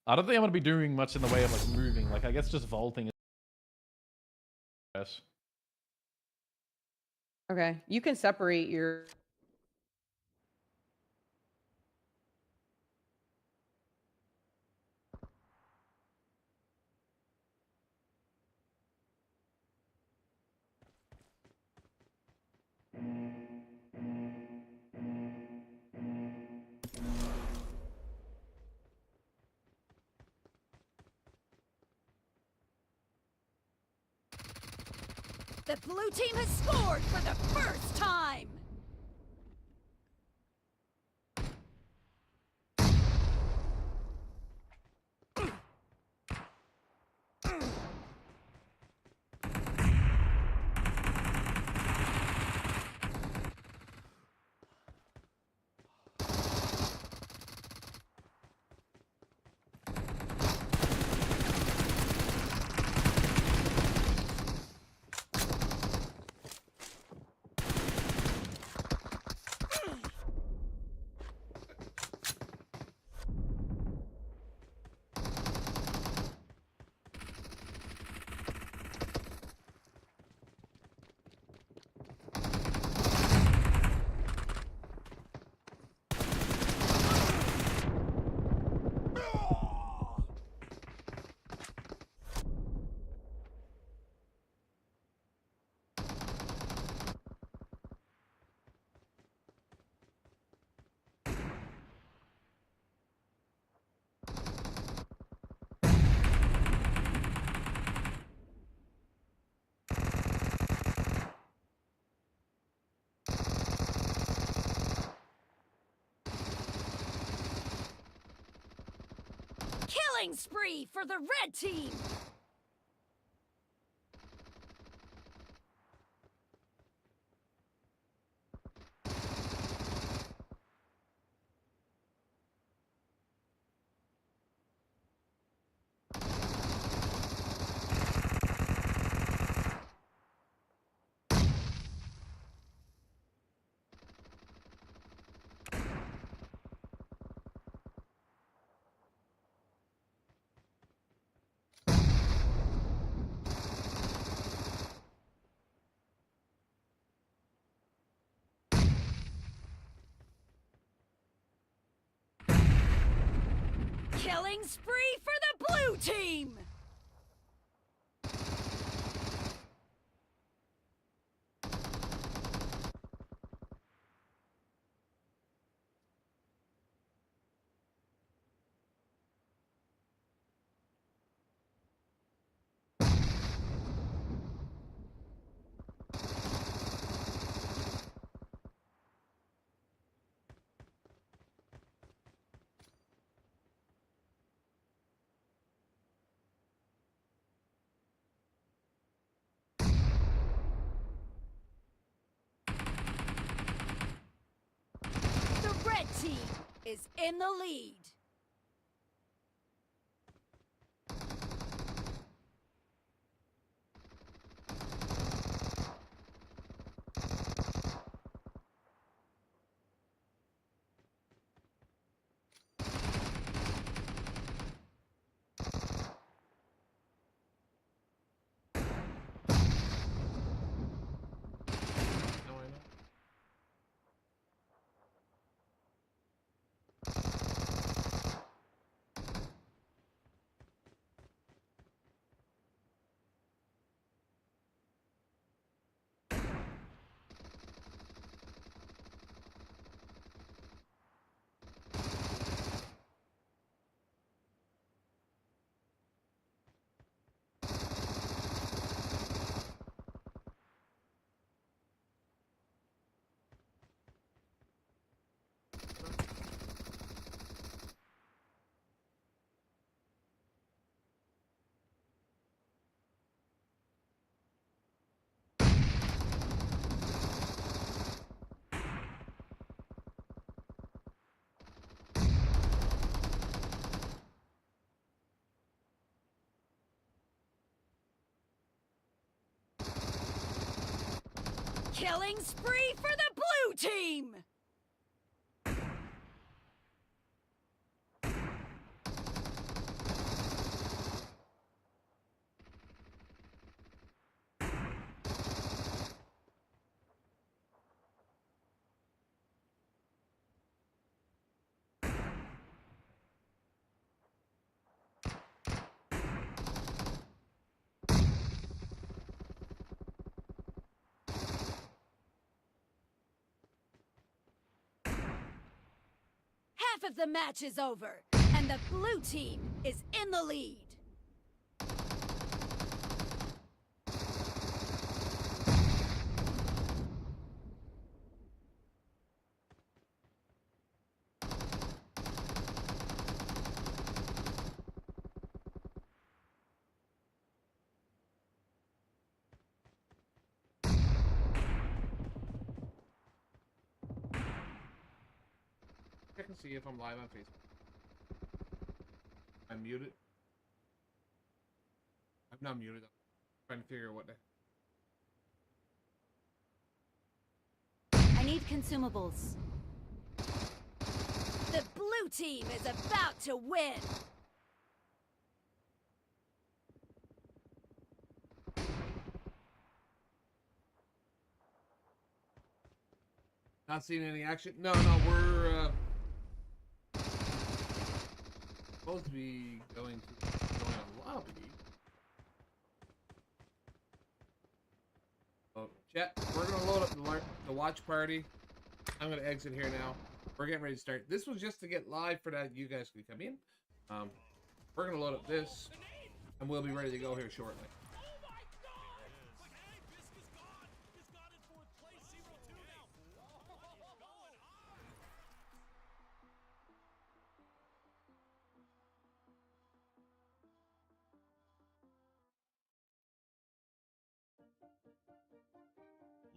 I don't think I'm gonna be doing much in the way of like moving. Like I guess just vaulting. Yes. Okay, you can separate your. The blue team has scored for the first time! Killing spree for the red team! Killing spree for the blue team! The red team is in the lead. Killing spree for the blue team! of the match is over, and the blue team is in the lead. Check and see if I'm live on Facebook. I'm muted. I'm not muted. I'm trying to figure out what I need consumables. The blue team is about to win. Not seeing any action. No, we're supposed to be going a lobby. Oh, chat, we're gonna load up the watch party. I'm gonna exit here now. We're getting ready to start. This was just to get live for that you guys could come in. We're gonna load up this, and we'll be ready to go here shortly.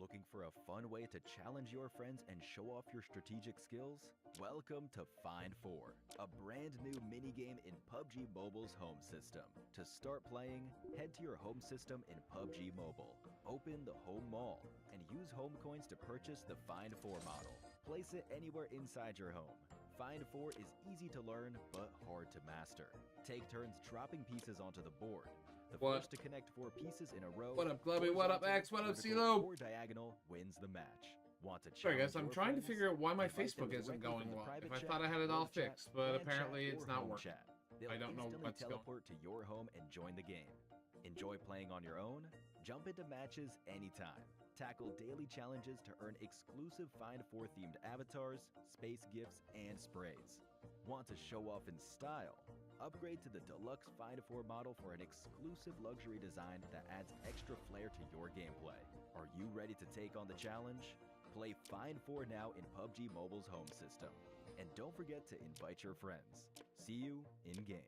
Looking for a fun way to challenge your friends and show off your strategic skills? Welcome to Find 4, a brand new minigame in PUBG Mobile's home system. To start playing, head to your home system in PUBG Mobile. Open the home mall and use home coins to purchase the Find 4 model. Place it anywhere inside your home. Find 4 is easy to learn, but hard to master. Take turns dropping pieces onto the board. The first to connect 4 pieces in a row. What up, Glubby? What up, X? What up, CeeLo? Or diagonal wins the match. Want to Sorry guys, I'm trying to figure out why my Facebook isn't going well. If I thought I had it all fixed, but apparently it's not working. I don't know what's going on. Teleport to your home and join the game. Enjoy playing on your own? Jump into matches anytime. Tackle daily challenges to earn exclusive Find 4 themed avatars, space gifts, and sprays. Want to show off in style? Upgrade to the deluxe Find 4 model for an exclusive luxury design that adds extra flair to your gameplay. Are you ready to take on the challenge? Play Find 4 now in PUBG Mobile's home system. And don't forget to invite your friends. See you in-game.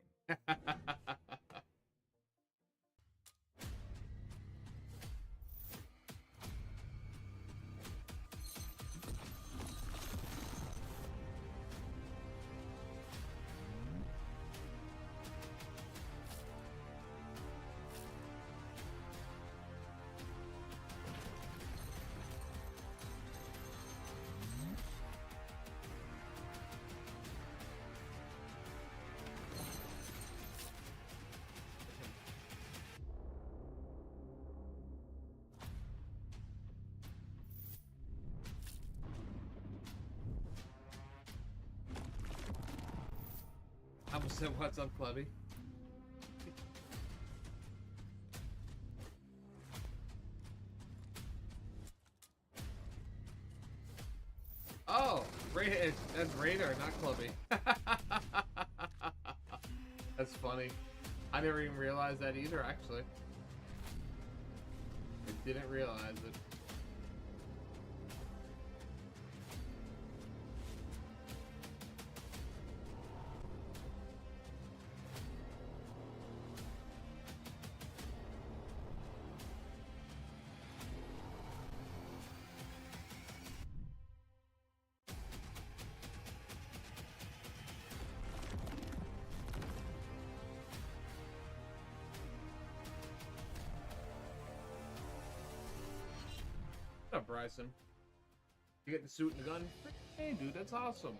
I almost said, what's up, Clubby? Oh, that's Radar, not Clubby. That's funny. I never even realized that either, actually. I didn't realize it. What up, Bryson? You get the suit and the gun? Hey, dude, that's awesome.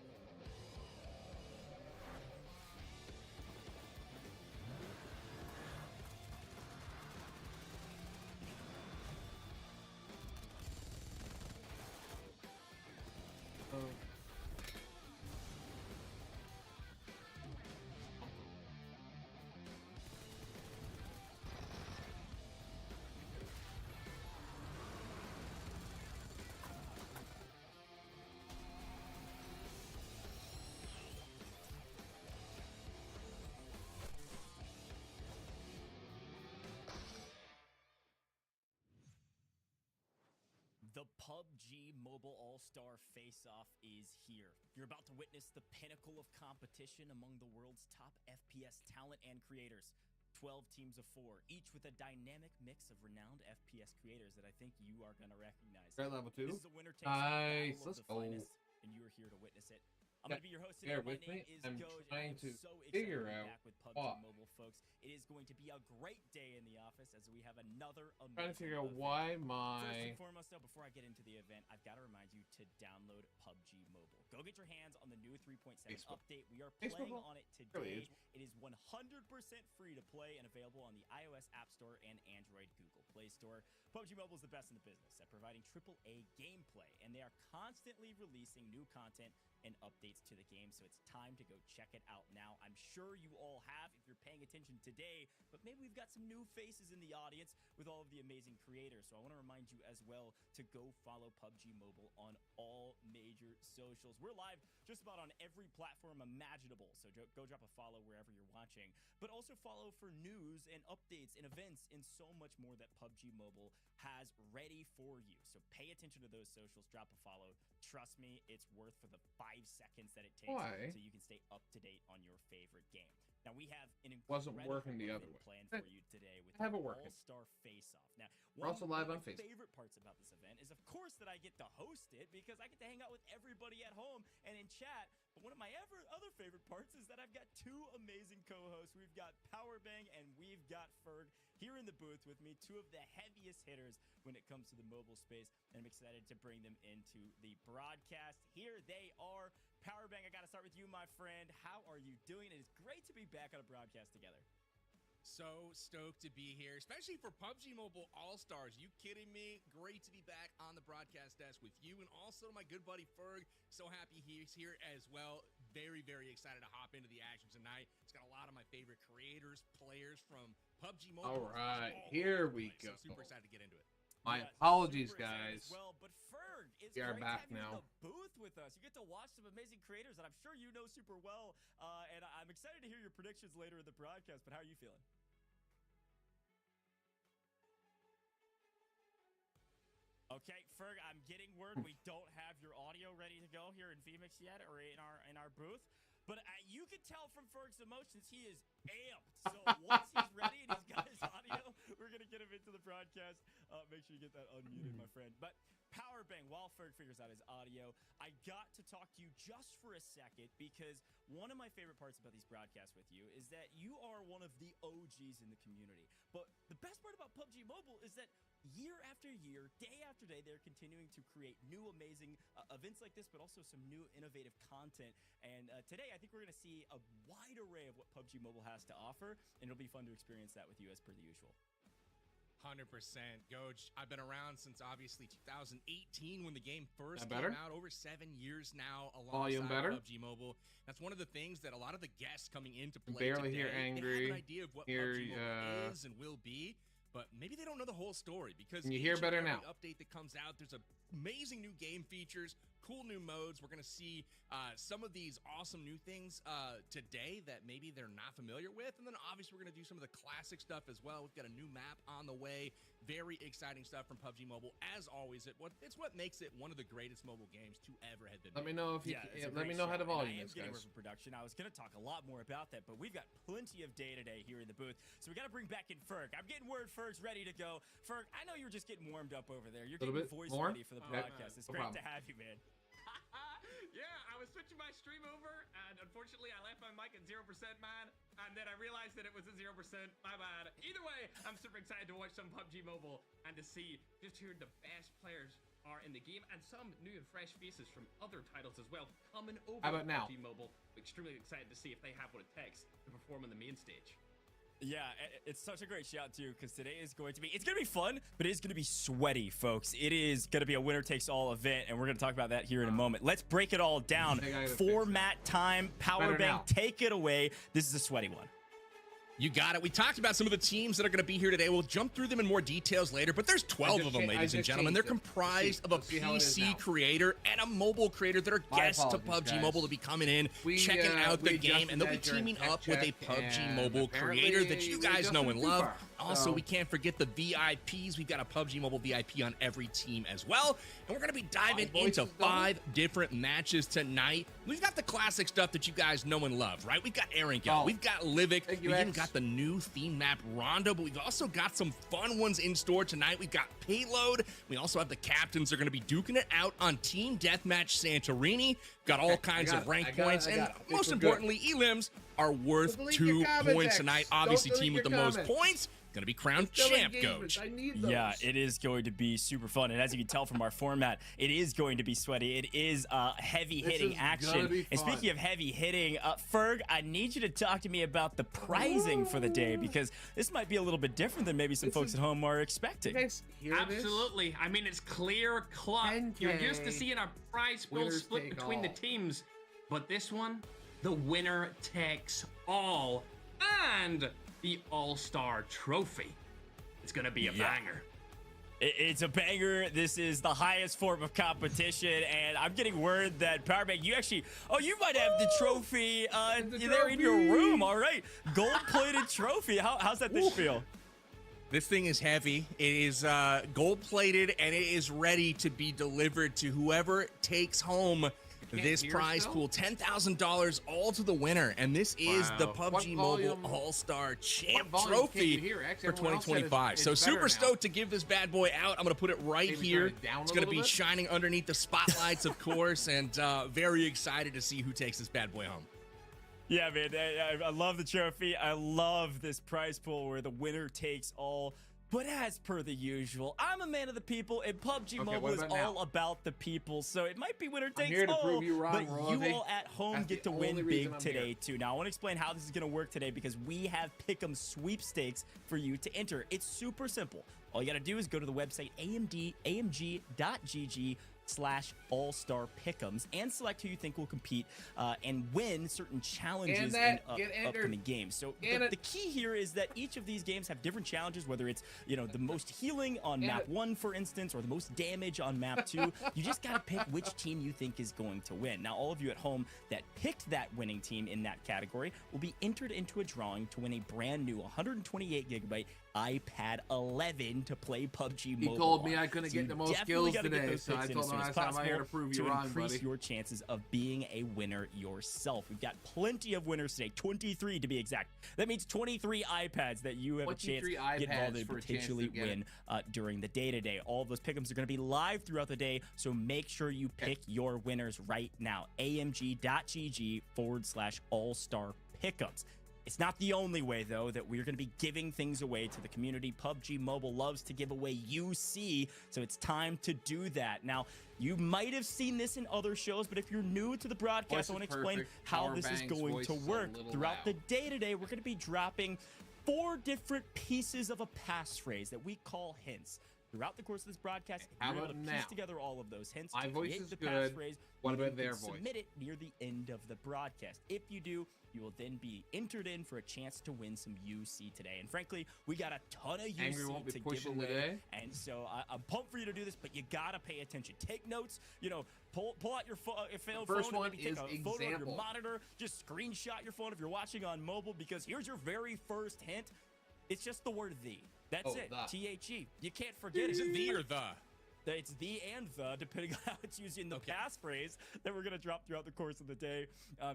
The PUBG Mobile All-Star Face-Off is here. You're about to witness the pinnacle of competition among the world's top FPS talent and creators. 12 teams of 4, each with a dynamic mix of renowned FPS creators that I think you are going to recognize. Right, level 2. This is a winner takes all Nice. battle of Let's the go. finest, and you are here to witness it. I'm Yeah, going to be your host bear today. My with name me. is I'm Goj, and trying I'm to so excited figure to be out back with PUBG why. Mobile, folks. It is going to be a great day in the office as we have another amazing Trying to figure out event. why First my and foremost, though, before I get into the event, I've got to remind you to download PUBG Mobile. Go get your hands on the new 3.7 Facebook. update. We are Facebook playing will- on it really today. is. It is 100% free to play and available on the iOS App Store and Android Google Play Store. PUBG Mobile is the best in the business at providing AAA gameplay, and they are constantly releasing new content and updates to the game, so it's time to go check it out now. I'm sure you all have if you're paying attention today, but maybe we've got some new faces in the audience with all of the amazing creators, so I want to remind you as well to go follow PUBG Mobile on all major socials. We're live just about on every platform imaginable, so go drop a follow wherever you're watching, but also follow for news and updates and events and so much more that PUBG Mobile has ready for you. So pay attention to those socials, drop a follow. Trust me, it's worth for the 5 seconds that it takes Why? so you can stay up to date on your favorite game. Now we have an Wasn't incredible working the other event way. planned for you today with I have the it working. All-Star Face-Off. Now, We're also live one on of my Facebook. favorite parts about this event is, of course, that I get to host it because I get to hang out with everybody at home and in chat. But one of my other favorite parts is that I've got 2 amazing co-hosts. We've got Powerbang and we've got Ferg here in the booth with me, 2 of the heaviest hitters when it comes to the mobile space, and I'm excited to bring them into the broadcast. Here they are. Powerbang, I got to start with you, my friend. How are you doing? It is great to be back on a broadcast together. So stoked to be here, especially for PUBG Mobile All-Stars. You kidding me? Great to be back on the broadcast desk with you, and also my good buddy Ferg. So happy he's here as well. Very, very excited to hop into the action tonight. It's got a lot of my favorite creators, players from PUBG Mobile. All right, all here over the we place. go. So super excited to get into it. My Yeah, apologies, super excited guys. as well, but Ferg, it's We are great back to have you now. in the booth with us. You get to watch some amazing creators that I'm sure you know super well, and I'm excited to hear your predictions later in the broadcast. But how are you feeling? Okay, Ferg, I'm getting word we don't have your audio ready to go here in VMix yet, or in our booth. But you can tell from Ferg's emotions, he is amped. So once he's ready and he's got his audio, we're going to get him into the broadcast. Make sure you get that unmuted, my friend. But Powerbang, while Ferg figures out his audio, I got to talk to you just for a second because one of my favorite parts about these broadcasts with you is that you are one of the OGs in the community. But the best part about PUBG Mobile is that year after year, day after day, they're continuing to create new amazing events like this, but also some new innovative content. And today, I think we're going to see a wide array of what PUBG Mobile has to offer, and it'll be fun to experience that with you as per the usual. 100%. Goj, I've been around since obviously 2018 when the game first That came better? out. Over 7 years now Volume alongside better? PUBG Mobile. That's one of the things that a lot of the guests coming into play barely today, hear they have Angry, an idea of what hear, PUBG Mobile is and will be, but maybe they don't know the whole story because Can you hear each better and every now? update that comes out, there's amazing new game features, cool new modes. We're going to see some of these awesome new things today that maybe they're not familiar with. And then obviously we're going to do some of the classic stuff as well. We've got a new map on the way. Very exciting stuff from PUBG Mobile. As always, it's what makes it one of the greatest mobile games to ever have been Let me made. know if you it's a let me great know how show, the and I volume am is, getting guys. over production. I was going to talk a lot more about that, but we've got plenty of day today here in the booth, so we got to bring back in Ferg. I'm getting word Ferg's ready to go. Ferg, I know you're just getting warmed up over there. You're Little getting bit voice more? ready for the Okay. broadcast. It's No great problem. to have you, man. Yeah, I was switching my stream over, and unfortunately, I left my mic at 0%, man. And then I realized that it was at 0%. My bad. Either way, I'm super excited to watch some PUBG Mobile and to see just who the best players are in the game, and some new and fresh faces from other titles as well coming over How about to now? PUBG Mobile. Extremely excited to see if they have what it takes to perform on the main stage. Yeah, it's such a great shout too, because today is going to be, it's going to be fun, but it is going to be sweaty, folks. It is going to be a winner takes all event, and we're going to talk about that here in a moment. Let's break it all down. I think I gotta fix Format time, Better now. Powerbank, take it away. This is a sweaty one. You got it. We talked about some of the teams that are going to be here today. We'll jump through them in more details later, but there's 12 of them, ladies and gentlemen. They're comprised of a PC creator and a mobile creator that are guests to PUBG Mobile to be coming in, checking out the game, and they'll be teaming up with a PUBG Mobile creator that you guys know and love. Also, we can't forget the VIPs. We've got a PUBG Mobile VIP on every team as well. And we're going to be diving into 5 different matches tonight. We've got the classic stuff that you guys know and love, right? We've got Erangel. We've got Livik. We even got the new theme map Rondo, but we've also got some fun ones in store tonight. We've got Payload. We also have the captains. They're going to be duking it out on Team Deathmatch Santorini. Got all kinds of rank points. And most importantly, elims are worth 2 points tonight. Obviously, team with the most points gonna be crowned champ, Coach. Yeah, it is going to be super fun, and as you can tell from our format, it is going to be sweaty. It is heavy hitting action. And speaking of heavy hitting, Ferg, I need you to talk to me about the prizing for the day, because this might be a little bit different than maybe some folks at home are expecting. Absolutely. I mean, it's clear cut. You're used to seeing a prize pool split between the teams, but this one, the winner takes all, and the All-Star Trophy. It's gonna be a banger. It's a banger. This is the highest form of competition, and I'm getting word that Powerbank, you actually, you might have the trophy there in your room. All right, gold-plated trophy. How's that thing feel? This thing is heavy. It is gold-plated, and it is ready to be delivered to whoever takes home this prize pool. $10,000 all to the winner, and this is the PUBG Mobile All-Star Champ Trophy for 2025. So super stoked to give this bad boy out. I'm gonna put it right here. It's gonna be shining underneath the spotlights, of course, and very excited to see who takes this bad boy home. Yeah, man, I love the trophy. I love this prize pool where the winner takes all. But as per the usual, I'm a man of the people, and PUBG Mobile is all about the people. So it might be winner takes all, but you all at home get to win big today, too. Now, I want to explain how this is going to work today, because we have Pick'em sweepstakes for you to enter. It's super simple. All you got to do is go to the website amg.gg/all-star pick'ems and select who you think will compete and win certain challenges in upcoming games. So the key here is that each of these games have different challenges, whether it's the most healing on map 1, for instance, or the most damage on map 2. You just got to pick which team you think is going to win. Now, all of you at home that picked that winning team in that category will be entered into a drawing to win a brand new 128GB iPad 11 to play PUBG Mobile. He told me I couldn't get the most skills today, so I told him I'm here to prove you wrong, buddy. Increase your chances of being a winner yourself. We've got plenty of winners today, 23 to be exact. That means 23 iPads that you have a chance to get involved in, potentially win during the day today. All of those pick'ems are going to be live throughout the day, so make sure you pick your winners right now. amg.gg/all-star pick'ems. It's not the only way, though, that we're going to be giving things away to the community. PUBG Mobile loves to give away UC, so it's time to do that. Now, you might have seen this in other shows, but if you're new to the broadcast, I want to explain how this is going to work. Throughout the day today, we're going to be dropping 4 different pieces of a passphrase that we call hints. Throughout the course of this broadcast, you're able to piece together all of those hints to create the passphrase. What about their voice? Submit it near the end of the broadcast. If you do, you will then be entered in for a chance to win some UC today. And frankly, we got a ton of UC to give away. Today. And so I'm pumped for you to do this, but you gotta pay attention. Take notes. Pull out your phone. First one is take a photo of your monitor. Just screenshot your phone if you're watching on mobile, because here's your very first hint. It's just the word "the." That's it. THE. You can't forget it. Is it the or the? It's the and the, depending on how it's used in the passphrase that we're going to drop throughout the course of the day.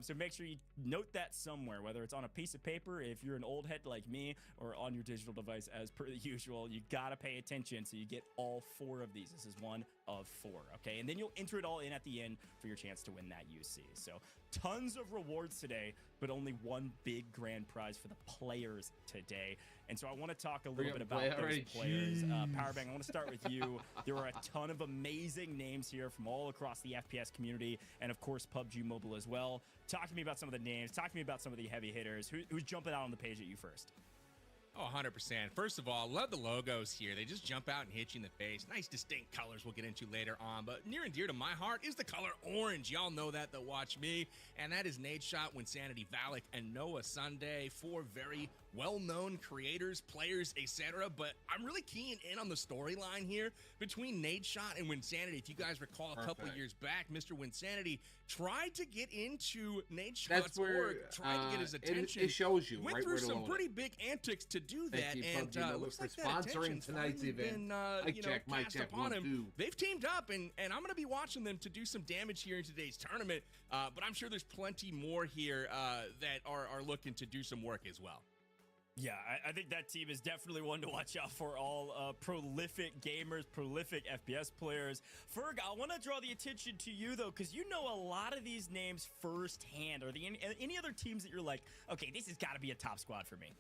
So make sure you note that somewhere, whether it's on a piece of paper, if you're an old head like me, or on your digital device as per the usual. You got to pay attention so you get all 4 of these. This is one of 4, okay? And then you'll enter it all in at the end for your chance to win that UC. So tons of rewards today, but only one big grand prize for the players today. And so I want to talk a little bit about those players. Powerbank, I want to start with you. There are a ton of amazing names here from all across the FPS community, and of course PUBG Mobile as well. Talk to me about some of the names. Talk to me about some of the heavy hitters. Who's jumping out on the page at you first? Oh, 100%. First of all, love the logos here. They just jump out and hit you in the face. Nice distinct colors we'll get into later on. But near and dear to my heart is the color orange. Y'all know that watch me. And that is Nadeshot, Wynnsanity, Valic, and NoahSunday. 4 very well-known creators, players, etc. But I'm really keying in on the storyline here between Nadeshot and Wynnsanity. If you guys recall, a couple of years back, Mr. Wynnsanity tried to get into Nadeshot's org, tried to get his attention. It shows you, went right, through some pretty big antics to do that, and looks like that attention's tonight's event. Cast upon him. They've teamed up, and I'm going to be watching them to do some damage here in today's tournament. But I'm sure there's plenty more here that are looking to do some work as well. Yeah, I think that team is definitely one to watch out for. All prolific gamers, prolific FPS players. Ferg, I want to draw the attention to you, though, because you know a lot of these names firsthand. Are there any other teams that you're like, okay, this has got to be a top squad for me?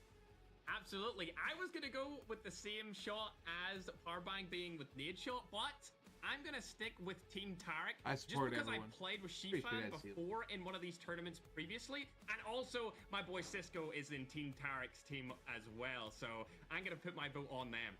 Absolutely. I was going to go with the same shot as Powerbang being with Nadeshot, but I'm going to stick with Team Tarik. Just because I played with Shifan before in one of these tournaments previously. And also, my boy Cisco is in Team Tarik's team as well. So I'm going to put my vote on them.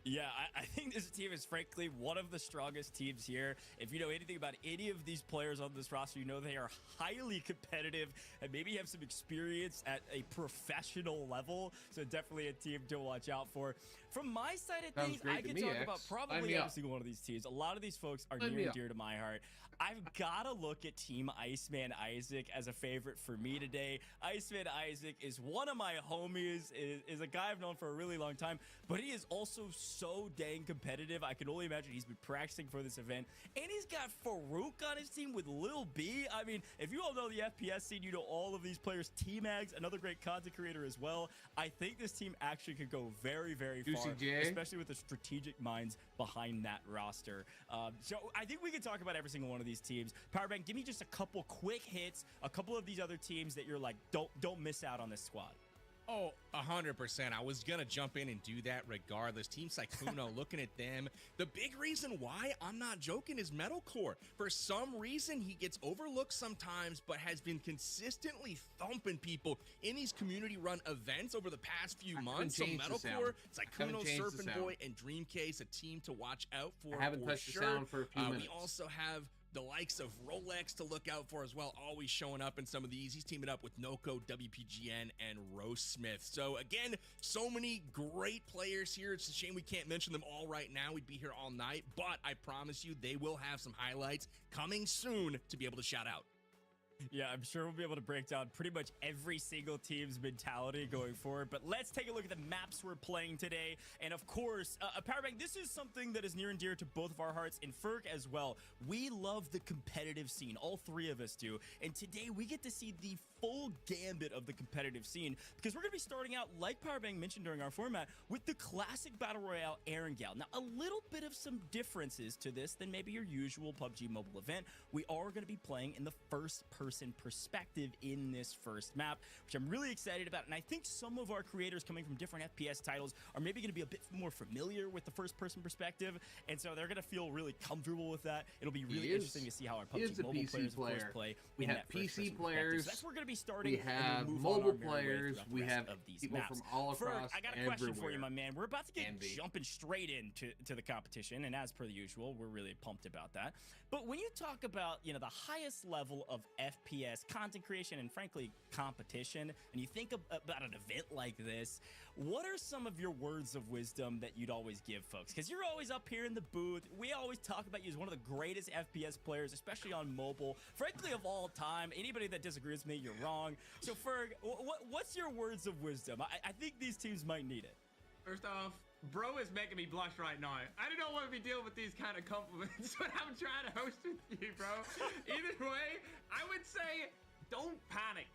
Yeah, I think this team is frankly one of the strongest teams here. If you know anything about any of these players on this roster, you know they are highly competitive and maybe have some experience at a professional level. So definitely a team to watch out for. From my side of things, I can talk about probably every single one of these teams. A lot of these folks are near and dear to my heart. I've got to look at Team Iceman Isaac as a favorite for me today. Iceman Isaac is one of my homies, is a guy I've known for a really long time, but he is also so dang competitive. I can only imagine he's been practicing for this event. And he's got Farouk on his team with Lil B. I mean, if you all know the FPS scene, you know all of these players. T-Mags, another great content creator as well. I think this team actually could go very, very far, especially with the strategic minds behind that roster. So I think we can talk about every single one of these teams. Powerbank, give me just a couple quick hits, a couple of these other teams that you're like, don't miss out on this squad. Oh, 100%. I was going to jump in and do that regardless. Team Sykkuno, looking at them. The big reason why, I'm not joking, is Medalcore. For some reason, he gets overlooked sometimes, but has been consistently thumping people in these community-run events over the past few months. So Medalcore, Sykkuno, SurfnBoy, and Dreamcase, a team to watch out for. I haven't touched the sound for a few minutes. We also have the likes of Rolex to look out for as well, always showing up in some of these. He's teaming up with Noko, WPGN, and RoastSmith. So again, so many great players here. It's a shame we can't mention them all right now. We'd be here all night, but I promise you they will have some highlights coming soon to be able to shout out. Yeah, I'm sure we'll be able to break down pretty much every single team's mentality going forward. But let's take a look at the maps we're playing today. And of course, Powerbank, this is something that is near and dear to both of our hearts, and Ferg as well. We love the competitive scene. All three of us do. And today we get to see the full gambit of the competitive scene, because we're going to be starting out, like Powerbank mentioned during our format, with the classic Battle Royale Erangel. Now, a little bit of some differences to this than maybe your usual PUBG mobile event. We are going to be playing in the first-person perspective in this first map, which I'm really excited about. And I think some of our creators coming from different FPS titles are maybe going to be a bit more familiar with the first-person perspective, and so they're going to feel really comfortable with that. It'll be really interesting to see how our PUBG mobile players, of course, play. We have PC players. So that's where we're going to be starting. We have mobile players. We have people from all across. I got a question for you, my man. We're about to get jumping straight into the competition, and as per the usual, we're really pumped about that. But when you talk about, you know, the highest level of FPS content creation and frankly competition, and you think about an event like this, what are some of your words of wisdom that you'd always give folks? Because you're always up here in the booth. We always talk about you as one of the greatest FPS players, especially on mobile, frankly, of all time. Anybody that disagrees with me, you're wrong. So Ferg, what's your words of wisdom? I think these teams might need it. First off, bro is making me blush right now. I don't want to be dealing with these kind of compliments when I'm trying to host with you, bro. Either way, I would say don't panic.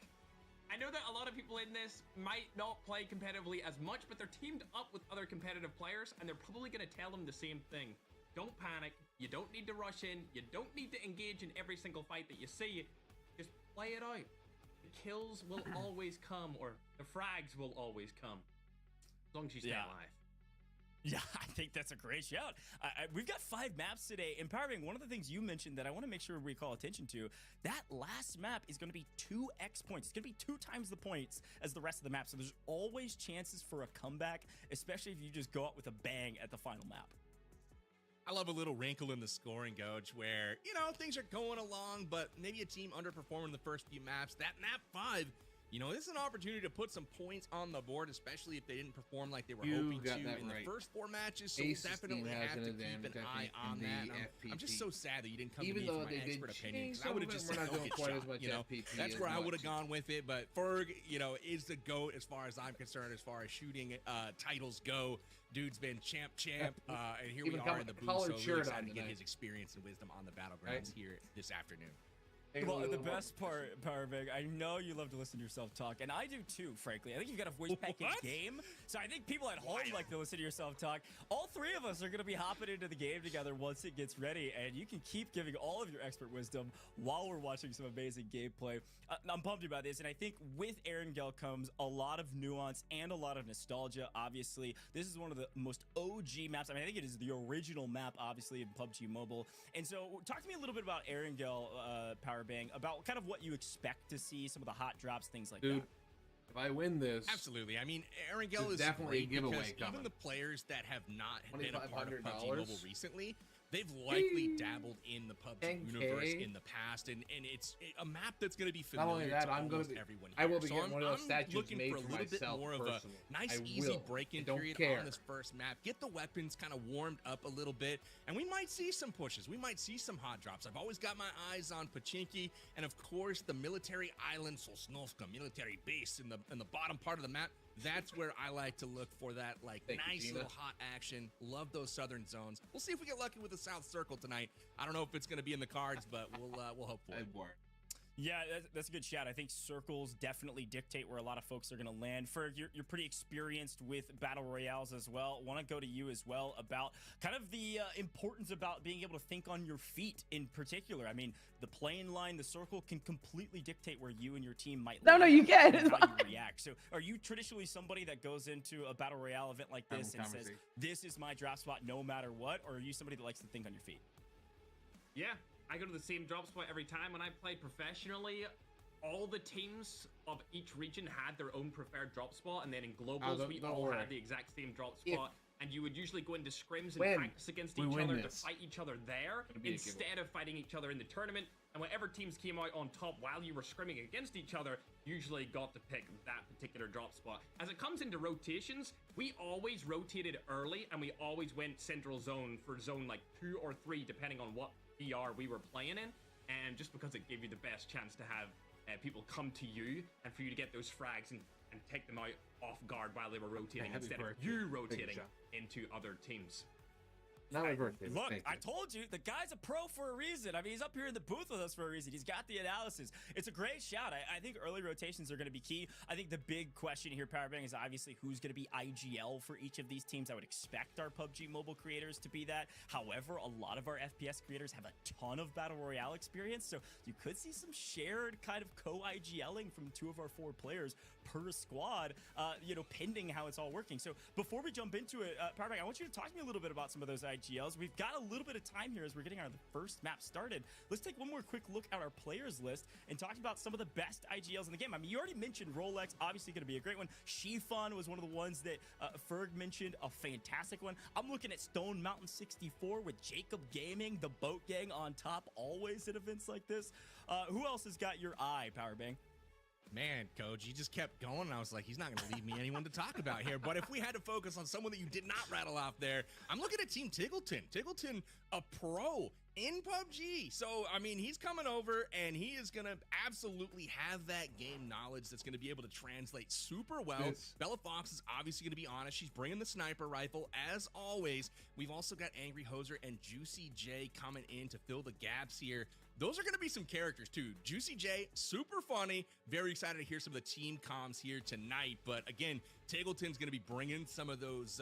I know that a lot of people in this might not play competitively as much, but they're teamed up with other competitive players, and they're probably going to tell them the same thing. Don't panic. You don't need to rush in. You don't need to engage in every single fight that you see. Just play it out. The kills will always come, or the frags will always come, as long as you stay alive. Yeah, I think that's a great shout. We've got 5 maps today. Empowering, one of the things you mentioned that I want to make sure we call attention to, that last map is going to be 2x points. It's going to be 2 times the points as the rest of the map. So there's always chances for a comeback, especially if you just go out with a bang at the final map. I love a little wrinkle in the scoring, Goj, where, you know, things are going along, but maybe a team underperforming the first few maps. That map 5, You know, this is an opportunity to put some points on the board, especially if they didn't perform like they were You hoping got to that in right. the first 4 matches. So Ace's we'll definitely team has have an to keep advantage, an I eye think, on in that. the And I'm just FPP. so sad that you didn't come Even to me though for my they did expert opinion, change because I some would of have it, just we're said, not "Oh, doing get quite shot." as much You know, FPP that's as where I would have much. gone with it. But Ferg, you know, is the GOAT as far as I'm concerned, as far as shooting titles go. Dude's been champ, and here we Even are in the booth. collared So really shirt excited on to get tonight. his experience and wisdom on the battlegrounds Right. here this afternoon. Well, the best part, Powerbag, I know you love to listen to yourself talk, and I do too, frankly. I think you've got a voice package game, so I think people at home like to listen to yourself talk. All three of us are going to be hopping into the game together once it gets ready, and you can keep giving all of your expert wisdom while we're watching some amazing gameplay. I'm pumped about this, and I think with Erangel comes a lot of nuance and a lot of nostalgia, obviously. This is one of the most OG maps. I mean, I think it is the original map, obviously, in PUBG Mobile. And so talk to me a little bit about Erangel, Powerbang, about kind of what you expect to see, some of the hot drops, things like Dude, that. if I win this, Absolutely. I mean, Erangel There's is definitely a great giveaway because coming. even the players that have not been a part of PUBG $2,500. Mobile recently, they've likely dabbled in the PUBG 10K. universe in the past, and it's a map that's going to be Not familiar only that, to I'm gonna almost be- everyone I here. will be So getting one of those I'm statues looking made for a for little bit myself more of a personally. nice, I easy will. break-in I don't period care. on this first map. Get the weapons kind of warmed up a little bit, and we might see some pushes. We might see some hot drops. I've always got my eyes on Pachinki, and of course the military island, Sosnovka military base in the bottom part of the map. That's where I like to look for that Thank you, nice Gina. little hot action. Love those southern zones. We'll see if we get lucky with the South Circle tonight. I don't know if it's going to be in the cards, but we'll hope for it. Yeah, that's a good shout. I think circles definitely dictate where a lot of folks are going to land. Ferg, you're pretty experienced with battle royales as well. Want to go to you as well about kind of the importance about being able to think on your feet in particular. I mean, the playing line, the circle can completely dictate where you and your team might No, land you can't. and It's how fine. you react. So are you traditionally somebody that goes into a battle royale event like this and says, this is my drop spot no matter what? Or are you somebody that likes to think on your feet? Yeah, I go to the same drop spot every time. When I played professionally, all the teams of each region had their own preferred drop spot, and then in globals, we all had the exact same drop spot. And you would usually go into scrims and practice against each other to fight each other there instead of fighting each other in the tournament. And whatever teams came out on top while you were scrimming against each other usually got to pick that particular drop spot. As it comes into rotations, we always rotated early, and we always went central zone for zone like 2 or 3, depending on what VR we were playing in. And just because it gave you the best chance to have people come to you and for you to get those frags and take them out off guard while they were rotating instead of you rotating into other teams. Not my birthday. Look, I told you, the guy's a pro for a reason. I mean, he's up here in the booth with us for a reason. He's got the analysis. It's a great shout. I think early rotations are going to be key. I think the big question here, Powerbang, is obviously who's going to be IGL for each of these teams. I would expect our PUBG Mobile creators to be that. However, a lot of our FPS creators have a ton of Battle Royale experience, so you could see some shared kind of co-IGLing from 2 of our 4 players per squad, you know, pending how it's all working. So before we jump into it, Powerbang, I want you to talk to me a little bit about some of those IGLs. We've got a little bit of time here as we're getting our first map started. Let's take one more quick look at our players list and talk about some of the best IGLs in the game. I mean, you already mentioned Rolex, obviously going to be a great one. Shifan was one of the ones that Ferg mentioned, a fantastic one. I'm looking at StoneMountain 64 with JacobGaming, the boat gang on top, always at events like this. Who else has got your eye, Powerbang? Man, Coach, you just kept going, and I was like, he's not going to leave me anyone to talk about here. But if we had to focus on someone that you did not rattle off there, I'm looking at Team Tiggleton. Tiggleton, a pro in PUBG. So, I mean, he's coming over, and he is going to absolutely have that game knowledge that's going to be able to translate super well. Bella Fox is obviously going to be honest. She's bringing the sniper rifle, as always. We've also got AngryHoser and Juicy J coming in to fill the gaps here. Those are going to be some characters, too. Juicy J, super funny. Very excited to hear some of the team comms here tonight. But again, Tiggleton's going to be bringing some of those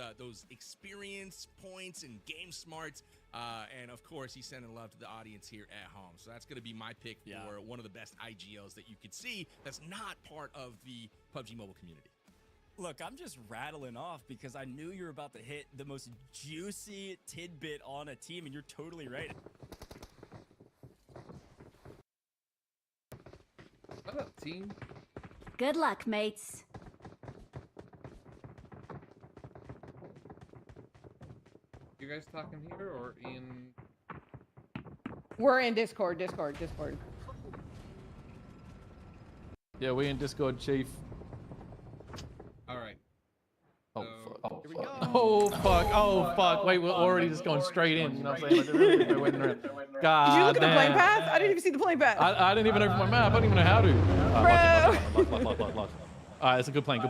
experience points and game smarts. And of course, he's sending love to the audience here at home. So that's going to be my pick for one of the best IGLs that you could see that's not part of the PUBG Mobile community. Look, I'm just rattling off because I knew you were about to hit the most juicy tidbit on a team, and you're totally right. What up, team? Good luck, mates. You guys talking here or in? We're in Discord. Yeah, we in Discord, Chief. All right. Oh, So- fuck. Here we go. Oh, fuck. Oh, fuck. Wait, we're already just going straight in. You know what I'm saying? Like, there's really no waiting around. God Did you look at the plane damn. path? I didn't even see the plane path. I didn't even open my map. I don't even know how to. Lock. Alright, it's a good plane.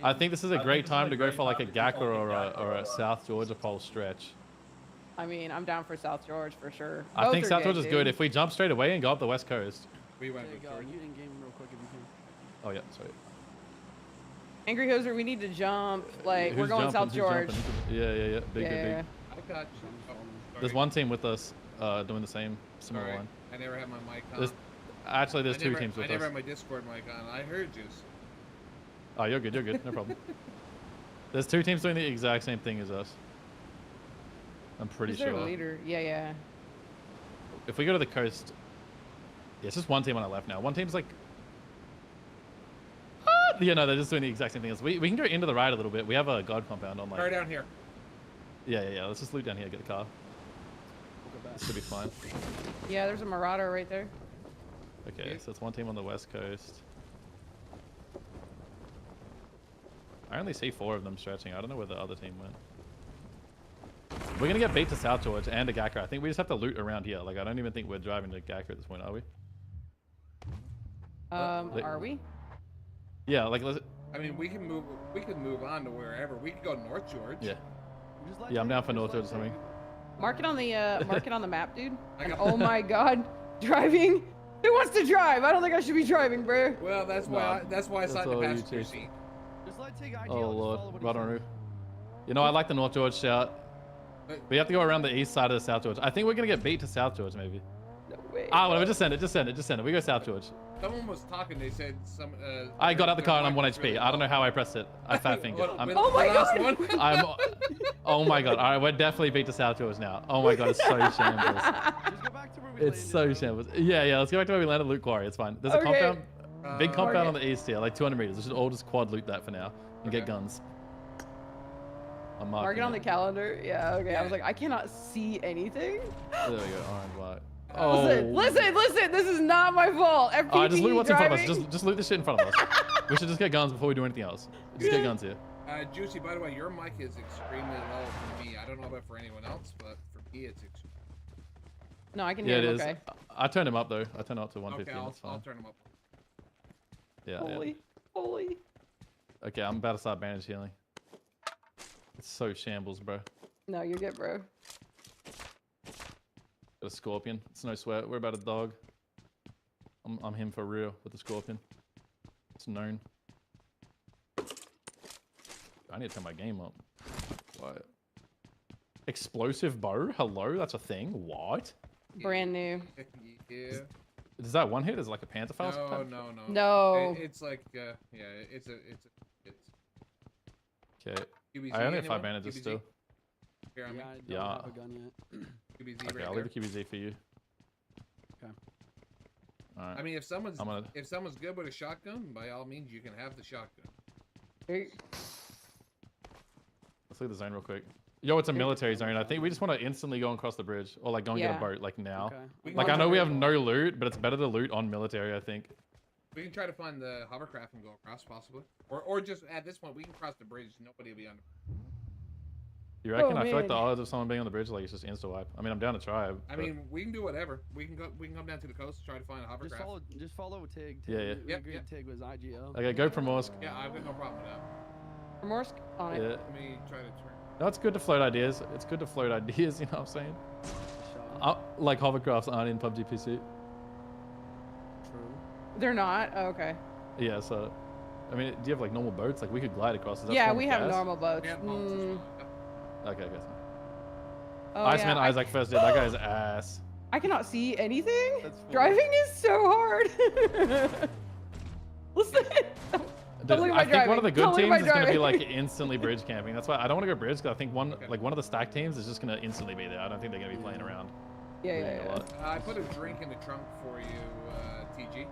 I think this is a great time to go for like a Gakka or a South Georgia pole stretch. I mean, I'm down for South George for sure. I Both think are South Georgia is dude. good. If we jump straight away and go up the West Coast. We went with Take George. you in game real quick if you can. Oh, yeah, sorry. AngryHoser, we need to jump. Like, we're Who's going South jumping? Who's George. jumping? Yeah. Big. Yeah. I got you. Oh, There's sorry. one team with us doing the same similar Sorry. one. I never had my mic on. There's two teams with I never us. had my Discord mic on. I heard you. Oh, you're good. No problem. There's two teams doing the exact same thing as us. I'm pretty Who's their sure. leader? Yeah. If we go to the coast, yeah, it's just one team on our left now. One team's like, yeah, no, they're just doing the exact same thing as we can go into the ride a little bit. We have a god compound on like. Car down here. Yeah. Let's just loot down here, get the car. We'll go back. This should be fine. Yeah, there's a Marauder right there. Okay, so it's one team on the west coast. I only see 4 of them stretching. I don't know where the other team went. We're gonna get beat to South George and to Gakka. I think we just have to loot around here. Like, I don't even think we're driving to Gakka at this point, are we? Are we? Yeah, like let's. I mean, we can move. We can move on to wherever. We could go North George. Yeah. Just let Yeah, I'm Jake- down for just North let George or something. Jake- Mark it on the map, dude. I And got- oh my God, driving. Who wants to drive? I don't think I should be driving, bro. Well, that's why. That's why I sat in the all you passenger two. seat. Just let Tig IGL. Oh just lord, follow what right he on says. roof. You know, I like the North George shout. We have to go around the east side of the South George. I think we're gonna get beat to South George, maybe. No way. Ah, whatever. Just send it. We go South George. Someone was talking. They said some. I got out the their car and I'm mic 1 was HP. really I don't know low. how I pressed it. I fat fingered. What- I'm. Oh my the last God. one? I'm. Oh my god. All right, we're definitely beat to South George now. Oh my god, it's so shambles. Just go back to where we It's so landed, bro. shambles. Yeah. Let's go back to where we landed. Loot quarry. It's fine. There's a Okay. compound. Big compound Okay. on the east here, like 200 meters. We should all just quad loot that for now and get Okay. guns. I'm Mark marking it on the calendar. Yeah, okay. I was like, I cannot see anything. There we go. Orange, white. Listen. This is not my fault. Alright, just loot FPV what's in front of us. driving. Just loot this shit in front of us. We should just get guns before we do anything else. Just get guns here. Juicy. By the way, your mic is extremely low for me. I don't know about for anyone else, but for me, it's. No, I can Yeah, hear it him. is. Okay. I turned him up though. I turned him up to Okay, 115. That's I'll fine. turn them up. Yeah. Holy. Okay, I'm about to start bandage healing. It's so shambles, bro. No, you're good, bro. Got a scorpion. It's no sweat. We're about a dog. I'm him for real with the scorpion. It's known. I need to turn my game up. Quiet. Explosive bow? Hello? That's a thing? What? Brand new. Yeah. Is that one hit? Is it like a panther foul? No. No. It's like yeah. It's. Okay. QBZ, I only have 5 anyone? bandages QBZ? still. Here, I'm Yeah, I don't Yeah. have a gun yet. QBZ Okay, right I'll there. leave the QBZ for you. Okay. Alright. I mean, if someone's I'm gonna- good with a shotgun, by all means, you can have the shotgun. Hey, Let's leave the zone real quick. Yo, it's a military zone. I think we just want to instantly go and cross the bridge. Or like go and get Yeah. a boat like now. Okay. Like I know we have no loot, but it's better to loot on military, I think. We can try to find the hovercraft and go across, possibly, or just at this point we can cross the bridge. Nobody will be on. You reckon? Oh, I feel like the man. odds of someone being on the bridge like it's just insta wipe. I mean, I'm down to try. I but- mean, we can do whatever. We can go. We can come down to the coast, try to find a hovercraft. Just follow Tig. Yeah, yeah. We Yep, agreed yep. Tig was IGL. Okay, go Primorsk. Yeah, I've got no problem with that. Remorse on it. Yeah. Let me try to turn. No, it's good to float ideas. It's good to float ideas. You know what I'm saying? Shot. Like hovercrafts aren't in PUBG PC. True. They're not. Oh, okay. Yeah, so. I mean, do you have like normal boats? Like we could glide across. Is that Yeah, form we of have gas? normal boats. Yeah, boats as Mm, well. Okay, okay. oh, Iceman yeah, Isaac first did. That guy's ass. I cannot see anything. That's funny. Driving is so hard. Listen. Dude, look at my I think one of the driving. good Don't look at teams my is going to be driving. like instantly bridge camping. That's why I don't want to go bridge because I think one Okay. like one of the stack teams is just going to instantly be there. I don't think they're going to be playing around. Yeah, looting yeah, a yeah. lot. I put a drink in the trunk for you, TG.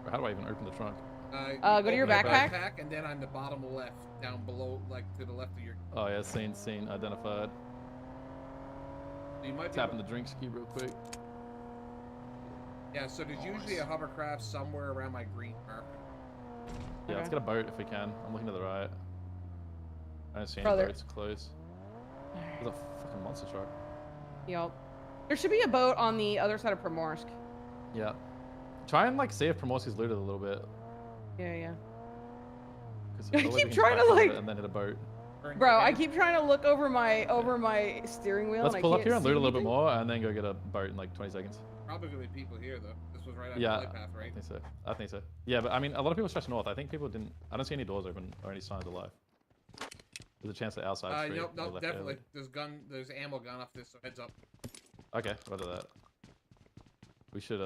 Or how do I even open the trunk? Go to your open backpack. and then on the bottom left, down below, like to the left of your. Oh yeah, scene identified. You might be Tapping the drink ski real quick. Yeah, so there's usually a hovercraft somewhere around my green marker. Yeah, let's Okay. get a boat if we can. I'm looking to the right. I don't see any Brother. boats close. There's a fucking monster truck. Yep. There should be a boat on the other side of Primorsk. Yeah. Try and like see if Primorsk is looted a little bit. Yeah, yeah. 'Cause I otherwise we keep can trying back to, over like- it and then hit a boat. Bro, I keep trying to look over my steering wheel Let's and pull I up can't here and see loot a little bit anything. more and then go get a boat in like 20 seconds. Probably gonna be people here though. This was right on Yeah, the flight path, I right? think so. I think so. Yeah, but I mean, a lot of people stretch north. I think people didn't. I don't see any doors open or any signs of life. There's a chance that outside. Nope, definitely. There's ammo gone off this, so heads up. Okay, rather that. We should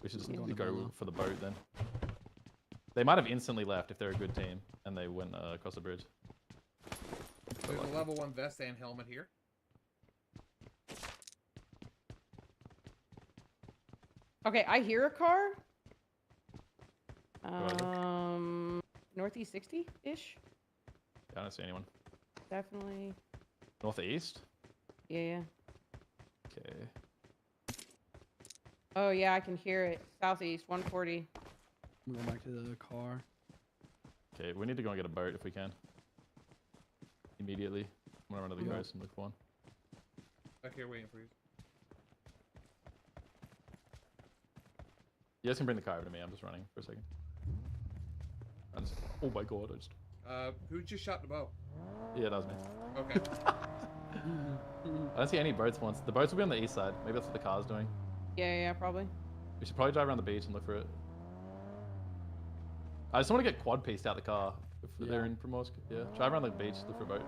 just go for the boat then. They might have instantly left if they're a good team and they went across the bridge. There's a level 1 vest and helmet here. Okay, I hear a car. Go Northeast 60-ish. I don't see anyone. Definitely. Northeast? Yeah, yeah. Okay. Oh yeah, I can hear it. Southeast, 140. I'm going back to the car. Okay, we need to go and get a boat if we can. Immediately. I'm gonna run to the coast and look for one. Back here waiting for you. You guys can bring the car over to me. I'm just running for a second. Oh my god, I just... Who just shot the boat? Yeah, that was me. Okay. I don't see any boats once. The boats will be on the east side. Maybe that's what the car's doing. Yeah, yeah, probably. We should probably drive around the beach and look for it. I just want to get quad pieced out the car if they're in Primorsk. Yeah, drive around the beach, look for a boat.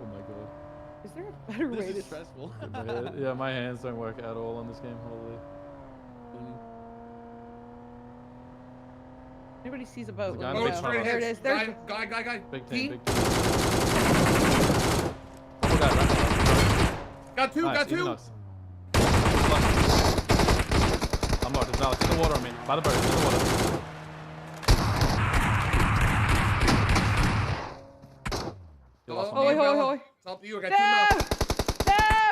Oh my god. Is there a better way This to... is stressful. Yeah, my hands don't work at all on this game. Holy. Anybody sees a boat? There's a let guy me in the know. beach There it is. There's... Guy. Big T? team, big team. Oh, guy, right. Got two, Nice, got easy two. knocks. I'm locked. It's Valic. In the water on me. By the boat. In the water. You lost one. Oh, wait, hold on. It's up to you. I got two now.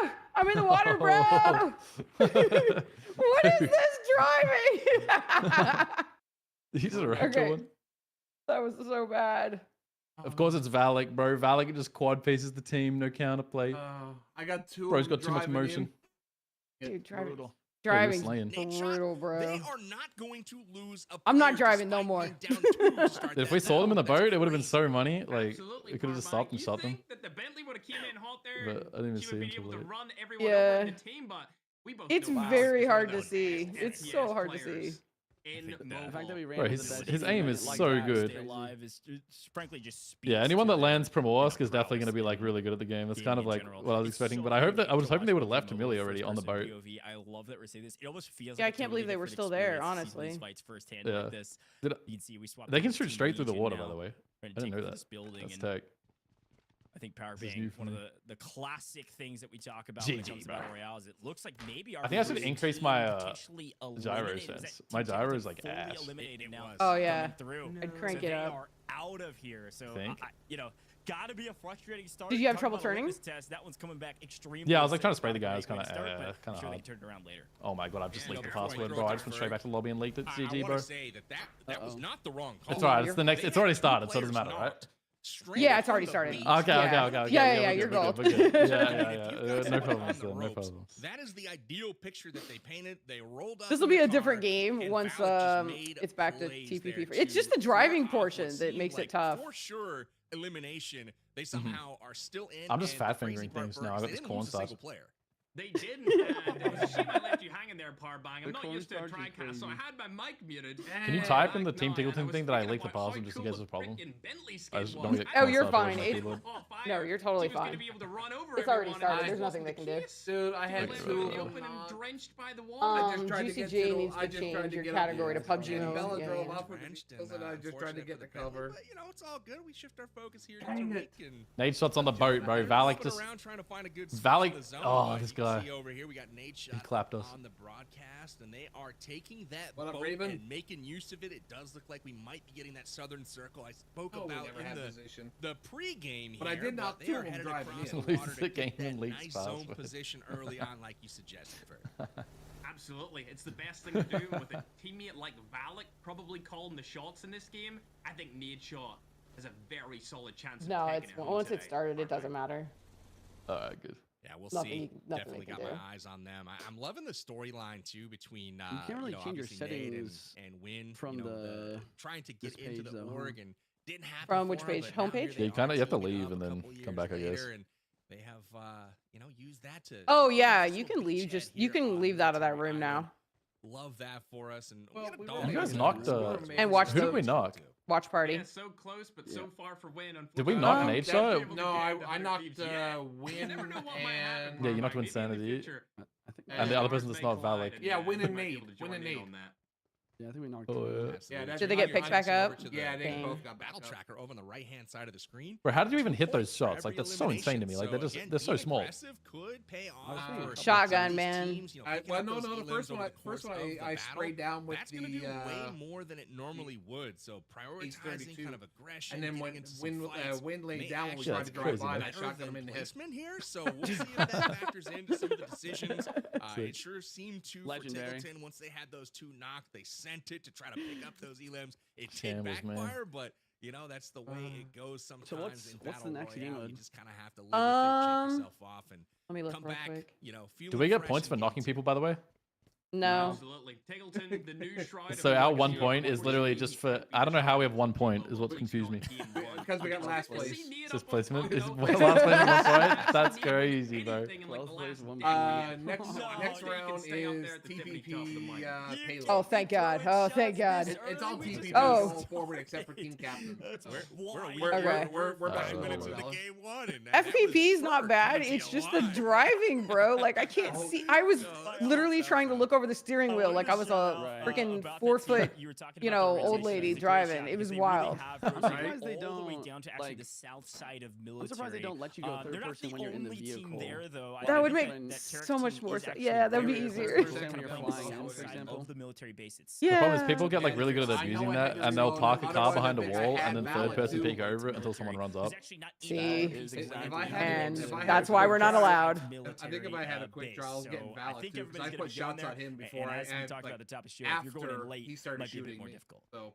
No! I'm in the water, bro! What is this driving? He's just wrecked Okay. one. That was so bad. Of course it's Valic, bro. Valic just quad pieces the team, no counterplay. I got two. Bro's got too much driving motion. in. Dude, driving. Yeah, you're Driving slaying. brutal, bro. They are not going to lose a I'm not player driving no despite more. being down two to start If that we sold him in the battle. boat, it would have been so money. Like, Absolutely, we could have just Barbike. stopped and You shot them. think that the Bentley would have came in hot there, But I didn't even she see would him be till able to late. run everyone Yeah. over in the team, but we both It's know Valic very is hard one to of the see. best It's FPS so hard to players see. in The mobile. fact that we ran Bro, with his- the best his team aim in is it like so that good. Stay alive is frankly just speaks Yeah, anyone to that lands Primorsk is prowess definitely going to be like in really good at the game. That's gaming kind of in like general. what I was It's expecting. so But I hope that I was fun to hoping they would have watch left mobile Amelia already on the boat. first-person POV. I love that we're saying this. It almost feels Yeah, like I can't a believe totally they were different still there, experience to see these honestly. fights firsthand Yeah. like this. Did- You can see we swapped They can into shoot Team straight through the Legion water, now. by the way. We're I gonna didn't take know over that. this building That's and tech. I think power This is being new one of for me. the classic things that we talk about when it GG, comes to bro. battle royales. It looks like maybe our I think I should first increase team my, potentially gyro eliminated. Was sense. that My Team gyro Champions is, like, fully ass. eliminated It now was. Oh, yeah. coming through. I'd crank So it they up. are out of here. So Think? you know, gotta be a frustrating start. Did you have Talk trouble about a turning? litmus Test. That one's coming back extremely. Yeah, I was like safe. trying to spray the Not a guy. It was great kind start, but of I'm sure they hard. can turn it around later. Oh my god, I've just Yeah, leaked the before I password, throw bro. it I to just went straight Ferg, back to the lobby and leaked it. I GG, want bro. to say that was not the wrong call. It's alright. It's the next. They It's already had two started, so it doesn't players matter, right? knocked straight Yeah, it's on already the started. beach. Okay, Yeah. okay. Yeah, we're you're good, gold. we're good. If Yeah. you guys No had problems, gone the no ropes, problems. That is the ideal picture that they painted. They rolled up. This will in be the a different car, game and once Valic just made it's back to plays TPP. there It's just the to driving start off portion what that seemed makes like it tough. For sure, elimination. They somehow are still in. I'm just and the fat crazy fingering part, things Ferg, now. I is got they this didn't corn lose a starch. single player. They didn't. It was a shame I left you hanging there, Parbang. I'm The not used to cornstarch is TriCast, so I crazy. had my mic muted. Can you And type in the like, Team no, Tickleton and I was thing that I thinking leaked the about how password just in cool case there's a the problem? frickin' Bentley I skin just was. don't get Oh, you're corn starch fine. on my It- keyboard. No, you're totally She was gonna fine. be able to run over It's already everyone, started. and There's it nothing they wasn't can the do. case. Dude, I She had was two literally of open them. and drenched by the water. GCG needs to change your category to PUBG And mode. Bella Yeah, drove yeah. up with Drenched the and, and I just tried to unfortunate get for the Bentley, cover. But you know, it's all good. We shift our focus here to Dang Tarik it. and Nade shots on the boat, bro. Valic moving just. around trying to find a good spot in Valic. the zone, Oh, but this you guy. See over here, we got Nadeshot clapped us. on the broadcast, and they are taking that What up, boat Raven? and making use of it. It does look like we might be getting that southern circle I spoke Oh, we about never in had the position. pregame But I here, did knock they two are of them headed driving across in. the water Loses to the get game that and leaks nice fast, zone but- position early on, like you suggested, Ferg. Absolutely, it's the best thing to do with a teammate like Valic probably calling the shots in this game. I think Nadeshot has a very solid chance of No, taking it's it home once it today. started, it doesn't matter. All right, good. Yeah, we'll Nothing see. you- nothing Definitely they got can my do. eyes on them. I'm loving the storyline too between can't really change your obviously Nate settings and Win from trying to get this into page, the though, huh? org and didn't happen. From which for 'em, page? but now Homepage? here Yeah, they you kinda- are you have to teaming leave up and a then couple come back, I years guess. later, and they have used that to. Oh to yeah, just you go can leave. beachhead Just you here can on leave out of that Military room Island. now. Love that for us, and Well, we got a we dog were in You guys there. knocked, And watch who the did we knock? watch party. Yeah, so close, but so far for Win. Did we unfortunately. knock Um, Nadeshot? No, I knocked You Win never know what might happen, and Yeah, you knocked Maybe in the Wynnsanity. future, I think. And the other person that's not collide Valic. and, Yeah, Win we and might be Nate. able to Win join and in Nate. on that. Yeah, I think we knocked. Oh, two. yeah. Absolutely. Yeah, Did they get picked back up? Yeah, they Dang. both got back Battle up. tracker over on the right-hand side of the screen. Bro, how did you even hit those Points for shots? Like, every that's so insane to me. Like, elimination. they're so being small. aggressive could pay off was for thinking a couple Shotgun, of these man. teams, I, picking well, up no, those no. The elims first over one, the course of I the battle. sprayed down with That's the. gonna do way more than it normally would. So prioritizing 32. kind of aggression, And then getting when into some fights Wind laid may down when we actually Yeah, tried to that's drive crazy, by, and man. I shotgun him in the head. placement here, so we'll see if that factors into some of the decisions. It sure seemed to Legendary. for Tiggleton once they had those two knocked. They sent it to try to pick up those elims. It did Shambles, man. backfire, but you know that's the way it goes sometimes. what's in the Battle next game Royale. mode? You just kind of have to live with it, shake Um, yourself off, and Let me look come real back. quick. You know, Do we get feeling points fresh for and knocking getting people, by the way? No. Absolutely. Tiggleton, the new shrine. So our 1 point is literally just for... I don't know how we have 1 point is what's confused me. Because we got last place. It's just placement? Is last place is 1 point? That's crazy, bro. Next round is TPP Payload. Oh, thank God. Oh, thank God. It's all TPP Oh. going forward except for team captain. So Okay. we're back Oh, in minutes Lord. into game one. And that FPP is was not Ferg bad. coming to It's you just the live. driving, bro. Like I can't see. I was literally trying to look over the steering wheel like I was a freaking 4 foot, you know, old lady driving. It was wild. I'm surprised they all the way don't, down to actually like- the south side of I'm military. surprised they don't let you go They're third not person the when you're in the only team vehicle. there, though. That would think make that Tarik so much team more is sense. actually Yeah, that would be very easier. first person When kind you're of playing the flying in, south for side example. of the military bases. The problem is Yeah. people get like really good at I know abusing I that, had to and they'll reload park a another car one behind a of the bits. I wall had and then Valic third person too. peek over it until someone runs up. It's actually not See? And If that's why we're not allowed. I think if I had a quick draw, I was getting I Valic think too, because I everybody's put gonna be shots on at him there, before and I as we and talked like about at the top of show, if you're going in after late, he it started might be a bit shooting more me. difficult. So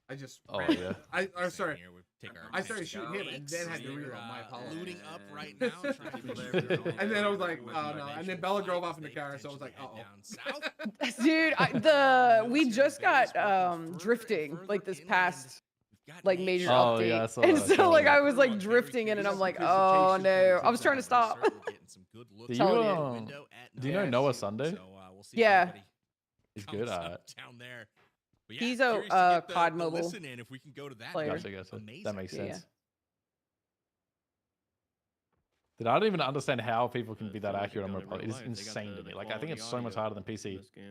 I just Oh, ran. yeah. I'm sorry. Here, we take our I started next shooting him and then had to We're, reload. My apologies. looting up right now. trying to make sure we're all And then I was like, with oh our no. And nation then Bella drove fight off in the as they car, so I was like, potentially head down south. Dude, we just got drifting like this past like major Oh, yeah, I update, saw and that, so like totally. I was like drifting in, and I'm like, oh no, I was trying to stop. Do you, Telling do you know NoahSunday? Yeah. He's good at it. down there. But He's curious to a get the COD mobile listen in if we can go to that player. next. Gotcha. Amazing. That makes Yeah. sense. Dude, I don't even understand how people can be that accurate on mobile. It is insane to me. Like, I think it's so much harder than PC. Yeah,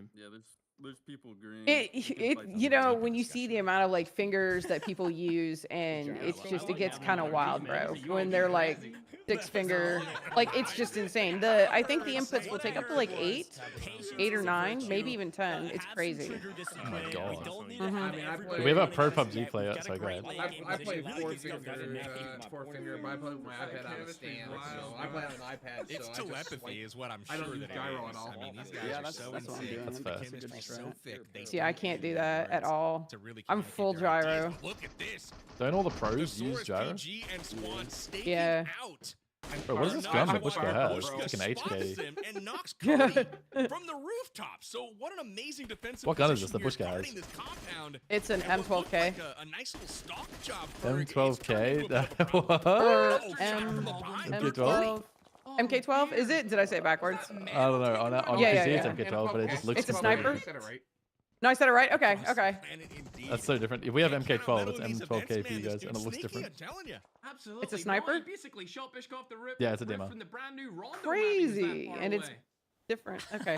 there's people agreeing. It you know, when you see the amount of like fingers that people use, and it's just it gets kind of wild, bro. When they're like 6 finger, like it's just insane. I think the inputs will take up to like 8 or 9, maybe even 10. It's crazy. Oh my god. I mean, I play. We have a pro PUBG player, so go ahead. I play 4 finger, but I play with my iPad on a stand, so I play on an iPad. It's so I telepathy is what I'm I sure don't use that gyro it at is. all. I mean, these guys Yeah, are that's so what I'm insane. doing. That's The fair. chemistry's so right. thick. They See, I can't do that at all. to really I'm communicate full their ideas. gyro. Look at this. Don't all the The pros use Saurus gyro? PG and Swan staking Yeah. out. Bro, what is this gun that Bushka has? It's like an spots HK. him and knocks Cody from the rooftop. So what an amazing defensive What gun is this position that here, Bushka guarding has? this compound. It's an And what looked M12K. like a nice little stalk job. Ferg. It's M12K? turned into a bit of a problem. What? Or Oh, shot from behind. M12. MK12? Is it? Did I say it backwards? I don't know. On Yeah, PC yeah, it's yeah. MK12, but it just looks It's a completely sniper? different. No, I said it right. Okay, okay. Planet indeed. That's so different. If we have Can't count MK12, out it's these events, M12K for man. you This guys, and dude's it looks sneaky, different. I'm telling you. Absolutely. It's a sniper? No, he basically shot Bushka off the rip. Yeah, it's a demo. From the brand new Rondo Crazy, map, he's that far and it's away. different. Okay.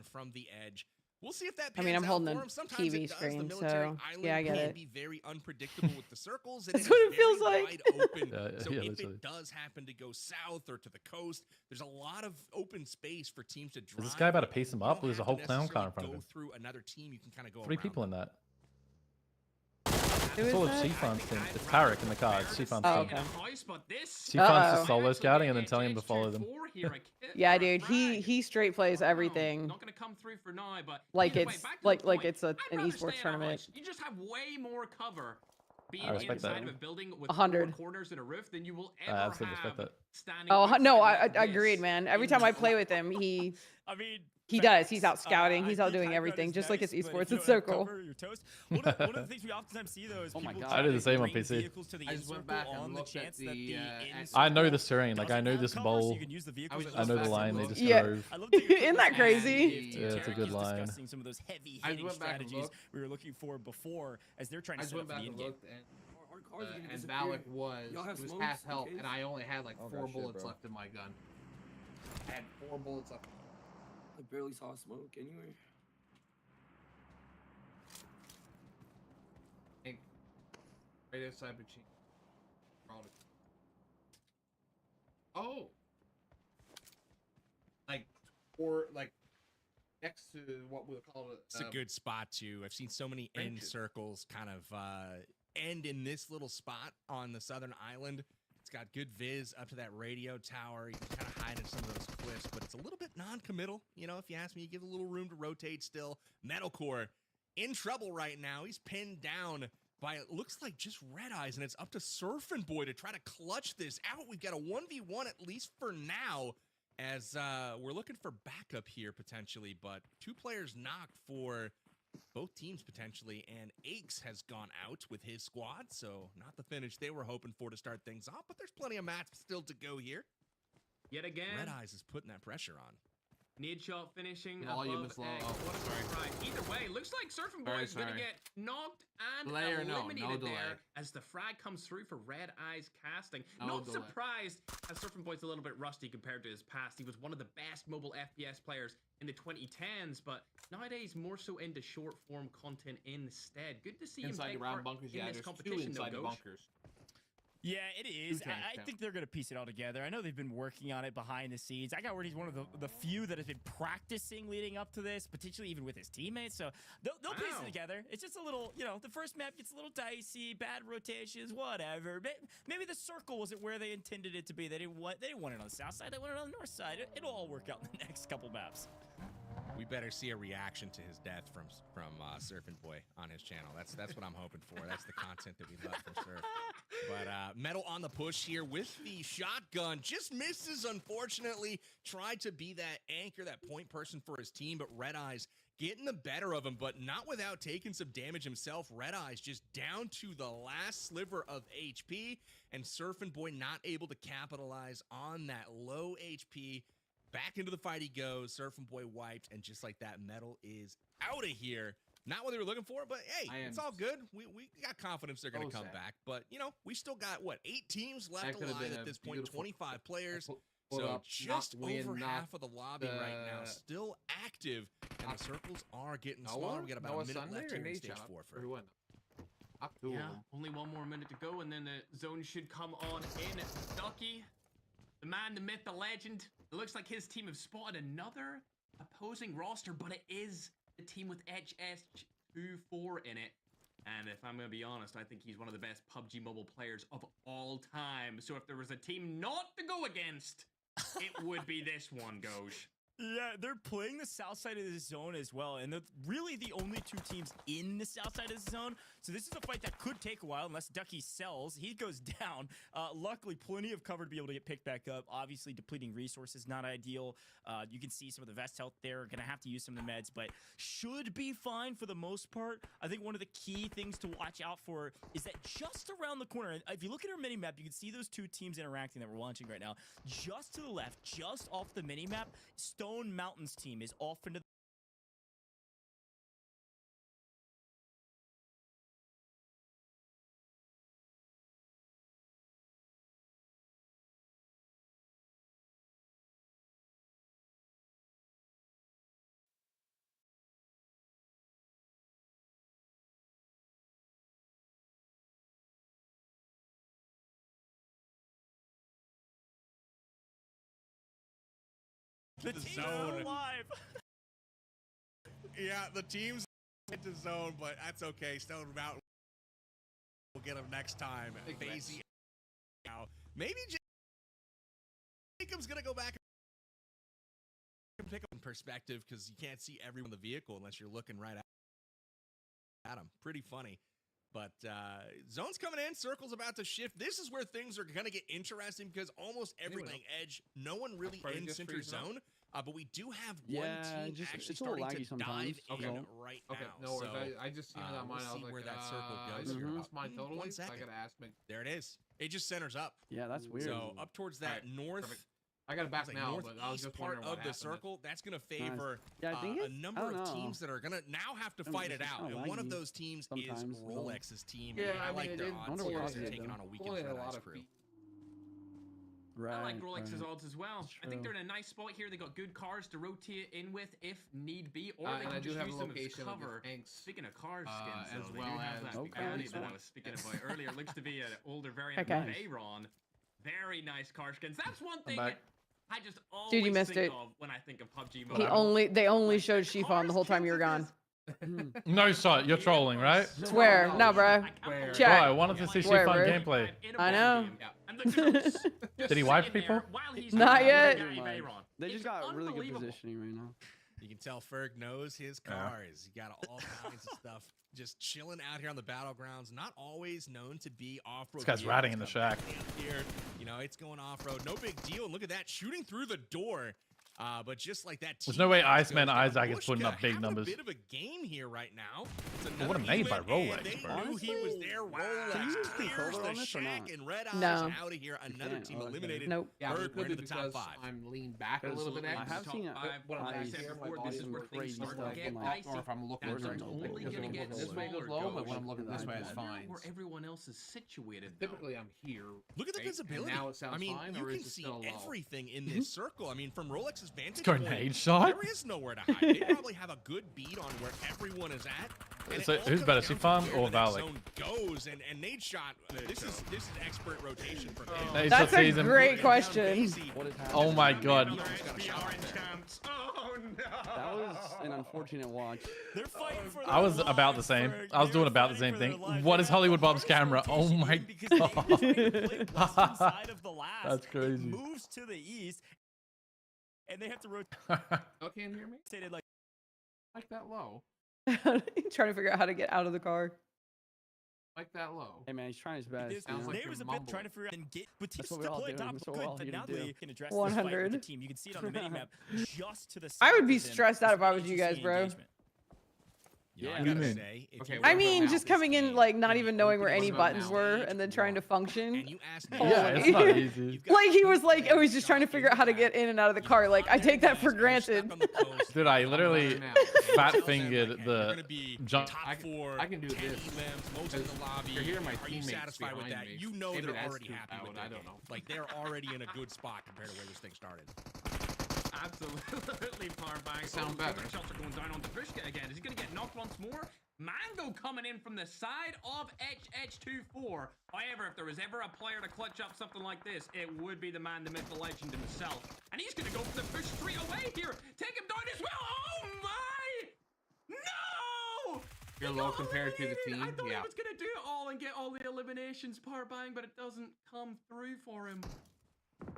and from the edge. We'll see if that I mean, I'm pans out holding for a him. Sometimes TV it does. screen, The military so, island yeah, I get can it. be very unpredictable with the circles. And That's it what is it feels very like. wide open. So if literally. it does happen to go south or to the coast, there's a lot of open space for teams to drive. Is this guy about to pace him You up? don't There's a have whole to clown car in necessarily front of go him. through another team. You can kind of go 3 around people them. in that. Who It's is all of that? Sifan's team. It's Tarik in the car. It's Sifan's Oh, team. okay. Sifan's just solo scouting and then telling him to follow them. Yeah, dude, he straight plays everything. Not gonna come through for now, but Like either way, it's back to the point. it's an I'd rather esports stay in a tournament. house. You just have way more cover being respect inside that. of a building with 100. 4 corners and a roof than you will I ever absolutely respect have that. standing. Oh no, outside I like agreed, this man. Every in time I the play with him, he He does. He's out scouting. He's out doing everything, just like his esports. It's so cool. You're toast. One of the things we oftentimes see though is people I do the same on bring PC. vehicles to the I just went in-circle back and on the looked at chance that the, the I know in-circle this terrain. Like, I doesn't know have this cover, bowl. so you can use the vehicles as I know the fast line as they you just want. Yeah. drove. I love that you Isn't that crazy? Yeah, it's a good line. Discussing some of those heavy I hitting went back and strategies looked. we were looking for before as they're trying I to just set up went for back the and in-game. looked, and Valic was half health, and I only had like 4 bullets left in my gun. I had 4 bullets left. I barely saw smoke anyway. Right outside Bachin. Oh, like next to what we'll call it. It's a good spot too. I've seen so many end trenches. circles kind of end in this little spot on the southern island. It's got good viz up to that radio tower. You can kind of hide in some of those cliffs, but it's a little bit non-committal. You know, if you ask me, you give a little room to rotate still. Medalcore in trouble right now. He's pinned down by, it looks like, just Red Eyes, and it's up to SurfnBoy to try to clutch this out. We've got a 1v1 at least for now, as we're looking for backup here potentially, but 2 players knocked for both teams potentially, and Aches has gone out with his squad, so not the finish they were hoping for to start things off, but there's plenty of match still to go here. Yet again, Red Eyes is putting that pressure on. Nadeshot finishing Volume above is low. X. Oh, What a sorry. surprise. Either way, looks like SurfnBoy is going to sorry. get knocked and Delay or no? eliminated No delay. there as the frag comes through for Red Eyes casting. No Not delay. surprised as SurfnBoy's a little bit rusty compared to his past. He was one of the best mobile FPS players in the 2010s, but nowadays more so into short form content instead. Good to see Inside him around bunkers. in Yeah, this there's 2 competition. inside the Ghosh. bunkers. Yeah, it is. tanks I down. think they're going to piece it all together. I know they've been working on it behind the scenes. I got word he's one of the few that has been practicing leading up to this, potentially even with his teammates. So they'll piece it together. It's just a little, you know, the first map gets a little dicey, bad rotations, whatever. Maybe the circle wasn't where they intended it to be. They didn't want it on the south side. They wanted it on the north side. It'll all work out in the next couple maps. We better see a reaction to his death from SurfnBoy on his channel. That's what I'm hoping for. That's the content that we love from Surf. But Metal on the push here with the shotgun. Just misses, unfortunately. Tried to be that anchor, that point person for his team, but Red Eyes getting the better of him, but not without taking some damage himself. Red Eyes just down to the last sliver of HP, and SurfnBoy not able to capitalize on that low HP. Back into the fight he goes. SurfnBoy wiped, and just like that, Metal is out of here. Not what they were looking for, but hey, it's all good. We got confidence they're going to come back. But, you know, we still got, what, 8 teams left alive at this point, 25 players. So just over half of the lobby right now, still active, and the circles are getting smaller. We got about a minute left here in stage 4. Yeah, only 1 more minute to go, and then the zone should come on in. Ducky, the man, the myth, the legend. It looks like his team have spotted another opposing roster, but it is the team with HS24 in it. And if I'm going to be honest, I think he's one of the best PUBG mobile players of all time. So if there was a team not to go against, it would be this one, Ghosh. Yeah, they're playing the south side of the zone as well, and they're really the only 2 teams in the south side of the zone. So this is a fight that could take a while unless Ducky sells. He goes down. Luckily, plenty of cover to be able to get picked back up. Obviously, depleting resources, not ideal. You can see some of the vest health there. Going to have to use some of the meds, but should be fine for the most part. I think one of the key things to watch out for is that just around the corner, if you look at our mini-map, you can see those 2 teams interacting that we're launching right now. Just to the left, just off the mini-map, StoneMountain's team is off into the team's zone. alive. Yeah, the team's into zone, but that's okay. StoneMountain We'll get him next time. FaizyGG. Now, maybe Jacob's gonna go back and pick up in perspective because you can't see everyone in the vehicle unless you're looking right at him. Pretty funny. But zone's coming in, circle's about to shift. This is where things are gonna get interesting because almost everything edge, no one really in center zone. But we do have one team actually starting to dive in right now. No worries. So, I just seen it on mine. we'll I was see like, where that circle I goes. just lost mine totally. 1 So I second. gotta ask me. There it is. It just centers up. Yeah, that's weird. So up towards that north. Perfect. I got it back now, but I was northeast just part wondering what of the happened. circle. That's going to favor Yeah, I think a number of teams that are going to now have to fight it it's out. kinda And one of laggy those teams is sometimes, Rolex's team. Yeah, I I like mean, their it odds wonder what here. causes They're it, taking though. on a weekend Only a Red lot Eyes of crew. feet. Right. I like Rolex's right. odds as well. That's I think true. they're in a nice spot here. They got good cars to rotate in with if need be, or they And can I do just have use a them as location of cover. the tanks. Speaking of car skins, as though, well they do have as that. the Apparently cars. that I was speaking about earlier. Looks to be an older variant Okay. of Veyron. Very nice car skins. That's one thing back. I just always Dude, you missed think it. of when I think of PUBG They Mobile. only showed Chiffon the whole time you were gone. No shot. You're trolling, right? Swear, no, bro. Where? Check. Bro, I wanted to see Swear, Shifan bro. gameplay. I know. Did he wipe people? Not yet. They just got really good positioning right now. You can tell Ferg knows his cars. You got all kinds of stuff just chilling out here on the battlegrounds. Not always known to be off-road. This guy's ratting in the shack. Here, you know, it's going off-road. No big deal. And look at that, shooting through the door. But just like that, There's no way team Iceman goes down. Isaac is putting Bushka up big having numbers. A bit of a game here right now. It's But what a another name by event, Rolex, and they bro. knew he was there. Rolex Can you use clears controller the on this or shack, not? and Red Eyes No. out of here. Another can't? team Oh, okay. eliminated. Nope. Yeah, Berg, it we're could be into the top because 5. I'm leaned back a little bit. I have seen what I I said hear, before, my this is volume where will things crazy start stuff to get from, dicey. or if I'm looking That's at where it, it's only it gonna goes get low. this way goes smaller, low, but when I'm goes. looking this way, it's I fine. wonder where everyone else is situated. though. Typically, I'm here. Look at the right? And visibility. now it sounds I mean, fine, you or can is it see still low? everything in this circle. I mean, from Rolex's vantage Grenade point, shot? there is nowhere to hide. They probably have a good beat on where everyone is at. And So it all who's comes better, down to Shifan where or the Valic? zone goes, and Nadeshot. This is expert rotation for him. Nadeshot That's a season. great question. What is happening? Oh my god. Another SB orange camps. Oh no! That was an unfortunate watch. They're fighting for I was their about the lives, same. Ferg. I was They're doing about the fighting same for thing. their lives. What They is have the HollywoodBob's first camera? Oh rotation my in because they god. try to play western side of the last. That's crazy. It moves to the east, and they have to rotate Okay, can you hear me? it like. Like that low. Trying to figure out how to get out of the car. Like that low. Hey man, he's trying his best. This you know? sounds like Nate you're was a bit mumbling. trying to figure out and get Batista That's what we're all play doing. top That's of what we're all good, but here now to do. they can address this fight with 100. the team. You can see it on the minimap just to the I south would be of them. stressed out if I was It's you an guys, interesting bro. engagement. You know, Yeah. I What do you gotta mean? say, if Okay, you what I ever mean, mount just this coming in, game like, not and even you knowing open where it any up buttons now, were and then trying to function. and you ask Yeah, it's not easy. Like, he was like, oh, he's just trying to figure out how to get in and out of the car. Like, I take that for granted. Dude, I literally now. fat fingered the jump. top I 4. can do 10 this. elims, most in the lobby. You're hearing my Are you teammates satisfied with behind that? me. You know Maybe they're that's already too happy loud, with I that don't game. know. Like they're already in a good spot compared to where this thing started. Absolutely, Powerbang. Sound better. Shots are going down onto Bushka again. Is he going to get knocked once more? Mango coming in from the side of HH24. However, if there was ever a player to clutch up something like this, it would be the man, the myth, the legend himself. And he's going to go for the push straight away here. Take him down as well. Oh my! No! You're He low got compared to the eliminated. team. I thought Yeah. he was going to do it all and get all the eliminations, Powerbang, but it doesn't come through for him.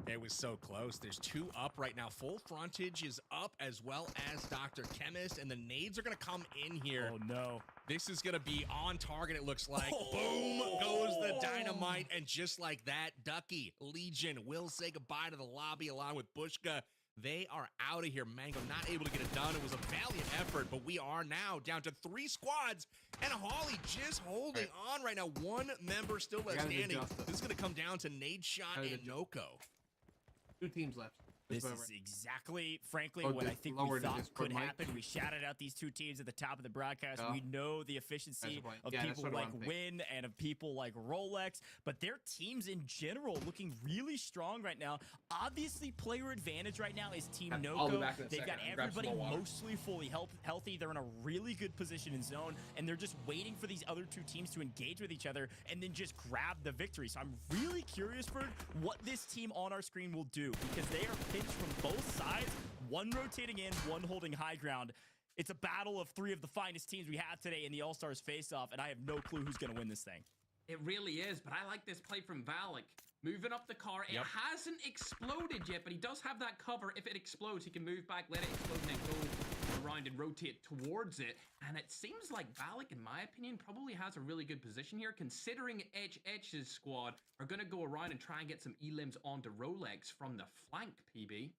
It was so close. There's 2 up right now. FullFrontage is up as well as DrChemist, and the nades are going to come in here. Oh no. This is going to be on target, it looks like. Boom goes the dynamite, and just like that, Ducky, LEGIQN will say goodbye to the lobby along with Bushka. They are out of here. Mango not able to get it done. It was a valiant effort, but we are now down to 3 squads, and Holly just holding on right now. 1 member still left gotta do standing. justice. This is going to come down to Nadeshot Gotta do and Noko. 2 teams left. This Just is exactly, frankly, Oh, what I just think we lowered the thought Discord could mic. happen. We shouted out these 2 teams at the top of the broadcast. Yeah. We know the efficiency That's right. of Yeah, that's people sort of like what I'm thinking. Wynn and of people like Rolex, but their teams in general looking really strong right now. Obviously, player advantage right now is Team I'll be Noko. back in a They've second. got I'll grab some everybody more water. mostly fully healthy. They're in a really good position in zone, and they're just waiting for these other 2 teams to engage with each other and then just grab the victory. So I'm really curious for what this team on our screen will do, because they are pinched from both sides, 1 rotating in, 1 holding high ground. It's a battle of 3 of the finest teams we have today in the All-Stars face-off, and I have no clue who's going to win this thing. It really is, but I like this play from Valic. Moving up the car. It hasn't exploded yet, but he does have that cover. If it explodes, he can move back, let it explode, and then go around and rotate towards it. And it seems like Valic, in my opinion, probably has a really good position here, considering HH's squad are going to go around and try and get some elims onto Rolex from the flank, PB.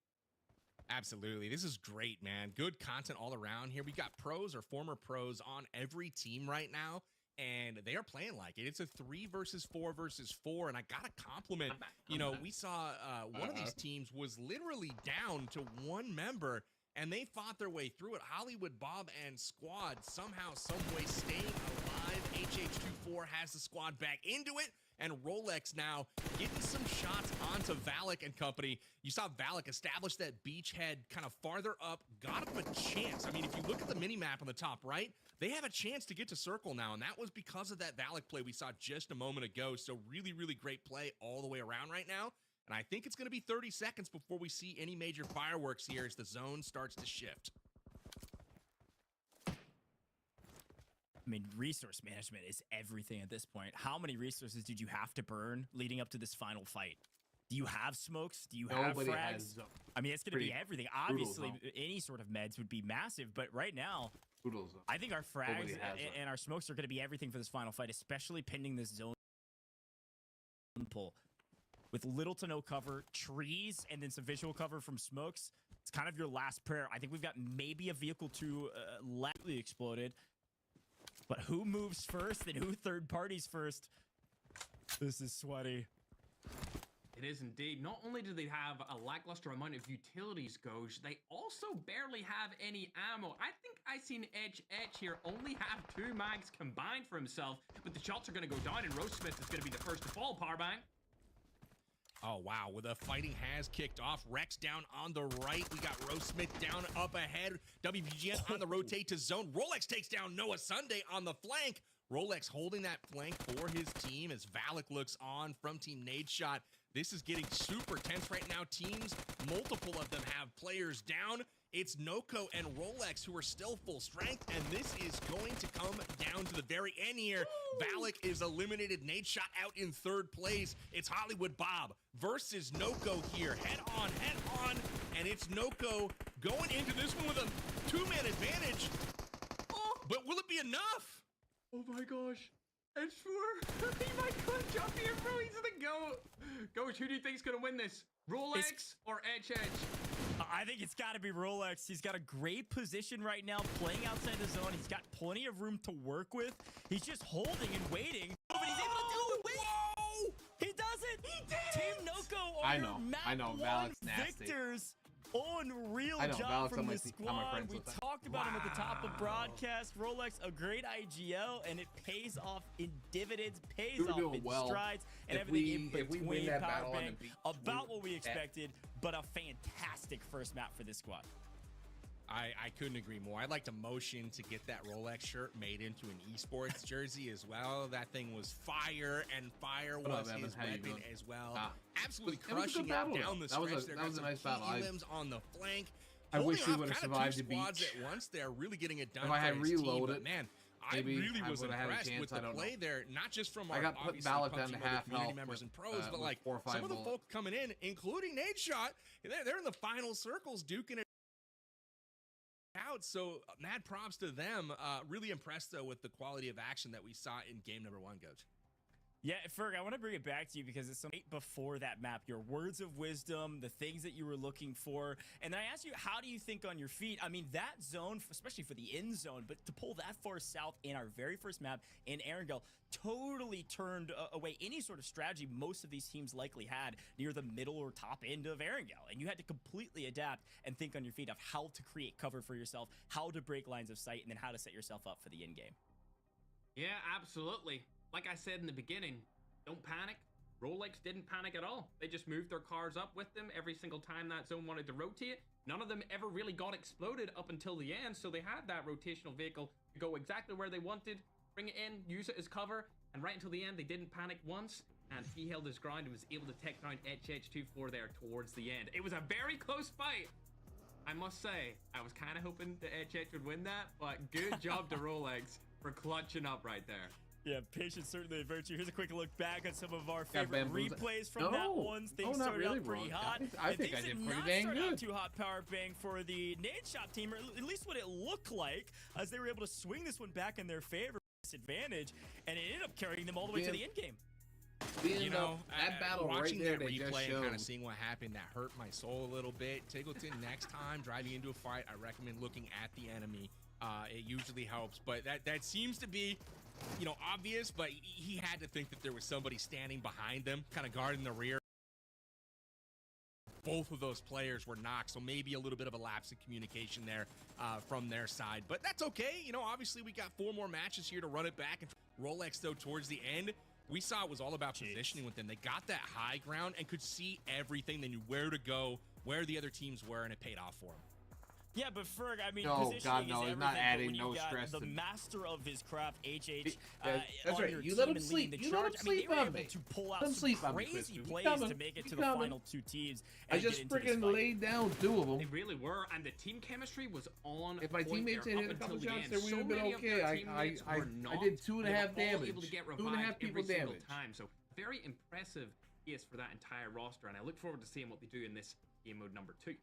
Absolutely. This is great, man. Good content all around here. We got pros or former pros on every team right now, and they are playing like it. It's a 3 versus 4 versus 4, and I got to compliment, you know, we saw one of these teams was literally down to 1 member, and they fought their way through it. HollywoodBob and squad somehow, someway staying alive. HH24 has the squad back into it, and Rolex now getting some shots onto Valic and company. You saw Valic establish that beachhead kind of farther up, got him a chance. I mean, if you look at the mini map on the top right, they have a chance to get to circle now, and that was because of that Valic play we saw just a moment ago. So really, really great play all the way around right now. And I think it's going to be 30 seconds before we see any major fireworks here as the zone starts to shift. I mean, resource management is everything at this point. How many resources did you have to burn leading up to this final fight? Do you have smokes? Do you have frags? I mean, it's going to be everything. Obviously, any sort of meds would be massive, but right now, I think our frags and our smokes are going to be everything for this final fight, especially pending this zone pull. With little to no cover, trees, and then some visual cover from smokes, it's kind of your last prayer. I think we've got maybe a vehicle to lightly exploded. But who moves first and who third parties first? This is sweaty. It is indeed. Not only do they have a lackluster amount of utilities, Goj, they also barely have any ammo. I think I seen Edge here only have 2 mags combined for himself, but the shots are going to go down, and RoastSmith is going to be the first to fall, Powerbang. Oh, wow. Well, the fighting has kicked off. Rex down on the right. We got RoastSmith down up ahead. WPGN on the rotate to zone. Rolex takes down NoahSunday on the flank. Rolex holding that flank for his team as Valic looks on from Team Nadeshot. This is getting super tense right now. Teams, multiple of them have players down. It's Noko and Rolex who are still full strength, and this is going to come down to the very end here. Valic is eliminated. Nadeshot out in 3rd place. It's HollywoodBob versus Noko here. Head on, and it's Noko going into this one with a 2-man advantage. But will it be enough? Oh my gosh. It's 4. He might clutch up here, bro. He's the GOAT. Goj, who do you think's gonna win this? Rolex or Edge? I think it's got to be Rolex. He's got a great position right now, playing outside the zone. He's got plenty of room to work with. He's just holding and waiting. But he's able to do it. Whoa! He does it. He did Team Noko are your map 1 victors. Unreal job from the squad. We talked about him at the top of broadcast. Rolex, a great IGL, and it pays off in dividends, pays off in strides, and everything in between. Powerbang, about what we expected, but a fantastic first map for this squad. I couldn't agree more. I'd like to motion to get that Rolex shirt made into an esports jersey as well. That thing was fire, and fire was his weapon as well. Absolutely crushing it down the stretch. That was a nice battle. Limbs on the flank. I wish we would have survived the beach. At once, they're really getting it done. If I had reloaded, man, I really was impressed with the play there. Not just from our put Valic down to half community members and pros, but like some of the folk coming in, including Nadeshot. They're in the final circles, duking it out. So mad props to them. Really impressed though with the quality of action that we saw in game number 1, Coach. Yeah, Ferg, I want to bring it back to you because it's something before that map, your words of wisdom, the things that you were looking for. And then I asked you, how do you think on your feet? I mean, that zone, especially for the end zone, but to pull that far south in our very first map in Erangel, totally turned away any sort of strategy most of these teams likely had near the middle or top end of Erangel. And you had to completely adapt and think on your feet of how to create cover for yourself, how to break lines of sight, and then how to set yourself up for the end game. Yeah, absolutely. Like I said in the beginning, don't panic. Rolex didn't panic at all. They just moved their cars up with them every single time that zone wanted to rotate. None of them ever really got exploded up until the end, so they had that rotational vehicle to go exactly where they wanted, bring it in, use it as cover, and right until the end, they didn't panic once, and he held his ground and was able to take down HH24 there towards the end. It was a very close fight. I must say, I was kind of hoping that HH would win that, but good job to Rolex for clutching up right there. Yeah, patience certainly a virtue. Here's a quick look back at some of our Got favorite bamboozled. replays from that one. Things not started really out pretty wrong. hot. I think I things did not pretty dang start out good. too hot power bang for the Nadeshot team, or at least what it looked like, as they were able to swing this one back in their favor, disadvantage, and it ended up carrying them all the way to the end game. You know, that battle watching right there that they just replay and kind showed. of seeing what happened, that hurt my soul a little bit. Tiggleton, next time driving into a fight, I recommend looking at the enemy. It usually helps, but that seems to be, you know, obvious, but he had to think that there was somebody standing behind them, kind of guarding the rear. Both of those players were knocked, so maybe a little bit of a lapse in communication there from their side, but that's okay. You know, obviously we got 4 more matches here to run it back. And Rolex, though, towards the end, we saw it was all about positioning with them. They got that high ground and could see everything. They knew where to go, where the other teams were, and it paid off for them. Yeah, but Ferg, I mean, No, positioning God, is no, he's everything, not but adding when you no got stress the to- master of his craft, HH, That's on right. your You let team him and sleep. leading the You let charge. him I mean, sleep they were on able me. to pull Let out him some sleep on me, crazy Christian. plays Coming. to make it to He's the coming. final 2 teams. I And just get into this freaking fight. laid down 2 of them. They really were, and the team chemistry was on. If my point teammates there had hit up a couple until the shots, end. then we So would have been many of their okay. teammates were I not, did 2.5 and they were all damage. able to get 2.5 revived people every single damage. time. So very impressive PS for that entire roster, and I look forward to seeing what they do in this game mode number 2.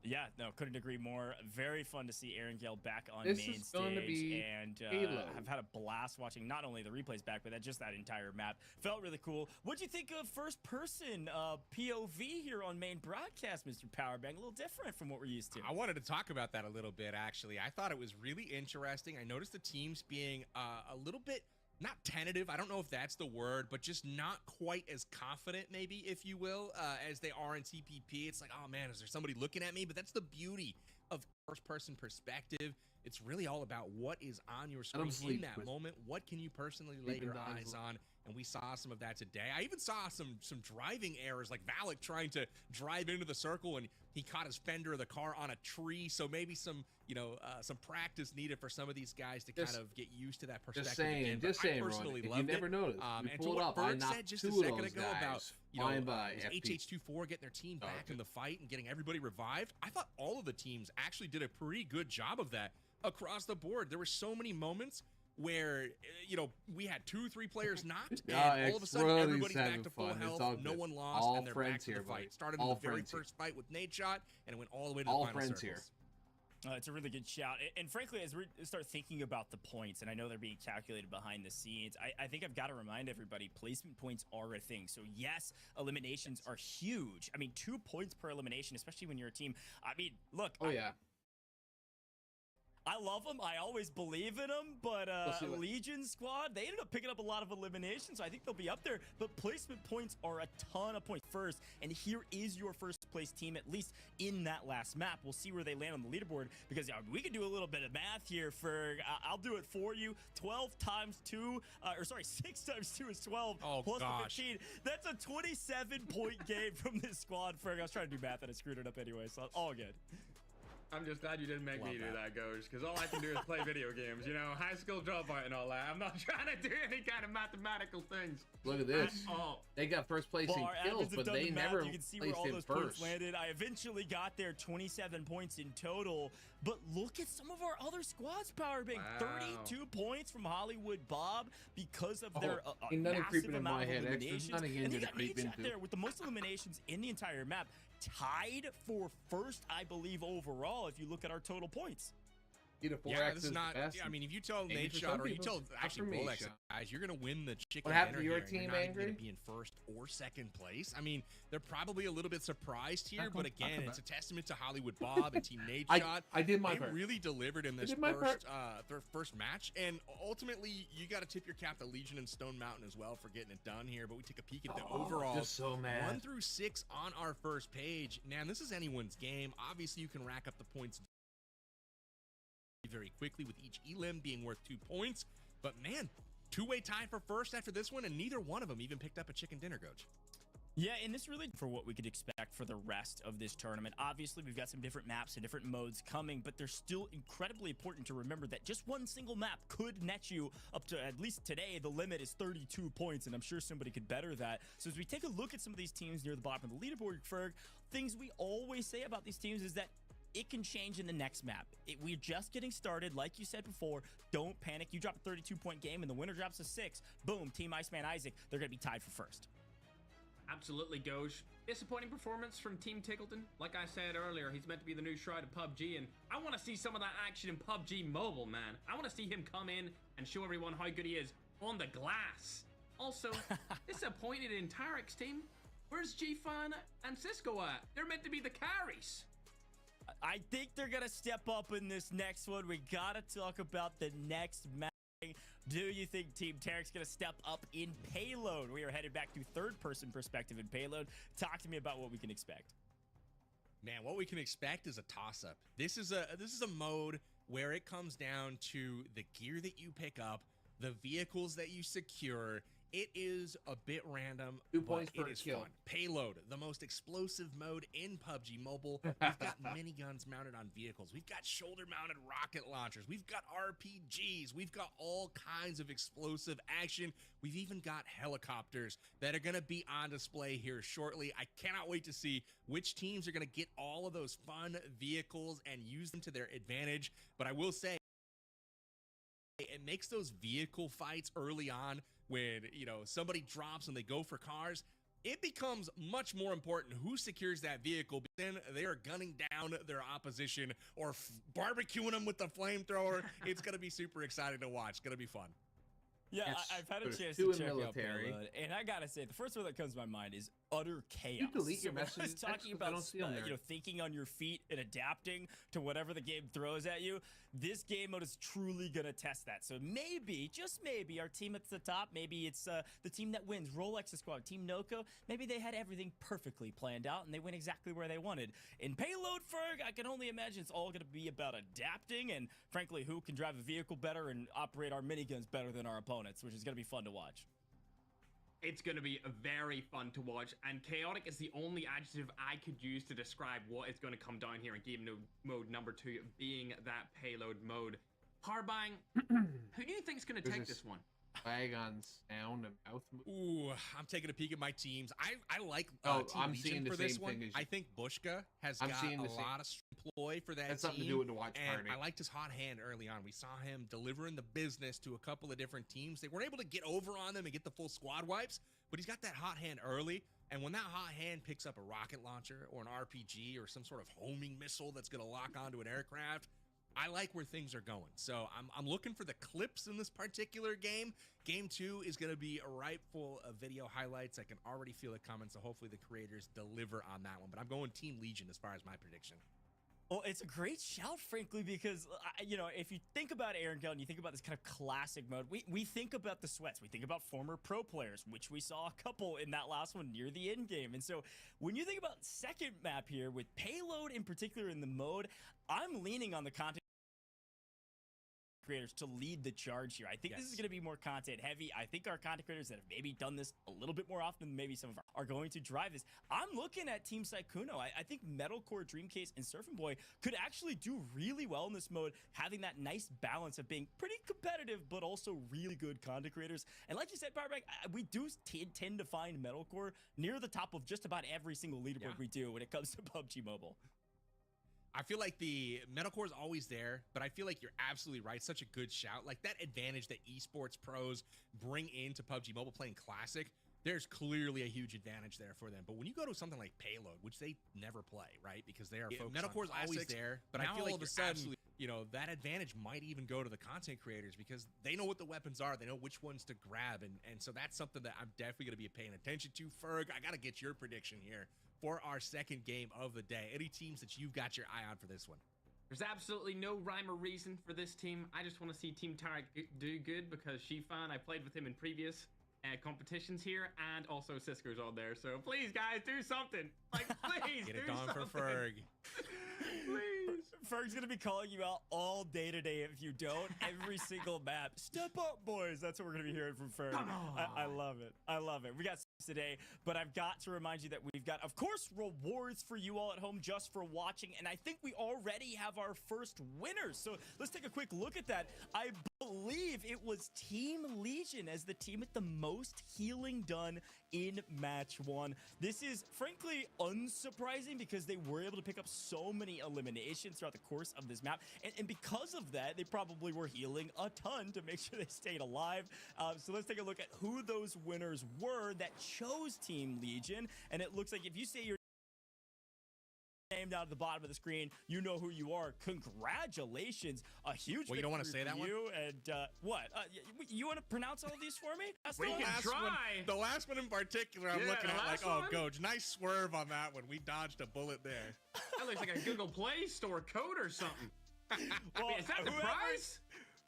Yeah, no, couldn't agree more. Very fun to see Erangel back on This main is going to stage, be and Payload. I've had a blast watching not only the replays back, but just that entire map. Felt really cool. What'd you think of first person POV here on main broadcast, Mr. Powerbang? A little different from what we're used to. I wanted to talk about that a little bit, actually. I thought it was really interesting. I noticed the teams being a little bit, not tentative, I don't know if that's the word, but just not quite as confident, maybe, if you will, as they are in TPP. It's like, oh man, is there somebody looking at me? But that's the beauty of first-person perspective. It's really all about what is on your screen in that moment. What can you personally lay your eyes on? And we saw some of that today. I even saw some driving errors, like Valic trying to drive into the circle, and he caught his fender of the car on a tree. So maybe some, you know, some practice needed for some of these guys to kind of get used to that perspective. Just saying, again. just But saying, I Ron, personally if you loved never it. noticed, we And to pulled what up, I Ferg knocked said just 2 a of second those ago about, guys you know, flying by FP. HH24 getting their team back in the fight and getting everybody revived. I thought all of the teams actually did a pretty good job of that across the board. There were so many moments where, you know, we had 2-3 players knocked, and all of a sudden everybody's back to full health, no one lost, all and they're back friends to the here, fight. buddy. Started All in the very friends here. first fight with Nadeshot, and it went all the way to All the final friends circles. here. It's a really good shout. And frankly, as we start thinking about the points, and I know they're being calculated behind the scenes, I think I've got to remind everybody, placement points are a thing. So yes, eliminations are huge. I mean, 2 points per elimination, especially when you're a team. I mean, look. Oh, yeah. I love them. I always believe in them, but Legion squad, they ended up picking up a lot of eliminations, so I think they'll be up there. But placement points are a ton of points first, and here is your first place team, at least in that last map. We'll see where they land on the leaderboard, because we can do a little bit of math here, Ferg. I'll do it for you. 12 times 2, or sorry, 6 times 2 is 12, plus the 15. That's a 27-point game from this squad, Ferg. I was trying to do math, and I screwed it up anyway, so all good. I'm just glad you didn't make me do that, Ghost, because all I can do is play video games, you know, high school dropout and all that. I'm not trying to do any kind of mathematical things. Look at this. They got first place in our kills, admins have but done they the math. never You can see where placed all in those points first. landed. I eventually got there, 27 points in total. But look at some of our other squads, Powerbang. 32 points from HollywoodBob because of their ain't nothing massive creeping in amount my of head. There's eliminations. nothing in And here you to got creep Nadeshot into. there with the most eliminations in the entire map, tied for first, I believe, overall, if you look at our total points. Yeah, this is not. I mean, if you tell Nadeshot, or you tell actually Rolex guys, you're gonna win the chicken What happened dinner to your here, team, and you're not even Angry? gonna be in first or second place. I mean, they're probably a little bit surprised here, but again, it's a testament to HollywoodBob and Team Nadeshot. I did my They part. really delivered in this their first match, and ultimately, you got to tip your cap to Legion and StoneMountain as well for getting it done here. But we take a peek at the overall. Just so mad. 1 through 6 on our first page. Man, this is anyone's game. Obviously, you can rack up the points very quickly, with each elim being worth 2 points. But man, 2-way tie for first after this one, and neither one of them even picked up a chicken dinner, Coach. Yeah, and this really for what we could expect for the rest of this tournament. Obviously, we've got some different maps and different modes coming, but they're still incredibly important to remember that just one single map could net you up to, at least today, the limit is 32 points, and I'm sure somebody could better that. So as we take a look at some of these teams near the bottom of the leaderboard, Ferg, things we always say about these teams is that it can change in the next map. We're just getting started. Like you said before, don't panic. You drop a 32-point game and the winner drops a 6. Boom, Team Iceman Isaac, they're going to be tied for first. Absolutely, Goj. Disappointing performance from Team Tickleton. Like I said earlier, he's meant to be the new Shroud of PUBG, and I want to see some of that action in PUBG Mobile, man. I want to see him come in and show everyone how good he is on the glass. Also, disappointed in Tarik's team. Where's G-Fan and Cisco at? They're meant to be the carries. I think they're going to step up in this next one. We got to talk about the next match. Do you think Team Tarik's going to step up in Payload? We are headed back to third-person perspective in Payload. Talk to me about what we can expect. Man, what we can expect is a toss-up. This is a mode where it comes down to the gear that you pick up, the vehicles that you secure. It is a bit random, 2 but points per it is kill. fun. Payload, the most explosive mode in PUBG Mobile. We've got miniguns mounted on vehicles. We've got shoulder-mounted rocket launchers. We've got RPGs. We've got all kinds of explosive action. We've even got helicopters that are going to be on display here shortly. I cannot wait to see which teams are going to get all of those fun vehicles and use them to their advantage. But I will say, it makes those vehicle fights early on when, you know, somebody drops and they go for cars, it becomes much more important who secures that vehicle. Then they are gunning down their opposition or barbecuing them with the flamethrower. It's going to be super exciting to watch. It's going to be fun. Yeah, Yes, I've had a there's chance two to in check out military. Payload, and I gotta say, the first one that comes to my mind is utter chaos. You delete your when I messages, was talking because I about don't see 'em there. you know, thinking on your feet and adapting to whatever the game throws at you. This game mode is truly gonna test that. So maybe, just maybe, our team at the top, maybe it's the team that wins, Rolex's squad, Team Noko. Maybe they had everything perfectly planned out and they went exactly where they wanted. In Payload, Ferg, I can only imagine it's all gonna be about adapting and, frankly, who can drive a vehicle better and operate our miniguns better than our opponents, which is gonna be fun to watch. It's going to be very fun to watch, and chaotic is the only adjective I could use to describe what is going to come down here in game mode number 2, being that Payload mode. Harbang, who do you think is going to take this one? Flag on sound and mouth. Ooh, I'm taking a peek at my teams. I like Oh, Team I'm Legion seeing the for this same one. thing as you. I think Bushka has I'm got seeing a the same- lot of ploy for that That's team. something to do with the watch and party. I liked his hot hand early on. We saw him delivering the business to a couple of different teams. They weren't able to get over on them and get the full squad wipes, but he's got that hot hand early. And when that hot hand picks up a rocket launcher or an RPG or some sort of homing missile that's going to lock onto an aircraft, I like where things are going. So I'm looking for the clips in this particular game. Game 2 is going to be ripe full of video highlights. I can already feel it coming, so hopefully the creators deliver on that one. But I'm going Team Legion as far as my prediction. Well, it's a great shout, frankly, because, you know, if you think about Erangel and you think about this kind of classic mode, we think about the sweats. We think about former pro players, which we saw a couple in that last one near the end game. And so when you think about second map here with Payload in particular in the mode, I'm leaning on the content creators to lead the charge here. I think this is going to be more content heavy. I think our content creators that have maybe done this a little bit more often than maybe some of are going to drive this. I'm looking at Team Sykkuno. I think Medalcore, Dreamcase, and SurfnBoy could actually do really well in this mode, having that nice balance of being pretty competitive, but also really good content creators. And like you said, Powerbank, we do tend to find Medalcore near the top of just about every single leaderboard we do when it comes to PUBG Mobile. I feel like the Medalcore is always there, but I feel like you're absolutely right. Such a good shout. Like that advantage that esports pros bring into PUBG Mobile playing Classic, there's clearly a huge advantage there for them. But when you go to something like Payload, which they never play, right? Because they are focused Medalcore is on always classics, there, but now I feel all like of a you're sudden- absolutely, you know, that advantage might even go to the content creators because they know what the weapons are. They know which ones to grab. And so that's something that I'm definitely going to be paying attention to. Ferg, I got to get your prediction here for our second game of the day. Any teams that you've got your eye on for this one? There's absolutely no rhyme or reason for this team. I just want to see Team Tarik do good because Shifan, I played with him in previous competitions here, and also Cisco's on there. So please, guys, do something. Like, please, Get do it done something. for Ferg. Please. Ferg's gonna be calling you out all day today if you don't. Every single map. Step up, boys. That's what we're gonna be hearing from Ferg. I love it. I love it. We got today, but I've got to remind you that we've got, of course, rewards for you all at home just for watching, and I think we already have our first winners. So let's take a quick look at that. I believe it was Team Legion as the team with the most healing done in match 1. This is frankly unsurprising because they were able to pick up so many eliminations throughout the course of this map, and because of that they probably were healing a ton to make sure they stayed alive. So let's take a look at who those winners were that chose Team Legion, and it looks like if you say your name down at the bottom of the screen, you know who you are. Congratulations, a huge. Well, you don't want to say that one. And what? You want to pronounce all of these for me? That's We can try. The last one in particular, I'm looking at like, oh, Goj, nice swerve on that one. We dodged a bullet there. That looks like a Google Play Store code or something. Well, is that the prize?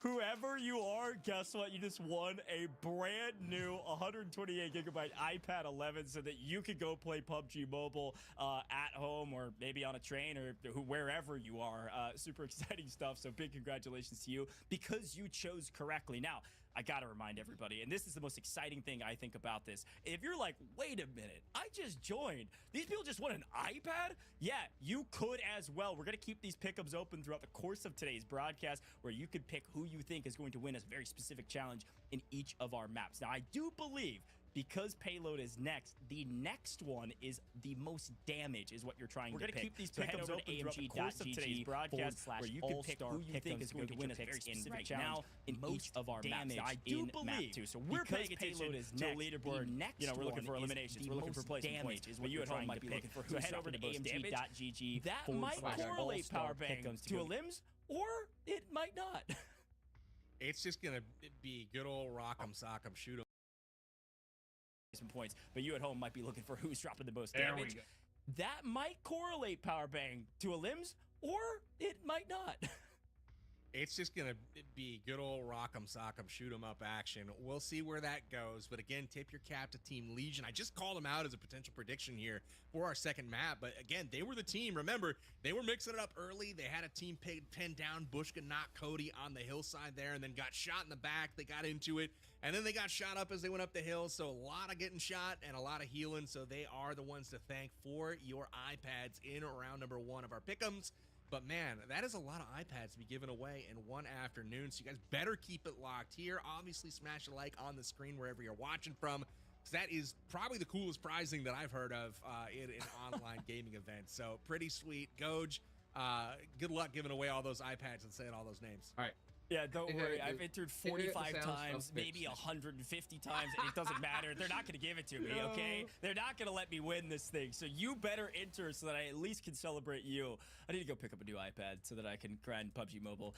Whoever you are, guess what? You just won a brand new 128 gigabyte iPad 11 so that you could go play PUBG Mobile at home or maybe on a train or wherever you are. Super exciting stuff. So big congratulations to you because you chose correctly. Now, I gotta remind everybody, and this is the most exciting thing I think about this. If you're like, wait a minute, I just joined. These people just won an iPad? Yeah, you could as well. We're gonna keep these pickups open throughout the course of today's broadcast where you can pick who you think is going to win a very specific challenge in each of our maps. Now, I do believe because Payload is next, the next one is the most damage is what you're trying to pick. We're going to keep these pickups open throughout the course of today's broadcast where you can pick who you think is going to win a very specific challenge in each of our maps. Now, I do believe, so we're paying attention to a leaderboard. You know, we're looking for eliminations. We're looking for placement points. Is what you at home might be looking for. So head over to AMG.GG. That might correlate power bang to elims, or it might not. It's just going to be good old rock'em sock'em shoot 'em. Points, but you at home might be looking for who's dropping the most damage. That might correlate power bang to a limbs, or it might not. It's just gonna be good old rock'em sock'em shoot 'em up action. We'll see where that goes, but again, tip your cap to Team Legion. I just called them out as a potential prediction here for our second map, but again, they were the team. Remember, they were mixing it up early. They had a team pinned down. Bushka knocked Cody on the hillside there and then got shot in the back. They got into it, and then they got shot up as they went up the hill, so a lot of getting shot and a lot of healing, so they are the ones to thank for your iPads in round number 1 of our pick'ems. But man, that is a lot of iPads to be given away in one afternoon, so you guys better keep it locked here. Obviously, smash a like on the screen wherever you're watching from, because that is probably the coolest prizing that I've heard of in an online gaming event. So pretty sweet. Goj, good luck giving away all those iPads and saying all those names. All right. Yeah, don't worry. I've entered 45 times, maybe 150 times, and it doesn't matter. They're not going to give it to me, okay? They're not going to let me win this thing. So you better enter so that I at least can celebrate you. I need to go pick up a new iPad so that I can grind PUBG Mobile.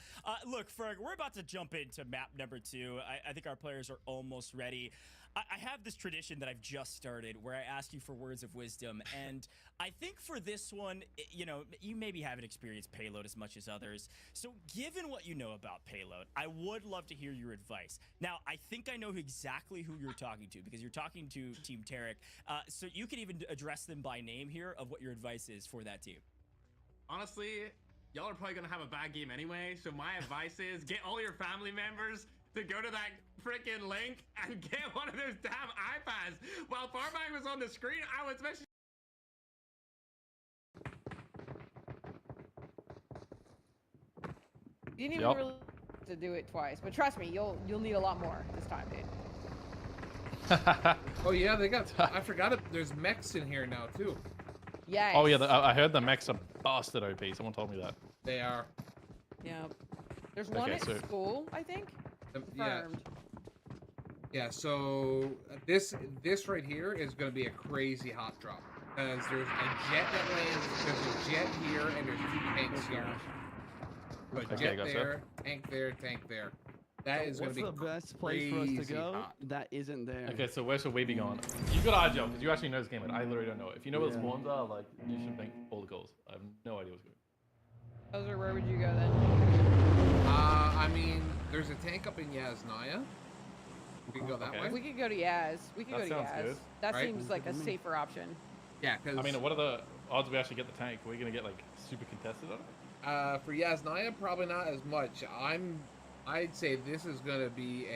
Look, Ferg, we're about to jump into map number 2. I think our players are almost ready. I have this tradition that I've just started where I ask you for words of wisdom, and I think for this one, you know, you maybe haven't experienced Payload as much as others. So given what you know about Payload, I would love to hear your advice. Now, I think I know exactly who you're talking to because you're talking to Team Tarik. So you can even address them by name here of what your advice is for that team. Honestly, y'all are probably going to have a bad game anyway, so my advice is get all your family members to go to that freaking link and get one of those damn iPads. While Farbang was on the screen, I was especially... You didn't even really to do it twice, but trust me, you'll need a lot more this time, dude. Oh yeah, they got. I forgot it. There's mechs in here now too. Yeah. Oh yeah, I heard the mechs are busted OP. Someone told me that. They are. Yeah. There's one at school, I think. Confirmed. Yeah. So this right here is going to be a crazy hot drop because there's a jet that lands. There's a jet here and there's 2 tanks here. A jet there, tank there, tank there. That is going to be the best place for us to go hot. that isn't there? Okay, so where should we be going? You got our job because you actually know this game, and I literally don't know it. If you know what the spawns are, like you should make all the calls. I have no idea what's going. Hoser, where would you go then? I mean, there's a tank up in Yasnaya. We can go that way. We could go to Yaz. We could go to Yaz. Good. That seems like a safer option. Yeah, because I mean, what are the odds we actually get the tank? Are we gonna get like super contested on it? For Yasnaya, probably not as much. I'd say this is gonna be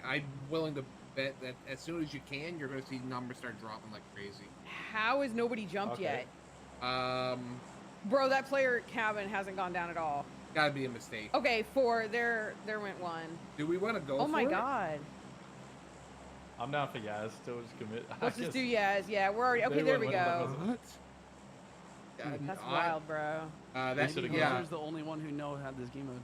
I'm willing to bet that as soon as you can, you're gonna see numbers start dropping like crazy. How has nobody jumped yet? Bro, that player cabin hasn't gone down at all. Gotta be a mistake. Okay, 4. There went 1. Do we want to go Oh for my it? god. I'm down for Yaz. Still just commit. Let's just do Yaz. Yeah, we're already. Okay, They there won we one of go. them. What? God, That's I- wild, bro. That should've yeah. There's the only one who had this game mode.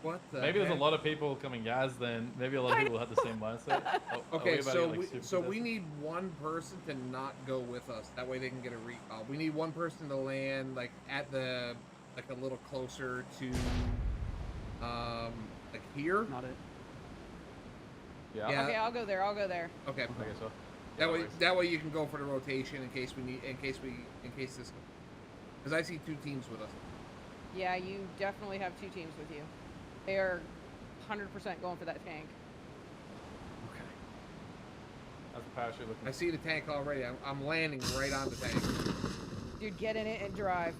What the Maybe there's a heck? lot of people coming Yaz then. Maybe a lot of people had the same mindset. Oh, are Okay, about to so get, we super so we contested? need one person to not go with us. That way they can get a recall. We need one person to land like at the like a little closer to like here. Not it. Yeah. Yeah. Okay, I'll go there. I'll go there. Okay. I guess so. That way you can go for the rotation in case this, because I see 2 teams with us. Yeah, you definitely have 2 teams with you. They are 100% going for that tank. Okay. That's a parachute looking. I see the tank already. I'm landing right on the tank. Dude, get in it and drive.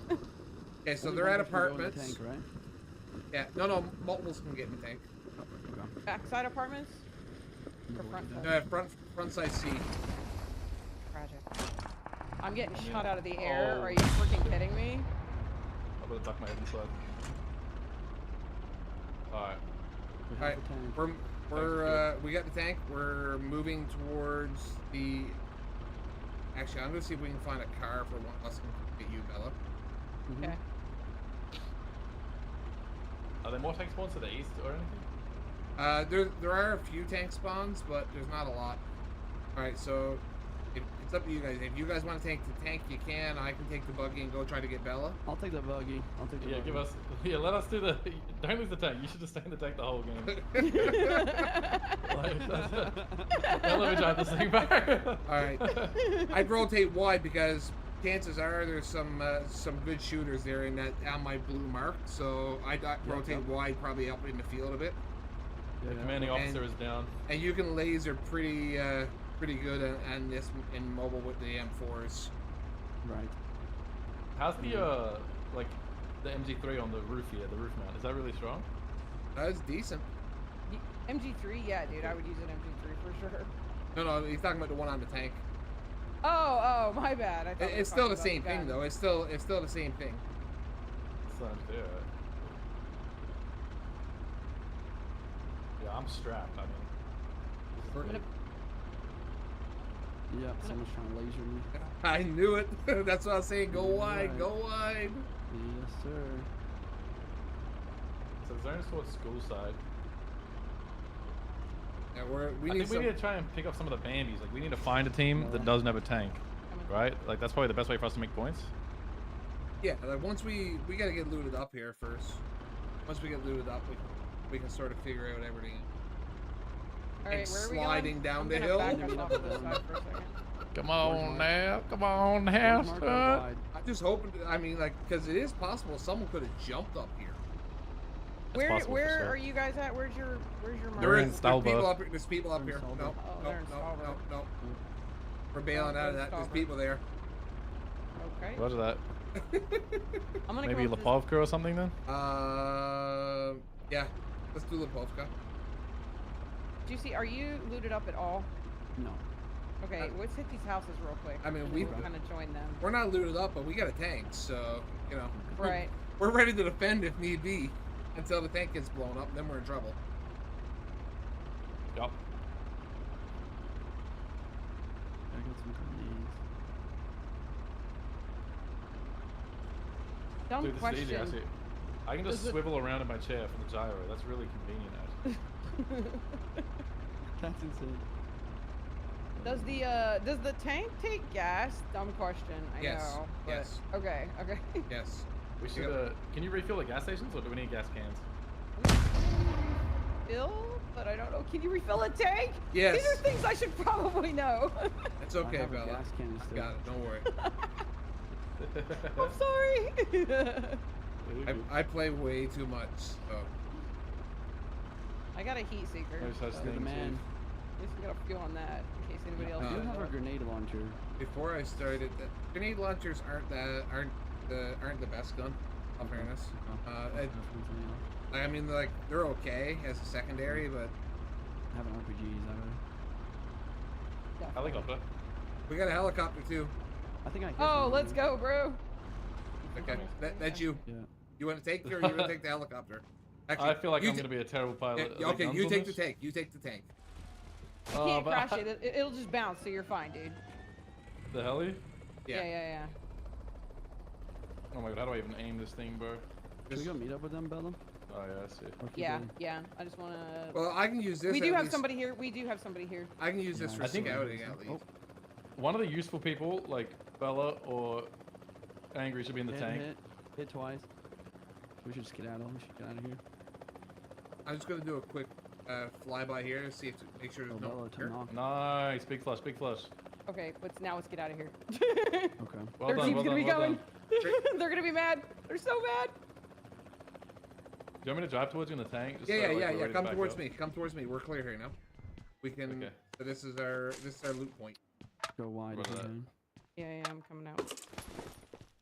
Okay, so Only they're one at person can go in the apartments. tank, right? Yeah, no, multiples can get in the tank. Oh, okay. Backside apartments? Or front side? Front side C. Tragic. I'm getting Yeah. shot out of the air. Oh. Are you freaking kidding me? I'm gonna duck my head inside. Alright. We have Alright, the tank. we got the tank. We're moving towards the. Actually, I'm gonna see if we can find a car for one of us to get you, Bella. Mhm. Okay. Are there more tank spawns to the east or anything? There are a few tank spawns, but there's not a lot. All right, so it's up to you guys. If you guys want to take the tank, you can. I can take the buggy and go try to get Bella. I'll take the buggy. I'll take the Yeah, buggy. give us. Yeah, let us do the. Don't lose the tank. You should just stay in the tank the whole game. Like, that's it. Don't let me drive this thing back. All right, I'd rotate wide because chances are there's some good shooters there in that on my blue mark. So I'd rotate wide, probably up in the field a bit. The commanding officer is down. And you can laser pretty good on this in mobile with the M4s. Right. How's the like the MG3 on the roof here, the roof mount? Is that really strong? That's decent. MG3, yeah, dude, I would use an MG3 for sure. No, he's talking about the one on the tank. Oh, my bad. I thought we were It's still the talking same about thing, gun. though. It's still the same thing. Sounds good. Yeah, I'm strapped. I mean, this is great. Yeah, someone's trying to laser me. I knew it. That's what I was saying. Go wide. Right. Go wide. Yes, sir. So zone's towards school side. Yeah, I we think we need to try and pick up some of the Bambies. Like, we need to find a team that doesn't have a tank, right? Like, that's probably the best way for us to make points. Yeah, like once we gotta get looted up here first. Once we get looted up, we can sort of figure out everything. All right, And where are we sliding going? down I'm the gonna hill. back us off of this side for a second. Come on now, come on now, Mark son. wide. I'm just hoping. I mean, like, because it is possible someone could have jumped up here. That's possible for Where sure. are you guys at? Where's your mark? They're in There's Stalba. people up here. There's people up They're here. in No, Stalba. Oh, no, they're in no, Stalba. no, no. We're bailing out of that. There's Stalba. people there. Okay. Roger that. I'm gonna Maybe come up this- Lipovka or something then? Yeah. Let's do Lipovka. Do you see? Are you looted up at all? No. Okay, let's hit these houses real quick. I mean, and we- we'll kind of join them. We're not looted up, but we got a tank, so, you know. Right. We're ready to defend if need be until the tank gets blown up, then we're in trouble. Yup. I got some grenades. Dumb Dude, this question. is easy, I see. I can just Does it- swivel around in my chair for the gyro. That's really convenient, actually. That's insane. Does the tank take gas? Dumb question. I Yes, know. But, yes. Okay. Okay. Yes. We should, can you refill the gas stations or do we need gas cans? Fill, but I don't know. Can you refill a tank? Yes. These are things I should probably know. It's I okay, have a Bella. gas can I still. got it. Don't worry. I'm sorry. I play way too much, so. I got a heat seeker. No such so thing, at the man. least we got a fuel on that in case anybody else. I do doesn't have a know. grenade launcher. Before I started, grenade launchers aren't the best gun, in fairness. I mean, like, they're okay as a secondary, but I have an RPGs. Helicopter. we got a helicopter too. I think I. Oh, let's go, bro. Okay, that's you. Yeah. You want to take it or you want to take the helicopter? Actually, I feel like I'm gonna be a terrible pilot. Yeah, okay, you take the tank. You take the tank. You can't crash it. It'll just bounce, so you're fine, dude. The heli? Yeah. Oh my god, how do I even aim this thing, bro? Should we go meet up with them, Bella? Oh yeah, I see. Yeah. I just wanna. Well, I can use this. We do have somebody here. We do have somebody here. I can use this for scouting at least. One of the useful people, like Bella or Angry, should be in the tank. Hit twice. We should just get out of here. I'm just gonna do a quick flyby here to see if make sure there's no one here. Nice, big flush, big flush. Okay, let's get out of here. Okay. Well Their done, team's well gonna be done, well going. done. They're gonna be mad. They're so mad. Do you want me to drive towards you in the tank? Just Yeah. so, like, we're ready to Come back towards up? me. Come towards me. We're clear here now. We can. Okay. So this is our loot point. Go wide. Yeah, I'm coming out.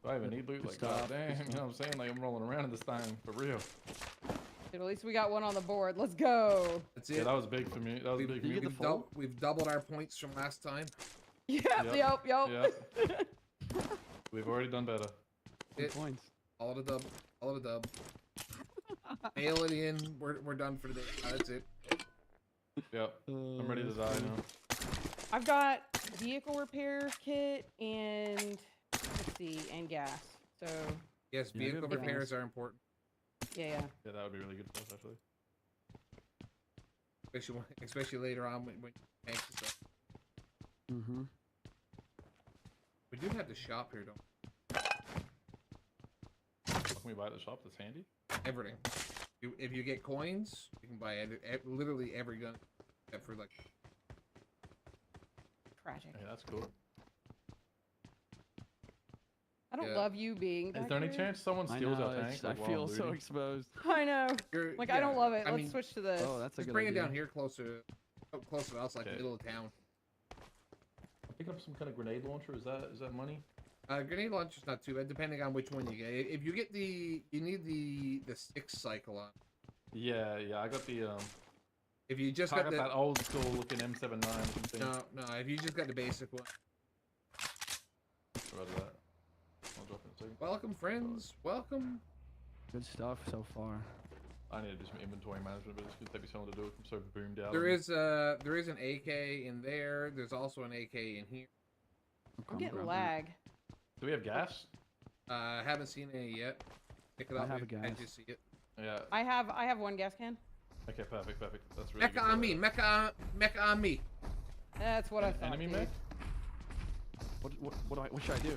Do I even need loot? Like, god damn, you know what I'm saying? Like, I'm rolling around in this time, for real. Dude, at least we got one on the board. Let's go. That's it. Yeah, that was big for me. That was big for me. We've doubled our points from last time. Yep. We've already done better. Points. All the dub. Mail it in. We're done for today. That's it. Yep. I'm ready to die now. I've got vehicle repair kit and let's see, and gas. So. Yes, vehicle repairs are important. Yeah. Yeah, that would be really good for us actually. Especially later on when tanks and stuff. We do have the shop here, don't we? What can we buy at the shop that's handy? Everything. If you get coins, you can buy literally every gun except for like. Tragic. Yeah, that's cool. I don't love you being back Is there any here. chance someone steals our tank? I Like, feel while I'm so looting? exposed. I know. I don't love it. Let's switch to this. Oh, that's a Just good bring idea. it down here closer to us, like middle of town. I'm picking up some kind of grenade launcher. Is that money? Grenade launcher's not too bad, depending on which one you get. If you get you need the 6 cycle on. Yeah, I got the If you just I got that old school looking M79 or something. No, if you just got the basic one. Roger that. I'll drop in a second. Welcome, friends. Welcome. Good stuff so far. I need to do some inventory management, but it's gonna take me so long to do it. I'm so boomed out. There is an AK in there. There's also an AK in here. I'm getting lag. Do we have gas? Haven't seen any yet. Pick it up. I have a gas. As you see it. Yeah. I have one gas can. Okay, perfect. That's really Mecha good. on me. Mecha on me. That's what I thought. Enemy dude. mech? What should I do?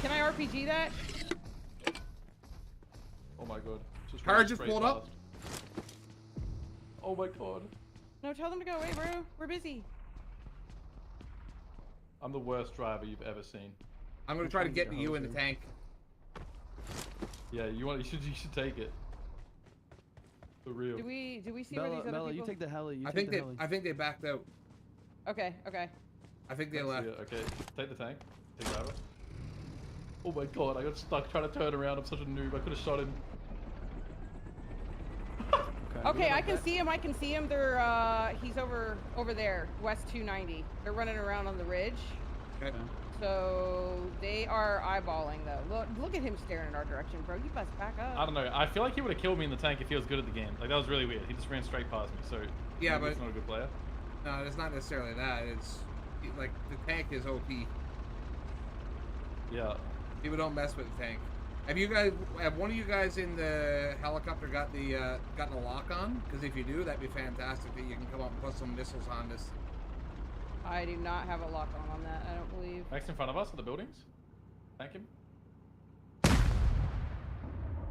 Can I RPG that? Oh my god. Car just pulled up. Oh my god. No, tell them to go away, bro. We're busy. I'm the worst driver you've ever seen. I'm gonna try to get you in the tank. Yeah, you should take it. For real. Do we see where these other Bella, people? you take the heli. I think they backed out. Okay. I think they left. Okay, take the tank. Take the driver. Oh my god, I got stuck trying to turn around. I'm such a noob. I could have shot him. Okay, I can see him. They're he's over there, west 290. They're running around on the ridge. Okay. So they are eyeballing though. Look at him staring in our direction, bro. You best back up. I don't know. I feel like he would have killed me in the tank if he was good at the game. Like that was really weird. He just ran straight past me. So yeah, maybe but he's not a good player. No, it's not necessarily that. It's like the tank is OP. Yeah. People don't mess with the tank. Have one of you guys in the helicopter got the lock on? Because if you do, that'd be fantastic. That you can come up and put some missiles on this. I do not have a lock on that. I don't believe. Next in front of us are the buildings. Thank him.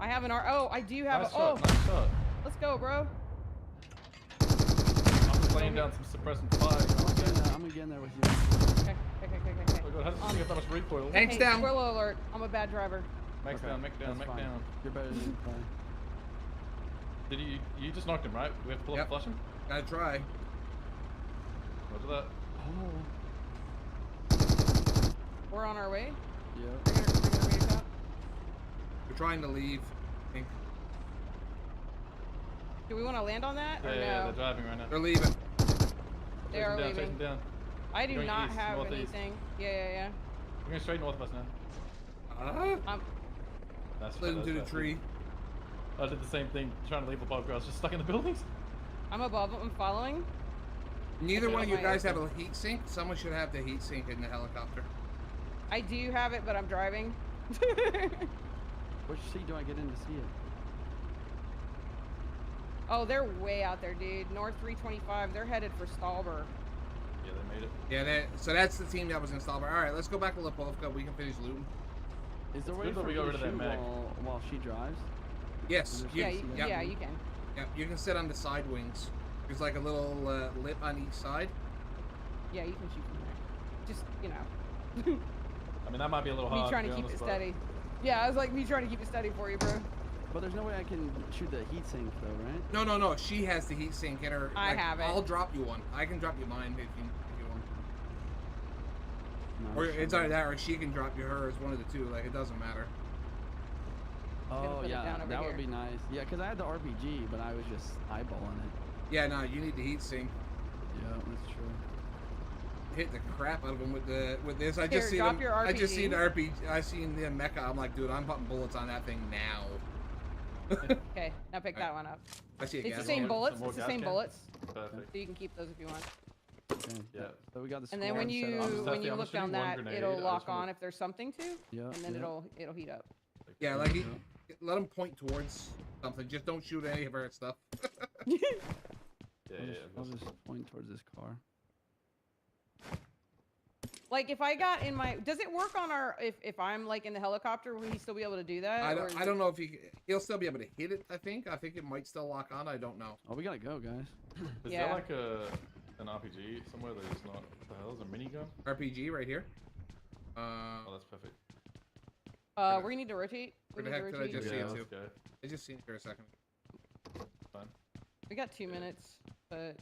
I have an R. Oh, I do have Nice a. shot, nice shot. Let's go, bro. I'm just laying down some suppressant fire. I'm gonna get in there with you. Okay. Oh my god, how does this thing have that much recoil? Tanks down. Spoiler alert. I'm a bad driver. Max down. You're better than me. Did you just knocked him, right? We have to pull up and flush him? Gotta try. Roger that. Oh. We're on our way. Yeah. We're trying to leave. I think. Do we want to land on that or no? Yeah, they're driving right now. They're leaving. They are leaving. Chase them down. I do Going not east, have northeast. anything. Yeah. We're going straight north of us now. That's Slid into the that's tree. I did the same thing trying to leave a pub. I was just stuck in the buildings. I'm above them. I'm following. Neither one of you my guys have airplane. a heat sink. Someone should have the heat sink in the helicopter. I do have it, but I'm driving. Which seat do I get in to see it? Oh, they're way out there, dude. North 325. They're headed for Stalber. Yeah, they made it. Yeah, so that's the team that was in Stalber. All right, let's go back to Lipovka. We can finish looting. Is there a It's way good that for we me got to rid of that shoot mech. while she drives? Yes. Yeah, you can. Yeah, you can sit on the side wings. There's like a little lip on each side. Yeah, you can shoot from there. Just, you know. I mean, that might be a little Me hard. trying to keep it steady. Yeah, I was like, me trying to keep it steady for you, bro. But there's no way I can shoot the heat sink though, right? No. She has the heat sink in her. I have it. I'll drop you one. I can drop you mine if you want. No, Or it's either that or she can drop you hers. One of the two. Like, it doesn't matter. Oh put it yeah, down over that here. would be nice. Yeah, because I had the RPG, but I was just eyeballing it. Yeah, no, you need the heat sink. Yeah, that's true. Hit the crap out of him with this. I Here, just see drop them. your I just RPG. seen the RPG. I seen the mecha. I'm like, dude, I'm putting bullets on that thing now. Okay, now pick that one up. I see a It's gas the same can. bullets. Some more It's the gas same can? bullets. Perfect. So you can keep those if you want. Okay. Yeah. So we got the And then when squad set up. just you I'm look shooting down one that, grenade. it'll I lock just wanna- on if there's something to, Yeah. and then yeah. it'll heat up. Yeah, like let him point towards something. Just don't shoot any of our stuff. Yeah, I'll just point towards this car. Like if I got in my, does it work on our? If I'm like in the helicopter, will he still be able to do that? I or is don't. I don't know if he'll still be able to hit it. I think it might still lock on. I don't know. Oh, we gotta go, guys. Is Yeah. there like an RPG somewhere that is not? What the hell is a minigun? RPG right here. Oh, that's perfect. We're gonna need to rotate. We Where the need to heck did I rotate. just see Yeah, it let's too? go. I just seen it for a second. Fine. We got 2 minutes, but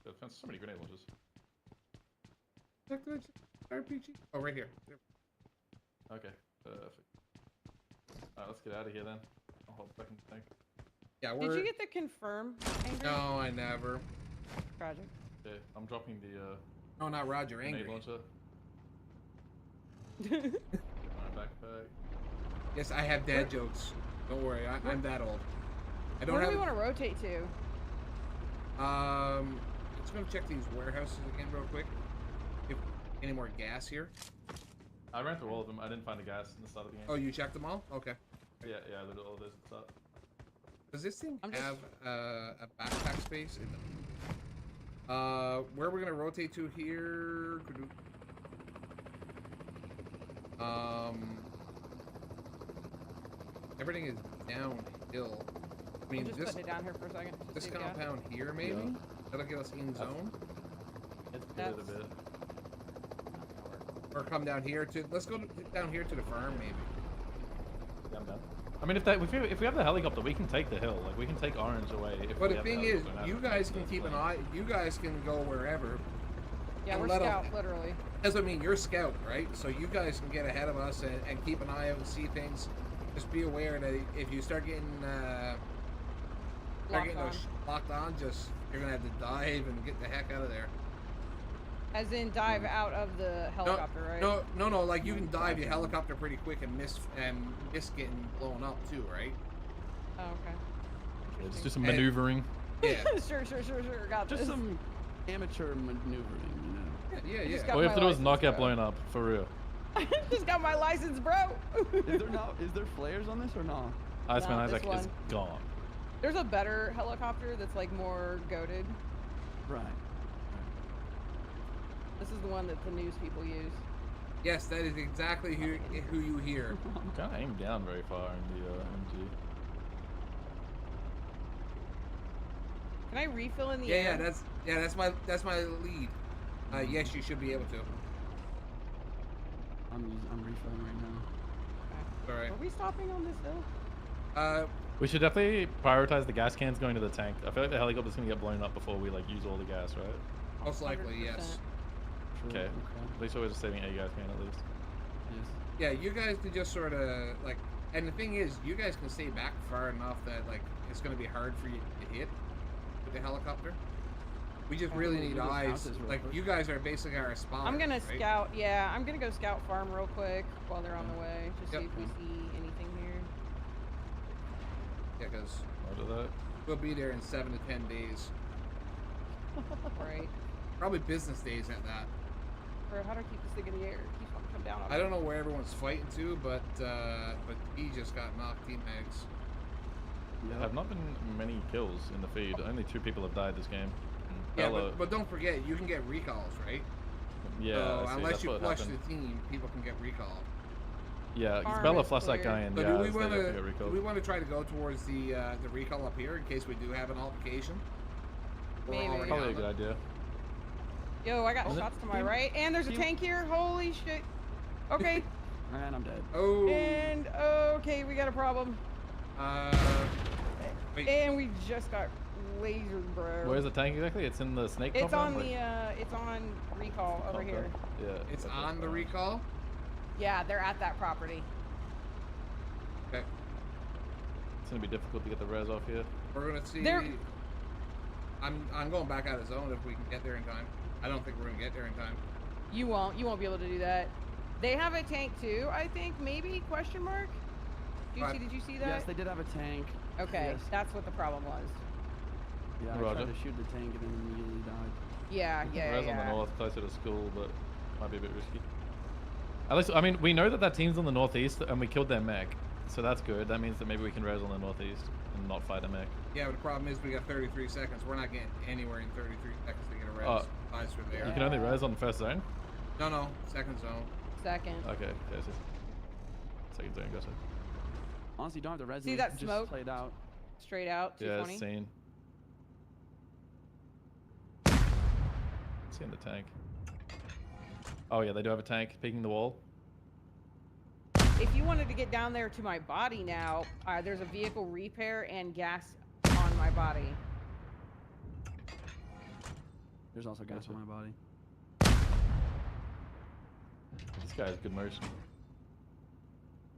There's so many grenade launchers. RPG. Oh, right here. There. Okay, perfect. Alright, let's get out of here then. I'll hop back in the tank. Yeah, we're. did you get the confirm? Angry? No, I never. Tragic. Okay, I'm dropping the No, not Roger. grenade Angry. launcher. Alright, backpack. Yes, I have dad jokes. Don't worry, I'm that old. I don't Where do have. we want to rotate to? Let's go check these warehouses again real quick. If any more gas here. I ran through all of them. I didn't find the gas in the start of the game. Oh, you checked them all? Okay. Yeah, I did all of those at the start. Does this thing I'm just- have a backpack space? It doesn't. Where we're gonna rotate to here? Everything is downhill. I mean, I'm just this putting it down here for a second. just this see if we got- compound here maybe Yeah. that'll get us in zone, It's good a bit. or come down here to. Let's go down here to the farm maybe. Yeah, I'm down. I mean, if we have the helicopter, we can take the hill. Like, we can take Orange away. If But we the have thing the is, helicopter and you have guys it. can keep an Like, eye. You guys can go wherever. Yeah, and we're let 'em- scout, literally. That's what I mean. You're scout, right? So you guys can get ahead of us and keep an eye out and see things. Just be aware that if you start getting locked on, just you're gonna have to dive and get the heck out of there. As in dive out of the helicopter, right? No. Like you can dive your helicopter pretty quick and miss getting blown up too, right? Oh, okay. Yeah, just do some And- maneuvering. Yeah. Sure. Got Just this. some amateur maneuvering, you know. Yeah. Just All got we have my to do is license, not get bro. blown up, for real. Just got my license, bro. Is there flares on this or not? Iceman No, Isaac this is one. gone. There's a better helicopter that's like more goated. Right. This is the one that the news people use. Yes, that is exactly who you hear. I'm kind of aimed down very far in the MG. Can I refill in the Yeah, air? that's my lead. Yes, you should be able to. I'm refilling right now. All right. Are we stopping on this hill? We should definitely prioritize the gas cans going to the tank. I feel like the helicopter's gonna get blown up before we like use all the gas, right? Most likely, yes. True, Okay. At least we're just saving a gas can at least. Yes. Yeah, you guys can just sort of like, and the thing is, you guys can stay back far enough that like it's gonna be hard for you to hit with the helicopter. We just really need eyes. Like, you guys are basically our spotters. I'm gonna right? scout. Yeah, I'm gonna go scout farm real quick while they're on the way. Just see if we see anything here. Yeah, because that. we'll be there in 7 to 10 days. Right. Probably business days at that. Bro, how do I keep this thing in the air? It keeps wanting to come down on I me. don't know where everyone's fighting to, but he just got knocked team mags. There have not been many kills in the feed. Only 2 people have died this game. Yeah, Bella, but don't forget, you can get recalls, right? yeah. So I see, unless that's you what flush happened. the team, people can get recalled. Yeah, because Farm Bella is flushed that clear. guy in. So Yeah, do we so want they have to to get recalled. do we want to try to go towards the recall up here in case we do have an altercation? We're Maybe. already Probably a on good it. idea. Yo, I got Oh, shots to my team- right, and there's a team- tank here. Holy shit. Okay. And I'm dead. Oh. And okay, we got a problem. Wait. And we just got lasered, bro. Where's the tank exactly? It's in the snake It's on compound? the it's on recall over Okay. here. Yeah. It's that's on the fine. recall. Yeah, they're at that property. Okay. It's gonna be difficult to get the res off here. We're gonna see. They're- I'm going back out of zone if we can get there in time. I don't think we're gonna get there in time. You won't be able to do that. They have a tank too, I think, maybe, question mark? Did you see that? Yes, they did have a tank. Okay, Yes. that's what the problem was. Yeah, I Roger. tried to shoot the tank and then immediately died. Yeah, We can yeah, res yeah. on the north, closer to school, but might be a bit risky. At least, I mean, we know that that team's on the northeast, and we killed their mech, so that's good. That means that maybe we can res on the northeast and not fight a mech. Yeah, but the problem is we got 33 seconds. We're not getting anywhere in 33 seconds to get a res. Eyes for there. You can only res on the first zone? No, second zone. Second. Okay, okay, so second zone, gotcha. Honestly, you don't have to res See me, that just smoke? play it out. Straight out, Yeah, 220. seen. Seeing the tank. Oh yeah, they do have a tank peeking the wall. If you wanted to get down there to my body now, there's a vehicle repair and gas on my body. There's also gas on my body. This guy has good motion.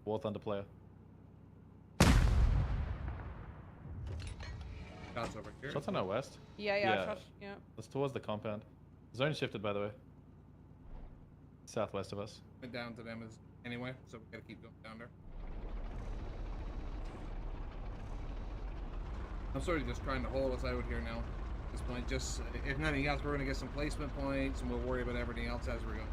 War Thunder player. Shots over here. Shots on our west. Yeah. That's towards the compound. Zone shifted, by the way. Southwest of us. Went down to them anyway, so we gotta keep going down there. I'm sort of just trying to hold us out here now. At this point, just if nothing else, we're gonna get some placement points, and we'll worry about everything else as we go.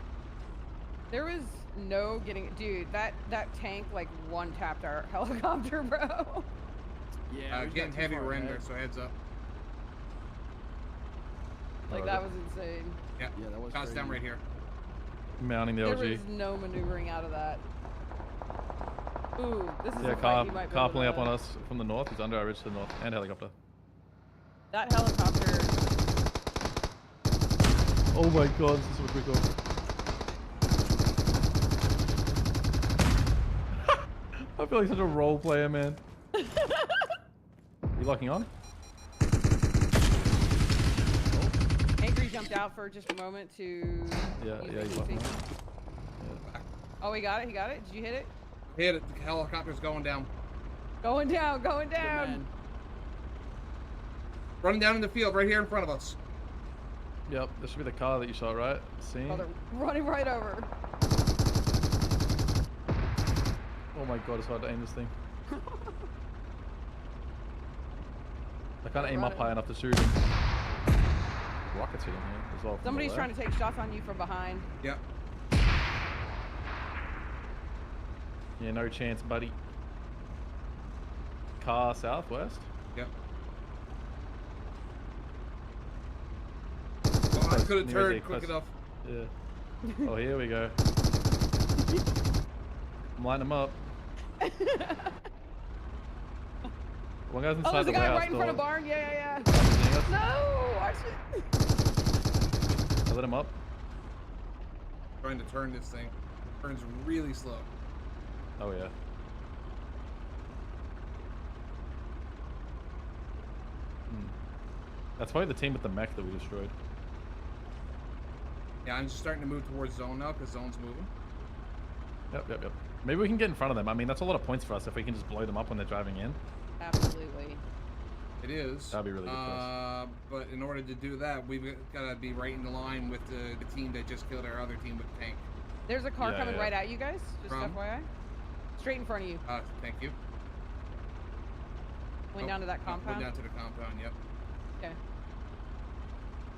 There was no getting, dude. That tank like one tapped our helicopter, bro. Yeah, getting heavy render, so heads up. Like that was insane. Yeah, that was shots down crazy. right here. Mounting the There LG. was no maneuvering out of that. Ooh, this is Yeah, a car fight you might be car able pulling to- up on us from the north. He's under our ridge to the north, and helicopter. That helicopter. Oh my god, this is what we go. I feel like such a role player, man. You locking on? Angry jumped out for just a moment to. Yeah, use yeah, the he's locking heat. on. Oh, he got it. He got it. Did you hit it? Hit it. The helicopter's going down. Going down. Going down. Running down in the field right here in front of us. Yep, this should be the car that you shot, right? See? Oh, they're running right over. Oh my god, it's hard to aim this thing. I can't aim up high enough to shoot him. Rockets hitting here as well. Somebody's trying to take shots on you from behind. Yep. Yeah, no chance, buddy. Car southwest. Yep. Oh, I could have turned quick enough. Yeah. Oh, here we go. I'm lining them up. One guy's inside Oh, there's the a guy warehouse right in front of door. barn. Yeah. Seeing us? No, watch it. I lit him up. Trying to turn this thing. Turns really slow. Oh yeah. That's probably the team with the mech that we destroyed. Yeah, I'm just starting to move towards zone now because zone's moving. Yep. Maybe we can get in front of them. I mean, that's a lot of points for us if we can just blow them up when they're driving in. Absolutely. It is. That'd be really good for us. But in order to do that, we've got to be right in the line with the team that just killed our other team with the tank. There's a car coming right at you guys. Just FYI. Straight in front of you. Thank you. Went down to that compound. Went down to the compound, yep. Okay.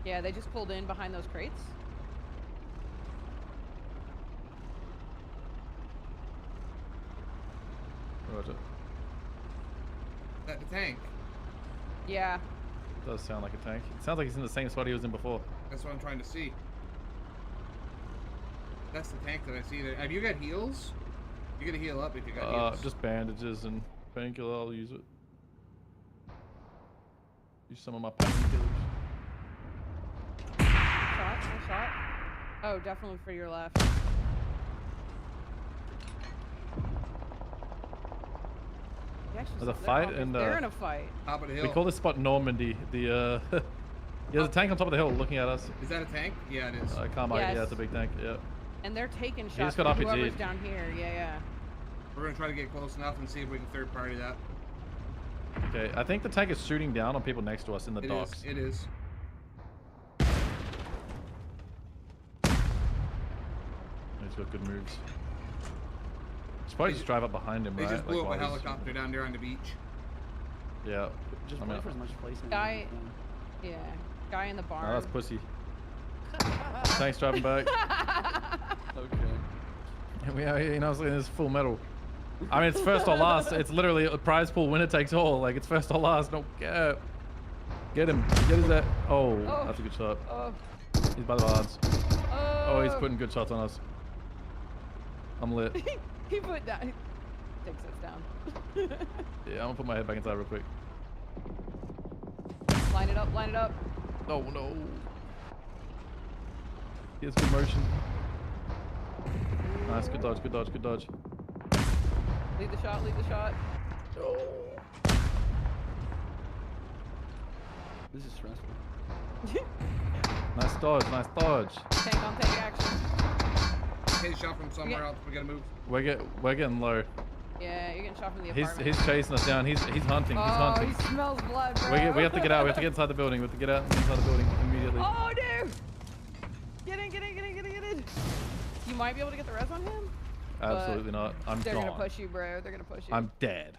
Yeah, they just pulled in behind those crates. Roger. Is that the tank? Yeah. It does sound like a tank. It sounds like he's in the same spot he was in before. That's what I'm trying to see. That's the tank that I see there. Have you got heals? You gotta heal up if you got heals. Just bandages and painkiller. I'll use it. Use some of my painkillers. Shot. Oh, definitely for your left. There's a fight and they're in a fight. Top of the hill. We call this spot Normandy. The there's a tank on top of the hill looking at us. Is that a tank? Yeah, it is. Carmine, Yes. yeah, it's a big tank. Yeah. And they're taking shots. He just got from RPG'd. whoever's down here. Yeah. We're gonna try to get close enough and see if we can third party that. Okay, I think the tank is shooting down on people next to us in the docks. It is. He's got good moves. Should probably just drive up behind him, They right? just blew up while a he's- helicopter down there on the beach. Yeah. Just I mean, wait for as much placement. Guy. Yeah. Guy in the barn. Oh, that's pussy. Tank's driving back. Okay. And we out here, you know, it's this full metal. I mean, it's first or last. It's literally a prize pool, winner takes all. Like, it's first or last. No cap. Get him. Get his that. Oh, that's a good shot. He's by the odds. Oh, he's putting good shots on us. I'm lit. He put down. He takes us down. Yeah, I'm gonna put my head back inside real quick. Line it up. Line it up. Oh no. He has good motion. Nice, good dodge, good dodge, good dodge. Lead the shot. Lead the shot. This is stressful. Nice dodge, nice dodge. Tank on tank action. Get shot from somewhere else. We gotta move. We're getting low. Yeah, you're getting shot from the apartment. He's chasing us down. He's hunting. He's hunting. He smells blood, bro. We have to get out. We have to get inside the building. We have to get out inside the building immediately. Oh, dude! Get in. You might be able to get the res on him. Absolutely not. I'm They're gone. gonna push you, bro. They're gonna push you. I'm dead.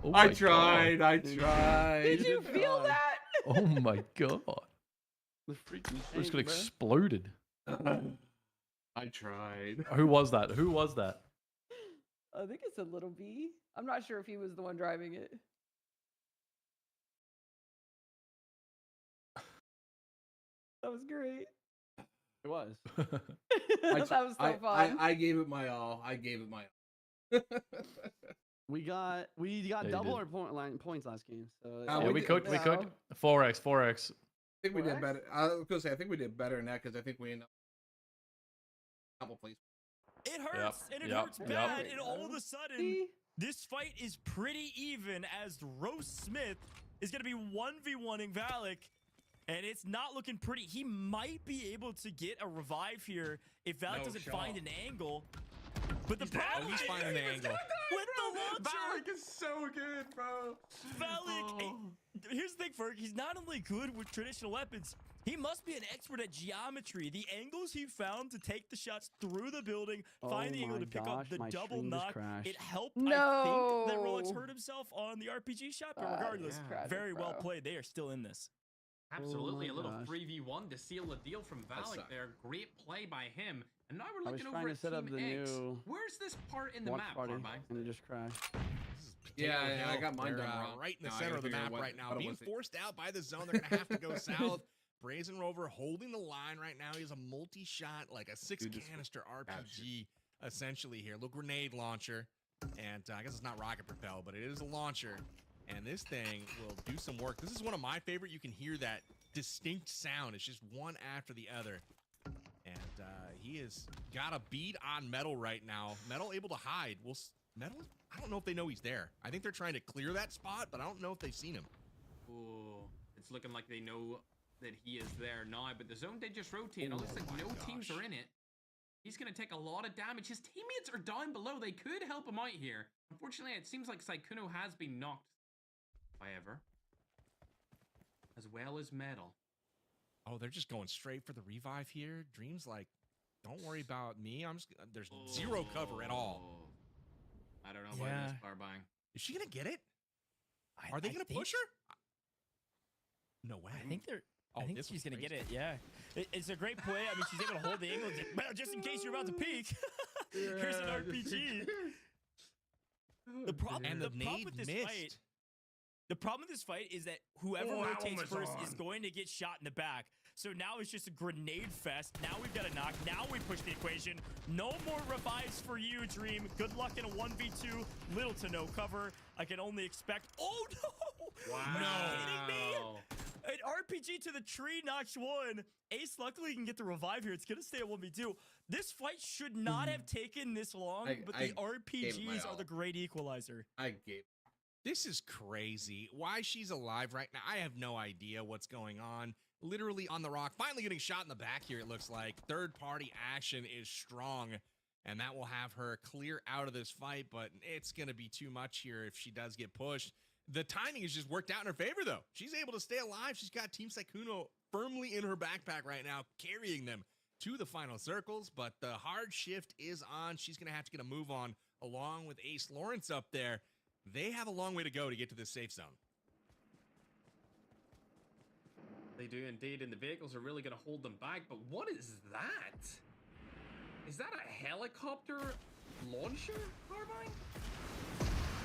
Oh I my tried. God. I tried. Did you feel that? Oh my God. The freaking Just got tank, bro. exploded. I tried. Who was that? Who was that? I think it's a little B. I'm not sure if he was the one driving it. That was great. It was. That was so fun. I gave it my all. I gave it my all. We got Yeah, you double did. our points last game. So Yeah, we cooked. We No. cooked. 4x. 4x. I think we did Correct? better. I was gonna say I think we did better than that because I think we ended up a couple places. It hurts, and it Yep, hurts yep. bad, and all of a sudden, See? this fight is pretty even as RoastSmith is going to be 1v1ing Valic, and it's not looking pretty. He might be able to get a revive here if Valic doesn't find an angle. But the problem he's is finding the angle. with the launcher, Valic is so good, bro. Valic, here's the thing, Ferg. He's not only good with traditional weapons, he must be an expert at geometry. The angles he found to take the shots through the building, find the angle to pick up the double knock, it helped, I think, that Rolex hurt himself on the RPG shot, but regardless, very well played. They are still in this. Absolutely, Oh a my little gosh. 3v1 to seal the deal from Valic there. Great play by him. And now we're I was looking trying over to at set up Team the X. new Where's this part in the watch map, party, Carbine? and it just crashed. Yeah, Potato I Hill. got mine They're, done wrong. right in the No, I center gotta of the figure out map what- right now. what it Being was. forced out by the zone, they're gonna have to go south. Brazen Rover holding the line right now. He has a multi-shot, like a six-canister RPG, essentially here. Little grenade launcher, and I guess it's not rocket propelled, but it is a launcher. And this thing will do some work. This is one of my favorite. You can hear that distinct sound. It's just one after the other. And he has got a bead on Metal right now. Metal able to hide. Well, Metal, I don't know if they know he's there. I think they're trying to clear that spot, but I don't know if they've seen him. Ooh, it's looking like they know that he is there now, but the zone did just rotate. It looks like no teams are in it. He's going to take a lot of damage. His teammates are down below. They could help him out here. Unfortunately, it seems like Sykkuno has been knocked. However, as well as Medal. Oh, they're just going straight for the revive here. Dream's like, don't worry about me. There's zero cover at all. I don't know about this Carbine. Is she gonna get it? Are they gonna push her? No way. I think they're. Oh, I think she's gonna get it. Yeah, it's a great play. I mean, she's able to hold the angle. Well, just in case you're about to peek, here's an RPG. The problem with this fight. The problem with this fight is that whoever rotates first is going to get shot in the back. So now it's just a grenade fest. Now we've got a knock. Now we push the equation. No more revives for you, Dream. Good luck in a 1v2. Little to no cover. I can only expect. Oh no! Wow! Are you kidding me? An RPG to the tree knocks one. Ace luckily can get the revive here. It's gonna stay at 1v2. This fight should not have taken this long, but the RPGs are the great equalizer. This is crazy. Why she's alive right now, I have no idea what's going on. Literally on the rock, finally getting shot in the back here, it looks like. Third-party action is strong, and that will have her clear out of this fight, but it's going to be too much here if she does get pushed. The timing has just worked out in her favor, though. She's able to stay alive. She's got Team Sykkuno firmly in her backpack right now, carrying them to the final circles, but the hard shift is on. She's going to have to get a move on along with Ace Lawrence up there. They have a long way to go to get to this safe zone. They do indeed, and the vehicles are really going to hold them back. But what is that? Is that a helicopter launcher, Carbine?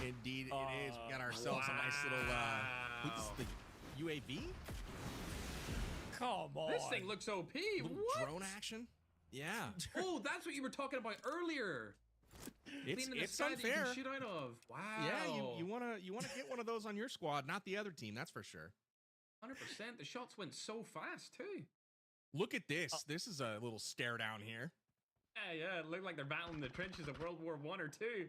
Indeed, it is. We got ourselves a nice little, what's the UAV? Come on. This thing looks OP. What? Drone action? Yeah. Oh, that's what you were talking about earlier. It's unfair. Shoot out of. Wow. Yeah, you wanna get one of those on your squad, not the other team. That's for sure. 100%. The shots went so fast too. Look at this. This is a little stare down here. Yeah. It looked like they're battling the trenches of World War I or II.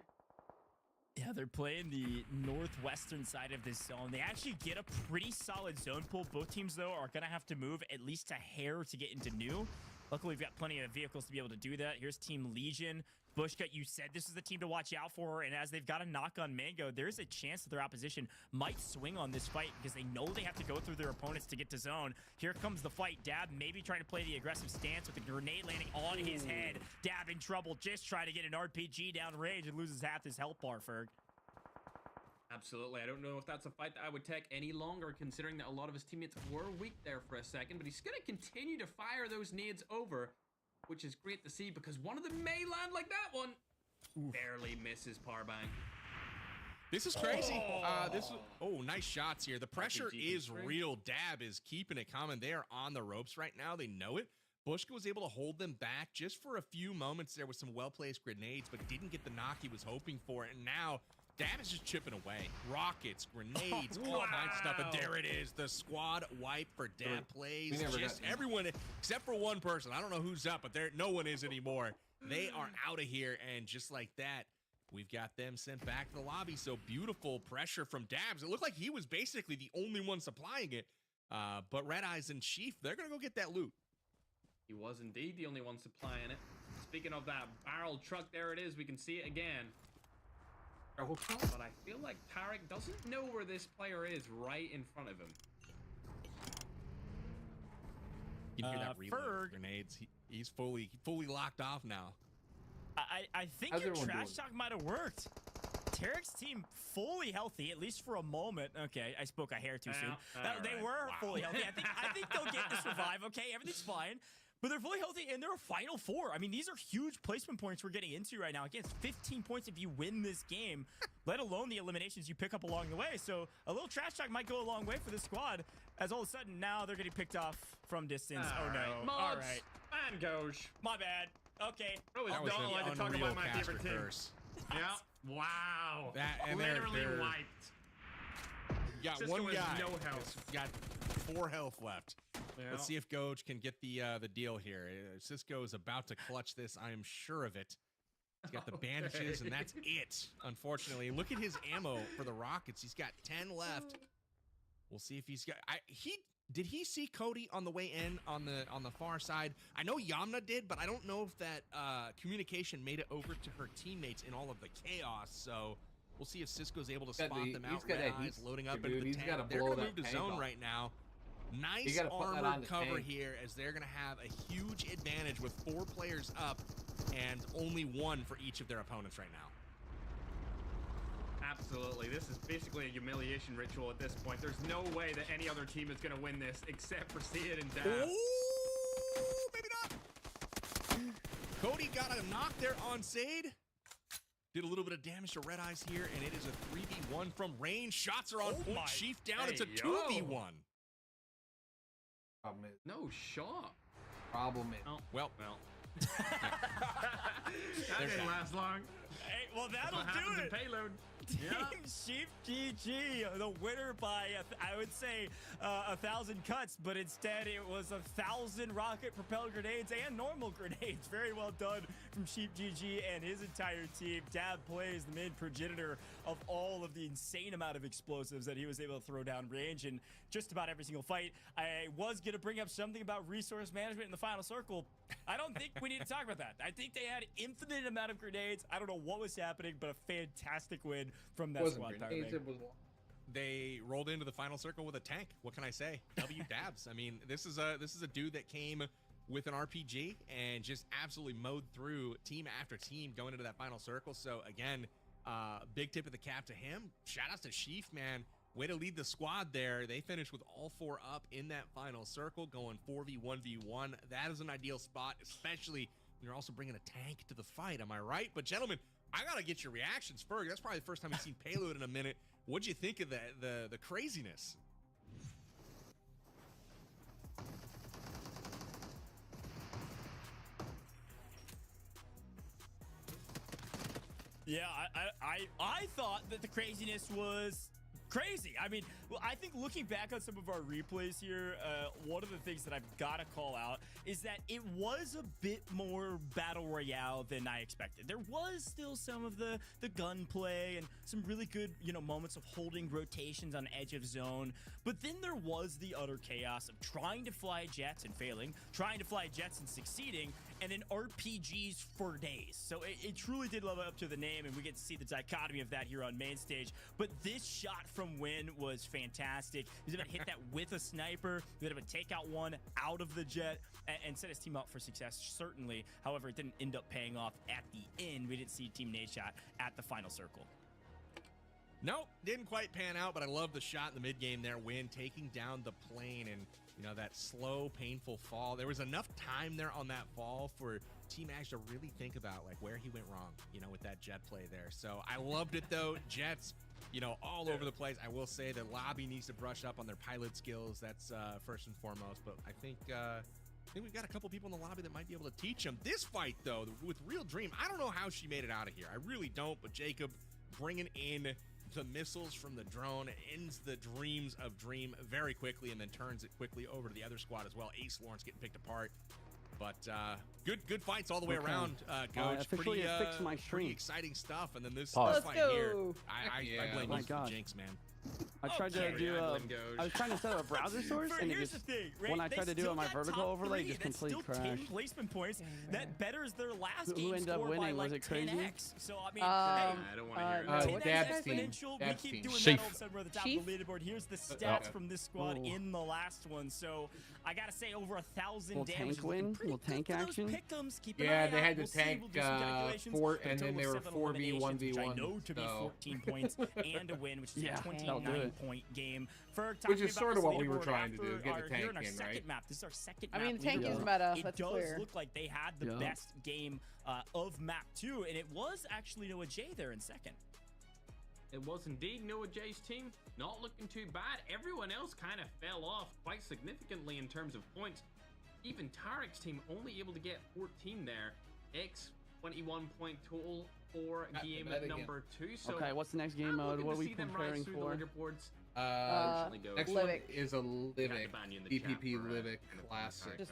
Yeah, they're playing the northwestern side of this zone. They actually get a pretty solid zone pull. Both teams, though, are going to have to move at least a hair to get into new. Luckily, we've got plenty of vehicles to be able to do that. Here's Team LEGIQN. Bushka, you said this is the team to watch out for, and as they've got a knock on Mango, there's a chance that their opposition might swing on this fight because they know they have to go through their opponents to get to zone. Here comes the fight. Dab maybe trying to play the aggressive stance with the grenade landing on his head. Dab in trouble, just trying to get an RPG down range and loses half his health bar, Ferg. Absolutely. I don't know if that's a fight that I would take any longer, considering that a lot of his teammates were weak there for a second, but he's going to continue to fire those nades over, which is great to see because one of them may land like that one. Barely misses Parbang. This is crazy. Nice shots here. The pressure is real. Dab is keeping it coming. They are on the ropes right now. They know it. Bushka was able to hold them back just for a few moments there with some well-placed grenades, but didn't get the knock he was hoping for. And now Dab is just chipping away. Rockets, grenades, all kinds of stuff. And there it is. The squad wipe for Dab plays. Just everyone except for one person. I don't know who's up, but no one is anymore. They are out of here. And just like that, we've got them sent back to the lobby. So beautiful pressure from Dabs. It looked like he was basically the only one supplying it. But Red Eyes and Chief, they're going to go get that loot. He was indeed the only one supplying it. Speaking of that barrel truck, there it is. We can see it again. But I feel like Tarik doesn't know where this player is right in front of him. You can hear that reload grenades. He's fully locked off now. I think your trash talk might have worked. Tarik's team fully healthy, at least for a moment. Okay, I spoke a hair too soon. They were fully healthy. I think they'll get this revive. Okay, everything's fine. But they're fully healthy, and they're a Final Four. I mean, these are huge placement points we're getting into right now. Again, it's 15 points if you win this game, let alone the eliminations you pick up along the way. So a little trash talk might go a long way for this squad, as all of a sudden now they're getting picked off from distance. All right. No. All right. Man goes. My bad. Okay. I was don't like to talk about my favorite team. Yeah. Wow. And literally wiped. You got Cisco one guy. No health. Got 4 health left. Yeah. Let's see if Goj can get the deal here. Cisco is about to clutch this. I am sure of it. He's got the bandages, and that's it. Unfortunately, look at his ammo for the rockets. He's got 10 left. We'll see if he's got. Did he see Cody on the way in on the far side? I know Yamna did, but I don't know if that communication made it over to her teammates in all of the chaos. So we'll see if Cisco's able to spot them out. Red Eyes loading up into the tank. They're going to move to zone right now. Nice armored cover here as they're going to have a huge advantage with 4 players up and only 1 for each of their opponents right now. Absolutely. This is basically a humiliation ritual at this point. There's no way that any other team is going to win this except for Sid and Dab. Ooh, maybe not. Cody got a knock there on Sade. Did a little bit of damage to Red Eyes here, and it is a 3v1 from range. Shots are on point. Chief down. It's a 2v1. Problem is. No shot. Problem is. Oh, well. That didn't last long. Hey, well, that'll do it. Payload. Team Sheep GG, the winner by, I would say, 1,000 cuts, but instead it was 1,000 rocket propelled grenades and normal grenades. Very well done from Sheep GG and his entire team. Dab plays the main progenitor of all of the insane amount of explosives that he was able to throw down range in just about every single fight. I was going to bring up something about resource management in the final circle. I don't think we need to talk about that. I think they had infinite amount of grenades. I don't know what was happening, but a fantastic win from that squad. They rolled into the final circle with a tank. What can I say? W Dabs. I mean, this is a dude that came with an RPG and just absolutely mowed through team after team going into that final circle. So again, big tip of the cap to him. Shout outs to Sheaf, man. Way to lead the squad there. They finished with all 4 up in that final circle, going 4v1v1. That is an ideal spot, especially when you're also bringing a tank to the fight. Am I right? But gentlemen, I gotta get your reactions. Ferg, that's probably the first time you've seen Payload in a minute. What'd you think of the craziness? Yeah, I thought that the craziness was crazy. I mean, well, I think looking back on some of our replays here, one of the things that I've got to call out is that it was a bit more battle royale than I expected. There was still some of the gunplay and some really good, moments of holding rotations on edge of zone. But then there was the utter chaos of trying to fly jets and failing, trying to fly jets and succeeding, and then RPGs for days. So it truly did live up to the name, and we get to see the dichotomy of that here on main stage. But this shot from Wynn was fantastic. He was able to hit that with a sniper. He was able to take out one out of the jet and set his team up for success, certainly. However, it didn't end up paying off at the end. We didn't see Team Nadeshot at the final circle. Nope, didn't quite pan out, but I love the shot in the mid game there. Wynn taking down the plane and that slow, painful fall. There was enough time there on that fall for Team Ash to really think about where he went wrong, with that jet play there. So I loved it though. Jets, all over the place. I will say the lobby needs to brush up on their pilot skills. That's first and foremost. But I think we've got a couple people in the lobby that might be able to teach them. This fight though, with Real Dream, I don't know how she made it out of here. I really don't. But Jacob bringing in the missiles from the drone ends the dreams of Dream very quickly and then turns it quickly over to the other squad as well. Ace Lawrence getting picked apart. But good fights all the way around, Coach. Officially fixed my stream. Pretty exciting stuff. And then this Pause. fight here, I blame you for Jinx, man. I tried to do I was trying to set up a browser source, and it just, when I tried to do it on my vertical overlay, it just completely crashed. 10 placement points that betters their last Who ended up winning? Was it crazy? 10x. So I mean, I don't want to hear it. Dab's team. We keep doing Sheaf. that all of a sudden we're at the top of the leaderboard. Here's the stats from this squad in the last one. So I gotta say, over 1,000 Will damage. tank win? Will tank action? Yeah, they had to tank 4, and then they were 4v1v1. I know to be 14 points and a win, which is a 29-point game. Which is sort of what we were trying to do, get the tank in, right? Map. This is our second map. I mean, tank is meta. It That's does clear. look like they had the best game of map 2, and it was actually Noah J there in second. It was indeed Noah J's team. Not looking too bad. Everyone else kind of fell off quite significantly in terms of points. Even Tarik's team only able to get 14 there. X 21 point total for game number 2. So okay, what's the next game mode? What are we preparing for? Next one is a Livik, DPP Livik Classic.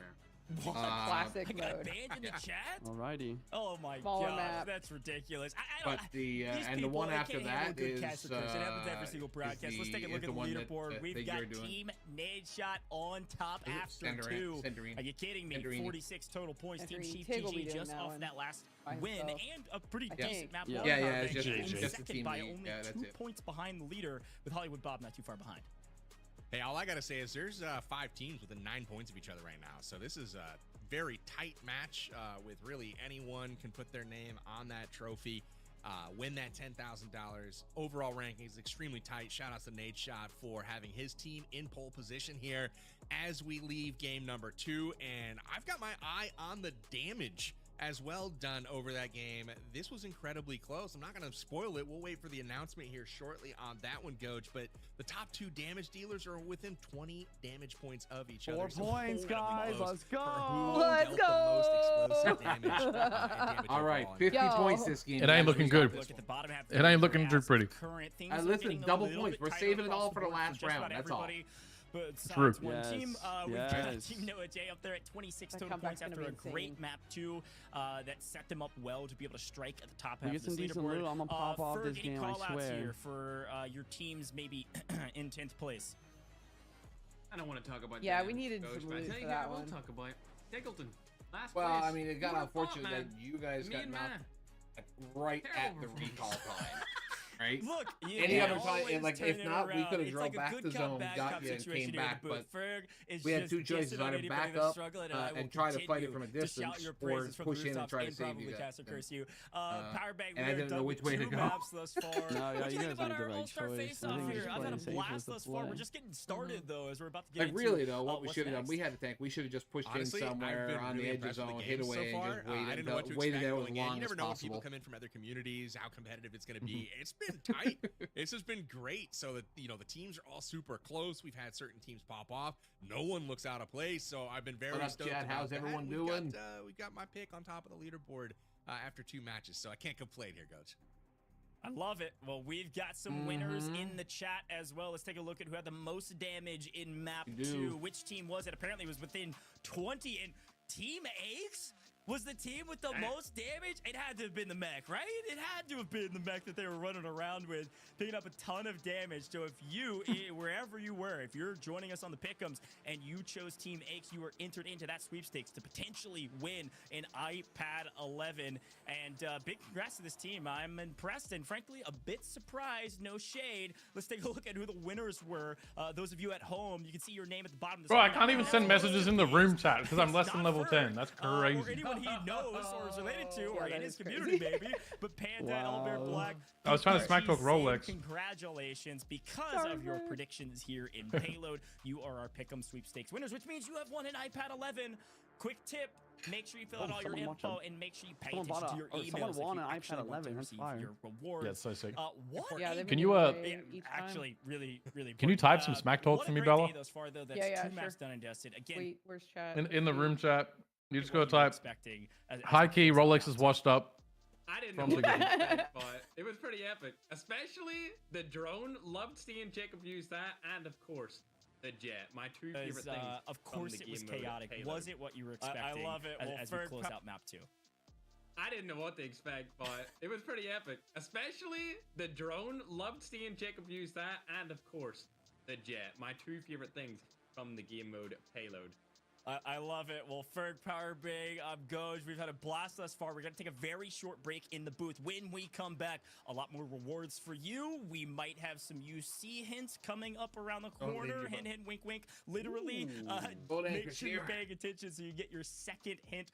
Classic mode. Banned in the chat? Alrighty. Oh my Smaller god, map. that's ridiculous. But the and the one after that is it happens every single broadcast. Let's take a look at the leaderboard. We've got Team Nadeshot on top after 2. Are you kidding me? 46 total points. Team Chief GG just off that last win and a pretty decent map. Yeah, just second team by lead. only 2 points behind the leader, with HollywoodBob not too far behind. Hey, all I gotta say is there's 5 teams within 9 points of each other right now. So this is a very tight match with really anyone can put their name on that trophy, win that $10,000. Overall ranking is extremely tight. Shout out to Nadeshot for having his team in pole position here as we leave game number 2. And I've got my eye on the damage as well done over that game. This was incredibly close. I'm not going to spoil it. We'll wait for the announcement here shortly on that one, Goach. But the top 2 damage dealers are within 20 damage points of each other. 4 points, guys. Let's go. Let's go. All right, 50 points this game. It ain't looking good. Look at the bottom half. It ain't looking too pretty. Listen, double points. We're saving it all for the last round. That's all. But True. one team, we've got Team Noah J up there at 26 total points after a great map 2 that set them up well to be able to strike at the top half of the leaderboard. I'm gonna pop off this game, I swear. Here for your teams maybe in 10th place. I don't want to talk about. Yeah, we needed some loot for that one. We'll talk about Tickleton. Last Well, place. I mean, it got unfortunate that man. you guys got knocked right at the recall time. Right? Look, any other time, and like if not, we could have drove back the zone, got you, and came back. But we had 2 choices: either back up and try to fight it from a distance, or push in and try to save you guys. And I didn't know which way to go. No, yeah, you guys made the right choice. I think I've had a blast thus far. We're just getting started though, as we're about to get like really though. What we should have done, we had to think. We should have just pushed in somewhere on the edge of zone, hit away, and just waited there as long as possible. You never know when people come in from other communities, how competitive it's going to be. It's been tight. This has been great. So that the teams are all super close. We've had certain teams pop off. No one looks out of place. So I've been very stoked. Chad? How's everyone doing? We've got my pick on top of the leaderboard after 2 matches. So I can't complain here, Coach. I love it. Well, we've got some winners in the chat as well. Let's take a look at who had the most damage in map 2. Which team was it? Apparently it was within 20, and Team Ace was the team with the most damage. It had to have been the mech, right? It had to have been the mech that they were running around with, picking up a ton of damage. So if you, wherever you were, if you're joining us on the pick'ems and you chose Team Ace, you were entered into that sweepstakes to potentially win an iPad 11. And big congrats to this team. I'm impressed and frankly a bit surprised. No shade. Let's take a look at who the winners were. Those of you at home, you can see your name at the bottom of the Bro, I can't even send messages in the room chat because I'm less than level 10. That's crazy. He knows or is related to or in his community maybe, but Panda, Elbear Black, I was trying to smack talk Rolex. Congratulations, because of your predictions here in Payload, you are our Pick'em Sweepstakes winners, which means you have won an iPad 11. Quick tip, make sure you fill out all your info and make sure you pay attention to your emails. Someone won an iPad 11, that's fire. Your reward. Yeah, so sick. What? Yeah, can you actually really can you type some smack talk for me, Bella? Yeah, sure. Done and dusted. Again, wait, where's chat? In the room chat. You just go type. High key, Rolex is washed up. I didn't know what to expect, but it was pretty epic. Especially the drone. Loved seeing Jacob use that, and of course, the jet. My 2 favorite things. Of course, it was chaotic. Was it what you were expecting? I love it. As we close out map 2. I didn't know what to expect, but it was pretty epic. Especially the drone. Loved seeing Jacob use that, and of course, the jet. My 2 favorite things from the game mode Payload. I love it. Well, Ferg, Power Big, Goge, we've had a blast thus far. We're going to take a very short break in the booth. When we come back, a lot more rewards for you. We might have some UC hints coming up around the corner. Hint, hint, wink, wink. Literally, make sure you're paying attention so you get your second hint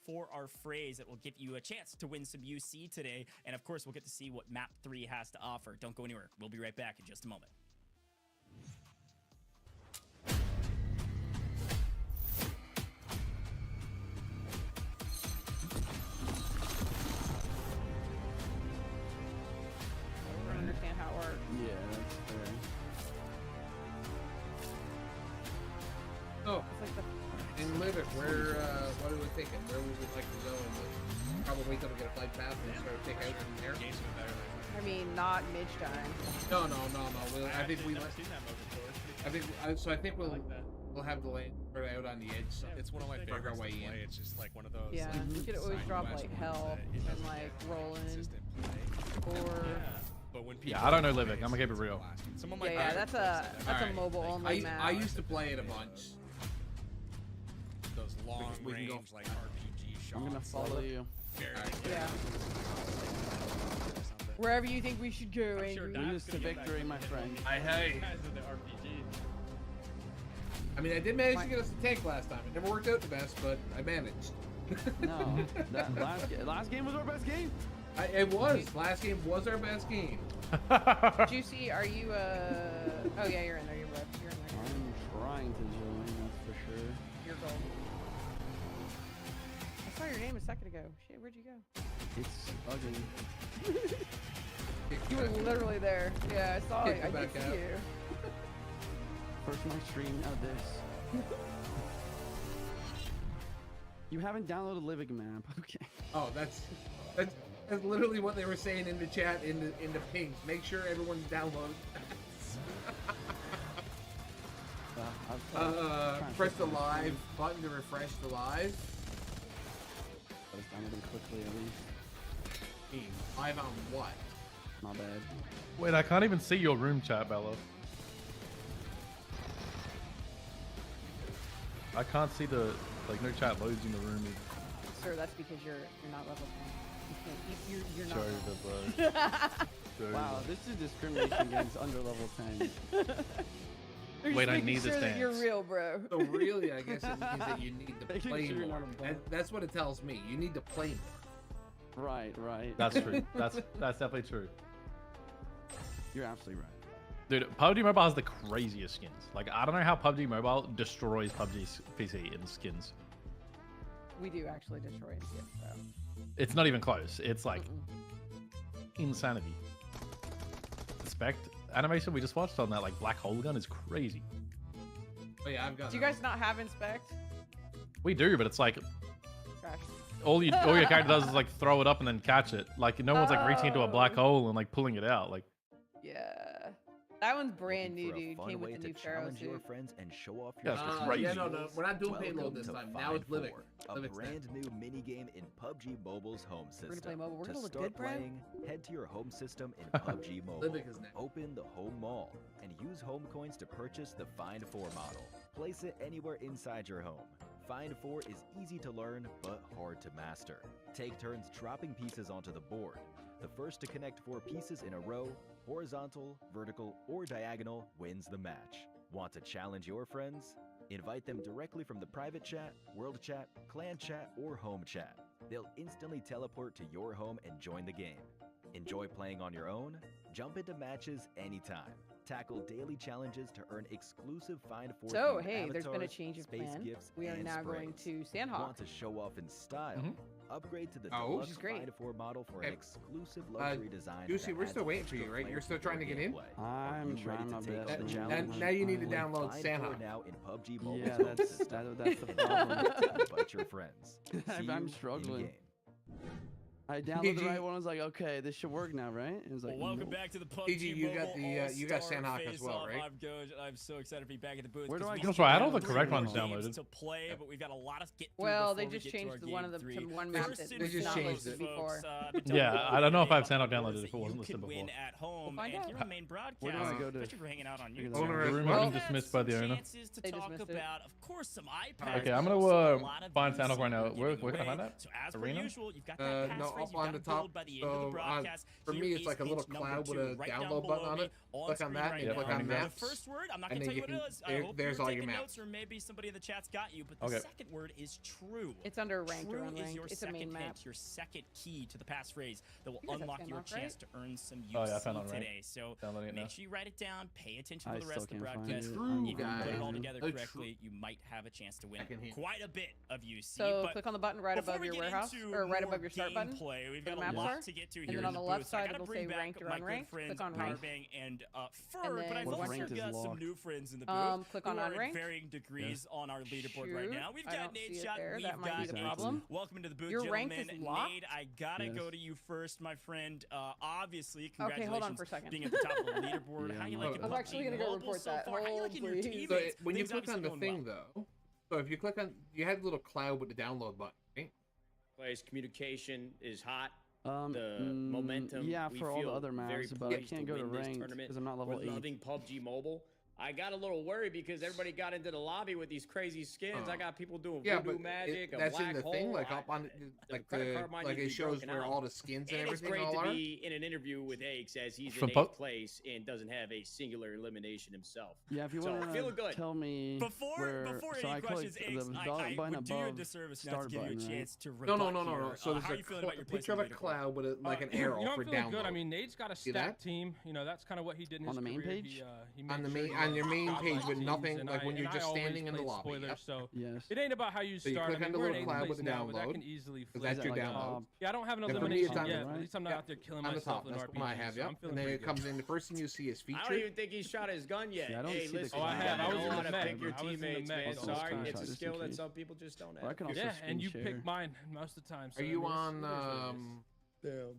for our phrase that will give you a chance to win some UC today. And, of course, we'll get to see what Map 3 has to offer. Don't go anywhere. We'll be right back in just a moment. Yeah, that's fair. So, in Livik, where, what are we thinking? Where would we like to go? And probably going to get a flight path and sort of take out from there? I mean, not Midstein. No. I think we might. I think we'll. we'll have the lane sort of out on the edge. So It's one of my for her favorites way to in. play. It's just like one of those. Yeah, like, you could always side drop quest like ones hell that it and doesn't like get roll in, consistent play. or But when Yeah, I don't know Livik. I'm gonna keep it real. Some of my yeah, favorite that's places a mobile only map. I used to play it a bunch. those long We can range go. like RPG shots. I'm gonna follow you. Yeah. Wherever you think we should go, Angry. Lose to victory, my friend. Hey. I mean, I did manage to get us a tank last time. It never worked out the best, but I managed. No, that last game was our best game. It was. Last game was our best game. Juicy, are you oh yeah, you're in there. You're in there. I'm trying to join, that's for sure. You're gold. I saw your name a second ago. Shit, where'd you go? It's ugly. You were literally there. Yeah, I saw it. I back did see out. you. First my stream, now this. You haven't downloaded Livik map. Okay. Oh, that's literally what they were saying in the chat in the ping. Make sure everyone's downloaded. Press the live button to refresh the live. But it's downloaded quickly at least. Live on what? My bad. Wait, I can't even see your room chat, Bello. I can't see the no chat loads in the room. Sir, that's because you're not level 10. You're not. Sorry, the Wow, this is discrimination against under level 10. Wait, I need this dance. You're real, bro. So really, I guess it means that you need to Making play sure you're more. not a bot. That's what it tells me. You need to play more. Right. That's true. That's definitely true. You're absolutely right. Dude, PUBG Mobile has the craziest skins. Like, I don't know how PUBG Mobile destroys PUBG's PC in skins. We do actually destroy it, bro. It's not even close. It's like insanity. The Spect animation we just watched on that like black hole gun is crazy. Oh yeah, I've got. Do you guys not have inspect? We do, but it's like Trash. all your character does is like throw it up and then catch it. Like no one's like reaching into a black hole and like pulling it out. Like Yeah. That one's brand new, For a dude. fun Came way with the to new Pharaoh challenge your suit. friends and show off your Yeah, it's skills. crazy. Yeah, no, we're not doing Welcome Payload this to time. Now it's Find Livik. Four, a Livik's brand new mini game in PUBG Mobile's home system. We're gonna play mobile. We're to gonna look start good, bro. playing, head to your home system in PUBG Mobile. Livik is next. Open the home mall and use home coins to purchase the Find 4 model. Place it anywhere inside your home. Find 4 is easy to learn but hard to master. Take turns dropping pieces onto the board. The first to connect 4 pieces in a row, horizontal, vertical, or diagonal, wins the match. Want to challenge your friends? Invite them directly from the private chat, world chat, clan chat, or home chat. They'll instantly teleport to your home and join the game. Enjoy playing on your own? Jump into matches anytime. Tackle daily challenges to earn exclusive Find 4 So, themed hey, there's been a avatars, change of space plan. gifts, We are and now going sprays. to Sandhawk. Want to show off in style? Upgrade to the Oh, deluxe she's great. Find 4 model for an Okay. exclusive luxury design. Juicy, that we're adds still waiting for you, extra right? You're still flavor trying to your get in? gameplay. I'm You ready trying to my take on best. the man. challenge? Now you need to Play download Find Sandhawk. 4 now in PUBG Mobile. Yeah, that's the problem. Invite your friends. See I'm you struggling. in-game. I downloaded the PG. right one. I was like, okay, this should work now, right? It was like, Well, welcome nope. back to the PUBG PG, you got Mobile the, you got All-Star Sandhawk as well, Face-Off. right? I'm Goj, and I'm so excited to be back at the booth. Where do 'cause I we go? still I had all have the three correct more ones games downloaded. to play, but we've got a lot to get through Well, they before we just get to changed our the one game of the three. to one map First that and They just was not changed listed it. before. Yeah, I don't know if I've Sandhawk downloaded if it wasn't you listed can before. win at home, We'll find and out. here on main broadcast. Where do I go to Thank you for hanging out on figure YouTube. this out? Owner The room Well, has been dismissed by the owner. Chances to They talk dismissed it. about, of course, some iPads. Okay, I'm but gonna also a lot of find these Sandhawk right now. giving Where can I away. find that? So as per Arena? usual, you've got that No, passphrase, up you've on got the it top. build by the end of the So broadcast. for Here me, is it's like a little hint number cloud with 2, a right download down button below on me it. on Click on screen that right and now. click on The maps. first word, I'm not And gonna tell then you what you it can- is. I there- hope there's you're all your taking maps. notes, or maybe somebody in the chat's got you. But the Okay. second word is true. It's under ranked or True is unranked. your It's a second main map. hint, your second key to the passphrase that will You guys have unlock your Sandhawk, right? chance to earn some UC Oh, yeah, I found it on today. rank. So Downloading it now. make sure you write it down. Pay attention to I the rest of the still can't find broadcast. it. True If you put it all guy. together A correctly, you might have a chance to win Second hint. quite a bit of UC. So but click on the button right before above we your get warehouse into or right more above your start button. play. We've got Where a the lot maps to get to And here. then on in the the left booth. So I side, gotta it'll bring say back ranked or my good unranked. friends Click on ranked. Powerbang and Ferg, And but then I've what's also ranked is got some locked. new friends in the booth. Click who on are at unranked. varying degrees on our leaderboard right Shoot, now. We've I got don't see it Nadeshot. there. We've That might be got the problem. Welcome to the booth, Your gentlemen. rank is locked? Nade, I gotta Yes. go to you first, my friend. Obviously, Okay, congratulations hold on for a second. being at the top of the leaderboard. Yeah, How you I'm liking I'm PUBG actually gonna go Mobile report so that. far? How you Hold, liking your please. teammates? So when you Things click on the obviously going thing well. though, so if you click on, you had a little cloud with the download button, right? Place communication is hot. The The momentum. Yeah, we for all the feel other very maps, but I pleased can't go to win this ranked tournament. because I'm not level We're 8. loving PUBG Mobile. I got a little worried because everybody got into the lobby with these crazy skins. I got people doing Yeah, voodoo but magic, a that's black in the hole. thing, like up on like credit card might like need to it be shows broken where out. all the skins and And it's everything great all to are. be in an interview with Aches as he's From in Pub- 8th place and doesn't have a singular elimination himself. Yeah, if you So, want feeling to good. tell me Before so any I questions, clicked Aches, the I button would do you a above disservice not start to give you a button, right? chance to No. rebut here. So there's how are a you feeling about your place picture on of the a leaderboard? cloud with like an arrow You know, I'm for feeling download. good. I mean, Nade's got a See stacked that? team. You know, that's kind of what he did in his On the main career. page? He On made the sure main he on your main got page like with teams, nothing, and like when you're I just always standing in the played lobby. spoilers, Yep. so Yes. it ain't about how you So you start. click I mean, on the we're in little 8th cloud place with the now, but that download, can easily 'cause flip. that's your like, download. Yeah, I don't have an And for me, elimination it's on yet, the- but at least I'm not out there killing on the myself top. in That's RPG. what I have, so I'm yep. feeling And then pretty it good. comes in. The first thing you see is I don't featured. even think he shot his gun yet. Yeah, I don't Hey, see the listen, Oh, I you have. gotta I was know in how the to mech. pick your I was in the teammates, mech man. the whole Sorry, time. it's a Just in skill that case. some people just don't Or I have. can also Yeah, screen and you share. pick mine most of the time. So Are you it is- on? it is what it is.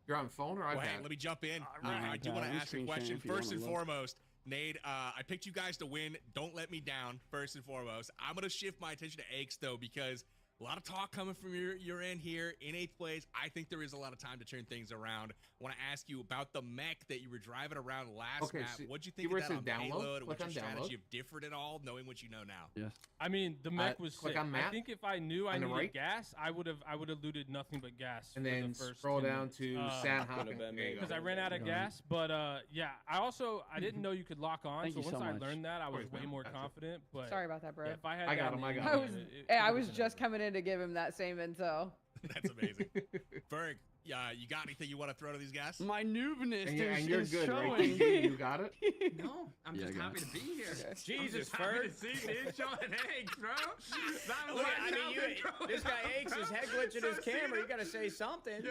You're on phone or Well, iPad? hey, let me jump in. I do iPad. want to I'm ask a screen question. sharing if you First and wanna look. foremost, Nade, I picked you guys to win. Don't let me down, first and foremost. I'm going to shift my attention to Aches, though, because a lot of talk coming from your end here in 8th place. I think there is a lot of time to turn things around. I want to ask you about the mech that you were driving around last Okay, map. so what'd you see think where of it that says on download? Payload? Click What's your on strategy download. of different at all, knowing what you know now? Yes. I mean, the mech was click sick. on I map. think if I knew I On the needed right. gas, I would have looted nothing but gas. And for then the first scroll 10 down minutes. to Sandhawk. Because I ran out of gas, but yeah, I didn't know you could lock on. Thank So you once so I much. learned that, I was Course, way man. more Gotcha. confident. But Sorry about that, bro. yeah, if I had I got gotten him, I in, got I him. was, it I would've was been just over. coming in to give him that same intel. That's amazing. Ferg, you got anything you want to throw to these guys? My noobness And you're is good, showing. right? You got it. No, I'm Yeah, just I got happy it. to be here. Jesus, I'm just happy to Ferg. see Nadeshot and Eggs, bro. That was Look, what I mean, happened, this guy Aches his head glitching his camera. You gotta say something.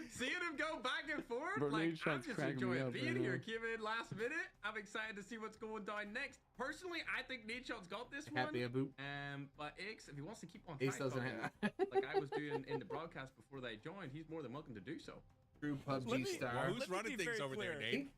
Seeing him go back and forth, Bro, like, I'm Nadeshot's just cracking me enjoying up being right here. now. Came in last minute. I'm excited to see what's going down next. Personally, I think Nadeshot's got this Happy one. Abu. But Ace, if he wants to keep on Ace track doesn't talking, have. like I was doing in the broadcast before they joined, he's more than welcome to do so. True Let PUBG me- star. Well, who's Let me running be things very over there, clear. Nate?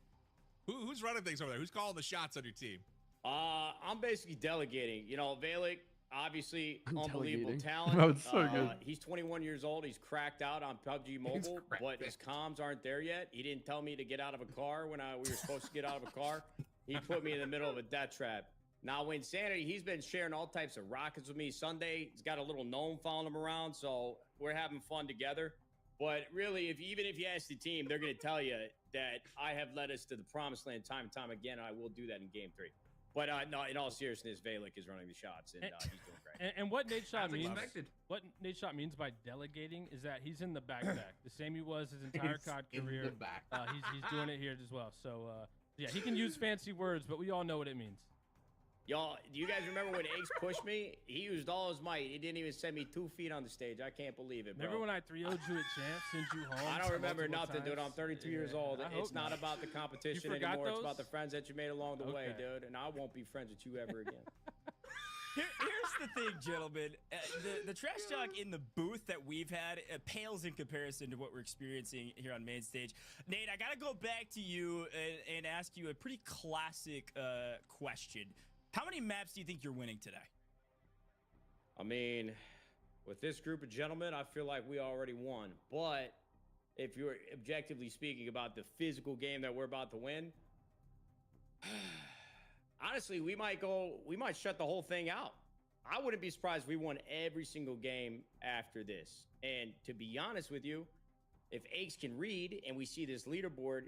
Who's running things over there? Who's calling the shots on your team? I'm basically delegating. You know, Valic, obviously, I'm unbelievable delegating. talent. Oh, it's so good. He's 21 years old. He's cracked out on PUBG Mobile, but his comms aren't there yet. He didn't tell me to get out of a car when we were supposed to get out of a car. He put me in the middle of a death trap. Now, Wynnsanity, he's been sharing all types of rockets with me. Sunday, he's got a little gnome following him around, so we're having fun together. But really, even if you ask the team, they're going to tell you that I have led us to the promised land time and time again, and I will do that in Game 3. But no, in all seriousness, Valic is running the shots, and he's doing great. And what Nadeshot As means, expected. what Nadeshot means by delegating is that he's in the backpack, the same he was his entire COD In career. the back. He's doing it here as well. So yeah, he can use fancy words, but we all know what it means. Y'all, do you guys remember when Ace pushed me? He used all his might. He didn't even send me 2 feet on the stage. I can't believe it, bro. Remember when I 3-0'd you at champ, sent you home? I don't remember multiple nothing, dude. times? I'm 32 years Yeah, old. I hope It's not about the competition forgot anymore. It's those? about the friends that you made along the way, Okay. dude. And I won't be friends with you ever again. Here's the thing, gentlemen. The trash talk in the booth that we've had pales in comparison to what we're experiencing here on main stage. Nate, I got to go back to you and ask you a pretty classic question. How many maps do you think you're winning today? I mean, with this group of gentlemen, I feel like we already won. But if you're objectively speaking about the physical game that we're about to win, honestly, we might shut the whole thing out. I wouldn't be surprised if we won every single game after this. And to be honest with you, if Aches can read and we see this leaderboard,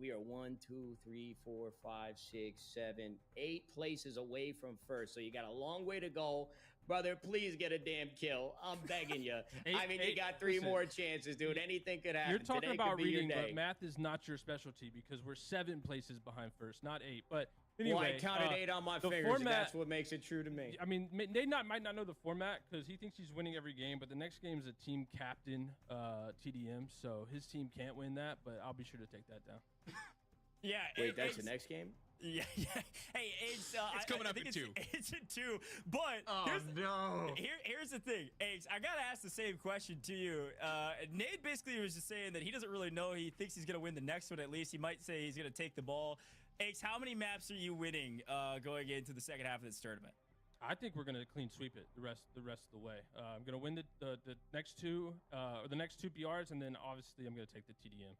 we are 1, 2, 3, 4, 5, 6, 7, 8 places away from first. So you got a long way to go. Brother, please get a damn kill. I'm begging you. I mean, you got 3 listen, more chances, dude. Anything could happen. You're talking Today about could be reading, your day. but math is not your specialty because we're 7 places behind first, not 8. But anyway, well, I counted 8 on my fingers, and that's what makes it true to me. I mean, they might not know the format because he thinks he's winning every game, but the next game is a team captain TDM, so his team can't win that, but I'll be sure to take that down. Yeah. Wait, that's the next game? Yeah. Hey, it's coming up in 2. It's in 2. But here's the thing. Eggs, I gotta ask the same question to you. Nate basically was just saying that he doesn't really know. He thinks he's gonna win the next one at least. He might say he's gonna take the ball. Eggs, how many maps are you winning going into the second half of this tournament? I think we're gonna clean sweep it the rest of the way. I'm gonna win the next 2 or the next 2 PRs, and then obviously I'm gonna take the TDM.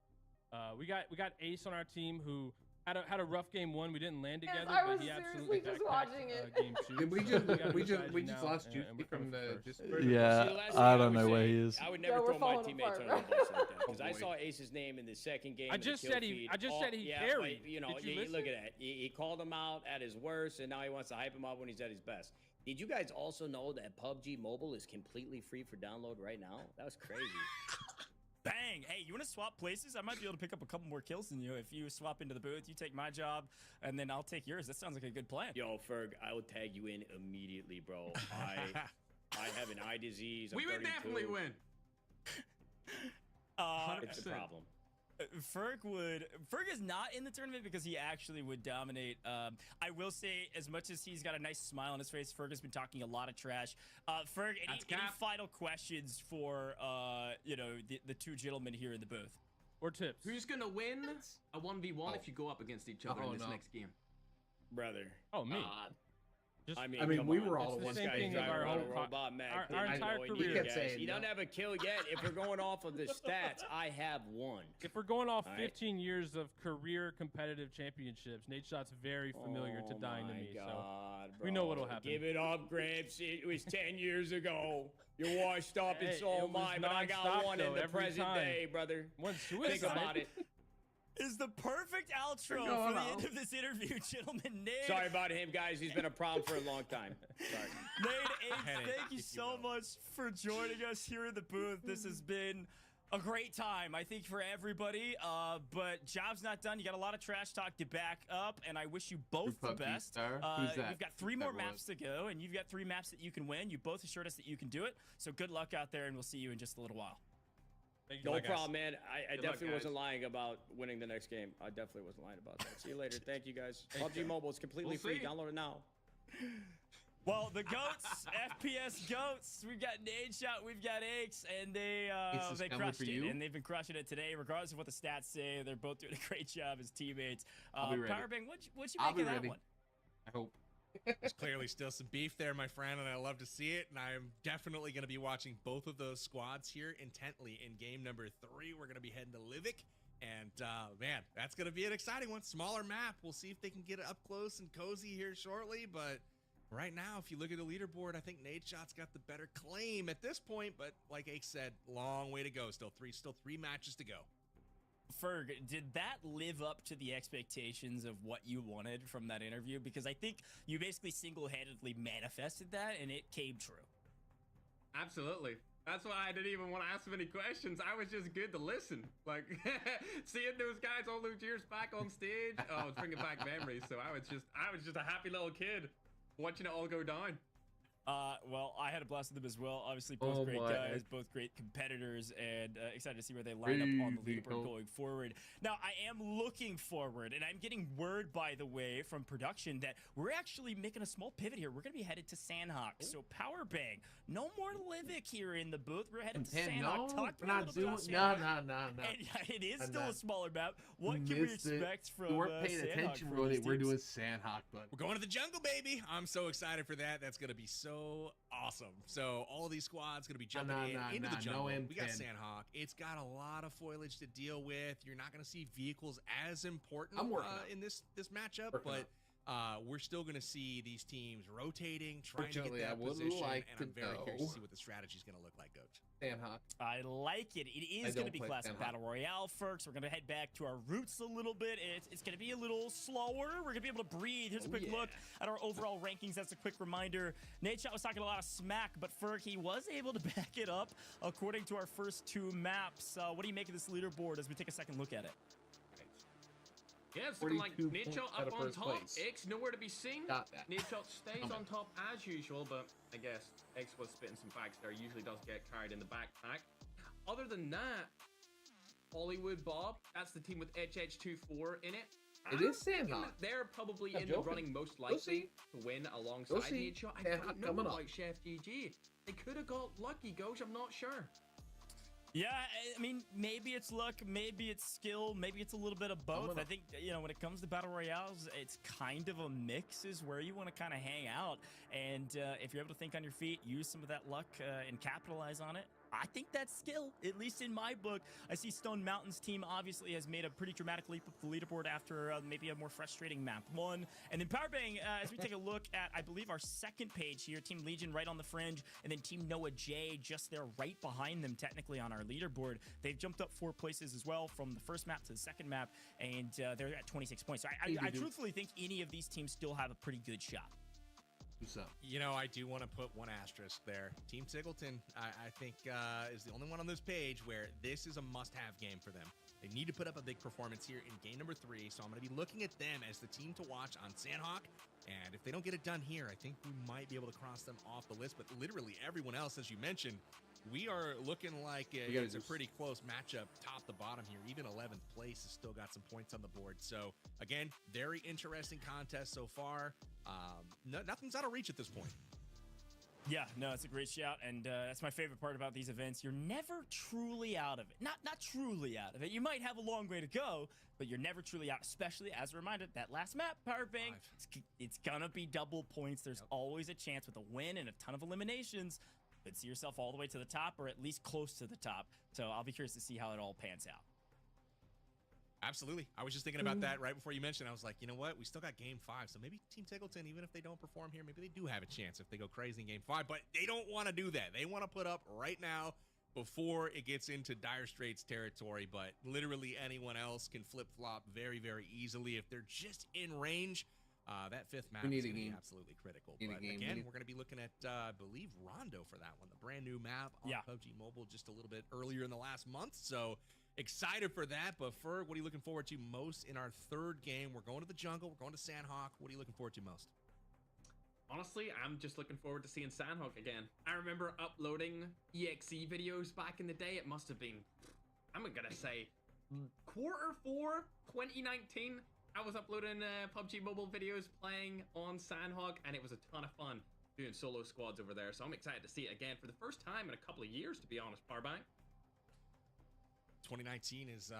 We got Ace on our team who had a rough game 1. We didn't land together, but he absolutely just watching it. Game 2. Did we just lost Juicy from the Discord? Yeah, I don't know where he is. I would never throw my teammates under the bus like that because I saw Ace's name in the second game. I just said he carried. You know, look at that. He called him out at his worst, and now he wants to hype him up when he's at his best. Did you guys also know that PUBG Mobile is completely free for download right now? That was crazy. Bang! Hey, you want to swap places? I might be able to pick up a couple more kills than you if you swap into the booth. You take my job, and then I'll take yours. That sounds like a good plan. Yo, Ferg, I will tag you in immediately, bro. I have an eye disease. I'm we would 32. definitely win. It's a problem. Ferg is not in the tournament because he actually would dominate. I will say, as much as he's got a nice smile on his face, Ferg has been talking a lot of trash. Ferg, any final questions for the 2 gentlemen here in the booth? Or tips? Who's gonna win a 1v1 if you go up against each other in this next game? Brother. Oh, me. I mean, we were all the same thing of our entire career. He doesn't have a kill yet. If we're going off of the stats, I have 1. If we're going off 15 years of career competitive championships, Nadeshot's very familiar to dying to me. God, so bro. we know what'll happen. Give it up, Gramps. It was 10 years ago. You're washed up, and so am I, but I got 1 in the present day, brother. Think about it. Is the perfect outro for the end of this interview, gentlemen. Nate. Sorry about him, guys. He's been a problem for a long time. Sorry. Nate, thank you so much for joining us here in the booth. This has been a great time, I think, for everybody. But job's not done. You got a lot of trash talk to back up, and I wish you both the best. We've got 3 more maps to go, and you've got 3 maps that you can win. You both assured us that you can do it. So good luck out there, and we'll see you in just a little while. No problem, man. I definitely wasn't lying about winning the next game. I definitely wasn't lying about that. See you later. Thank you, guys. PUBG Mobile is completely free. Download it now. Well, the GOATs, FPS GOATs, we've got Nadeshot, we've got Aches, and they crushed it. And they've been crushing it today, regardless of what the stats say. They're both doing a great job as teammates. Powerbang, what'd you make of that one? I hope. There's clearly still some beef there, my friend, and I love to see it. And I'm definitely going to be watching both of those squads here intently in game number 3. We're going to be heading to Livik. And, man, that's going to be an exciting one. Smaller map. We'll see if they can get up close and cozy here shortly. But right now, if you look at the leaderboard, I think Nadeshot's got the better claim at this point. But like Ake said, long way to go. Still three matches to go. Ferg, did that live up to the expectations of what you wanted from that interview? Because I think you basically single-handedly manifested that, and it came true. Absolutely. That's why I didn't even want to ask him any questions. I was just good to listen. Like, seeing those guys all those years back on stage, it's bringing back memories. So I was just a happy little kid watching it all go down. Well, I had a blast with them as well. Obviously, both great guys, both great competitors, and excited to see where they line up on the leaderboard going forward. Now, I am looking forward, and I'm getting word, by the way, from production that we're actually making a small pivot here. We're going to be headed to Sandhawk. So, power bang. No more Livik here in the booth. We're headed to Sandhawk. Talk to me a little bit about Sandhawk. No. And it is still a smaller map. What can we expect from We weren't paying attention, really. We're doing Sandhawk, but we're going to the jungle, baby. I'm so excited for that. That's going to be so awesome. So all these squads gonna be jumping into the jungle. We got Sandhawk. It's got a lot of foliage to deal with. You're not gonna see vehicles as important in this matchup, but we're still going to see these teams rotating, trying to get Fortunately, I that would position, like and I'm to very curious to know. see what the strategy is going to look like, Coach. Sandhawk. I like it. It is going to be classic Sandhawk. battle royale, folks. We're going to head back to our roots a little bit. It's going to be a little slower. We're going to be able to breathe. Here's a quick look at our overall rankings. That's a quick reminder. Nadeshot was talking a lot of smack, but Ferg, he was able to back it up according to our first 2 maps. What do you make of this leaderboard as we take a second look at it? Yeah, it's looking like 42 Nadeshot points out up of on first top. place. X nowhere to be seen. Got that. Nadeshot stays on top as usual, but I guess X was spitting some facts there. Usually does get carried in the backpack. Other than that, HollywoodBob, that's the team with HH24 in it. It is thinking Sandhawk. that they're probably I'm in joking. the running most We'll likely to win alongside see. Nadeshot. I Sandhawk don't know coming up. about Chef GG. They could have got lucky, Goj. I'm not sure. Yeah, I mean, maybe it's luck, maybe it's skill, maybe it's a little bit of both. I think, you know, when it comes to battle royales, it's kind of a mix is where you want to kind of hang out. And if you're able to think on your feet, use some of that luck and capitalize on it, I think that's skill, at least in my book. I see StoneMountain's team obviously has made a pretty dramatic leap up the leaderboard after maybe a more frustrating map 1. And then Powerbang, as we take a look at, I believe, our second page here, Team Legion right on the fringe, and then Team Noah J just there right behind them technically on our leaderboard. They've jumped up 4 places as well from the first map to the second map, and they're at 26 points. So I truthfully think any of these teams still have a pretty good shot. You know, I do want to put one asterisk there. Team Singleton, I think, is the only one on this page where this is a must-have game for them. They need to put up a big performance here in game number 3, so I'm going to be looking at them as the team to watch on Sandhawk. And if they don't get it done here, I think we might be able to cross them off the list. But literally everyone else, as you mentioned, we are looking like it's a pretty close matchup top to bottom here. Even 11th place has still got some points on the board. So, again, very interesting contest so far. Nothing's out of reach at this point. Yeah, no, it's a great shout, and that's my favorite part about these events. You're never truly out of it. Not truly out of it. You might have a long way to go, but you're never truly out, especially, as a reminder, that last map, Powerbang, it's gonna be double points. There's always a chance with a win and a ton of eliminations. You could see yourself all the way to the top, or at least close to the top. So I'll be curious to see how it all pans out. Absolutely. I was just thinking about that right before you mentioned. I was like, you know what? We still got game 5. So maybe Team Tiggleton, even if they don't perform here, maybe they do have a chance if they go crazy in game 5. But they don't want to do that. They want to put up right now before it gets into dire straits territory. But literally anyone else can flip-flop very, very easily. If they're just in range, that 5th map is going to be absolutely critical. But again, we're going to be looking at, I believe, Rondo for that one. The brand new map on PUBG Mobile just a little bit earlier in the last month. So excited for that. But Ferg, what are you looking forward to most in our 3rd game? We're going to the jungle. We're going to Sandhawk. What are you looking forward to most? Honestly, I'm just looking forward to seeing Sandhawk again. I remember uploading EXE videos back in the day. It must have been, I'm gonna say, Q4 2019. I was uploading PUBG Mobile videos playing on Sandhawk, and it was a ton of fun doing solo squads over there. So I'm excited to see it again for the first time in a couple of years, to be honest, Powerbank. 2019 is,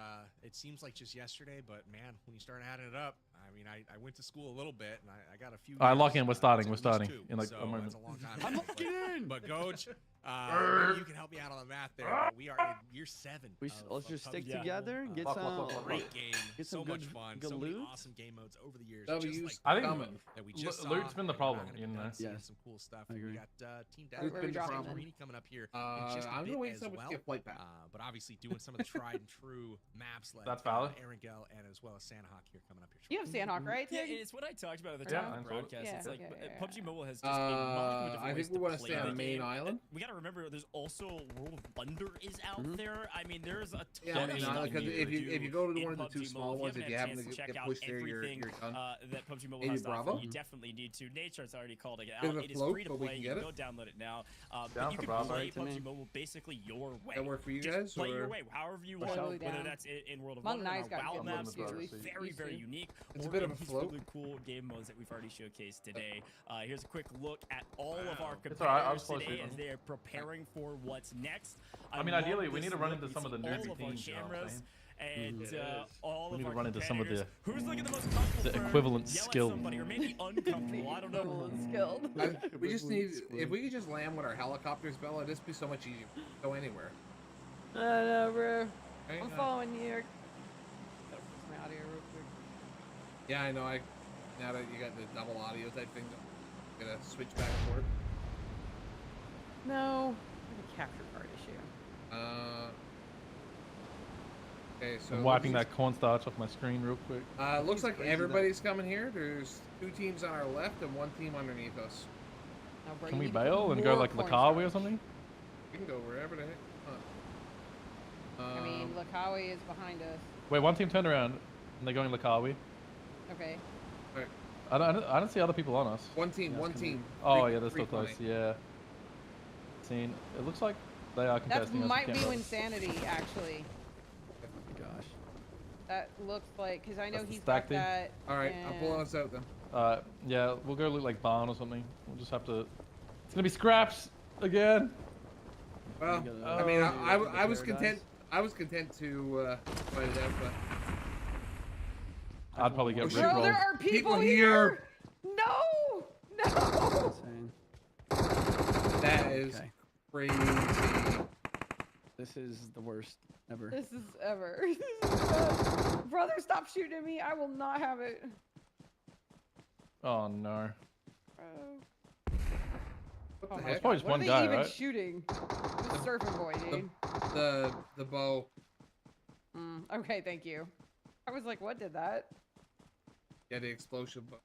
it seems like just yesterday, but man, when you start adding it up, I mean, I went to school a little bit, and I got a few. All right, lock in. We're starting. We're starting in like so a moment. That's a long time. I'm locking in. But Goj, maybe you can help me out on the math there. We are in year 7. Let's just stick PUBG together, get Lock, some lock, lock, great game, get so some much good- fun, good so many loot. awesome game modes over the years. W's just like I think that we just saw. loot's been the problem We're in gonna there. be Yes. some cool stuff. I agree. We got Team Where are we Deathmatch, dropping Santorini coming up here in just a I'm bit gonna wait as someone well. to get flight back. But obviously doing some of the tried and true maps like That's valid. Erangel and as well as Sandhawk here coming up here. You have Sandhawk, right? Yeah, Tig? it's what I talked about at the Yeah, top of the I broadcast. Yeah, it's like yeah. PUBG Mobile has just a multitude of different I ways think we to want to play stay on the the main game. island. We got to remember, there's also World of Wonder is out there. I mean, there's a ton Yeah, of main stuff island, because you if can you go to do one of the in 2 PUBG small Mobile. ones, if you happen to check get out pushed there, you're everything done. that PUBG Mobile Maybe has to offer, Bravo? you definitely need to. Nadeshot's already called it Bit out. of a It is float, free to but we play. can You get can it. go download it now. Down But you for can Bravo. play Right to me. PUBG Mobile basically your way. That work for you Just guys? play your or- way, however you Totally want. Whether down. that's in World of Monk Wonder, Nice got WoW good maps, modes which too. is very, very Easy. unique. It's a or bit in of a these float. really cool game modes that we've already showcased today. Here's a quick look at all of our It's all right, I was competitors close today to as it. they are preparing for what's next. I mean, love ideally, we this need to run look. into We some of see the all newbie of our teams, you know what I'm cameras saying? and all We of need to our run into some of competitors. the- Who's looking the most comfortable? the Ferg? equivalent Yell at skill. somebody, or maybe uncomfortable. I don't know. Cool and skilled. We just need, if we could just land with our helicopters, Bella, it'd just be so much easier. Go anywhere. I don't know, bro. Right? I'm following New York. Gotta fix my audio real quick. Yeah, I know. now that you got the double audio type thing? Gonna switch back and forth. No, it's a capture card issue. Okay, so I'm wiping that cornstarch off my screen real quick. looks like everybody's coming here. There's 2 teams on our left and 1 team underneath us. Now, bro, Can you we need to put bail and go more like cornstarch. Lakawi or something? We can go wherever the heck. I mean, Lakawi is behind us. Wait, 1 team turned around and they're going Lakawi. Okay. I don't see other people on us. 1 team, 1 team. Oh yeah, they're still close. Yeah. Seen. It looks like they are That contesting us. might be Wynnsanity, actually. Gosh. That looks like, because I know That's the he's stack got team? that. Alright, I'm pulling us out then. Yeah, we'll go look like barn or something. We'll just have to. It's gonna be scraps again. Well, I mean, I was content. I was content to fight it out, but I'd probably get Bro, rickrolled. there are people here. No, no. That is crazy. This is the worst ever. This is ever. Brother, stop shooting at me. I will not have it. Oh no. What the Oh heck? It's probably just what one are they guy, even right? shooting? The SurfnBoy, dude. The bow. Okay, thank you. I was like, what did that? Yeah, the explosion. But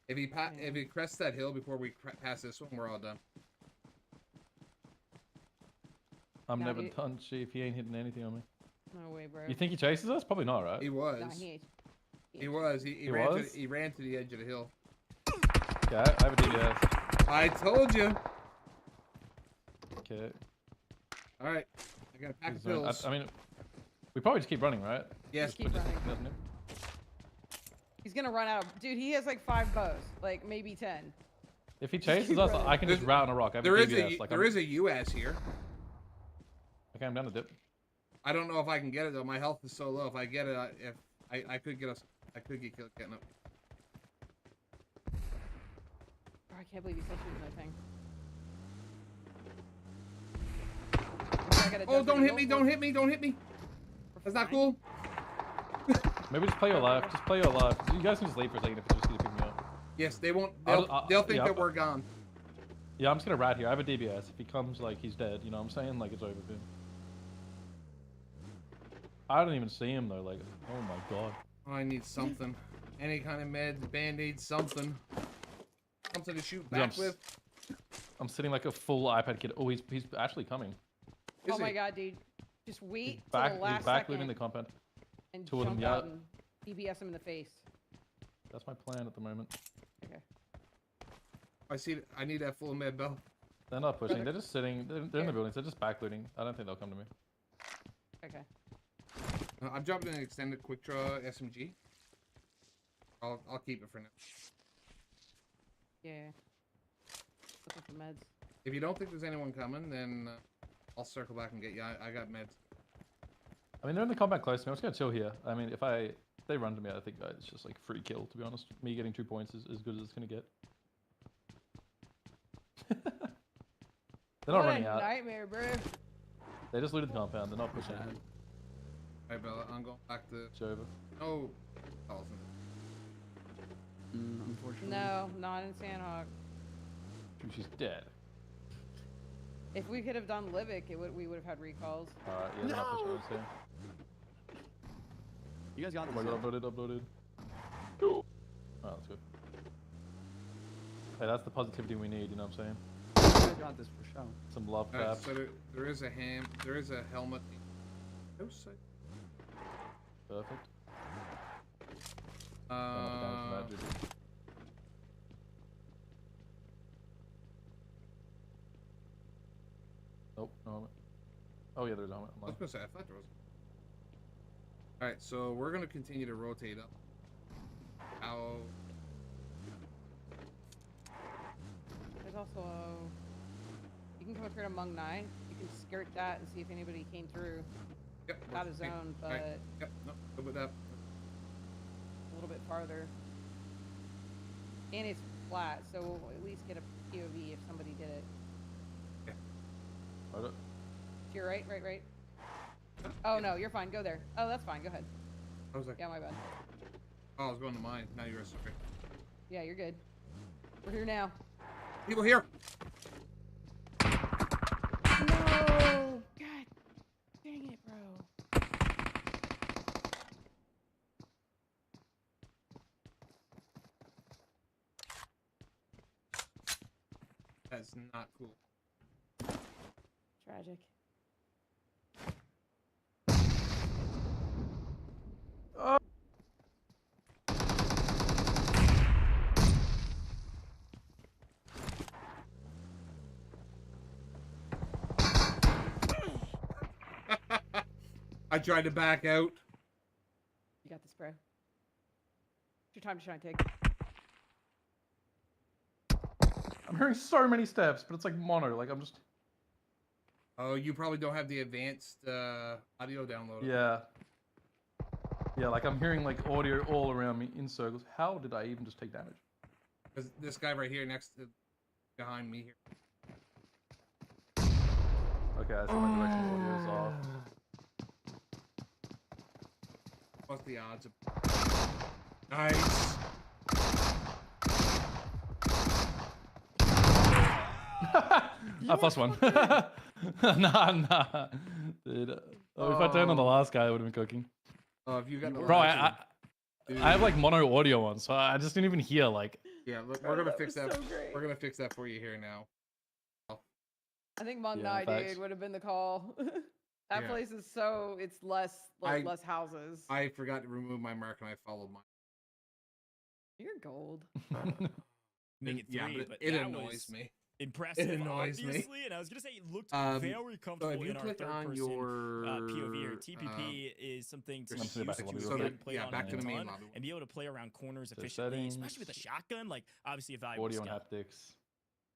if he crests that hill before we pass this one, we're all done. I'm No, never he- done, chief. He ain't hitting anything on me. No way, bro. You think he chases us? Probably not, right? He was. Nah, He was. He ran to the edge of the hill. Okay, I have a DBS. I told you. Okay. All right. I got a pack of pills. I mean, we probably just keep running, right? Yes. Keep running. He's gonna run out. Dude, he has like 5 bows, like maybe 10. If he chases us, I can just route on a rock. I have There a is DBS. Like, there is a US here. Okay, I'm down to dip. I don't know if I can get it though. My health is so low. If I get it, I could get us. I could get killed getting up. Oh, I can't believe he's still shooting that thing. Oh, don't hit me! Don't hit me! Don't hit me! That's not cool. Maybe just play your life. Just play your life. You guys can just leave for a second if you just need to pick me up. Yes, they won't. They'll think that we're gone. Yeah, I'm just gonna rat here. I have a DBS. If he comes, like, he's dead. You know what I'm saying? Like, it's over for him. I don't even see him though. Like, oh my god. Oh, I need something. Any kind of meds, band-aid, something. Something to shoot Dude, back with. I'm sitting like a full iPad kid. Oh, he's actually coming. Oh my god, dude. Just wait till Back, the last he's back second looting the compound. and 2 of them, jump yeah. out and DBS him in the face. That's my plan at the moment. Okay. I see. I need that full med belt. They're not pushing. They're just sitting. They're in the buildings. They're just back looting. I don't think they'll come to me. Okay. I'm dropping an extended quick draw SMG. I'll keep it for now. Yeah. Looking for meds. If you don't think there's anyone coming, then I'll circle back and get you. I got meds. I mean, they're in the combat close to me. I'm just gonna chill here. I mean, if they run to me, I think it's just like free kill. To be honest, me getting 2 points is as good as it's gonna get. They're not running out. Nightmare, bro. They just looted the compound. They're not pushing. Alright, Bella. I'm going back to. It's over. Oh. Unfortunately. No, not in Sandhawk. She's dead. If we could have done Livik, we would have had recalls. Alright, yeah, they're not pushing us here. You guys got this. Oh my god, uploaded. Oh, that's good. Hey, that's the positivity we need, you know what I'm saying? You guys got this for sure. Some love Alright, taps. so there is a there is a helmet. No sight. Perfect. Nope, no helmet. Oh yeah, there's a helmet. I was gonna say, I thought there was. Alright, so we're gonna continue to rotate up. How? There's also you can come up here to Mung 9. You can skirt that and see if anybody came through. Yep. Out of zone, but right. Yep. No, go with that. a little bit farther. And it's flat, so we'll at least get a POV if somebody did it. Yeah. Hold it. To your right, right. Oh no, you're fine. Go there. Oh, that's fine. Go ahead. I was like, yeah, my bad. oh, I was going to mine. Now you're sorry. Yeah, you're good. We're here now. People here. No! God dang it, bro. That's not cool. Tragic. Oh. I tried to back out. You got this, bro. It's your time to shine, Tig. I'm hearing so many steps, but it's like mono. Like I'm just. Oh, you probably don't have the advanced audio downloaded. Yeah. Yeah, like I'm hearing like audio all around me in circles. How did I even just take damage? Because this guy right here next to, behind me here. Okay, I see my directional audio is off. What's the odds of... Nice. I plus one. Nah. Dude. Oh, if I turned on the last guy, I would have been cooking. Oh, if you got the Bro, last I have like mono audio on, so I just didn't even hear like. Yeah, look, we're gonna fix that. So great. We're gonna fix that for you here now. I think Mung Yeah, Nai, facts. dude, would have been the call. That Yeah. place is so, it's less, like, less houses. I forgot to remove my mark and I followed mine. You're gold. Make it 3, Yeah, but but it that annoys was me. impressive, It annoys me. obviously, and I was gonna say it looked very comfortable So if you in our click on third-person your POV or TPP is something to Come to the use back that lobby you real can quick. play Yeah, on back to a the main ton lobby. and be able to play around corners So efficiently, settings. especially with a shotgun. Like obviously a valuable Audio and skill. haptics.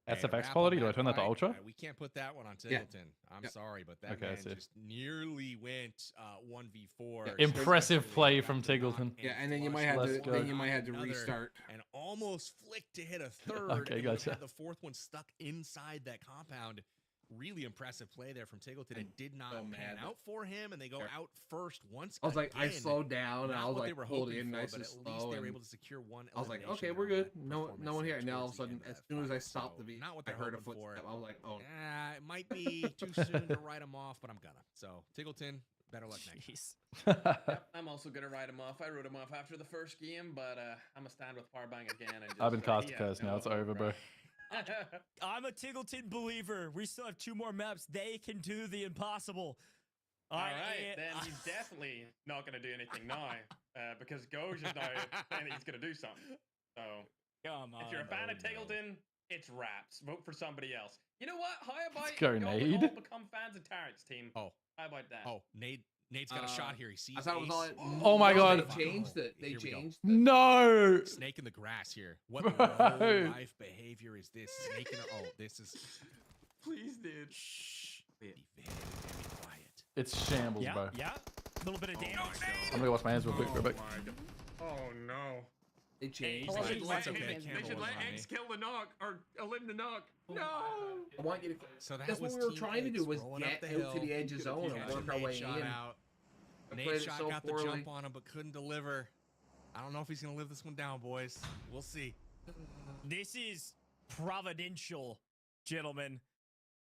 Hey, SFX wrap quality? on Do I turn that to fight. ultra? We can't put that one on Yeah. Tingleton. I'm Yep. sorry, but that Okay, I man see. just nearly went 1v4. Yeah, Impressive play After from knock Tingleton. Yeah, and then you flush might have Let's to. go. Then you might have to another, restart. and almost flicked to hit a third. Okay, and would have gotcha. had the fourth one stuck inside that compound. Really impressive play there from Tingleton. It did not so pan mad. out for him, and they go out first once. I was like, I again. slowed down, and Not I was what they like were pulled hoping in for, nice but and at least slow. they were And able to secure one. I was like, elimination okay, there we're on good. that No performance one here. there And all of a towards the sudden, end of as that soon as I fight. stopped So, the beat, not what I they're heard a hoping for. footstep. I was like, oh. It might be too soon to write him off, but I'm gonna. So Tingleton, better luck next. Jeez. Yep, I'm also gonna write him off. I wrote him off after the first game, but I'm gonna stand with Powerbang again. And just, I've been cast he a has curse now. no It's hope, over, bro. I'm a Tingleton believer. We still have 2 more maps. They can do the impossible. All right, then he's definitely not going to do anything now because Goj is now saying that he's going to do something. So, Come on. if you're a fan of Tingleton, it's raps. Vote for somebody else. You know what? How about go, y'all Nade. all become fans of Tarik's team? Oh, How about that? Nade's got a shot here. He sees. I thought it was all. Ace. Oh my No, God. They changed it. They Here we go. changed. The, No. Snake in the grass here. What Bro. low life behavior is this? Snake in the. Oh, this is. Please, dude. Shh. Be very, very quiet. It's shambles, Yeah, bro. yeah. A little bit of damage. I'm gonna wash my hands real quick, real quick. Oh no. they changed. Well, They should it's let, okay. they should let X kill the knock or eliminate the knock. No. I want you to. So that That's was what we were Team trying to do X was rolling get up the out to hill, the edge of zone and catching work our way Nadeshot in. out. I played it Nadeshot so got poorly. the jump on him, but couldn't deliver. I don't know if he's gonna live this one down, boys. We'll see. This is providential, gentlemen.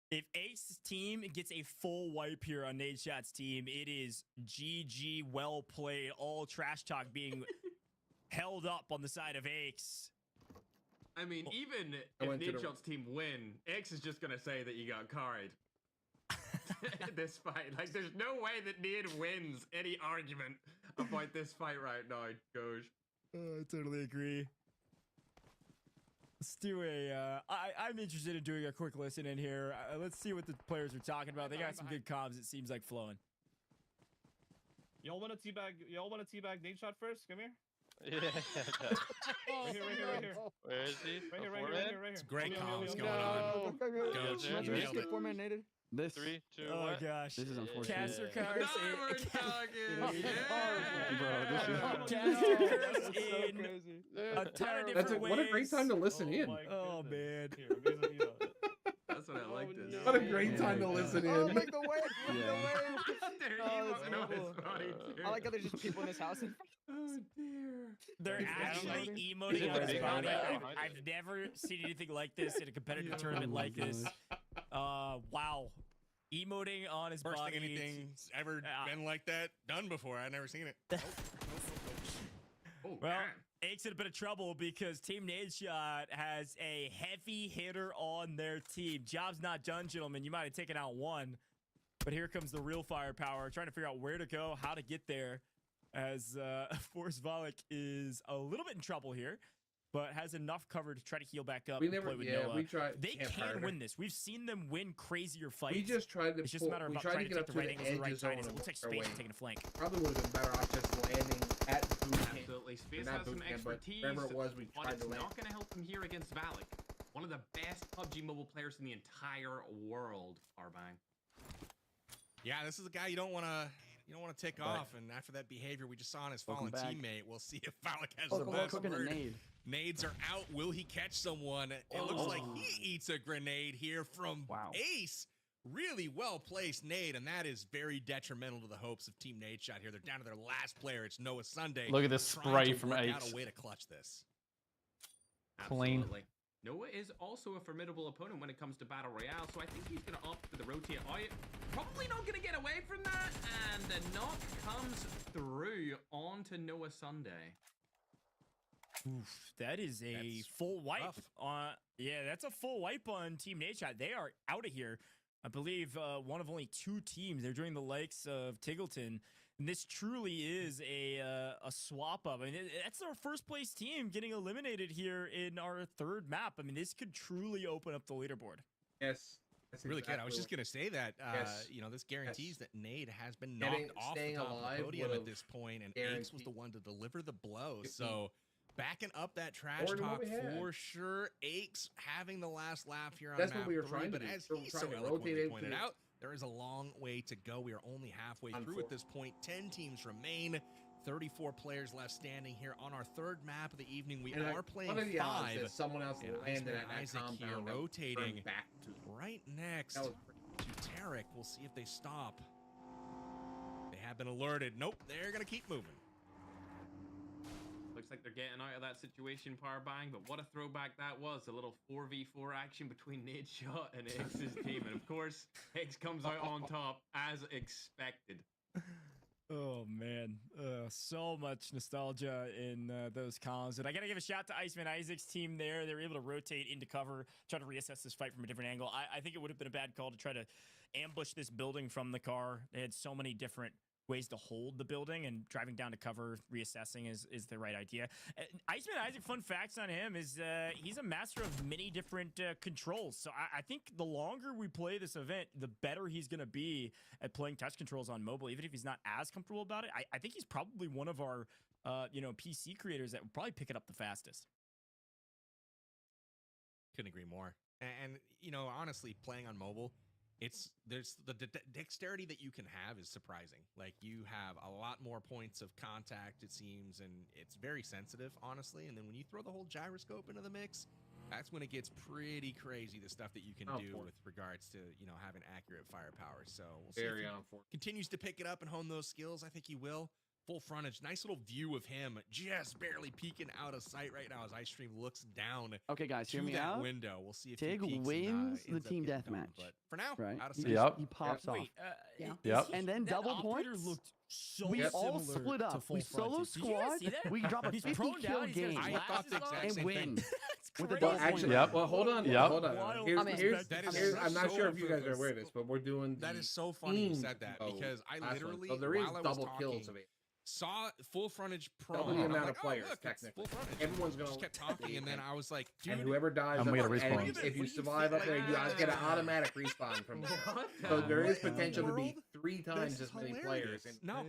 If Ace's team gets a full wipe here on Nadeshot's team, it is GG, well played, all trash talk being held up on the side of Ace. I mean, even I if went to the- Nadeshot's team win, X is just gonna say that you got carried. This fight, like, there's no way that Nade wins any argument about this fight right now, Goj. I totally agree. Let's do a. I'm interested in doing a quick listen in here. Let's see what the players are talking about. They got some good comms. It seems like flowing. Y'all want to teabag? Y'all want to teabag Nadeshot first? Come here. Yeah. Right here. Where is he? Right here. It's great comms No. going on. Go, Yeah. nailed it. This. 3, 2, Oh 1. gosh. This is unfortunate. Caster Yeah. cars. Now we're talking. Caster cars in crazy. a ton of That's different what a great ways. time to listen in. Oh man. That's what I like this. What a great time to listen Oh, in. make the way. Make Yeah. the way. There Oh, he that's walking on his awful. body, too. I like how there's just people in this house. Oh dear. They're actually emoting on his body. I've never seen anything like this in a competitive tournament like this. Wow. Emoting on his First body. thing anything's ever been like that done before. I've never seen it. Well, Ake's in a bit of trouble because Team Nadeshot has a heavy hitter on their team. Job's not done, gentlemen. You might have taken out one, but here comes the real firepower, trying to figure out where to go, how to get there, as of course Valic is a little bit in trouble here, but has enough cover to try to heal back up and play with Noah. We tried. They can win this. We've seen them win crazier fights. We just tried to. It's just a matter of trying to get up to the right angles and the right timing. It looks like Space is taking a flank. Probably would have been better off just landing at the boot camp. Absolutely. Space Not has some boot camp, but expertise. wherever it was, we but tried it's to land. not going to help him here against Valic. One of the best PUBG Mobile players in the entire world, Arbang. Yeah, this is a guy you don't want to tick off, and after that behavior we just saw on his fallen teammate, we'll see if Valic has the last word. Nades are out. Will he catch someone? It looks like he eats a grenade here from Ace. Really well placed nade, and that is very detrimental to the hopes of Team Nadeshot here. They're down to their last player. It's NoahSunday. Look at this spray from Ace. Out a way to clutch this. Clean. Absolutely. Noah is also a formidable opponent when it comes to Battle Royale, so I think he's going to opt for the rotate out. Probably not going to get away from that, and the knock comes through onto NoahSunday. Oof, that is a full wipe. Yeah, that's a full wipe on Team Nadeshot. They are out of here. I believe one of only 2 teams. They're joining the likes of Tiggleton. And this truly is a swap up. I mean, that's our first place team getting eliminated here in our 3rd map. I mean, this could truly open up the leaderboard. Yes. That's really good. I was just going to say that, you know, this guarantees that Nade has been knocked off the top of the podium at this point, and Ace was the one to deliver the blow. So backing up that trash talk for sure. Aches having the last laugh here on map 3, what we were trying to do. As he so eloquently pointed out, there is a long way to go. We are only halfway through at this point. 10 teams remain. 34 players left standing here on our 3rd map of the evening. We are playing 5. Someone else landed at Isaac here rotating right next to Tarik. We'll see if they stop. They have been alerted. Nope, they're going to keep moving. Looks like they're getting out of that situation, Powerbang, but what a throwback that was. A little 4v4 action between Nadeshot and X's team. And of course, X comes out on top as expected. Oh, man. So much nostalgia in those columns. And I got to give a shout to Iceman Isaac's team there. They were able to rotate into cover, try to reassess this fight from a different angle. I think it would have been a bad call to try to ambush this building from the car. They had so many different ways to hold the building, and driving down to cover, reassessing is the right idea. Iceman Isaac, fun facts on him is he's a master of many different controls. So I think the longer we play this event, the better he's going to be at playing touch controls on mobile, even if he's not as comfortable about it. I think he's probably one of our PC creators that would probably pick it up the fastest. Couldn't agree more. And you know, honestly, playing on mobile, there's the dexterity that you can have is surprising. Like, you have a lot more points of contact, it seems, and it's very sensitive, honestly. And then when you throw the whole gyroscope into the mix, that's when it gets pretty crazy, the stuff that you can do with regards to, you know, having accurate firepower. So we'll see if he continues to pick it up and hone those skills. I think he will. Full frontage, nice little view of him just barely peeking out of sight right now as Ice Stream looks down. Okay, guys, hear me out. Window. We'll see if Tig he peeks wins and, the team deathmatch. But for now, right? Out of He, sight. he pops off. Yep. And then double points. Looked so we all similar split to up. We solo squad. We drop a 50 kill game I thought the exact and same win. thing. With the double actually, well, hold on. Hold on. I'm not sure if you guys are aware of this, but we're doing. That is so funny you said that, because I literally, so there is while I was double talking, kills of it. Saw full frontage pro. Double the amount of like, players, look, technically. Full frontage. Everyone's gonna just kept talking, and then I was like, dude, and whoever dies, I'm gonna respawn. and if you survive up there, you guys get an automatic respawn from there. So there is potential to be 3 times as many players. No,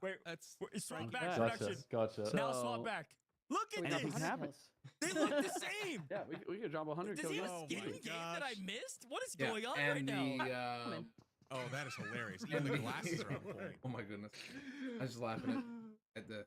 wait, that's swap back production. Gotcha. Now swap back. Look at this. They look the same. Yeah, we could drop 100 Does kills. he have a skin game that I missed? What is going on right now? Oh, that is hilarious. Even the glasses are on point. Oh my goodness. I was just laughing at the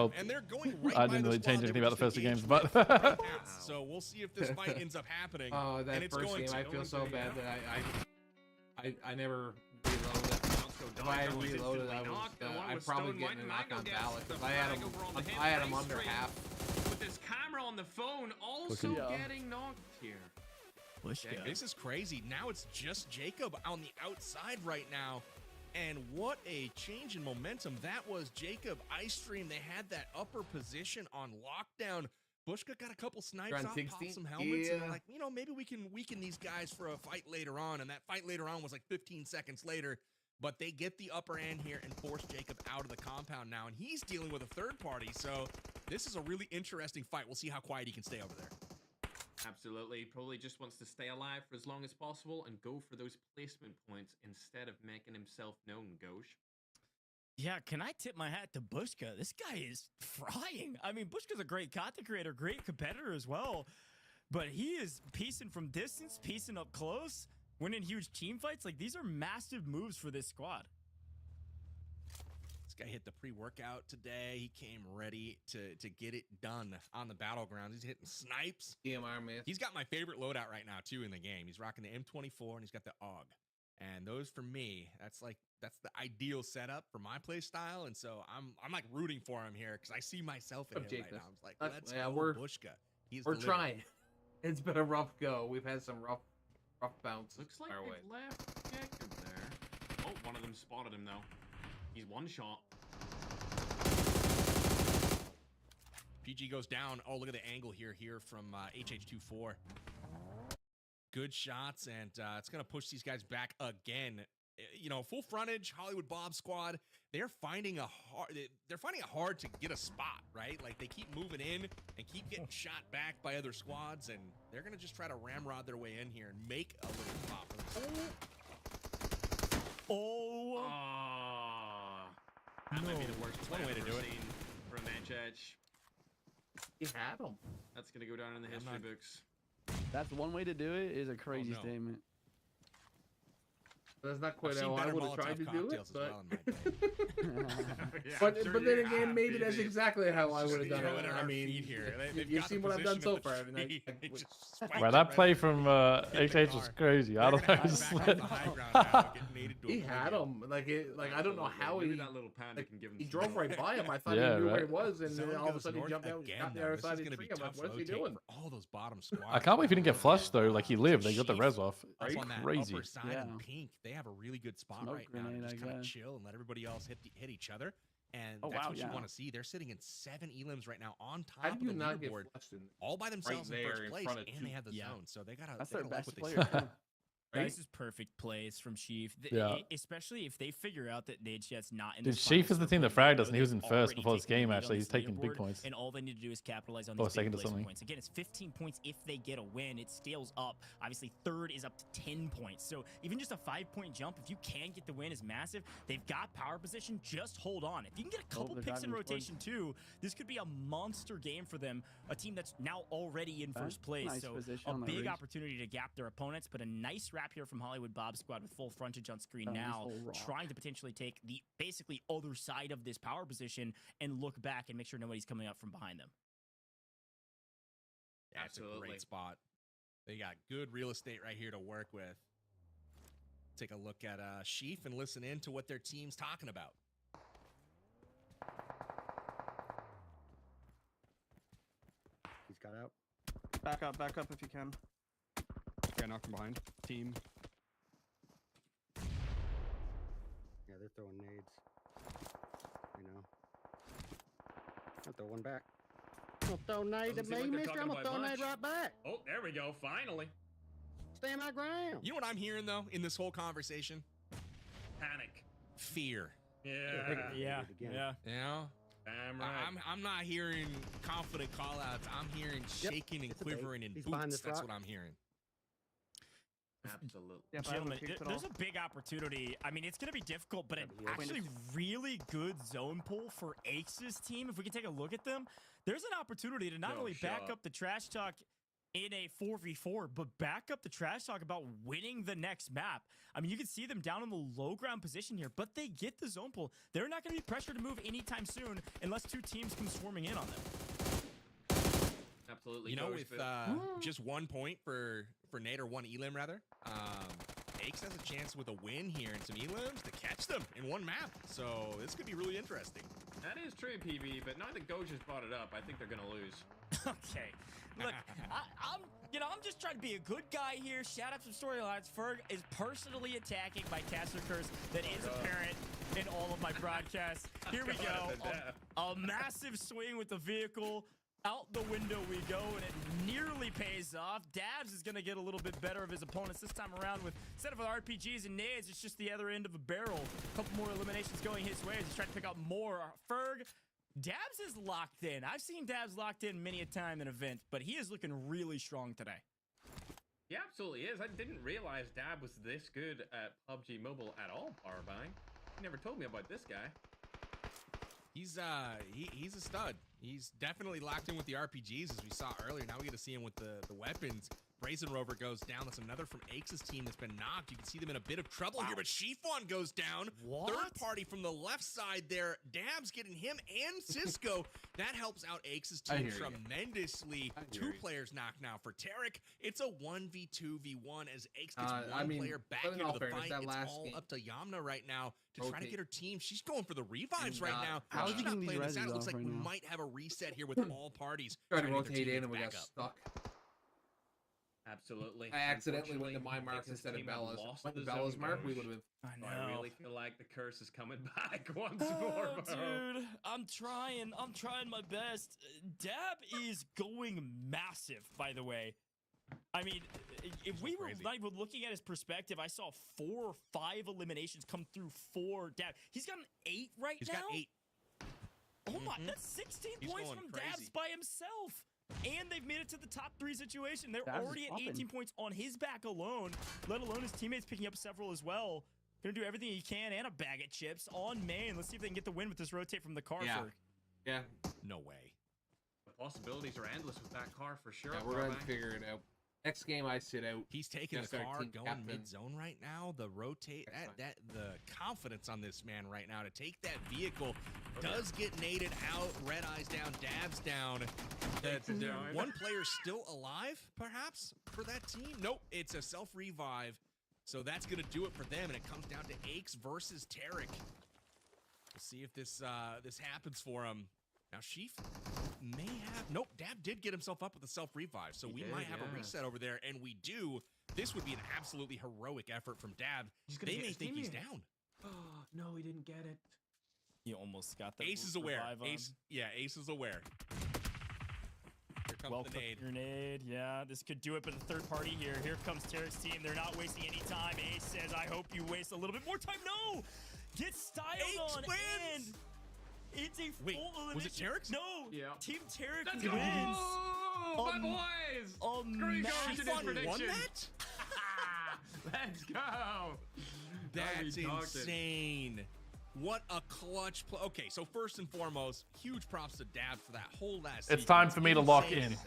well, and they're going right I by didn't the really squad change they anything were about the just first two games, engaged but with right now. So we'll see if this fight ends up happening. Oh, that and it's first going game, to I feel so bad that I never reloaded. If I had reloaded, I'm probably getting a knock on Valic. If I had him under half. With this camera on the phone, also getting knocked here. Yeah, this is crazy. Now it's just Jacob on the outside right now. And what a change in momentum that was. Jacob, Ice Stream, they had that upper position on lockdown. Bushka got a couple snipes off, popped some helmets, and like, you know, maybe we can weaken these guys for a fight later on. And that fight later on was like 15 seconds later. But they get the upper end here and force Jacob out of the compound now. And he's dealing with a third party. So this is a really interesting fight. We'll see how quiet he can stay over there. Absolutely. Probably just wants to stay alive for as long as possible and go for those placement points instead of making himself known, Gauche. Yeah, can I tip my hat to Bushka? This guy is frying. I mean, Bushka's a great content creator, great competitor as well. But he is piecing from distance, piecing up close, winning huge team fights. Like, these are massive moves for this squad. This guy hit the pre-workout today. He came ready to get it done on the battleground. He's hitting snipes. EMR, man. He's got my favorite loadout right now, too, in the game. He's rocking the M24, and he's got the AUG. And those, for me, that's the ideal setup for my play style. And so I'm like rooting for him here because I see myself in him right now. I'm like, let's go, Bushka. We're trying. It's been a rough go. We've had some rough bounce. Looks like they've left Jacob there. Oh, one of them spotted him though. He's one shot. PG goes down. Oh, look at the angle here from HH24. Good shots, and it's going to push these guys back again. You know, FullFrontage, HollywoodBob squad, they're finding it hard to get a spot, right? Like, they keep moving in and keep getting shot back by other squads, and they're going to just try to ramrod their way in here and make a little pop. That might be the worst one way to do it for a match edge. He had him. That's going to go down in the history books. That's one way to do it. Is a crazy statement. That's not quite how I would have tried to do it, but Yeah, but then again, maybe that's exactly how I would have done it. I mean, you've seen what I've done so far. Right, that play from HH was crazy. I don't know. He had him. Like I don't know how he. That little panda can give him. He drove right by him. I thought he knew where he was, and then all of a sudden he jumped out, got the other side of the tree. I'm like, what's he doing? All those bottom squads. I can't believe he didn't get flushed though. Like he lived. They got the res off. That's on that crazy. upper side in pink, they have a really good spot right now to just kind of chill and let everybody else hit each other. And that's what you want to see. They're sitting in 7 elims right now on top of the leaderboard, all by themselves in first place, and they have the zone. So they gotta like what they see. Right? This is perfect plays from Chief, especially if they figure out that Nadeshot's not in. Dude, Chief is the team that fragged us, and he was in first before this game. Actually, he's taking big points. And all they need to do is capitalize on these big placement points. Again, it's 15 points if they get a win. It scales up. Obviously, third is up to 10 points. So even just a 5-point jump, if you can get the win, is massive. They've got power position. Just hold on. If you can get a couple picks in rotation too, this could be a monster game for them. A team that's now already in first place. Nice so position a big opportunity to gap their opponents. But a nice wrap here from HollywoodBob squad with FullFrontage on screen now, trying to potentially take the basically other side of this power position and look back and make sure nobody's coming up from behind them. Yeah, it's a great spot. They got good real estate right here to work with. Take a look at Sheaf and listen in to what their team's talking about. He's got out. Back up if you can. Guy knocked from behind. Team. Yeah, they're throwing nades. You know. I'll throw one back. I'll throw nade at me, mister. I'm gonna throw nade right back. Oh, there we go. Finally. Stand my ground. You know what I'm hearing though in this whole conversation? Panic. Fear. Yeah. You know? Damn right. I'm not hearing confident call-outs. I'm hearing shaking and quivering in boots. That's what I'm hearing. Absolutely. Yeah, gentlemen, there's a big opportunity. I mean, it's going to be difficult, but an actually really good zone pull for Axe's team. If we can take a look at them, there's an opportunity to not only back up the trash talk in a 4v4, but back up the trash talk about winning the next map. I mean, you can see them down in the low ground position here, but they get the zone pull. They're not going to be pressured to move anytime soon unless 2 teams come swarming in on them. Absolutely. You know, with just 1 point for Nate, or 1 elim rather, Aches has a chance with a win here and some elims to catch them in 1 map. So this could be really interesting. That is true, PB, but now that Goj has brought it up, I think they're going to lose. Okay. Look, I'm just trying to be a good guy here. Shout out some storylines. Ferg is personally attacking my caster curse that is apparent in all of my broadcasts. Here we go. A massive swing with the vehicle. Out the window we go, and it nearly pays off. Dabs is going to get a little bit better of his opponents this time around with, instead of RPGs and nades, it's just the other end of a barrel. A couple more eliminations going his way as he's trying to pick up more. Ferg Dabs is locked in. I've seen Dabs locked in many a time in event, but he is looking really strong today. He absolutely is. I didn't realize Dab was this good at PUBG Mobile at all, Powerbang. He never told me about this guy. He's a stud. He's definitely locked in with the RPGs, as we saw earlier. Now we get to see him with the weapons. Brazen Rover goes down. That's another from Aches' team that's been knocked. You can see them in a bit of trouble here, but Chiffon goes down. What? Third party from the left side there. Dabs getting him and Cisco. That helps out Aches' team tremendously. Two players knocked now for Tarik. It's a 1v2v1 as Aches gets one player back into the fight. It's all up to Yamna right now to try to get her team. She's going for the revives right now. How is he getting these playing this out. It reses looks off like right we now? might have a reset here with all parties. Tried to trying get their rotate in teammates and we got back up. stuck. Absolutely. I accidentally went to my Unfortunately, mark Texas instead of team had Bella's. lost Went to the Bella's zone mark, we push. would have been. I So know. I really feel like the curse is coming back once more, bro. Dude, I'm trying my best. Dab is going massive, by the way. I mean, if we were not even looking at his perspective, I saw 4 or 5 eliminations come through for Dab. He's got an 8 right He's now. got 8. Oh my, that's 16 He's points going from crazy. Dabs by himself. And they've made it to the top 3 situation. They're Dabs is already at popping. 18 points on his back alone, let alone his teammates picking up several as well. Gonna do everything he can and a bag of chips on main. Let's see if they can get the win with this rotate from the car. Yeah. Yeah. No way. The possibilities are endless with that car for sure. Yeah, we're going to Powerbang. figure it out. Next game I sit out. He's taking Just the our car, team going captain. mid-zone right now. The rotate, the confidence on this man right now to take that vehicle does get naded out. Red Eyes down, Dabs down. One player still alive, perhaps, for that team? Nope, it's a self-revive. So that's going to do it for them, and it comes down to Aches versus Tarik. We'll see if this happens for him. Now, Sheaf may have... Nope, Dab did get himself up with a self-revive, so we might have a reset over there, and we do. This would be an absolutely heroic effort from Dab. They may think he's down. Oh, no, he didn't get it. He almost got that. Ace is aware. revive on. Ace is aware. Here comes Well the put nade. grenade. Yeah, this could do it, but the third party here. Here comes Tarik's team. They're not wasting any time. Ace says, I hope you waste a little bit more time. No! Get styled Ace on, wins! and it's a Wait, full was it elimination. Tarek's? No! Yeah. Team Tarik Let's wins! go! My boys! Screw She Chiffon won prediction. that? Let's go! That's Now we talking. insane. What a clutch play. Okay, so first and foremost, huge props to Dab for that whole last It's time sequence. for me to lock Insane. in.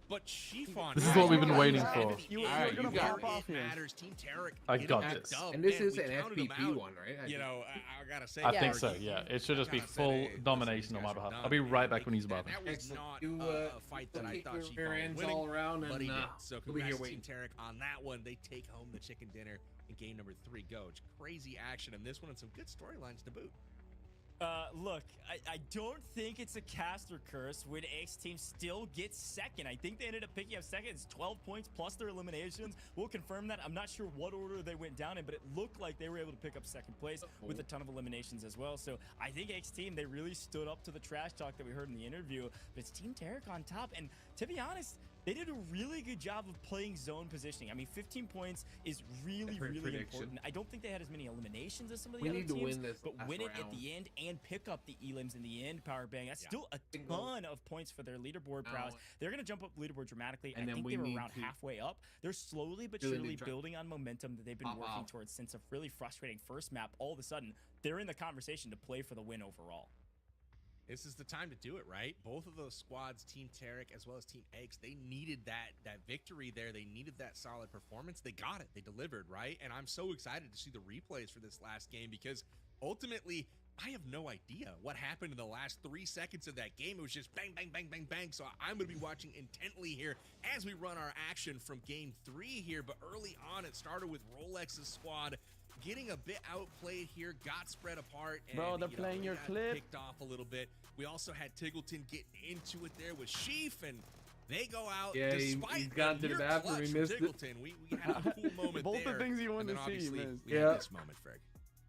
But Chiffon... This is what we've been waiting for. All You right, were gonna got pop off it here. matters. Team Tarik. I getting got that this. dub. And this Man, is we an counted them FPP out. one, right? You know, I gotta say, I Yeah. think so, yeah. It should just be Gotta full say, domination on my behalf. I'll be right back when he's above. That was Excellent. not You, a fight that I kick thought your Chiffon rear was ends winning, all around but and, he did. we'll So be congrats here to Team waiting. Tarik on that one. They take home the chicken dinner in game number 3. Go. It's crazy action in this one and some good storylines to boot. Look, I don't think it's a caster curse when X team still gets second. I think they ended up picking up second. It's 12 points plus their eliminations. We'll confirm that. I'm not sure what order they went down in, but it looked like they were able to pick up second place with a ton of eliminations as well. So I think X team, they really stood up to the trash talk that we heard in the interview. But it's Team Tarik on top. And to be honest, they did a really good job of playing zone positioning. I mean, 15 points is really, really prediction. important. I don't think they had as many eliminations as some of the We other need to teams, win this but last win it at round. the end and pick up the elims in the end. Powerbang. That's still a ton of points for their leaderboard prowess. They're going to jump up leaderboard dramatically. And I then think we they were need around to halfway up. They're slowly but really surely try- building on momentum that they've been Pop working off. towards since a really frustrating first map. All of a sudden, they're in the conversation to play for the win overall. This is the time to do it, right? Both of those squads, Team Tarik as well as Team Eggs, they needed that victory there. They needed that solid performance. They got it. They delivered, right? And I'm so excited to see the replays for this last game because ultimately, I have no idea what happened in the last 3 seconds of that game. It was just bang, bang, bang, bang, bang. So I'm going to be watching intently here as we run our action from game 3 here. But early on, it started with Rolex's squad getting a bit outplayed here, got spread apart. And, Bro, they're playing they your got clip. Picked off a little bit. We also had Tiggleton getting into it there with Sheaf, and they go out. Yeah, despite he's gone to the near bathroom. clutch He from missed it. Tiggleton. We had a cool moment Both there. the things you and wanted then to see, obviously man. we had this moment, Ferg.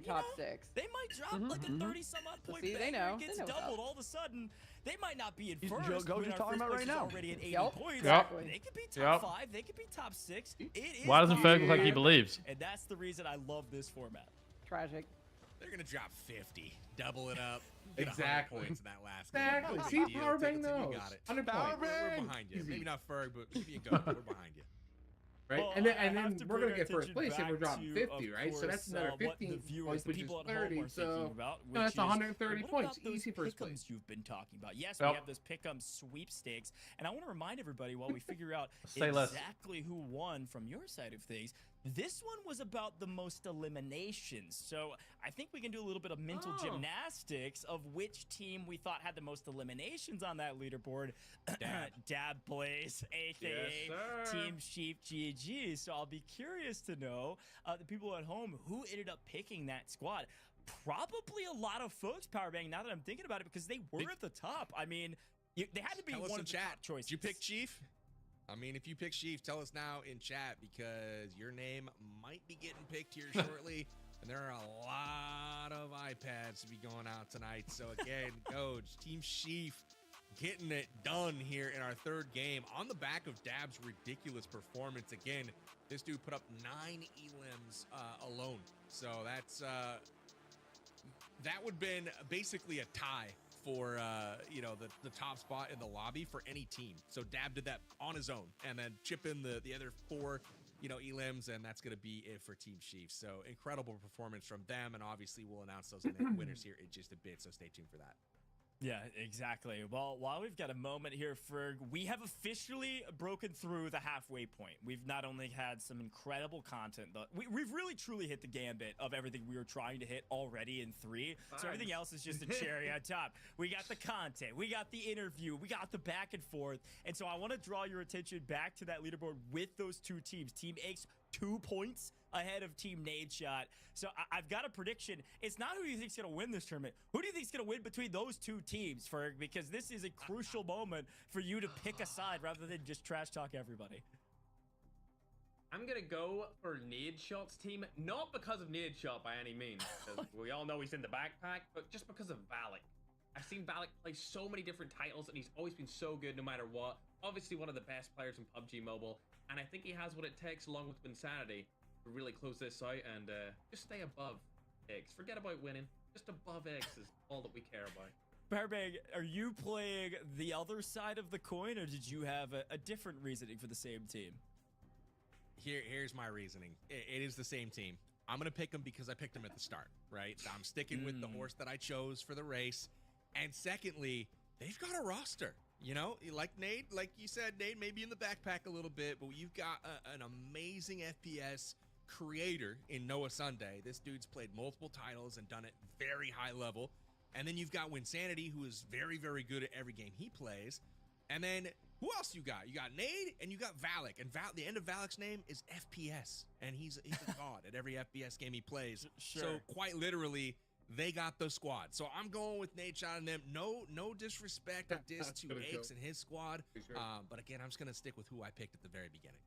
be top 6. They might drop like a 30-some-odd point See, they banger. know. It gets They know what's doubled up. all of a sudden. They might not be in He's first. Joe when just our talking first about place right is now. already at 80 Yep. points. Yep. They could be top Yep. 5. They could be top 6. It is Why doesn't Ferg look like he possible. believes? And that's the reason I love this format. Tragic. They're gonna drop 50, double it up. Get 100 Exactly. points in that last Exactly. game. No See, big deal. power Take bang it till you those. got it. 100 We're points. behind you. Maybe not Ferg, but maybe you go. We're behind you. right? Well, and I then have to we're bring gonna get our first place if attention we're back dropping to, 50, of right? So that's course, another what the 15 viewers, points, the which is people at home 30. are So thinking about, no, that's which is, 130 what points, about those easy first pick'ems place. you've been talking about? Yes, Yep. we have those pick'em sweepstakes, and I want to remind everybody while we figure out Say less. exactly who won from your side of things. This one was about the most eliminations, so I think we can do a little bit of mental gymnastics of which team we thought had the most eliminations on that leaderboard. Dab Blaze, aka Yes, sir. Team Sheep GG. So I'll be curious to know the people at home who ended up picking that squad. Probably a lot of folks, Powerbang, now that I'm thinking about it, because they were at the top. I mean, they had to be Tell us one in of the chat. top choices. Did you pick Chief? I mean, if you pick Chief, tell us now in chat because your name might be getting picked here shortly. And there are a lot of iPads to be going out tonight. So again, Coach, Team Chief getting it done here in our third game on the back of Dab's ridiculous performance. Again, this dude put up 9 elims alone. So that's that would have been basically a tie for you know, the top spot in the lobby for any team. So Dab did that on his own and then chip in the other 4, you know, elims, and that's gonna be it for Team Chiefs. So incredible performance from them, and obviously we'll announce those winners here in just a bit, so stay tuned for that. Yeah, exactly. Well, while we've got a moment here, Ferg, we have officially broken through the halfway point. We've not only had some incredible content, but we've really truly hit the gambit of everything we were trying to hit already in 3. So everything else is just a cherry on top. We got the content, we got the interview, we got the back and forth. And so I want to draw your attention back to that leaderboard with those two teams. Team X, 2 points ahead of Team Nadeshot. So I've got a prediction. It's not who you think's going to win this tournament. Who do you think's going to win between those 2 teams, Ferg? Because this is a crucial moment for you to pick a side rather than just trash talk everybody. I'm gonna go for Nadeshot's team, not because of Nadeshot by any means, because we all know he's in the backpack, but just because of Valic. I've seen Valic play so many different titles, and he's always been so good no matter what. Obviously one of the best players in PUBG Mobile, and I think he has what it takes, along with Wynnsanity, to really close this out and just stay above X. Forget about winning. Just above X is all that we care about. Barbag, are you playing the other side of the coin, or did you have a different reasoning for the same team? Here's my reasoning. It is the same team. I'm going to pick him because I picked him at the start, right? So I'm sticking with the horse that I chose for the race. And secondly, they've got a roster. You know, like Nate, like you said, Nate, maybe in the backpack a little bit, but you've got an amazing FPS creator in NoahSunday. This dude's played multiple titles and done it very high level. And then you've got Wynnsanity, who is very, very good at every game he plays. And then who else you got? You got Nade and you got Valic. And the end of Valic's name is FPS. And he's a god at every FPS game he plays. Sure. So quite literally, they got the squad. So I'm going with Nadeshot and them. No disrespect or diss to Aches and his squad. Sure. But again, I'm just going to stick with who I picked at the very beginning.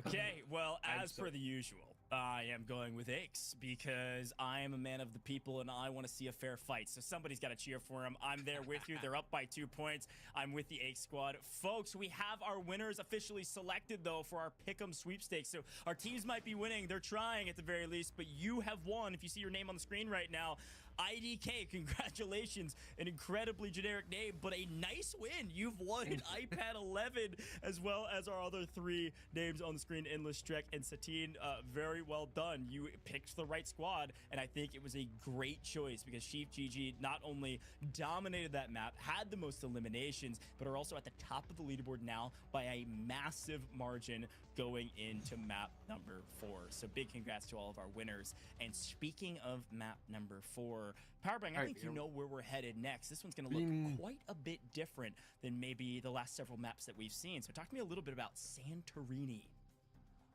Okay, well, as per the usual, I am going with Aches because I am a man of the people and I want to see a fair fight. So somebody's got to cheer for him. I'm there with you. They're up by 2 points. I'm with the Aches squad. Folks, we have our winners officially selected, though, for our Pick'em sweepstakes. So our teams might be winning. They're trying at the very least, but you have won. If you see your name on the screen right now, IDK, congratulations. An incredibly generic name, but a nice win. You've won an iPad 11 as well as our other 3 names on the screen, Endless Trek and Satine. Very well done. You picked the right squad, and I think it was a great choice because Chief GG not only dominated that map, had the most eliminations, but are also at the top of the leaderboard now by a massive margin going into map number 4. So big congrats to all of our winners. And speaking of map number 4, Powerbang, I think you know where we're headed next. This one's going to look quite a bit different than maybe the last several maps that we've seen. So talk to me a little bit about Santorini.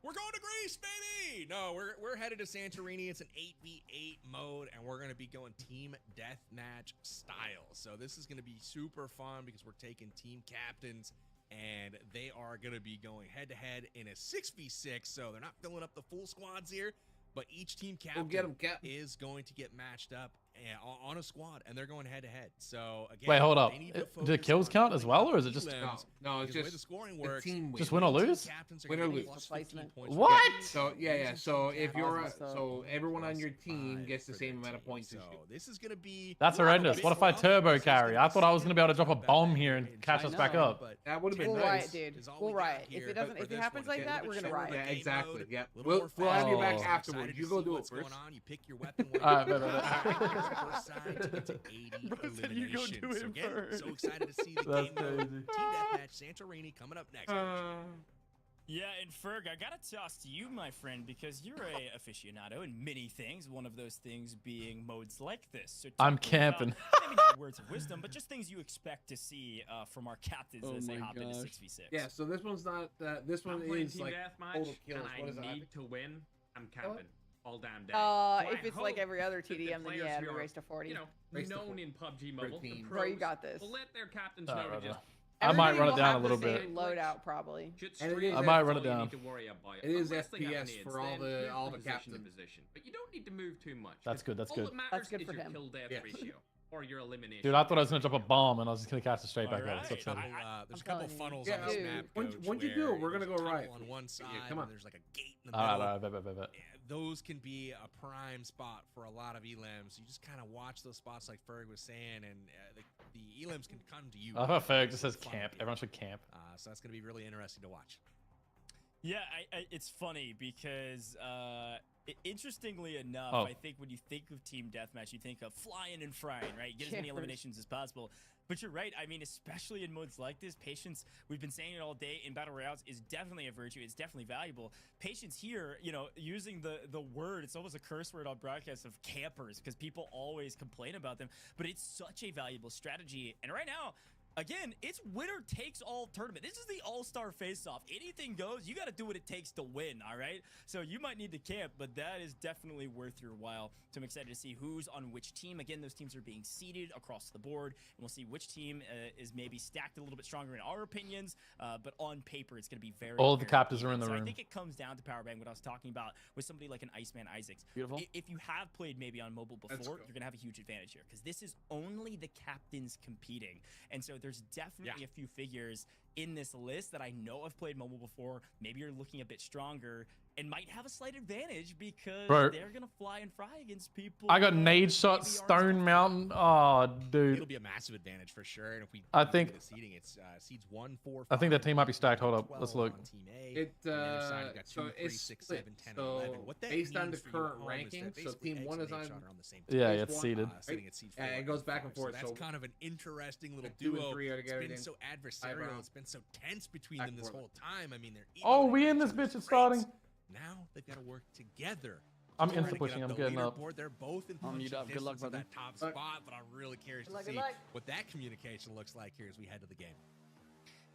We're going to Greece, baby! No, we're headed to Santorini. It's an 8v8 mode, and we're going to be going team deathmatch style. So this is going to be super fun because we're taking team captains, and they are going to be going head-to-head in a 6v6. So they're not filling up the full squads here, but each team captain is going to get matched up on a squad, and they're going head to head. So again, Wait, hold up. they need to Do focus kills on count as well, or is it elims, just? No, it's because the way just the scoring the works. team Just win or lose? Captains are Win gonna or get lose. plus 15 points. What? So yeah. So if you're Awesome. so everyone on your team Five gets the for same their amount of team. points as So you. this is gonna be. That's horrendous. What if I turbo carry? I thought I was gonna be able to drop a bomb here and catch us back up. That would have been We'll nice. riot, dude. We'll riot. If it doesn't, if it happens like that, we're gonna riot. Yeah, exactly. Yeah, Little we'll have you back Oh. afterwards. You go do it what's first. going on. You pick your weapon. Alright, First side to get to 80 Bro said you go do eliminations. So it again, first. so excited to see the That's game mode. crazy. Team Deathmatch, Santorini coming up next. Yeah, and Ferg, I gotta toss to you, my friend, because you're a aficionado in many things. One of those things being modes like this. So I'm talk to me about camping. maybe not words of wisdom, but just things you expect to see from our captains as they hop into 6v6. Yeah. So this one's not. This one I'm playing is team like deathmatch, total kills. and What is I that? need to win. I'm camping all damn day. So I If it's like hope every other that the TDM, then players yeah, who we are, race to 40. You know, Race to known in PUBG Mobile, the 13. Bro, you pros got this. will let their captains Alright, know to right just. I might Everybody run it will down a have little the bit. same loadout, probably. Shoot And it straight is- I in, might that's run all it you down. need to worry about. It is Unless they have FPS nades, for all then the- move all from the position to captains. position. But you don't need to move too much. That's good. That's all good. that matters That's good is for your him. kill death Yes. ratio or your elimination. Dude, I thought I was gonna drop a bomb and I was just gonna catch it straight back up. Alright. It's upsetting. There's a I'm couple telling you. funnels Yeah, on this dude, map. once Coach, you do it, where we're gonna there's go a right. tunnel on one side, come on. and there's like a gate in the All middle. right, bet. Those can be a prime spot for a lot of elims. You just kind of watch those spots, like Ferg was saying, and the elims can come to you. I thought Ferg just says Fun camp. with it. Everyone should camp. So that's gonna be really interesting to watch. Yeah, it's funny because interestingly enough, Oh. I think when you think of Team Deathmatch, you think of flying and frying, right? Get as many Campers. eliminations as possible. But you're right. I mean, especially in modes like this, patience, we've been saying it all day, in Battle Royales is definitely a virtue. It's definitely valuable. Patience here, you know, using the word, it's almost a curse word on broadcast of campers because people always complain about them. But it's such a valuable strategy. And right now, again, it's winner takes all tournament. This is the all-star face-off. Anything goes. You got to do what it takes to win, all right? So you might need to camp, but that is definitely worth your while. So I'm excited to see who's on which team. Again, those teams are being seeded across the board, and we'll see which team is maybe stacked a little bit stronger in our opinions, but on paper, it's going to be very, All of the very captains are in even. the So room. I think it comes down to Power Bang, what I was talking about with somebody like an Iceman Isaacs. Beautiful. If you have played maybe on mobile before, Let's go. you're going to have a huge advantage here because this is only the captains competing. And so there's definitely a few figures in this list that I know have played mobile before. Maybe you're looking a bit stronger and might have a slight advantage because Bro, they're going to fly and fry against people. I got that nade maybe shot aren't as Stone Mountain. Oh, dude. It'll be a massive advantage for sure. And if we I look think- at the seeding, it's seeds 1, 4, I think that 5, team might be stacked. Hold up. 12 Let's look. on Team A. It On the other side, you've got so 2, 3, it's 6, split. 7, 10, So 11. What that based on means the for you at current home is ranking, that so basically team 1 X is and on. Nadeshot are the same Yeah, team. it's seeded. Sitting at seed 4. And it goes back and forth. So that's So kind of an interesting little 2 and duo. 3 are It's together. been then so adversarial. round. It's been so tense between Back them this and whole time. I mean, they're Oh, equal we in on this each bitch. other's It's starting. rates. Now they've got to work together. I'm to try to insta get pushing. up I'm the getting up. leaderboard. They're both in I'm mute punching up. Good luck, distance of brother. that top Luck. spot, but I'm really curious to see what that communication looks like here as we head to the game.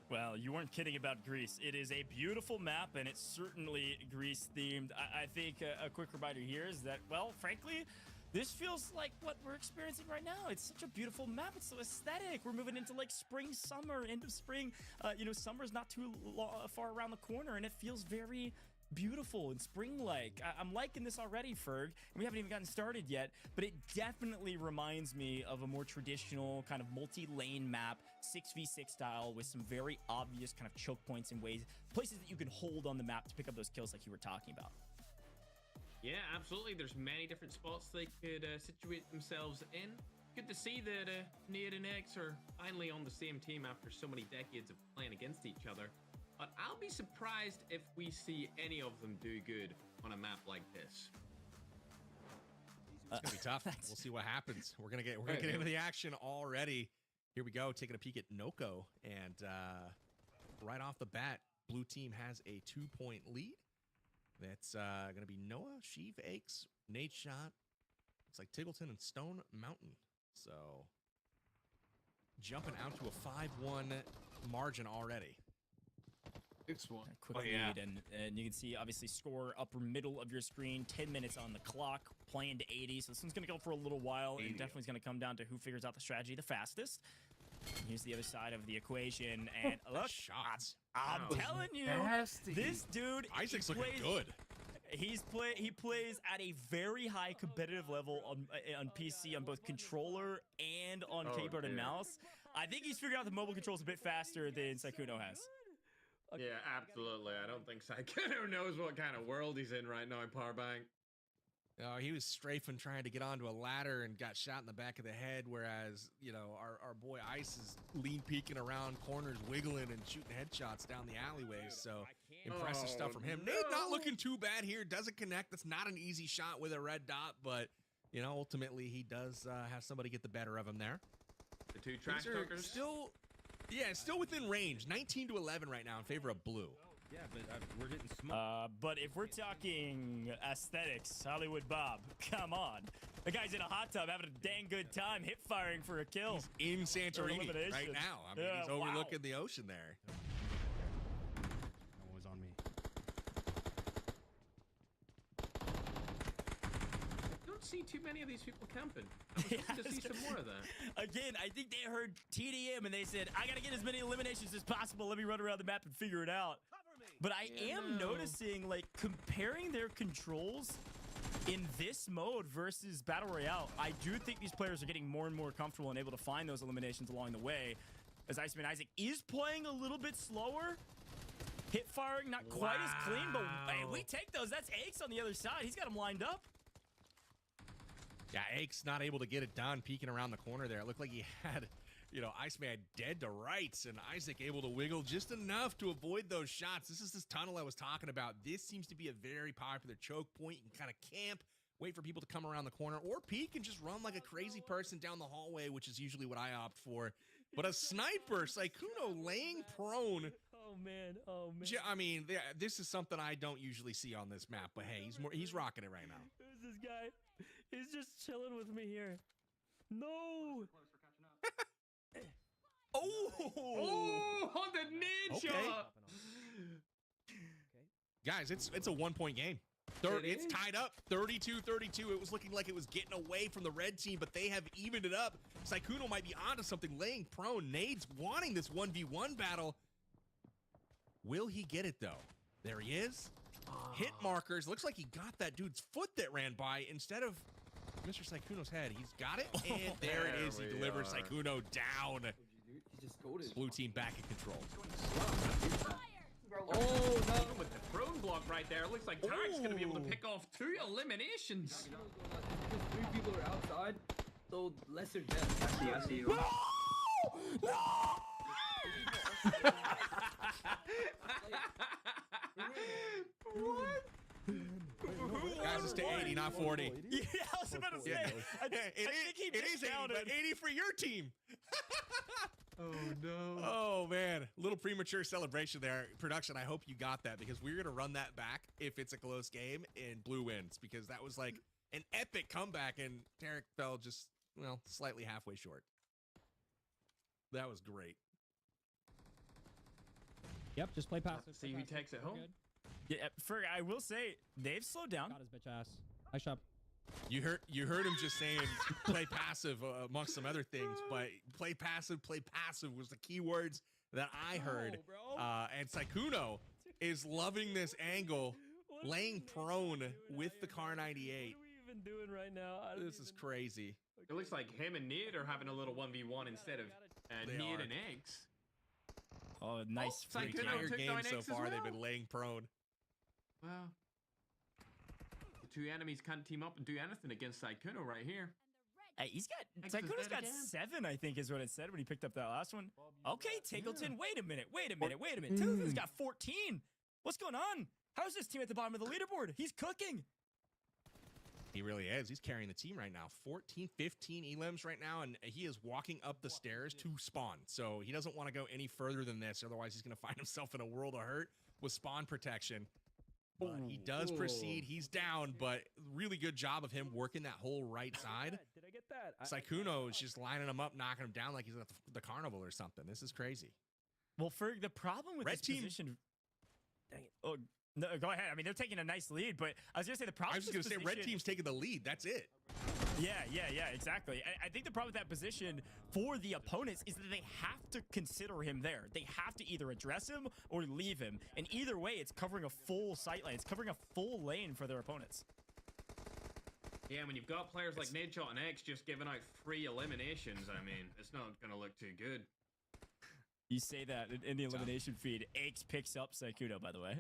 Well, you weren't kidding about Greece. It is a beautiful map, and it's certainly Greece-themed. I think a quick reminder here is that, well, frankly, this feels like what we're experiencing right now. It's such a beautiful map. It's so aesthetic. We're moving into like spring, summer, end of spring. You know, summer's not too far around the corner, and it feels very beautiful and spring-like. I'm liking this already, Ferg. And we haven't even gotten started yet, but it definitely reminds me of a more traditional kind of multi-lane map, 6v6 style, with some very obvious kind of choke points and places that you can hold on the map to pick up those kills like you were talking about. Yeah, absolutely. There's many different spots they could situate themselves in. Good to see that Nade and X are finally on the same team after so many decades of playing against each other. But I'll be surprised if we see any of them do good on a map like this. It's gonna be tough. We'll see what happens. We're gonna get into the action already. Here we go, taking a peek at Noko, and right off the bat, blue team has a 2-point lead. That's gonna be Noah, Sheev, Aches, Nadeshot. Looks like Tiggleton and StoneMountain. So jumping out to a 5-1 margin already. 6-1. Quick lead, and you can see obviously score upper middle of your screen. 10 minutes on the clock, playing to 80. So this one's gonna go for a little while, and definitely is gonna come down to who figures out the strategy the fastest. And here's the other side of the equation, and look, Shots. I'm telling you, nasty. this dude Isaac's he looking plays- good. He plays at a very high competitive level on PC, on both controller and on keyboard and mouse. I think he's figured out the mobile controls a bit faster than Sykkuno has. Yeah, absolutely. I don't think Sykkuno knows what kind of world he's in right now in Powerbank. He was strafing trying to get onto a ladder and got shot in the back of the head, whereas, you know, our boy Ice is lean peeking around corners, wiggling and shooting headshots down the alleyways. So impressive stuff from him. No. Nate not looking too bad here. Doesn't connect. That's not an easy shot with a red dot, but, you know, ultimately he does have somebody get the better of him there. The two trash talkers. Still within range. 19 to 11 right now in favor of blue. Yeah, but we're getting smoked. But if we're talking aesthetics, HollywoodBob, come on. The guy's in a hot tub having a dang good time hip firing for a kill. He's in Santorini right now. I mean, he's overlooking the ocean there. Always on me. I don't see too many of these people camping. I was hoping to see some more of that. Again, I think they heard TDM and they said, I got to get as many eliminations as possible. Let me run around the map and figure it out. But I am noticing, like, comparing their controls in this mode versus Battle Royale, I do think these players are getting more and more comfortable and able to find those eliminations along the way. As Iceman Isaac is playing a little bit slower. Hip firing not quite as clean, but hey, we take those. That's Aches on the other side. He's got them lined up. Yeah, Aches not able to get it done, peeking around the corner there. It looked like he had, you know, Iceman dead to rights, and Isaac able to wiggle just enough to avoid those shots. This is this tunnel I was talking about. This seems to be a very popular choke point. You can kind of camp, wait for people to come around the corner, or peek and just run like a crazy person down the hallway, which is usually what I opt for. But a sniper, Sykkuno laying prone. Oh, man. Oh, man. I mean, this is something I don't usually see on this map, but hey, he's rocking it right now. Who's this guy? He's just chilling with me here. No. Oh, on the Nadeshot. Guys, it's a 1-point game. It's tied up 32-32. It was looking like it was getting away from the red team, but they have evened it up. Sykkuno might be onto something, laying prone. Nades wanting this 1v1 battle. Will he get it, though? There he is. Hit markers. Looks like he got that dude's foot that ran by instead of Mr. Sykkuno's head. He's got it, and there it is. He delivers Sykkuno down. He just goaded. Blue team back in control. Oh, no. Even with the prone block right there, it looks like Tarik's going to be able to pick off 2 eliminations. Because 3 people are outside, so lesser death. I see you. No! What? Guys, it's to 80, not 40. Yeah, I was about to say. I think it is 80, but 80 for your team. Oh, no. Oh, man. A little premature celebration there. Production, I hope you got that, because we're going to run that back if it's a close game and blue wins, because that was like an epic comeback, and Tarik fell just, well, slightly halfway short. That was great. Yep, just play passive. See who takes it home. Yeah, Ferg, I will say, they've slowed down. Got his bitch ass. Nice job. You heard him just saying play passive amongst some other things, but play passive was the key words that I heard. And Sykkuno is loving this angle, laying prone with the Car 98. What are we even doing right now? This is crazy. It looks like him and Nid are having a little 1v1 instead of Nid and Eggs. Oh, nice. Oh, The entire game so far, they've been laying prone. Well, the 2 enemies can't team up and do anything against Sykkuno right here. Hey, Sykkuno's got 7, I think, is what it said when he picked up that last one. Okay, Tingleton, wait a minute. Tingleton's got 14. What's going on? How's this team at the bottom of the leaderboard? He's cooking. He really is. He's carrying the team right now. 14, 15 elims right now, and he is walking up the stairs to spawn. So he doesn't want to go any further than this. Otherwise, he's going to find himself in a world of hurt with spawn protection. But he does proceed. He's down, but really good job of him working that whole right side. Did I get that? Sykkuno is just lining him up, knocking him down like he's at the carnival or something. This is crazy. Well, Ferg, the problem with Red this team. position... Dang it. Oh, No, go ahead. I mean, they're taking a nice lead, but I was gonna say the problem. I was just gonna say red team's taking the lead. That's it. Yeah, exactly. I think the problem with that position for the opponents is that they have to consider him there. They have to either address him or leave him. And either way, it's covering a full sight lane. It's covering a full lane for their opponents. Yeah, when you've got players like Nadeshot and X just giving out free eliminations, I mean, it's not going to look too good. You say that in the elimination feed. X picks up Sykkuno, by the way.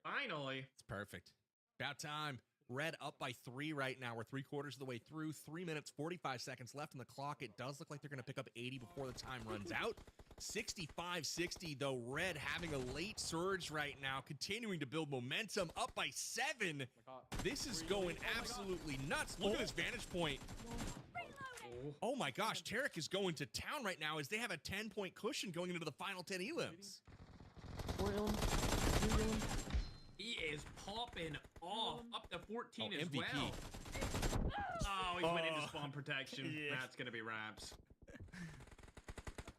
Finally. It's perfect. About time. Red up by 3 right now. We're 3/4 of the way through. 3 minutes, 45 seconds left on the clock. It does look like they're going to pick up 80 before the time runs out. 65-60, though. Red having a late surge right now, continuing to build momentum. Up by 7. This is going absolutely nuts. Look at this vantage point. Oh my gosh, Tarik is going to town right now as they have a 10-point cushion going into the final 10 elims. He is popping off up to 14 as MVP. well. Oh, he went into spawn protection. Yeah. That's going to be wraps.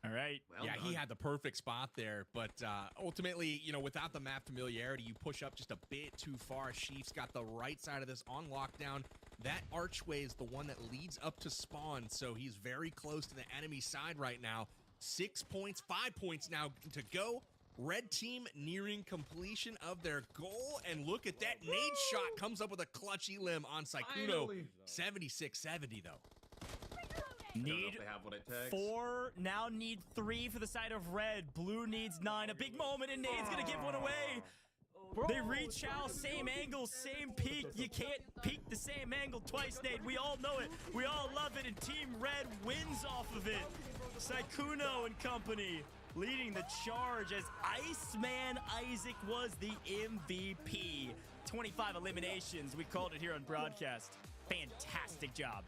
All right. Well yeah, done. he had the perfect spot there, but ultimately, you know, without the map familiarity, you push up just a bit too far. Sheaf's got the right side of this on lockdown. That archway is the one that leads up to spawn, so he's very close to the enemy side right now. 6 points, 5 points now to go. Red team nearing completion of their goal, and look at that nade shot comes up with a clutch elim on Sykkuno. 76-70 though. Need they have what it takes. 4, now need 3 for the side of red. Blue needs 9. A big moment, and Nade's gonna give one away. They reach out, same angle, same peak. You can't peek the same angle twice, Nade. We all know it. We all love it, and Team Red wins off of it. Sykkuno and company leading the charge as Iceman Isaac was the MVP. 25 eliminations. We called it here on broadcast. Fantastic job.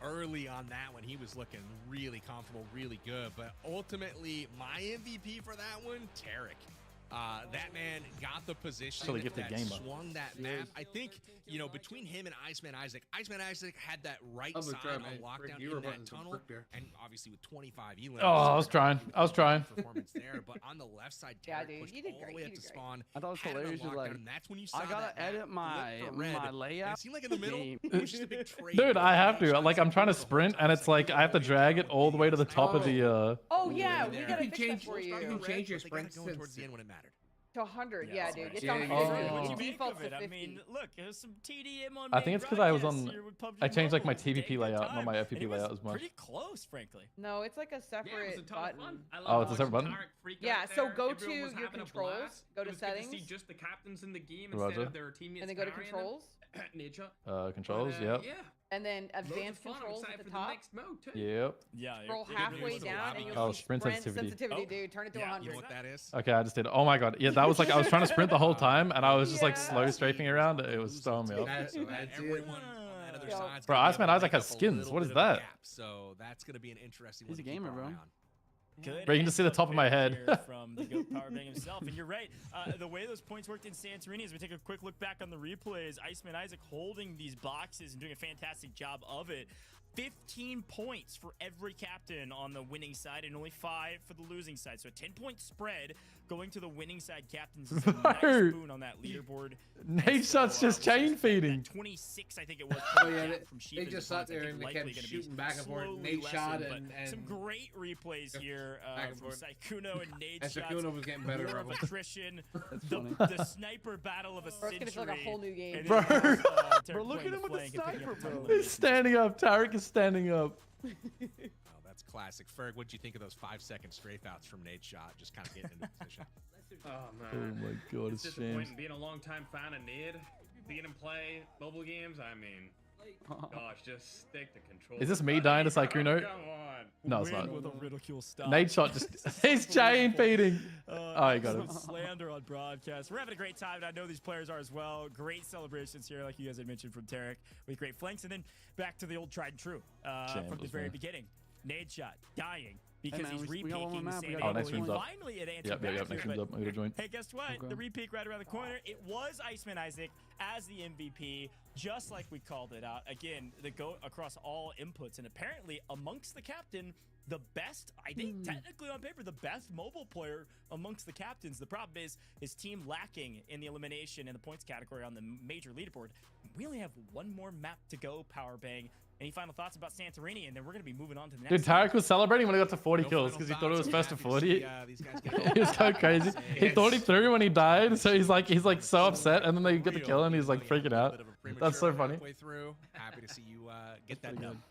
Early on that one, he was looking really comfortable, really good. But ultimately, my MVP for that one, Tarik. That man got the position that swung that map. I think, you know, between him and Iceman Isaac had that right side on lockdown in that tunnel, and obviously with 25 elims. Oh, I was trying. Performance there, but on the left side, Tarik pushed all the way up to spawn. I thought it was had it on hilarious. Just lockdown, like, and that's when you saw I gotta that edit my layout. And it seemed like in the middle, it was just a big trade. Dude, I have to. Like, I'm trying to sprint, and it's like I have to drag it all the way to the top of the. Oh yeah, we gotta fix that for You can you. change your But they gotta sprint go in towards the since end when it mattered. To 100, yeah, dude. It's Yeah, on yeah, What do it you make defaults of it? to 50. I mean, look, there's some TDM on I think it's because I was on. broadcasts here with PUBG I changed like my Mobile. Take TVP your layout, time. not my And FPP it was layout as much. Pretty close, frankly. No, it's like a Yeah, it separate was a ton of button. fun. I love Oh, it's a separate watching button? Tarik freak Yeah, out so there. go Everyone to was your having a controls, blast. go to It was good to see settings. just the captains in the game Roger. instead of their teammates. And then go to carrying controls. them. Nadeshot. Controls. But, Yep. Yeah. And then Loads of advanced fun. I'm controls excited at the for top. the next mode too. Yep. Yeah. Scroll you're halfway using the down lobby and code. you'll Oh, see sprint sprint sensitivity. sensitivity, dude. Turn it to Yeah, 100. You know what that is? Okay, I just did. Oh my god. Yeah, that was like I was trying to sprint the whole time, and I was just like slow strafing around. It was throwing me off. That's Everyone on that other Yeah. side's Bro, gonna be Iceman able to Isaac make has up a skins. little What is bit of a that? gap. So that's going to be an interesting He's one a to keep gamer, our bro. eye on. Good. Bro, you can just see the top of my head. Here from the GOAT Powerbang himself, and you're right. The way those points worked in Santorini, as we take a quick look back on the replays, Iceman Isaac holding these boxes and doing a fantastic job of it. 15 points for every captain on the winning side and only 5 for the losing side. So a 10-point spread going to the winning side captains is a nice Bro. boon on that leaderboard. Nadeshot's just chain feeding. 26, I think it was. Oh yeah, from Sheep they and just Defense, sat I there think and they likely kept gonna be shooting back and forth. slowly Nade shot lessened, and some great replays here back and from forth. Sykkuno and Nade And shots. Sykkuno was getting better. War of Rebel. attrition, the sniper battle of a Bro, it's century. gonna feel like a whole new game. And Bro. it was, Tarik Bro, look playing at him with the flank and picking up sniper, a ton of bro. eliminations. He's standing up. Tarik is standing up. Oh, that's classic. Ferg, what'd you think of those 5-second strafe outs from Nadeshot? Just kind of getting into position. Oh Oh man. my god, It's it's shame. disappointing being a long-time fan of Nade, seeing him play mobile games. I mean, gosh, just stick to control. Is this me dying to Sykkuno? Come on. No, it's not. Win with a ridicule stop. Nadeshot just he's chain feeding. Oh, he got it. Some slander on broadcast. We're having a great time, and I know these players are as well. Great celebrations here, like you guys had mentioned from Tarik, with great flanks, and then back to the old tried and true from the very beginning. Nadeshot dying because man, he's we got one more repeaking map, the we same got Oh, next angle. room's up. Finally, it answered Yep, back next here, room's but up. I'm gonna join. hey, guess what? Okay. The repeat right around the corner. It was Iceman Isaac as the MVP, just like we called it out. Again, the GOAT across all inputs, and apparently amongst the captain, the best, I think technically on paper, the best mobile player amongst the captains. The problem is his team lacking in the elimination and the points category on the major leaderboard. We only have one more map to go, Power Bang. Any final thoughts about Santorini? And then we're going to be moving on to the next. Dude, Tarik was celebrating when he got to 40 kills because he thought it was first to 40. He was so crazy. He thought he threw when he died, so he's like so upset, and then they get the kill and he's like freaking out. That's so funny. Happy to see you get that done.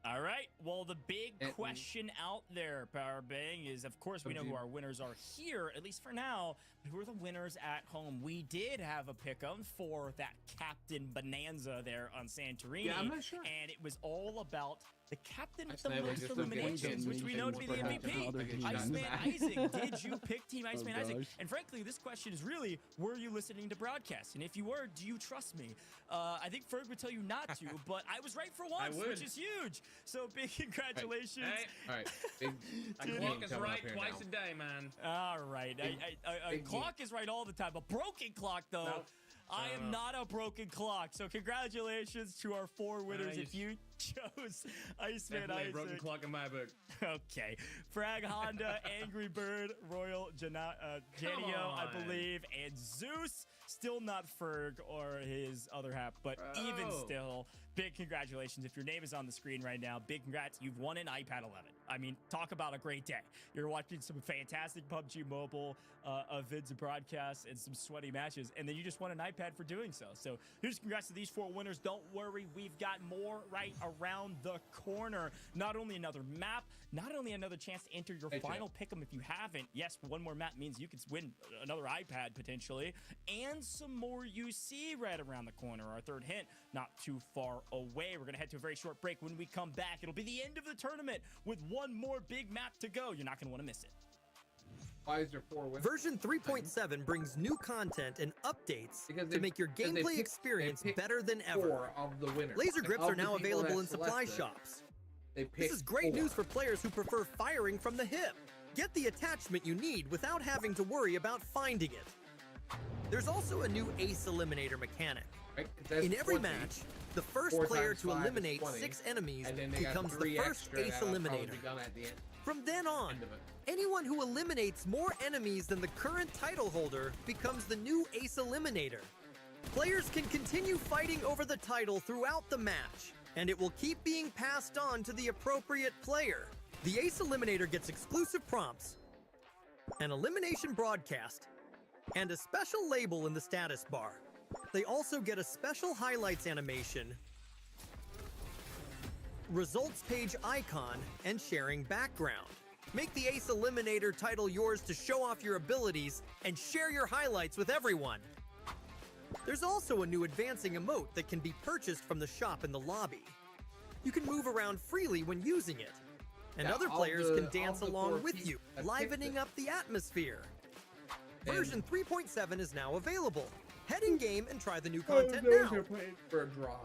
All right. Well, the big question out there, Power Bang, is of course we know who our winners are here, at least for now. But who are the winners at home? We did have a pick'em for that Captain Bonanza there on Santorini. Yeah, I'm not sure. And it was all about the captain with the most eliminations, which we know to be the MVP. Iceman Isaac. Did you pick Team Iceman Isaac? And frankly, this question is really, were you listening to broadcast? And if you were, do you trust me? I think Ferg would tell you not to, but I was right for once, which is huge. So big congratulations. All right. Big, clock is right twice a day, man. All right. A clock is right all the time. A broken clock, though. No. I am not a broken clock. So congratulations to our 4 winners. If you chose Iceman Isaac. Broken clock in my book. Okay. Frag Honda, Angry Bird, Royal Janio, I believe, and Zeus. Still not Ferg or his other half, but even still, big congratulations. If your name is on the screen right now, big congrats. You've won an iPad 11. I mean, talk about a great day. You're watching some fantastic PUBG Mobile vids and broadcasts and some sweaty matches, and then you just won an iPad for doing so. So here's congrats to these 4 winners. Don't worry, we've got more right around the corner. Not only another map, not only another chance to enter your final pick'em if you haven't. Yes, one more map means you can win another iPad potentially, and some more UC right around the corner. Our third hint, not too far away. We're gonna head to a very short break. When we come back, it'll be the end of the tournament with one more big map to go. You're not gonna want to miss it. Why is there 4 winners? Version 3.7 brings new content and updates to make your gameplay experience better than ever. 4 of the winners. Laser grips are now available in supply shops. This is great news for players who prefer firing from the hip. Get the attachment you need without having to worry about finding it. There's also a new ace eliminator mechanic. In every match, the first player to eliminate 6 enemies becomes the first ace eliminator. From then on, anyone who eliminates more enemies than the current title holder becomes the new ace eliminator. Players can continue fighting over the title throughout the match, and it will keep being passed on to the appropriate player. The ace eliminator gets exclusive prompts, an elimination broadcast, and a special label in the status bar. They also get a special highlights animation, results page icon, and sharing background. Make the Ace Eliminator title yours to show off your abilities and share your highlights with everyone. There's also a new advancing emote that can be purchased from the shop in the lobby. You can move around freely when using it, and other players can dance along with you, livening up the atmosphere. Version 3.7 is now available. Head in game and try the new content now. For a draw.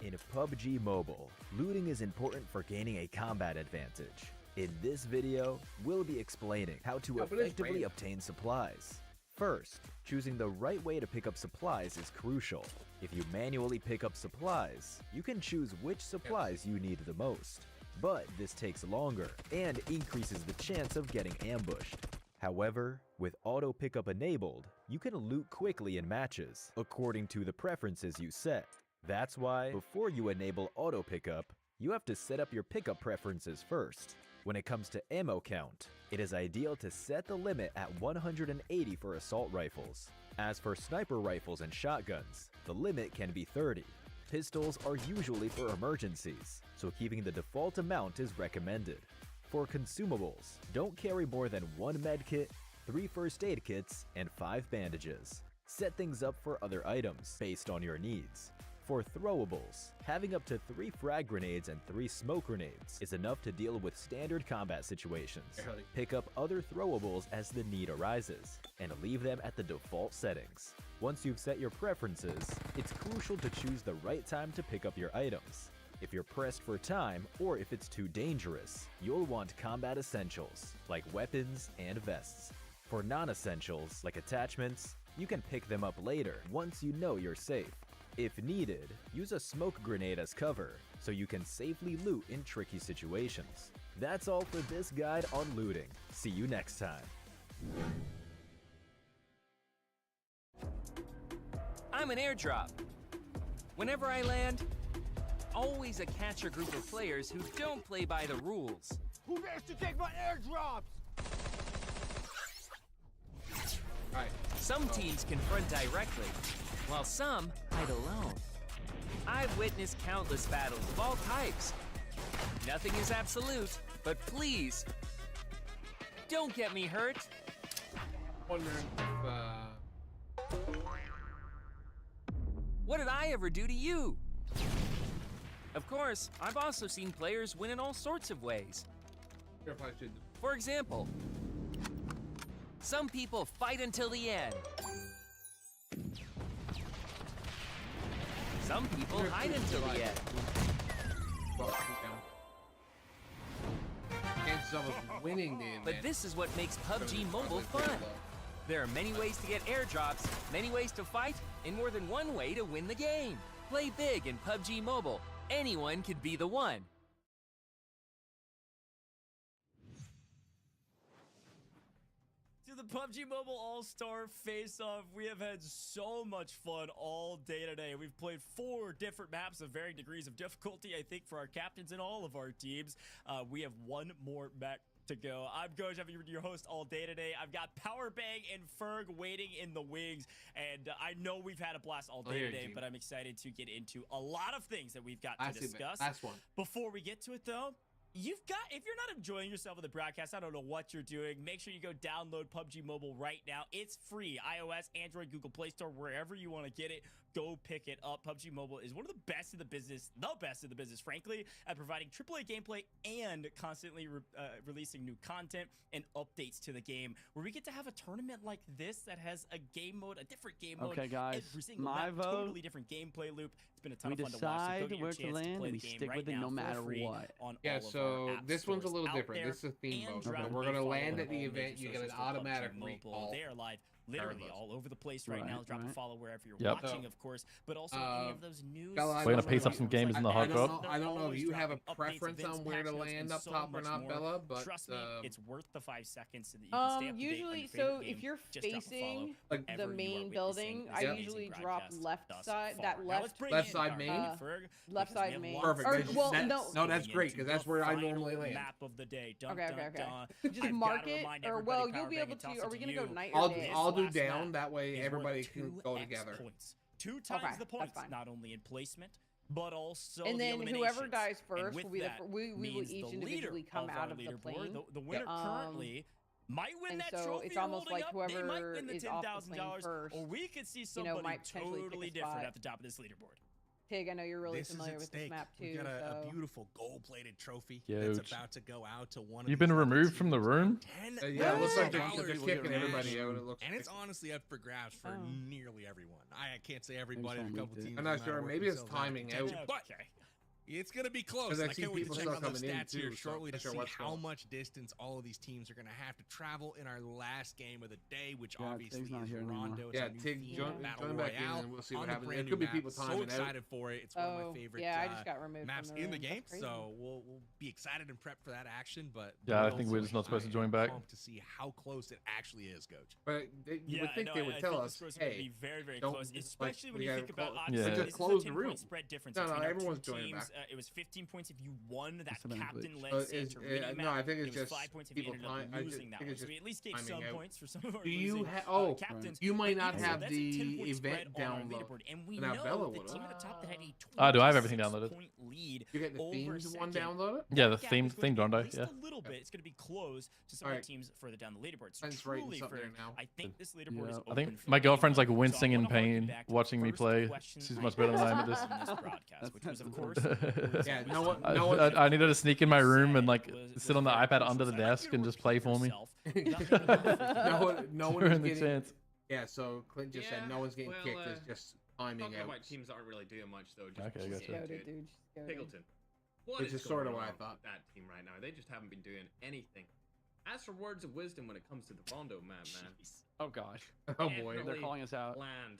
In PUBG Mobile, looting is important for gaining a combat advantage. In this video, we'll be explaining how to effectively obtain supplies. First, choosing the right way to pick up supplies is crucial. If you manually pick up supplies, you can choose which supplies you need the most. But this takes longer and increases the chance of getting ambushed. However, with auto pickup enabled, you can loot quickly in matches, according to the preferences you set. That's why, before you enable auto pickup, you have to set up your pickup preferences first. When it comes to ammo count, it is ideal to set the limit at 180 for assault rifles. As for sniper rifles and shotguns, the limit can be 30. Pistols are usually for emergencies, so keeping the default amount is recommended. For consumables, don't carry more than 1 medkit, 3 first aid kits, and 5 bandages. Set things up for other items based on your needs. For throwables, having up to 3 frag grenades and 3 smoke grenades is enough to deal with standard combat situations. Pick up other throwables as the need arises, and leave them at the default settings. Once you've set your preferences, it's crucial to choose the right time to pick up your items. If you're pressed for time, or if it's too dangerous, you'll want combat essentials, like weapons and vests. For non-essentials, like attachments, you can pick them up later once you know you're safe. If needed, use a smoke grenade as cover, so you can safely loot in tricky situations. That's all for this guide on looting. See you next time. I'm an airdrop. Whenever I land, always a catch a group of players who don't play by the rules. Who dares to take my airdrops? Some teams confront directly, while some hide alone. I've witnessed countless battles of all types. Nothing is absolute, but please, don't get me hurt. Wondering What did I ever do to you? Of course, I've also seen players win in all sorts of ways. For example, some people fight until the end. Some people hide until the end. Chances of us winning the event. But this is what makes PUBG Mobile fun. There are many ways to get airdrops, many ways to fight, and more than one way to win the game. Play big in PUBG Mobile. Anyone can be the one. To the PUBG Mobile All-Star Face-Off, we have had so much fun all day today. We've played 4 different maps of varying degrees of difficulty, I think, for our captains and all of our teams. We have one more map to go. I'm Goj, I'm your host all day today. I've got Powerbang and Ferg waiting in the wings, and I know we've had a blast all day today, but I'm excited to get into a lot of things that we've got to discuss. Last one. Before we get to it, though, if you're not enjoying yourself with the broadcast, I don't know what you're doing. Make sure you go download PUBG Mobile right now. It's free. iOS, Android, Google Play Store, wherever you want to get it, go pick it up. PUBG Mobile is one of the best in the business, frankly, at providing AAA gameplay and constantly releasing new content and updates to the game, where we get to have a tournament like this that has a game mode, a different game mode. Okay, guys, every single my map, vote. Totally different gameplay loop. It's been a ton of fun to watch. Decide So go get your where to chance land, to play and we the game stick right with it now no for matter free what. on Yeah, all of so our app this one's a stores little out different. there. This is a theme mode. Android, We're gonna follow land at all the major event. You get an socials for PUBG automatic Mobile. recall. They are live literally Regardless. all over the place right now. Drop a follow wherever you're Yep. watching, of course, but also any of those news. We're gonna pace up some games in the hot drop. I don't know if you have a preference on where to land up top or not, Bella, but trust me, it's worth the 5 seconds so that you can stay up to date on Usually, your so favorite if game. you're Just drop a follow facing wherever the you are main witnessing building, this I amazing usually drop broadcast left thus side. far. That Now left let's bring left in side our main? guy, Ferg, left because we side have main. lots Perfect. of Or, things well, that's no. No, that's going great, into 'cause that's the where I final normally land. Map of the day. Dun, Okay, dun, okay, okay. dun. Just I've mark gotta it, remind or everybody, well, you'll be Powerbang able and toss to. it Are we to gonna go you. night or day? I'll do Last down. map That way is everybody worth can go 2x together. Points. 2 times Okay, the that's points, fine. not only in placement, but also And the then whoever eliminations. dies And first with will be the that we will means each the individually leader come of out our of the leaderboard, plane. the winner currently might win and that so trophy it's you're almost holding like up. They might whoever win the is off the plane $10,000, first, or we could see somebody might potentially pick a totally different spot. at the top of this leaderboard. Tig, I know you're really This is familiar at with this stake. map too. We got a so. beautiful gold-plated trophy Huge. that's about to go out to one of You've these been lucky removed from the teams. room? Yeah, it looks like they're $10,000 kicking cash. everybody out. It looks And it's honestly up for grabs for Oh. nearly everyone. I can't say everybody. There's a couple teams. I'm not that sure. work Maybe it's themselves out of timing contention, out. But it's going to be close. 'Cause I I see can't wait to people check still on the coming in, stats here too, so shortly to not sure see what's how going. much distance all of these teams are going to have to travel in our last game of the day, which Yeah, obviously Tig's not is here anymore. Rondo. It's Yeah, our new Tig, theme join Battle back in Royale and we'll see on what the happens. brand It new could be map. people So timing excited out. for it. It's one of Oh, my favorite yeah, I just got removed maps from the in the room. game, That's crazy. so we'll be excited and prepped for that action. But Yeah, I but think also we're just not supposed to join I'm back. pumped to see how close it actually is, Coach. But you Yeah, would think no, they I would think tell the us, scores are gonna be hey, very, very don't- close, like, especially when we you gotta think about clo- odds. Yeah. This just is a close the 10-point room. spread difference No, no, between our everyone's two joining teams. back. It was 15 points if you won that That's a bit of a captain-led glitch. Santorini no, map. I think it's It was just 5 points if you people ended up time- I just losing that think one. it's So just we at least gave timing some out. points for some of our Do you losing have? captains. You might But not even so, have that's a the 10-point event spread on our download. leaderboard, and we Now know Bella the would've. team at the top that had a Do I have everything downloaded? 26-point lead You get the over themes one second. downloaded? Yeah, the Gap theme is going to be Rondo, at least yeah. a little bit. It's going to be close to some of Alright. the teams further down the leaderboard. So Ben's writing truly, something for there now. I think this leaderboard is Yeah. open I think for my girlfriend's like anyone. wincing So I in wanna harken pain back to the watching me first play. question She's I much better than I am at asked this. on this broadcast, which was of course. Yeah, no one. I needed to sneak in my room and like sit on the iPad under the desk and just play for me. No one During is the getting. chance. Yeah, so Clint just said no one's getting kicked. It's just timing Talking out. about teams aren't really doing much though. Just Okay, just gotcha. get Goated, into it. dude. Just goated. Piggleton. What Which is sorta going what I on thought. with that team right now? They just haven't been doing anything. As for words of wisdom when it comes to the Rondo map, man. Oh gosh. Oh boy. They're calling us out. Land.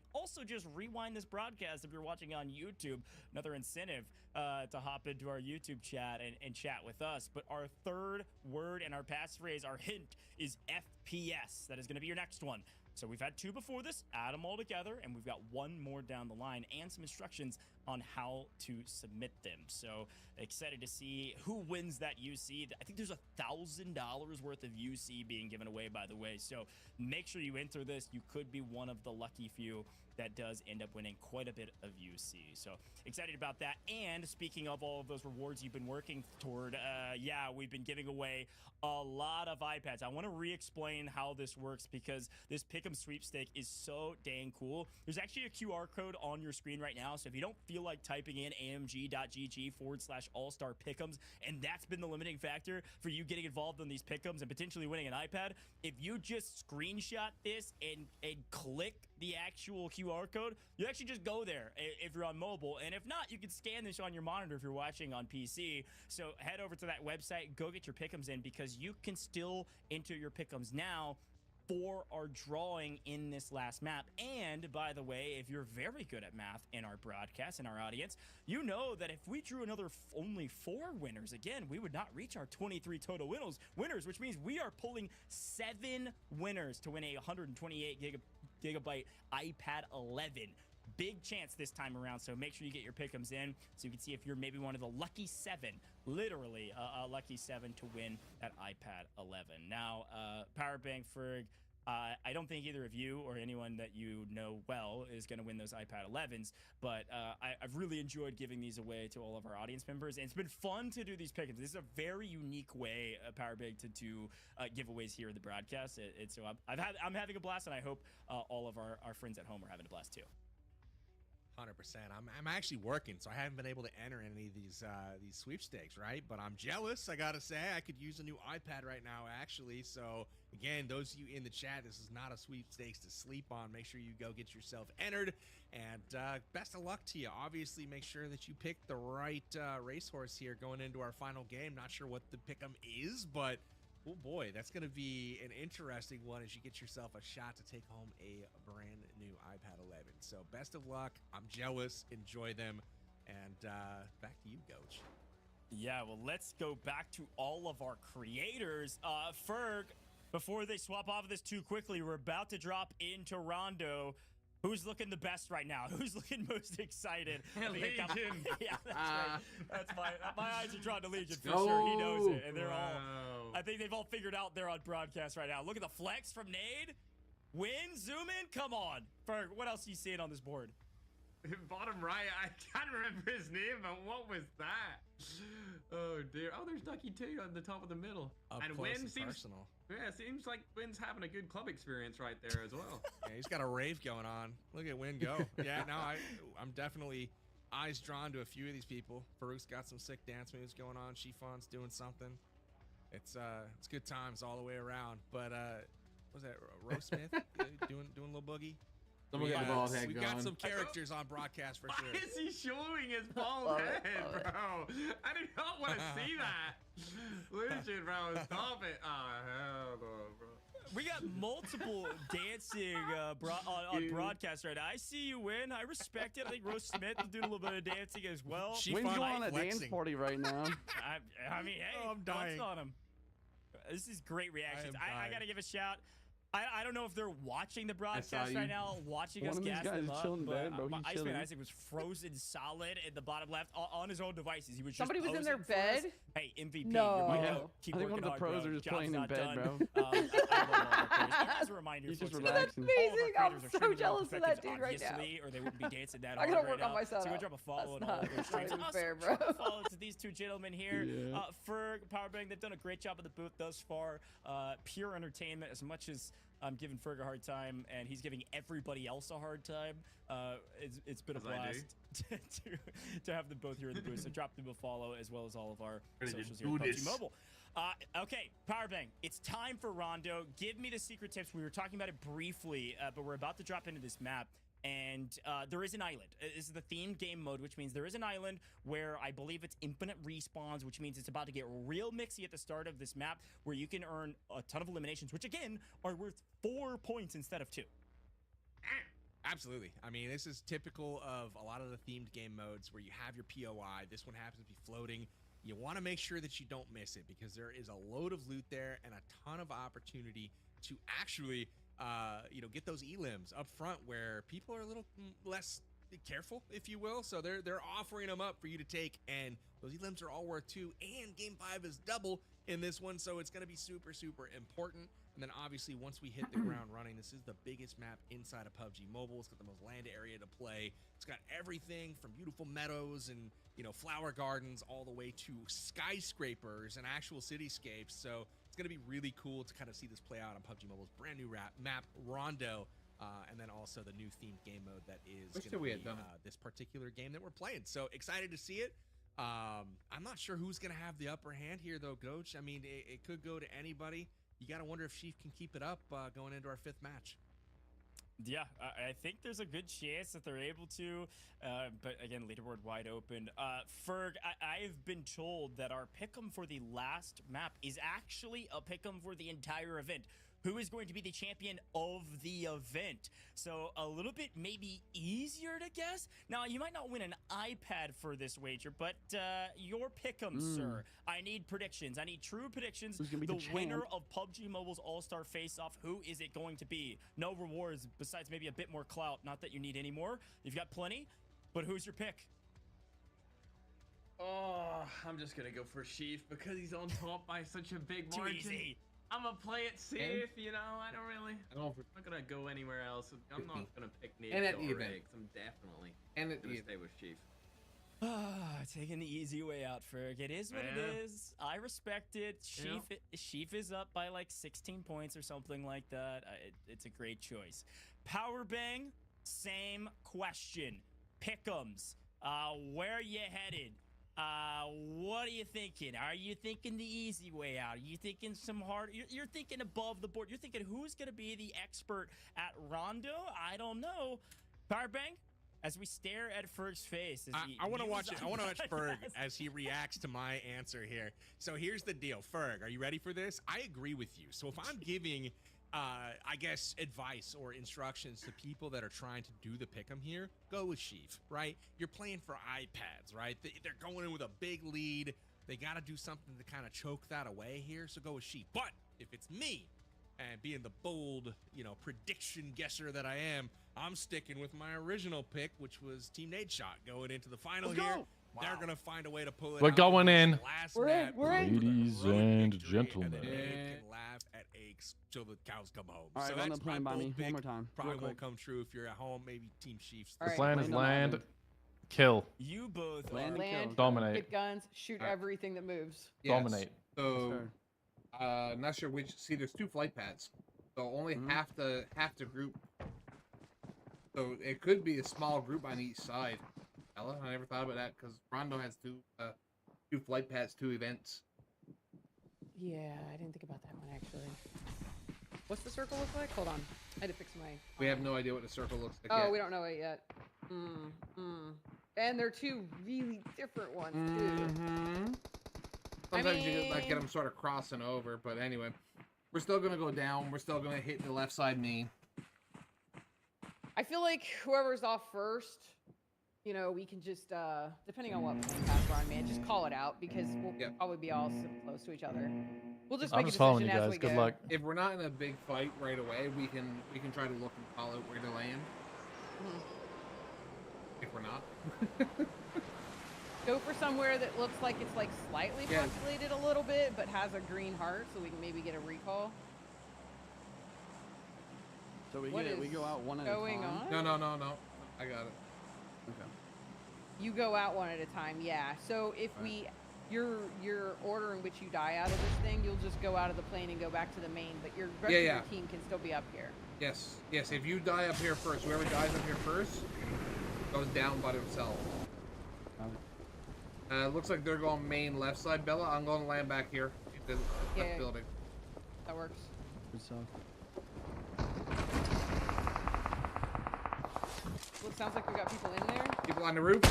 can also just rewind this broadcast if you're watching on YouTube. Another incentive to hop into our YouTube chat and chat with us. But our third word and our passphrase, our hint, is PS. That is going to be your next one. So we've had 2 before this, add them all together, and we've got 1 more down the line and some instructions on how to submit them. So excited to see who wins that UC. I think there's $1,000 worth of UC being given away, by the way. So make sure you enter this. You could be one of the lucky few that does end up winning quite a bit of UC. So excited about that. And speaking of all of those rewards you've been working toward, yeah, we've been giving away a lot of iPads. I want to re-explain how this works because this Pick'em sweepstake is so dang cool. There's actually a QR code on your screen right now. So if you don't feel like typing in amg.gg/all-star Pick'ems, and that's been the limiting factor for you getting involved in these Pick'ems and potentially winning an iPad, if you just screenshot this and click the actual QR code, you actually just go there if you're on mobile. And if not, you can scan this on your monitor if you're watching on PC. So head over to that website, go get your Pick'ems in, because you can still enter your Pick'ems now for our drawing in this last map. And by the way, if you're very good at math in our broadcast, in our audience, you know that if we drew another only 4 winners, again, we would not reach our 23 total winners, which means we are pulling 7 winners to win a 128 gigabyte iPad 11. Big chance this time around, so make sure you get your Pick'ems in so you can see if you're maybe one of the lucky 7, literally a lucky 7 to win that iPad 11. Now, Powerbank Ferg, I don't think either of you or anyone that you know well is going to win those iPad 11s, but I've really enjoyed giving these away to all of our audience members, and it's been fun to do these Pick'ems. This is a very unique way, Powerbank, to do giveaways here in the broadcast. So I'm having a blast, and I hope all of our friends at home are having a blast too. 100%. I'm actually working, so I haven't been able to enter any of these sweepstakes, right? But I'm jealous, I gotta say. I could use a new iPad right now, actually. So again, those of you in the chat, this is not a sweepstakes to sleep on. Make sure you go get yourself entered, and best of luck to you. Obviously, make sure that you pick the right racehorse here going into our final game. Not sure what the pick'em is, but oh boy, that's going to be an interesting one as you get yourself a shot to take home a brand new iPad 11. So best of luck. I'm jealous. Enjoy them. And back to you, Coach. Yeah, well, let's go back to all of our creators. Ferg, before they swap off of this too quickly, we're about to drop into Rondo. Who's looking the best right now? Who's looking most excited? LEGIQN. Yeah, that's right. That's my eyes are drawn to LEGIQN for sure. He knows it, and they're all. I think they've all figured out they're on broadcast right now. Look at the flex from Nade. Win, zoom in. Come on, Ferg. What else are you seeing on this board? Bottom right, I can't remember his name, but what was that? Oh dear. Oh, there's Ducky too on the top of the middle. And Wynn seems personal. Yeah, it seems like Wynn's having a good club experience right there as well. Yeah, he's got a rave going on. Look at Wynn go. Yeah, no, I'm definitely eyes drawn to a few of these people. Farouk's got some sick dance moves going on. Shifon's doing something. It's good times all the way around. But what was that, RoastSmith doing a little boogie? Someone got the bald head we going. got some characters on broadcast for sure. Why is he showing his bald head, bro? I do not want to see that. Legit, bro. Stop it. Oh, hell no, bro. We got multiple dancing on broadcast right now. I see you, Win. I respect it. I think RoastSmith is doing a little bit of dancing as well. Wynn's going on a dance party right now. I mean, hey, I'm dying. on him. This is great reactions. I got to give a shout. I don't know if they're watching the broadcast right now, watching us gas them up, but Iceman Isaac was frozen solid in the bottom left on his own devices. He was just somebody was in their bed. Hey, MVP. No, keep I think one of the pros are just playing in bed, bro. As a reminder, he's just that's amazing. I'm so jealous of that dude right now. Or they wouldn't be dancing that I gotta work on my setup. So go drop a follow on all of their streams. That's not fair, bro. Follow to these two gentlemen here. Ferg, Powerbank, they've done a great job at the booth thus far. Pure entertainment, as much as I'm giving Ferg a hard time, and he's giving everybody else a hard time. It's been a blast to have them both here in the booth. So drop them a follow, as well as all of our socials here at PUBG Mobile. Okay, Powerbank, it's time for Rondo. Give me the secret tips. We were talking about it briefly, but we're about to drop into this map. And there is an island. This is the themed game mode, which means there is an island where I believe it's infinite respawns, which means it's about to get real mixy at the start of this map, where you can earn a ton of eliminations, which again are worth 4 points instead of 2. Absolutely. I mean, this is typical of a lot of the themed game modes where you have your POI. This one happens to be floating you want to make sure that you don't miss it because there is a load of loot there and a ton of opportunity to actually, you know, get those elims up front where people are a little less careful, if you will. So they're offering them up for you to take, and those elims are all worth 2, and game 5 is double in this one, so it's going to be super important. And then obviously once we hit the ground running, this is the biggest map inside of PUBG Mobile. It's got the most land area to play. It's got everything from beautiful meadows and, you know, flower gardens all the way to skyscrapers and actual cityscapes. So it's going to be really cool to kind of see this play out on PUBG Mobile's brand new map, Rondo. And then also the new themed game mode that is going to be this particular game that we're playing. So excited to see it. I'm not sure who's going to have the upper hand here, though, Coach. I mean, it could go to anybody. You got to wonder if Sheaf can keep it up going into our 5th match. Yeah, I think there's a good chance that they're able to, but again, leaderboard wide open. Ferg, I've been told that our pick'em for the last map is actually a pick'em for the entire event. Who is going to be the champion of the event? So a little bit maybe easier to guess. Now, you might not win an iPad for this wager, but your pick'em, sir. I need predictions. I need true predictions. Who's gonna be the winner of PUBG Mobile's All-Star Face-Off, who is it going to be? No rewards besides maybe a bit more clout. Not that you need any more. You've got plenty, but who's your pick? Oh, I'm just gonna go for Sheaf because he's on top by such a big margin. Too easy. I'm gonna play it safe, you know. I don't really. I'm not gonna go anywhere else. I'm not gonna pick Nate or Riggs. I'm definitely gonna stay with Sheaf. Taking the easy way out, Ferg. It is what it is. I respect it. Sheaf is up by like 16 points or something like that. It's a great choice. Power Bang, same question. Pick'ems. Where are you headed? What are you thinking? Are you thinking the easy way out? Are you thinking some hard? You're thinking above the board. You're thinking who's going to be the expert at Rondo? I don't know. Power Bang, as we stare at Ferg's face. I want to watch it. I want to watch Ferg as he reacts to my answer here. So here's the deal. Ferg, are you ready for this? I agree with you. So if I'm giving, I guess, advice or instructions to people that are trying to do the pick'em here, go with Sheaf, right? You're playing for iPads, right? They're going in with a big lead. They got to do something to kind of choke that away here, so go with Sheaf. But if it's me, and being the bold, you know, prediction guesser that I am, I'm sticking with my original pick, which was Team Nadeshot going into the final here. Wow. They're going to find a way to pull it out. We're going in. We're in. Ladies and gentlemen. And they can laugh at aches till the cows come home. All right, so run that's the plan by me one more time. Probably won't come true if you're at home. Maybe Team Chiefs. The plan is land, kill. You both land, dominate. Get guns, shoot everything that moves. Yes. Dominate. So, not sure which. See, there's 2 flight pads, so only half the group. So it could be a small group on each side. Ella, I never thought about that because Rondo has 2 flight pads, 2 events. Yeah, I didn't think about that one actually. What's the circle look like? Hold on, I had to fix my. We have no idea what the circle looks like. Oh, yet. we don't know it yet. And they're 2 really different ones too. Sometimes you like get them sort of crossing over, but anyway, we're still gonna go down. We're still gonna hit the left side main. I feel like whoever's off first, you know, we can just depending on what plane path we're on, man, just call it out because we'll probably be all so close to each other. We'll just make a decision as we go. Good luck. If we're not in a big fight right away, we can try to look and call out where to land. If we're not. Go for somewhere that looks like it's like slightly populated a little bit, but has a green heart, so we can maybe get a recall. So we go out one at a time. Going on? No. I got it. Okay. You go out one at a time, yeah. So if your order in which you die out of this thing, you'll just go out of the plane and go back to the main, but your rest of your team can still be up here. Yes. If you die up here first, whoever dies up here first goes down by themselves. Looks like they're going main left side, Bella. I'm going to land back here. Left building. That works. Good stuff. Well, it sounds like we got people in there. People on the roof.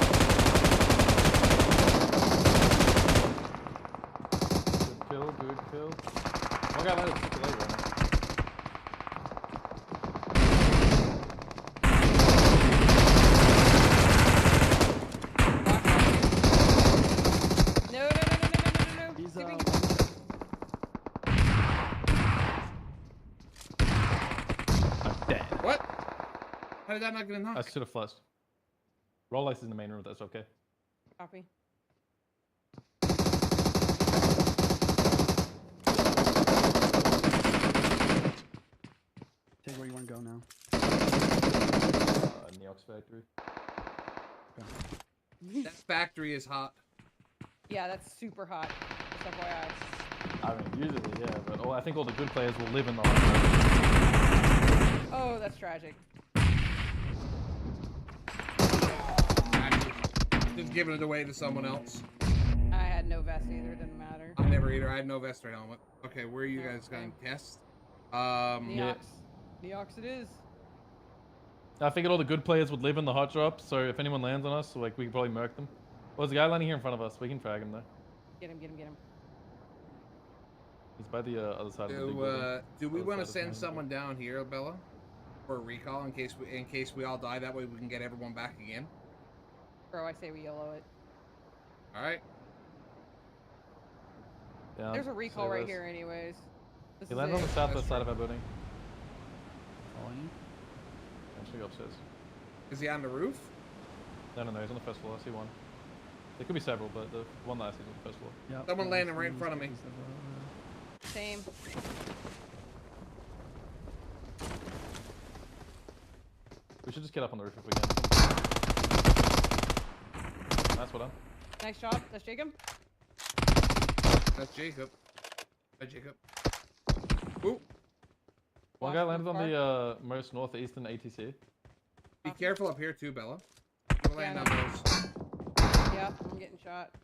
Good kill. Oh god, that is super late right now. No. How did that not get a knock? I should have flushed. Rolex is in the main room. That's okay. Copy. Take where you want to go now. Neox factory. That factory is hot. Yeah, that's super hot. Just FYI. I mean, usually, yeah, but I think all the good players will live in the Oh, that's tragic. Just giving it away to someone else. I had no vest either. Didn't matter. I never either. I had no vest or helmet. Okay, where are you guys going to test? Neox. Neox it is. I figured all the good players would live in the hot drop, so if anyone lands on us, like we could probably murk them. Well, there's a guy landing here in front of us. We can frag him though. Get him, get him, get him. He's by the other side of the big building. Do we want to send someone down here, Bella, for a recall in case we all die? That way we can get everyone back again. Bro, I say we yellow it. All right. Yeah, there's a recall right here, anyways. He landed on the southwest side of our building. Following you. Should go upstairs. Is he on the roof? No, he's on the first floor. I see one. There could be several, but the one that I see is on the first floor. Yep. Someone landing right in front of me. Same. We should just get up on the roof if we can. That's what I'm. Nice job. That's Jacob. That's Jacob. Hi, Jacob. Ooh. One guy landed on the most northeastern ATC. Be careful up here too, Bella. We'll land on those. Yep, I'm getting shot.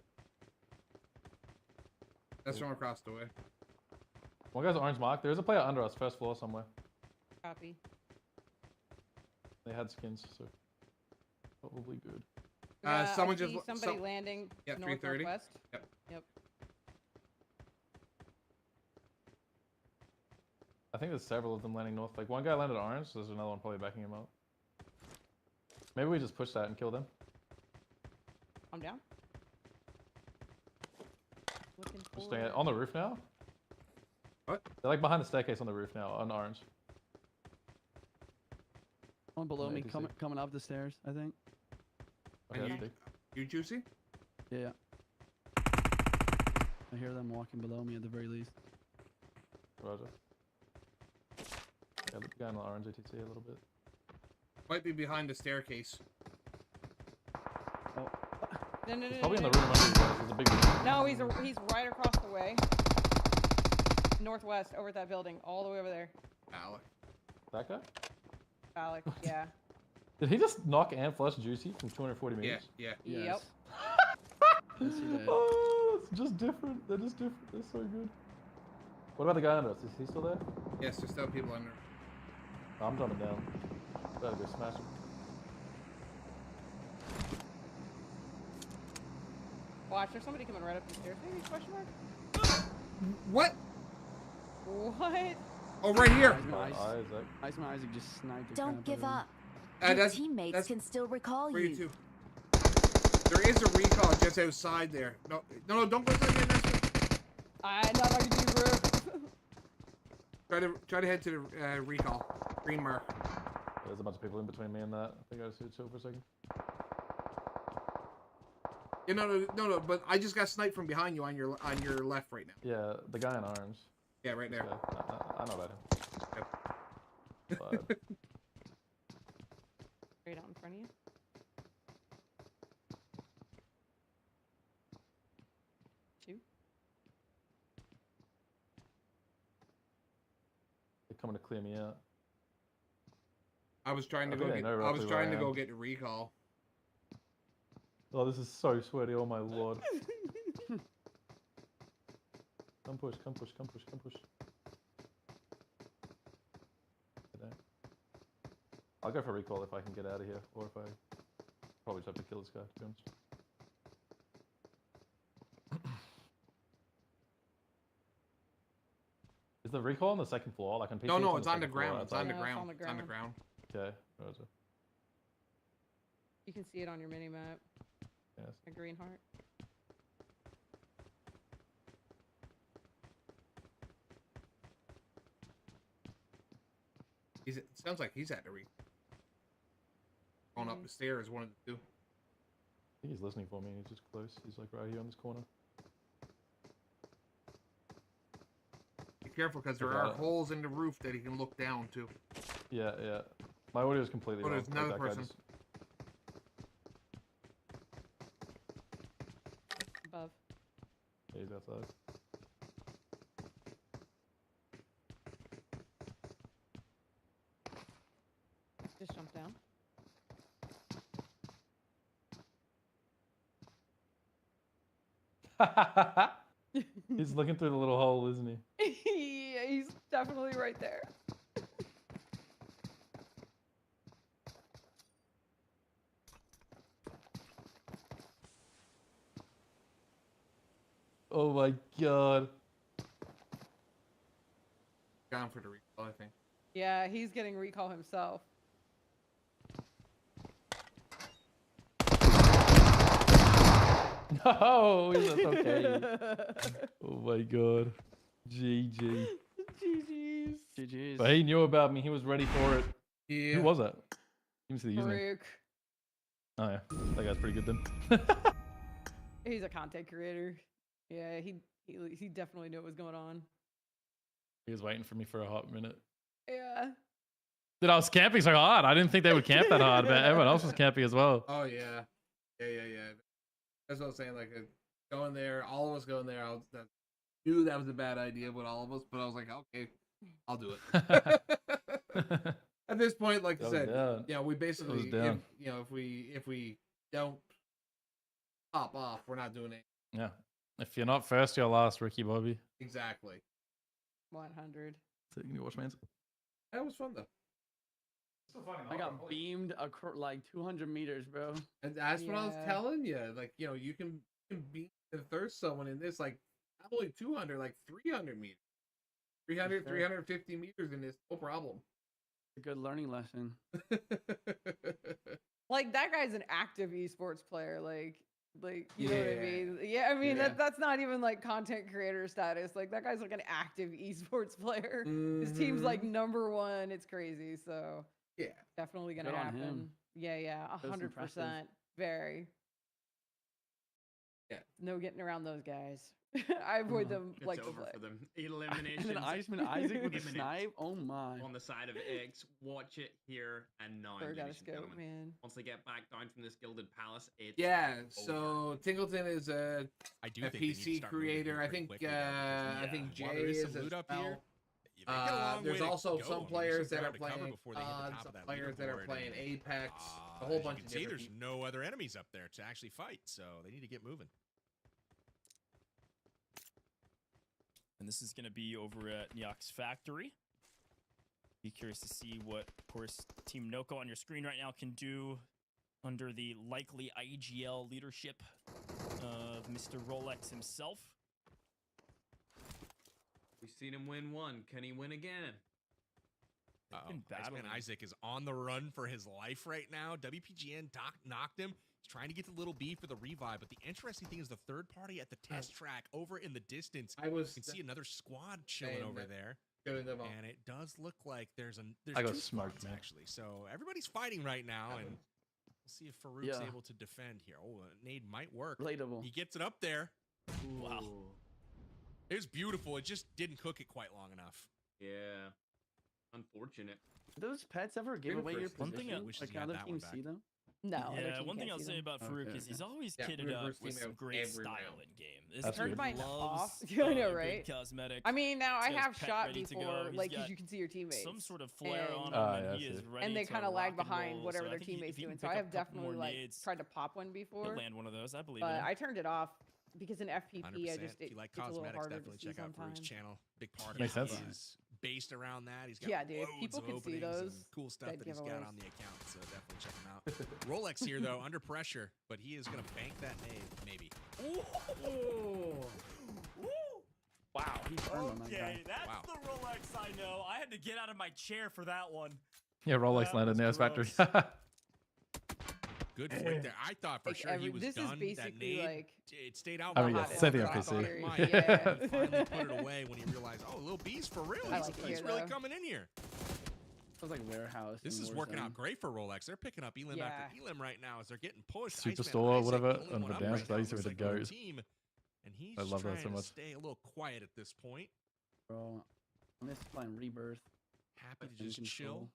That's from across the way. One guy's orange mark. There's a player under us, first floor somewhere. Copy. They had skins, so probably good. Someone I just see somebody landing. Yeah, north 330. northwest. Yep. Yep. I think there's several of them landing north. Like one guy landed orange, so there's another one probably backing him up. Maybe we just push that and kill them. I'm down. Looking Just for... staying on the roof now. What? They're like behind the staircase on the roof now, on orange. One below me, coming up the stairs, I think. Okay, you juicy? Yeah. I hear them walking below me at the very least. Roger. Yeah, the guy on the orange ATC a little bit. Might be behind the staircase. Oh. No. Probably in the room under you guys. There's a big room. No, he's right across the way. Northwest, over at that building, all the way over there. Valic. That guy? Valic, yeah. Did he just knock and flush Juicy from 240 meters? Yeah. Yep. Oh, it's just different. They're just different. They're so good. What about the guy under us? Is he still there? Yes, there's still people under. Oh, I'm jumping down. Gotta go smash him. Watch, there's somebody coming right up the stairs. Maybe? Question mark? What? What? Oh, right here. Isaac just sniped. Don't give up. Your teammates can still recall for you. you too. There is a recall just outside there. No, don't go inside there. I'm not gonna do bro. Try to head to the recall. Green mark. There's a bunch of people in between me and that. I think I just need to chill for a second. Yeah, no, but I just got sniped from behind you on your left right now. Yeah, the guy in orange. Yeah, right there. Okay. I know about him. Yep. But Straight out in front of you. Two. they're coming to clear me out. I was trying to I go think I get. know I roughly was where trying I to go am. get a recall. Oh, this is so sweaty. Oh my lord. Come push. I'll go for recall if I can get out of here, or if I probably just have to kill this guy, to be honest. Is the recall on the second floor? Like on PC? No, it's on the second floor, ground. It's on the No, ground. it's It's on the ground. Okay, roger. You can see it on your mini map. Yes. A green heart. It sounds like he's at the recall. Going up the stairs, one of the two. I think he's listening for me. He's just close. He's like right here on this corner. Be careful, because there are holes in the roof that he can look down to. Yeah, yeah. My audio is completely wrong. There's another Like that guy person. Above. Yeah, he's outside. Just jump down. He's looking through the little hole, isn't he? Yeah, he's definitely right there. Oh my god. Down for the recall, I think. Yeah, he's getting recall himself. No, that's okay. Oh my god. GG. GG's. GG's. But he knew about me. He was ready for it. Yeah. Who was that? You can see the username. Tarik. Oh yeah, that guy's pretty good then. He's a content creator. Yeah, he definitely knew what was going on. He was waiting for me for a hot minute. Yeah. Dude, I was camping so hard. I didn't think they would camp that hard, but everyone else was camping as well. Oh yeah, yeah. That's what I was saying. Like going there, all of us going there. I knew that was a bad idea with all of us, but I was like, okay, I'll do it. At this point, like I said, we basically, if we don't pop off, we're not doing it. Yeah. If you're not first, you're last, Ricky Bobby. Exactly. 100. So you can watch mans. That was fun though. I got beamed like 200 meters, bro. And that's what I was telling you. Like, you can beat and thirst someone in this, like, not only 200, like 300 meters. 300, 350 meters in this, no problem. A good learning lesson. Like, that guy's an active esports player. Like you know what I mean? Yeah, I mean, that's not even like content creator status. Like, that guy's like an active esports player. His team's like #1. It's crazy. So yeah, definitely gonna Good on happen. him. Yeah, 100%. Very. Yeah. No getting around those guys. I avoid them It's like the over plague. for them. Eliminations. And then Iceman Isaac with a Imminent. snipe. Oh my. On the side of X, watch it here and now. Bird got a ladies and scope, gentlemen. man. Once they get back down from this gilded palace, it's Yeah, over. so Tingleton is a do a think they need to PC start moving creator. here I pretty think quickly, though, I think while Jay there is is some as loot up well. here, they got a long There's way to also go. I some mean, players some that are ground to cover playing before they hit the top some of that players that are leaderboard, playing and, Apex, a whole as bunch you of can see, different there's no other enemies up there to actually fight, so they need to get moving. And this is going to be over at Nyak's factory. Be curious to see what, of course, Team Noko on your screen right now can do under the likely IGL leadership of Mr. Rolex himself. We've seen him win one. Can he win again? Iceman Isaac is on the run for his life right now. WPGN knocked him. He's trying to get to Little B for the revive, but the interesting thing is the third party at the test track over in the distance. You can see another squad chilling over there. And it does look like there's I got two smoked, squads, man. actually. So everybody's fighting right now, and we'll see if Farouk's able to defend here. Oh, a nade might work. Relatable. He gets it up there. Wow. It was beautiful. It just didn't cook it quite long enough. Yeah. Unfortunate. Do those pets ever give away your One thing position? I wish like he had other that one teams back. see them? No. other Yeah, team one thing can't I'll see say them. about Farouk is he's always kitted up with some great style in game. This I've turned kid mine loves, off. I know, good right? Cosmetics. I mean, now I He's got have his pet shot ready to go. before, He's like, got because you can see your teammates. some sort of flair on and- him, and he is ready and they to kind of lag rock and behind roll. whatever So their I think teammates if he doing. can So I pick have up a couple definitely more like nades, tried to pop one before. he'll land one of those. I believe But in him. I turned it off because in FPP, 100%. I just If you like it's a little cosmetics, harder to definitely see check out Farouk's sometimes. channel. Big part of Makes it sense. is based around that. He's got Yeah, dude, loads people of can see openings those and cool stuff dead that he's got giveaways. on the account, so definitely check him out. Rolex here, though, under pressure, but he is going to bank that nade, maybe. Wow, he turned on that guy. Okay, that's the Rolex I know. I had to get out of my chair for that one. Yeah, Rolex That landed was near his gross. factory. Good flick there. I thought for Like sure he was this done. is basically that nade, like it stayed out. I for mean, a yeah, while. same thing I on thought it PC. might. Yeah. He finally put it away when he realized, oh, Little B's for real. I like it He's here, really though. coming in here. Sounds like warehouse. This in is working Warzone. out great for Rolex. They're picking up Elim Yeah. after Elim right now as they're getting pushed. Superstore, Iceman Isaac, whatever, the only on one up Verdansk, right now, I used to looks be the like on the goat. team, and he's I love that trying so to much. stay a little quiet at this point. Bro, I miss playing Rebirth. Happy to Gun just chill. control.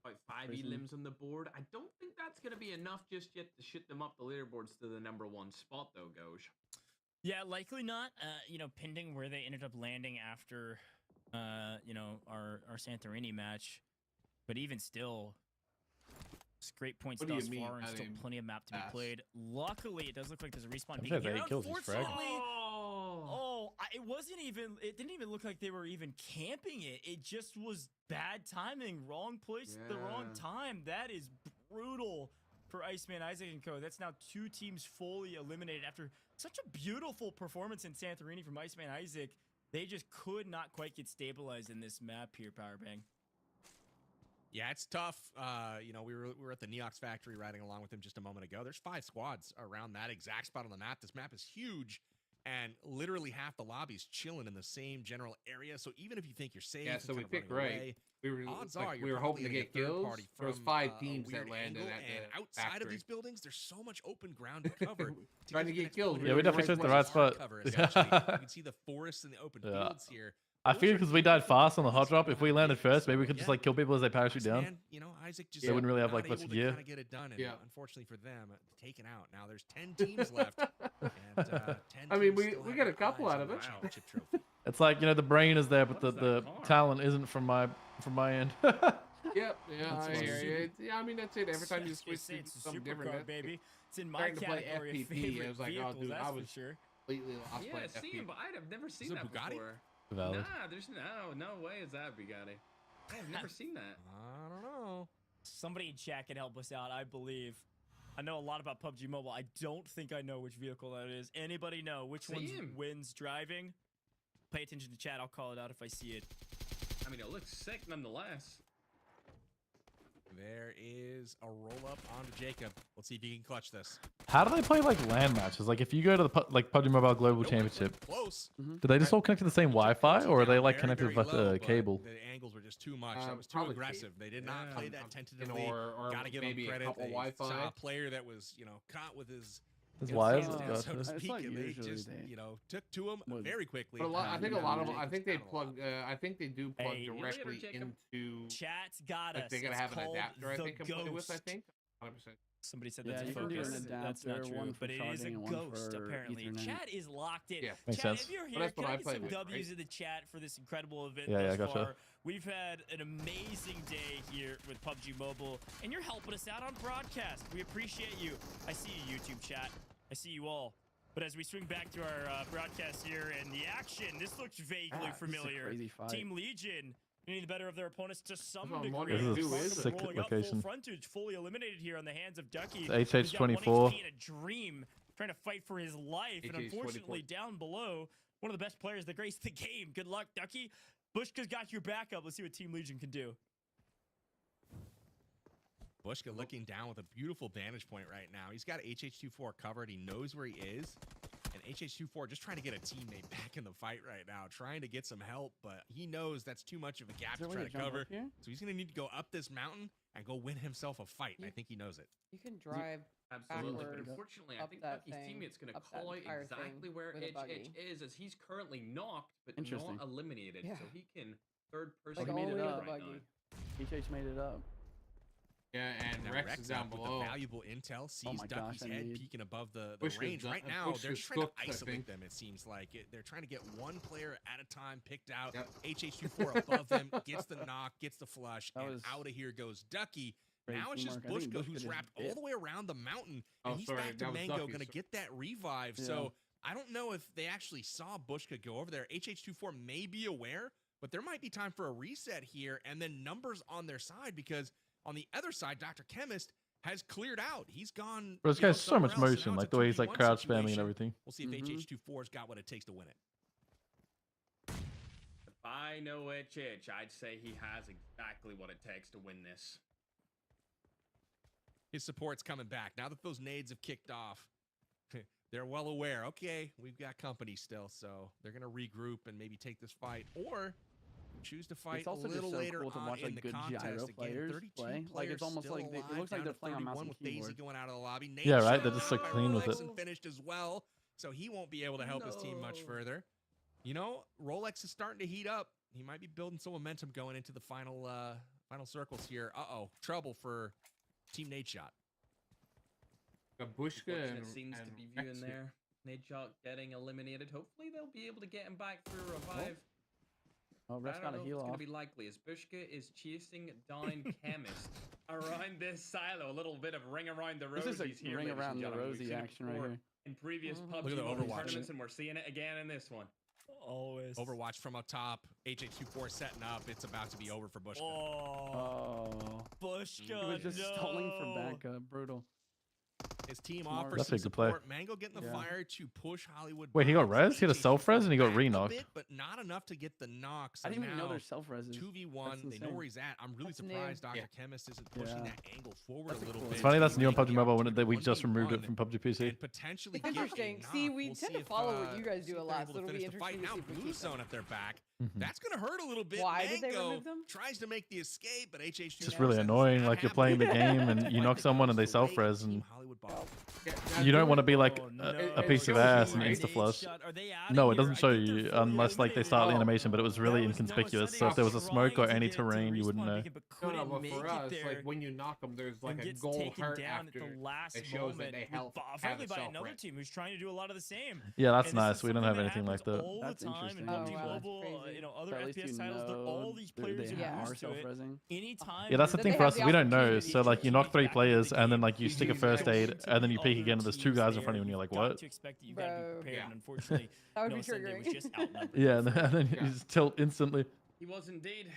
Like 5 Prison. elims on the board. I don't think that's going to be enough just yet to shit them up the leaderboards to the #1 spot, though, Goj. Yeah, likely not. You know, pending where they ended up landing after, you know, our Santorini match. But even still, it's great points What do you thus mean? far, and I still mean, plenty of map to be pass. played. Luckily, it does look like there's a respawn I'm being sure they here. killed his frag. Unfortunately, Oh, it wasn't even. It didn't even look like they were even camping it. It just was bad timing, wrong place at the wrong Yeah. time. That is brutal for Iceman Isaac and Co. That's now 2 teams fully eliminated after such a beautiful performance in Santorini from Iceman Isaac. They just could not quite get stabilized in this map here, Powerbang. Yeah, it's tough. You know, we were at the Neox factory riding along with him just a moment ago. There's 5 squads around that exact spot on the map. This map is huge, and literally half the lobby's chilling in the same general area. So even if you think you're safe, Yeah, and so we kind of picked running right. away, We were odds like, are we you're were probably hoping to gonna get third kills. party There was from, 5 a teams that weird landed angle, at the and outside of factory. these buildings, there's so much open ground to cover. Trying to get kills. Yeah, we definitely chose the right spot. Cover, essentially. You can see the forests and the open Yeah. fields here. I figured because we died fast on the hot drop, if we landed first, maybe we could just like kill people as they parachute down. Man, you know, Isaac just They wouldn't really have not like much able to gear. kind of get it done, and Yeah. unfortunately for them, taken out. Now there's 10 teams left, and 10 I mean, teams we still have got a their couple eyes out on of the it. championship trophy. It's like, you know, the brain is there, but What is the that car? talent isn't from my end. Yep. Yeah, That's I funny. hear you. Yeah, I mean that's it. Every time you It's switch to it's a something supercar, different, that's- baby. It's in my starting to play category of FPP, favorite I was like, oh, vehicles, dude, that's I for was sure. completely lost Yeah, playing I've seen, FPP. but I've never seen it that Bugatti? before. Valid. Nah, there's no way is that Bugatti. I've never seen that. I don't know. Somebody in chat can help us out, I believe. I know a lot about PUBG Mobile. I don't think I know which vehicle that is. Anybody know which one Same. wins driving? Pay attention to chat. I'll call it out if I see it. I mean, it looks sick nonetheless. There is a roll up onto Jacob. Let's see if he can clutch this. How do they play like LAN matches? Like if you go to the like PUBG Mobile Global Championship, Close. do they just all connect to the same Wi-Fi, or are they like Very, connected very with like low, a but cable? The angles were just too much. That was too Probably aggressive. They did not play that tentatively. or Gotta give them maybe a credit. couple They Wi-Fi. saw a player that was, you know, caught with his His you know, wires, hands down, gotcha. so to It's speak, like and they usually just, they you know, took to him would- very quickly. But a lot, I think a lot of them. I think they Jacob's plug. I think they do plug Hey, directly Jacob. into. Chat's got Like us. they're gonna It's have an called adapter. I the think I'm playing with. I Ghost. think. 100%. Somebody said Yeah, that's a you can do an focus. That's not adapter, true, one for but it is a charging and one ghost for apparently. Ethernet. Chat is locked in. Yeah. Makes Chat, sense. if you're But here, that's can what I I get play some with, W's right? in the chat for this incredible event Yeah, thus gotcha. far? We've had an amazing day here with PUBG Mobile, and you're helping us out on broadcast. We appreciate you. I see you, YouTube chat. I see you all. But as we swing back to our broadcast here and the action, this looks vaguely This is a familiar. crazy fight. Team Legion getting the better of their opponents to some That's what I'm degree. wondering, This is a Carson sick rolling up location. FullFrontage, fully eliminated here on the hands of Ducky. It's He's got 1 HH24. HP and a dream, trying to fight for his life. And HH24. unfortunately, down below, one of the best players that graced the game. Good luck, Ducky. Bushka's got your backup. Let's see what Team Legion can do. Bushka looking down with a beautiful vantage point right now. He's got HH24 covered. He knows where he is. And HH24 just trying to get a teammate back in the fight right now, trying to get some help, but he knows that's too much of a gap Is there to a way try to to jump cover. up here? So he's going to need to go up this mountain and go win himself a fight. And I think he knows it. You can drive Absolutely, but backwards unfortunately, I up think that Ducky's thing, teammate's going to up that call out entire exactly thing where with a HH buggy. is, as he's currently knocked, but Interesting. not eliminated. Yeah. So he can third person Like he all made the it way to up. the right buggy. HH made it up. Yeah, and Now Rex is down up with below. the valuable intel, sees my Ducky's gosh, I head need- peeking above the Bushka's range. done- Right now, they're Bushka's just trying to cooked, I isolate think. them, it seems like. They're trying to get one player at a time picked out. Yep. HH24 above them, gets the knock, gets the flush, That and was out of here goes Ducky. great Now it's just teamwork. I think Bushka Bushka who's just wrapped did. all the way around the mountain, and Oh, he's sorry, back to that was Mango, Ducky, going to sorry. get that revive. Yeah. So I don't know if they actually saw Bushka go over there. HH24 may be aware, but there might be time for a reset here, and then numbers on their side, because on the other side, DrChemist has cleared out. He's gone. Bro, this you know, guy's so somewhere much else, and motion, now it's like a the way he's like 2v1 crowd spamming and situation. everything. We'll see if HH24's got what it takes to win it. If I know HH, I'd say he has exactly what it takes to win this. His support's coming back. Now that those nades have kicked off, they're well aware, okay, we've got company still, so they're going to regroup and maybe take this fight, or choose to fight It's a also little just so later cool to on watch in like the good contest. gyro Again, players 32 play. Like players it's almost still like it alive, looks like down they're to playing on mouse 31 and with FaizyGG keyboard. going out of the lobby. Yeah, right. Nadeshot They're just so by clean with Rolex it. and finished as well, so he won't be able to help his team much further. You know, Rolex is starting to heat up. He might be building some momentum going into the final circles here. Trouble for Team Nadeshot. Bushka and seems to be viewing there. Nadeshot getting eliminated. Hopefully they'll be able to get him back for a revive. Oh, Ref's got a heal It's off. going to be likely as Bushka is chasing down Chemist around this silo. A little bit of ring around the This rosies is a here. ring ladies around and the gentlemen. We've rosy seen it action right before here. in previous Look at PUBG the Mobile Overwatch. tournaments, and we're seeing it again in this one. Always. Overwatch from up top. HH24 setting up. It's about to be over for Bushka. Oh, Bushka. he was just stalling for backup. Brutal. His team Smart. offers That's some a good play. support. Mango getting the fire to push HollywoodBob. Wait, he got res? He had a self-res and he got re-knocked. But not enough to get the knock. So I didn't even know now, there's self-reses. 2v1. They know where he's at. I'm really That's new. surprised DrChemist isn't pushing that angle forward a little bit. It's funny that's new on Maybe PUBG Mobile up to when we just removed it 1v1 from PUBG PC. and potentially It's get a interesting. knock. See, we We'll tend see to if, follow what you guys see do if a they're lot, able so to it'll be finish the fight. interesting to Now see if we Blue keep Zone them. at their back. Mhm. That's gonna hurt a little bit. Why did they Mango remove them? tries to make the escape, but HH It's just really annoying. Like you're playing the game and you knock someone and they self-res and you don't want to be like a piece of ass and insta-flush. No, it doesn't show you unless like they start the animation, but it was really inconspicuous. So if there was a smoke or any terrain, you wouldn't know. No, but for us, like when you knock them, there's like a gold heart after that shows that they have Frankly, a by self another team who's trying to do a lot of the same. Yeah, that's And this nice. is We don't something have anything like that. all That's the time in interesting. PUBG Oh, wow, that's Mobile, crazy. you know, other So at least FPS you titles. They're all these players they are are used to it. self-resing. Anytime. Yeah, that's the But thing they for have us. the We don't know. opportunity So to like you knock 3 back players into the and then game. like you stick a first aid and then you peek again and there's 2 guys in front of you and you're like, what? To expect that you gotta be Bro. prepared, Yeah. and unfortunately, That would be NoahSunday was triggering. just outnumbered. Yeah, and then you just tilt instantly. He was indeed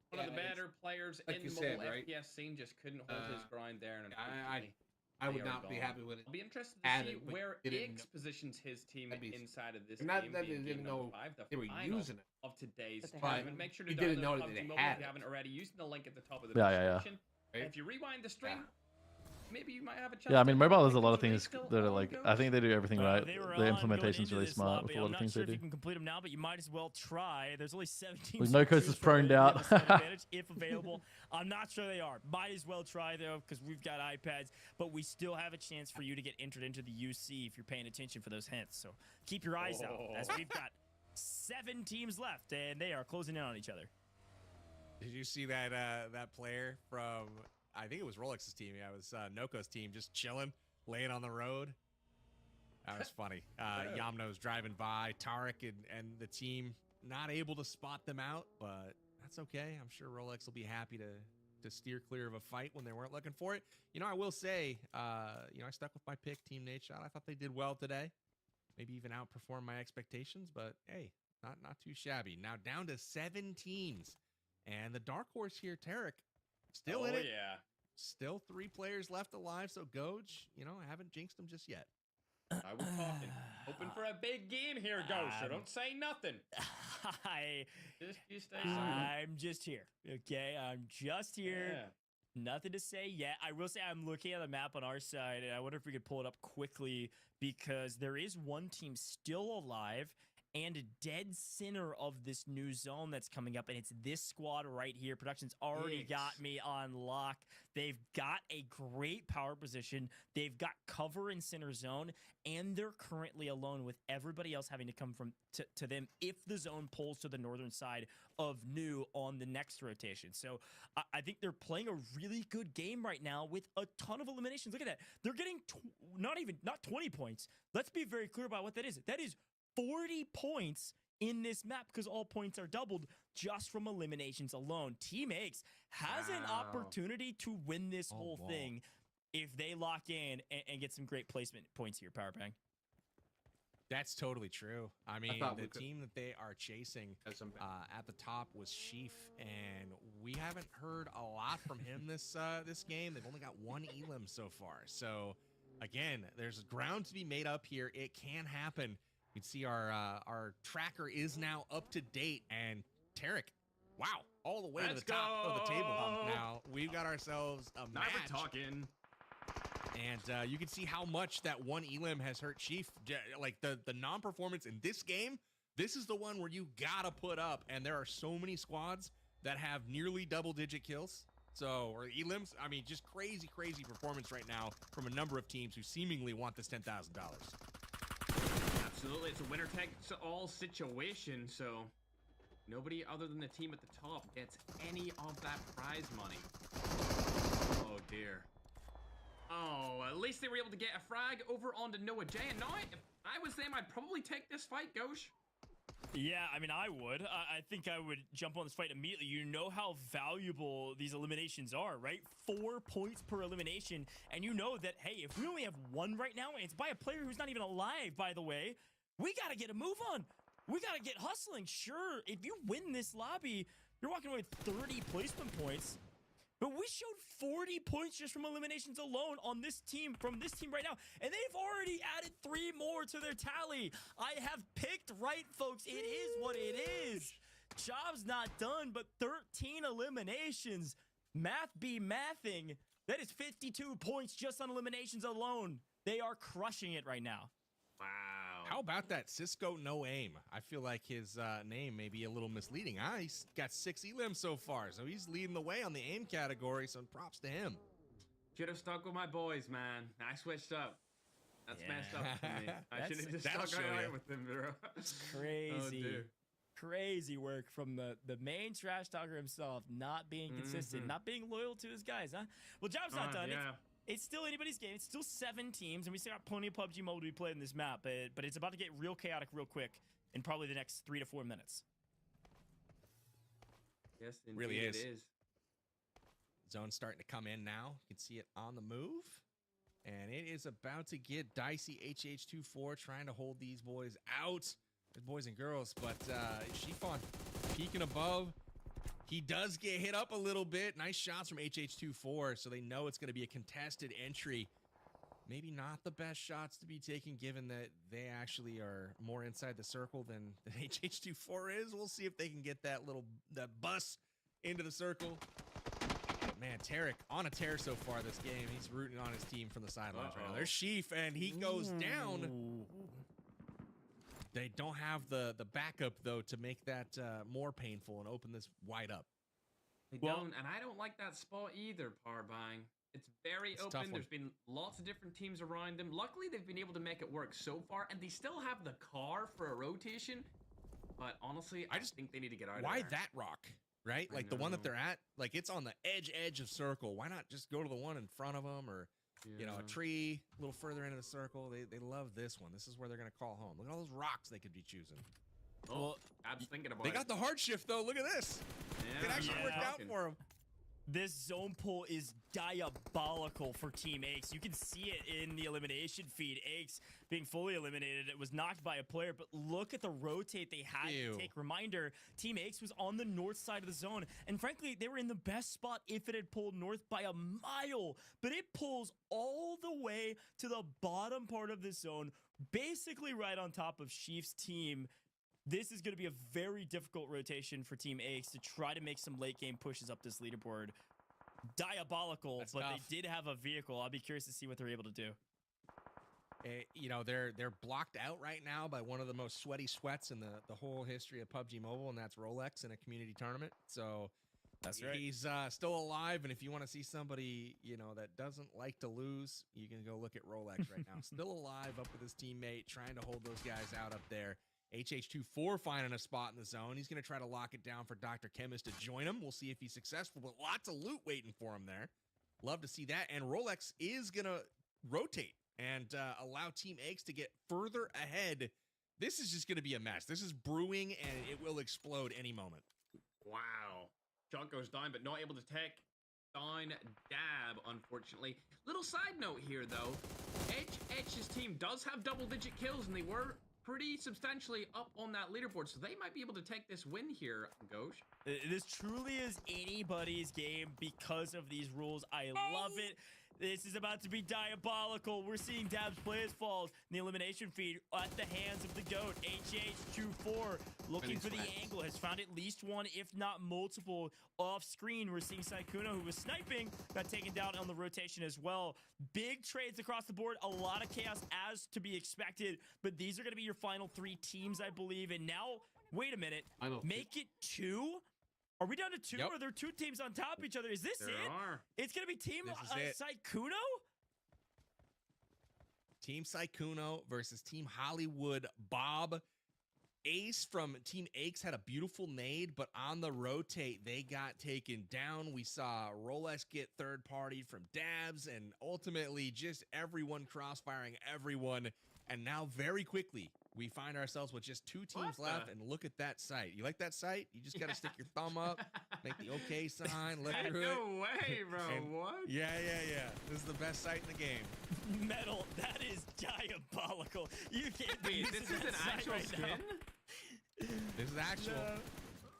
one of the better players like in you the said, mobile right? FPS scene. Just couldn't hold his ground there. And I would they are not be gone. happy with it. I'll be interested to added, see but where didn't X positions his team That'd be- inside of this Not game. that they being didn't game number know 5, the they were final using it. of today's But they tournament. haven't. Make sure to You didn't download know that PUBG they Mobile had if you it. haven't already. Using the link at the top of the Yeah, yeah, yeah. description. And if you rewind the stream, maybe you might have a chance. Yeah, I mean, to mobile has a pick lot of things. Are they things still that are on, like, Ghost? I think they do everything right. They were The on going implementation's into really this smart lobby. with a lot I'm of things not sure they if do. you can complete them now, but you might as well try. There's only 17 With teams no to coast choose is from. proned You have out. a slight advantage if available. I'm not sure they are. Might as well try though, because we've got iPads, but we still have a chance for you to get entered into the UC if you're paying attention for those hints. So keep your eyes out, as we've got 7 teams left, and they are closing in on each other. Did you see that that player from, I think it was Rolex's team. Yeah, it was Noko's team, just chilling, laying on the road. That was funny. Yamno's driving by, Tarik and the team not able to spot them out, but that's okay. I'm sure Rolex will be happy to steer clear of a fight when they weren't looking for it. You know, I will say, you know, I stuck with my pick, Team Nadeshot. I thought they did well today. Maybe even outperformed my expectations, but hey, not too shabby. Now down to 7 teams. And the dark horse here, Tarik, still in it. Yeah. Still 3 players left alive, so Goj, you know, I haven't jinxed him just yet. I was talking. Hoping for a big game here, Ghost. So don't say nothing. You stay silent. I'm just here. Okay, I'm just here. Yeah. Nothing to say yet. I will say I'm looking at the map on our side, and I wonder if we could pull it up quickly because there is one team still alive and a dead center of this new zone that's coming up, and it's this squad right here. Production's already got me on lock. They've got a great power position. They've got cover in center zone, and they're currently alone with everybody else having to come from to them if the zone pulls to the northern side of new on the next rotation. So I think they're playing a really good game right now with a ton of eliminations. Look at that. They're getting not 20 points. Let's be very clear about what that is. That is 40 points in this map because all points are doubled just from eliminations alone. Team X has an opportunity to win this whole thing if they lock in and get some great placement points here, Powerbang. That's totally true. I mean, the could- team that they are chasing at the top was Sheaf, and we haven't heard a lot from him this game. They've only got 1 elim so far. So, again, there's ground to be made up here. It can happen. You can see our tracker is now up to date, and Tarik, wow, all the way to the top of the table. Now we've got ourselves a match. Now we're talking. And you can see how much that 1 elim has hurt Chief. Like the non-performance in this game This is the one where you gotta put up, and there are so many squads that have nearly double-digit kills. So, or elims. I mean, just crazy, crazy performance right now from a number of teams who seemingly want this $10,000. Absolutely, it's a winner-takes-all situation, so nobody other than the team at the top gets any of that prize money. Oh, dear. Oh, at least they were able to get a frag over onto Noah J. And now, if I was them, I'd probably take this fight, Ghosh. Yeah, I mean, I would. I think I would jump on this fight immediately. You know how valuable these eliminations are, right? 4 points per elimination. And you know that, hey, if we only have one right now, and it's by a player who's not even alive, by the way, we got to get a move on. We got to get hustling. Sure, if you win this lobby, you're walking away with 30 placement points. But we showed 40 points just from eliminations alone on this team, from this team right now. And they've already added 3 more to their tally. I have picked right, folks. It is what it is. Job's not done, but 13 eliminations. Math be mathing. That is 52 points just on eliminations alone. They are crushing it right now. Wow. How about that Cisco no aim? I feel like his name may be a little misleading. He's got 6 elims so far, so he's leading the way on the aim category, so props to him. Should have stuck with my boys, man. I switched up. That's messed up for me. I should have just stuck right with them, bro. It's crazy. Oh, crazy work from the main trash talker himself, not being consistent, not being loyal to his guys, huh? Well, job's not done. Yeah. It's still anybody's game. It's still 7 teams, and we still got plenty of PUBG Mobile to be played in this map, but it's about to get real chaotic real quick in probably the next 3 to 4 minutes. Yes, indeed Really is. It is. Zone's starting to come in now. You can see it on the move. And it is about to get dicey. HH24 trying to hold these boys out. The boys and girls, but Shifon peeking above. He does get hit up a little bit. Nice shots from HH24, so they know it's going to be a contested entry. Maybe not the best shots to be taken, given that they actually are more inside the circle than HH24 is. We'll see if they can get that bus into the circle. But man, Tarik on a tear so far this game. He's rooting on his team from the sidelines right now. There's Sheaf, and he goes down. They don't have the backup, though, to make that more painful and open this wide up. They don't, and I don't like that spot either, Parbang. It's very open. There's been lots of different teams around them. Luckily, they've been able to make it work so far, and they still have the car for a rotation. But honestly, I just think they need to get out of there. Why that rock, right? Like the one that they're at, like it's on the edge of circle. Why not just go to the one in front of them, or you know, a tree a little further into the circle? They love this one. This is where they're gonna call home. Look at all those rocks they could be choosing. Oh, I was thinking about They got the hard shift though. Look at this. Yeah, it actually worked out for them. This zone pull is diabolical for Team Aches. You can see it in the elimination feed. Aches being fully eliminated. It was knocked by a player, but look at the rotate they had to take. Reminder, Team Aches was on the north side of the zone, and frankly, they were in the best spot if it had pulled north by a mile, but it pulls all the way to the bottom part of the zone, basically right on top of Sheaf's team. This is going to be a very difficult rotation for Team Aches to try to make some late game pushes up this leaderboard. Diabolical, That's but tough. they did have a vehicle. I'll be curious to see what they're able to do. You know, they're blocked out right now by one of the most sweaty sweats in the whole history of PUBG Mobile, and that's Rolex in a community tournament. So that's right. He's still alive, and if you want to see somebody, you know, that doesn't like to lose, you can go look at Rolex right now. Still alive, up with his teammate, trying to hold those guys out up there. HH24 finding a spot in the zone. He's going to try to lock it down for DrChemist to join him. We'll see if he's successful, but lots of loot waiting for him there. Love to see that. And Rolex is going to rotate and allow Team Aches to get further ahead. This is just going to be a mess. This is brewing, and it will explode any moment. Wow. Chunk goes down, but not able to take down Dab, unfortunately. Little side note here, though. HH's team does have double-digit kills, and they were pretty substantially up on that leaderboard, so they might be able to take this win here, Ghosh. This truly is anybody's game because of these rules. I love it. This is about to be diabolical. We're seeing Dabs play his falls in the elimination feed at the hands of the GOAT. HH24 looking for the angle. Has found at least one, if not multiple, off screen. We're seeing Sykkuno, who was sniping, got taken down on the rotation as well. Big trades across the board. A lot of chaos as to be expected. But these are going to be your final 3 teams, I believe. And now, wait a minute. Make it 2? Are we down to 2? Are there 2 teams on top of each other? Is this it? It's going to be Team Sykkuno? Team Sykkuno versus Team HollywoodBob. Ace from Team Aches had a beautiful nade, but on the rotate, they got taken down. We saw Rolex get third-partied from Dabs, and ultimately just everyone crossfiring everyone. And now very quickly, we find ourselves with just 2 teams left, and look at that sight. You like that sight? You just got to stick your thumb up, make the okay sign, look through it. No way, bro. What? Yeah. This is the best sight in the game. Metal, that is diabolical. You can't be. This is an actual skin? This is actual.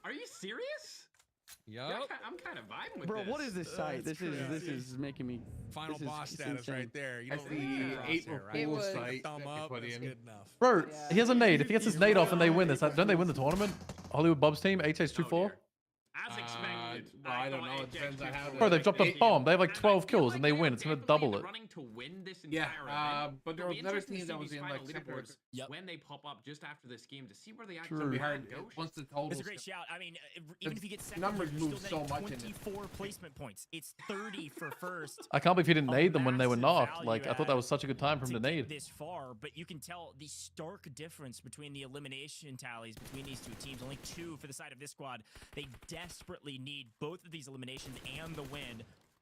Are you serious? Yup. Yeah, I'm kind of vibing with Bro, this. what is this site? This is making me. Final boss status insane. right there. You That's don't need the the April right? Fool's Stick site your thumb that you up. put That's in. good enough. Bro, he has a nade. If he gets his nade off and they win this, don't they win the tournament? HollywoodBob's team, HH24? As expected. I don't know. It depends on how. Bro, they dropped a bomb. They have like 12 kills and they win. It's going to double it. Running to win this entire event. But there It'll was be another interesting team to that see was these in final like leaderboards separate. when they pop up just after this game to see where they True. actually Hard go. once the total. It's a great shout. I mean, even if you get second, numbers you're move still so netting much in it. 24 placement points. It's 30 for first. I can't believe he didn't nade them when they were massive knocked. value Like, I thought that was such a good time for him to get nade. this far, but you can tell the stark difference between the elimination tallies between these 2 teams. Only 2 for the side of this squad. They desperately need both of these eliminations and the win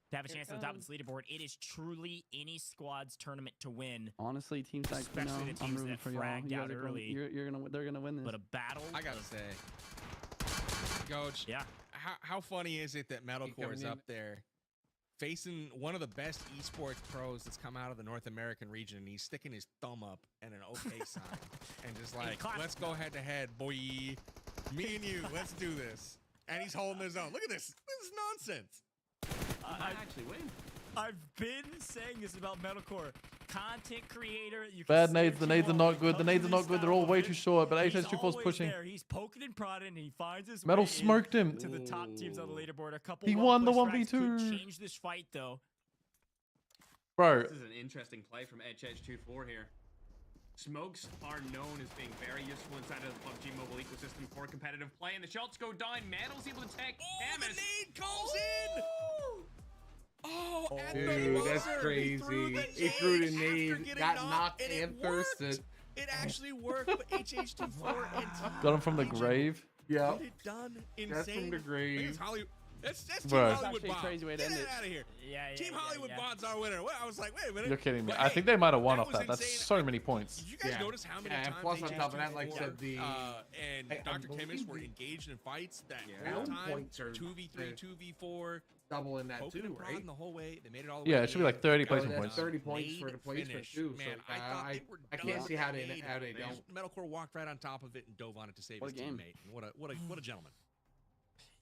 to have a chance at the top of this leaderboard. It is truly any squad's tournament to win. Honestly, Team Sykkuno, Especially the I'm teams rooting that for y'all. fragged You out guys are early. they're gonna win this. But a battle. I gotta say, Coach. Yeah. How funny is it that Medalcore is up there, facing one of the best esports pros that's come out of the North American region, and he's sticking his thumb up and an okay sign, and just like, let's go head to head, boy. Me and you, let's do this. And he's holding his own. Look at this. This is nonsense. I actually win. I've been saying this about Medalcore. Content creator. You can Bad see nades. it The nades are not all. good. The nades are not good. They're all way too short. But He's HH24's always pushing. there. He's poking and prodding, and he finds his Metal way smoked him. to the top teams on the leaderboard. A couple. He won the well-placed strikes could 1v2. Change this fight though. Bro. This is an interesting play from HH24 here. Smokes are known as being very useful inside of the PUBG mobile ecosystem for competitive play, and the shots go down. Metal's able to take. The nade comes in. Oh, at the Dude, that's buzzer. crazy. He threw the nade nade, after getting got knocked and and it worked. thirsted. It actually worked, but HH24 and Team Got him from the grave. Yeah. Get it done. Insane. That's from the grave. That's Team Bro. HollywoodBob. That's actually a crazy way to Get end it it. out of here. Yeah, Team HollywoodBob's our winner. Well, I was like, wait a minute. You're kidding me. But I hey, think they might have won that off that. was That's insane. so many points. Did you guys notice how many Yeah, times and plus on HH24 top of that, like I said, the and DrChemist were engaged in fights that whole round time, points are 2v3, 2v4, double in that poking too, and prodding right? the whole way. They made it all the way. Yeah, it should be like 30 placement that's points. 30 points for Nade the placement finish. too. Man, so I thought they were I done can't see how with they nade. don't. Metalcore walked right on top of it and dove on it to save What his a game. teammate. And what a gentleman.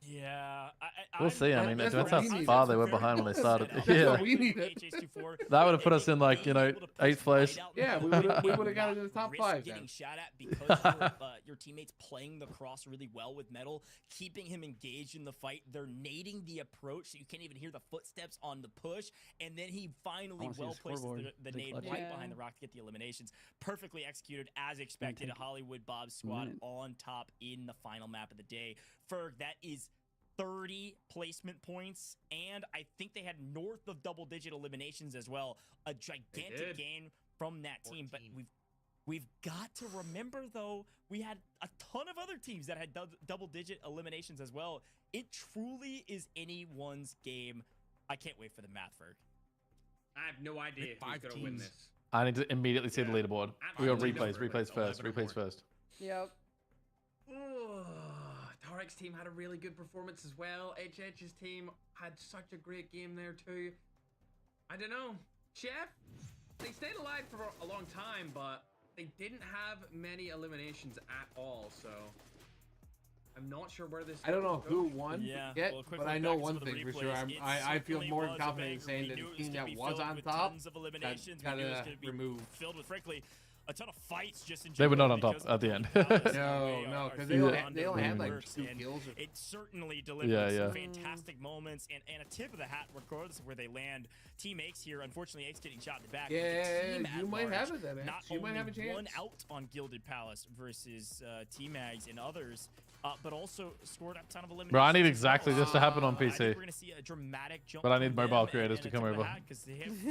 Yeah, We'll see. I mean, That's that's what how we need. far they were behind when they started. That's Yeah. what we needed. That would have put us in like, you know, 8th place. Yeah, we would have got into the top Risk 5 getting then. shot at because your teammates playing the cross really well with Metal, keeping him engaged in the fight. They're nading the approach so you can't even hear the footsteps on the push, and then he finally wanna see the well places scoreboard. the Big nade clutch. right Yeah. behind the rock to get the eliminations. Perfectly executed as expected. HollywoodBob squad minute. on top in the final map of the day. Ferg, that is 30 placement points, and I think they had north of double-digit eliminations as well. A gigantic gain from that team, but we've got to remember though, we had a ton of other teams that had double-digit eliminations as well. It truly is anyone's game. I can't wait for the math, Ferg. I have no idea who's going to win this. I need to immediately see the leaderboard. We got replays. Absolutely. Replays first. Replays first. Yep. Tarik's team had a really good performance as well. HH's team had such a great game there too. I don't know. Chef, they stayed alive for a long time, but they didn't have many eliminations at all, so I'm not sure where this. I don't know who won Yeah, yet, well, quick but look I know back at one some of the thing for sure. replays. It I feel certainly more was a confident in banger. saying We that knew the it team gonna that be was filled on with top tons of eliminations. We got knew it was gonna be removed. filled with, frankly, a ton of fights just in They were general not on top because at the of end. Palace and the way No, our because field they only had like works, 2 and kills. it certainly delivered some fantastic moments and a tip of the hat, regardless of where they land. Team X here, unfortunately, X getting shot in the back. Yeah, but the team you at might large, have it then, X. Not You might only have a chance. one out on Gilded Palace versus T-Mags and others, but also scored a ton of eliminations. Bro, I need as exactly well. this to happen on I think PC. we're gonna see a dramatic jump But I from need them mobile creators and to a come tip of the over. hat 'cause they have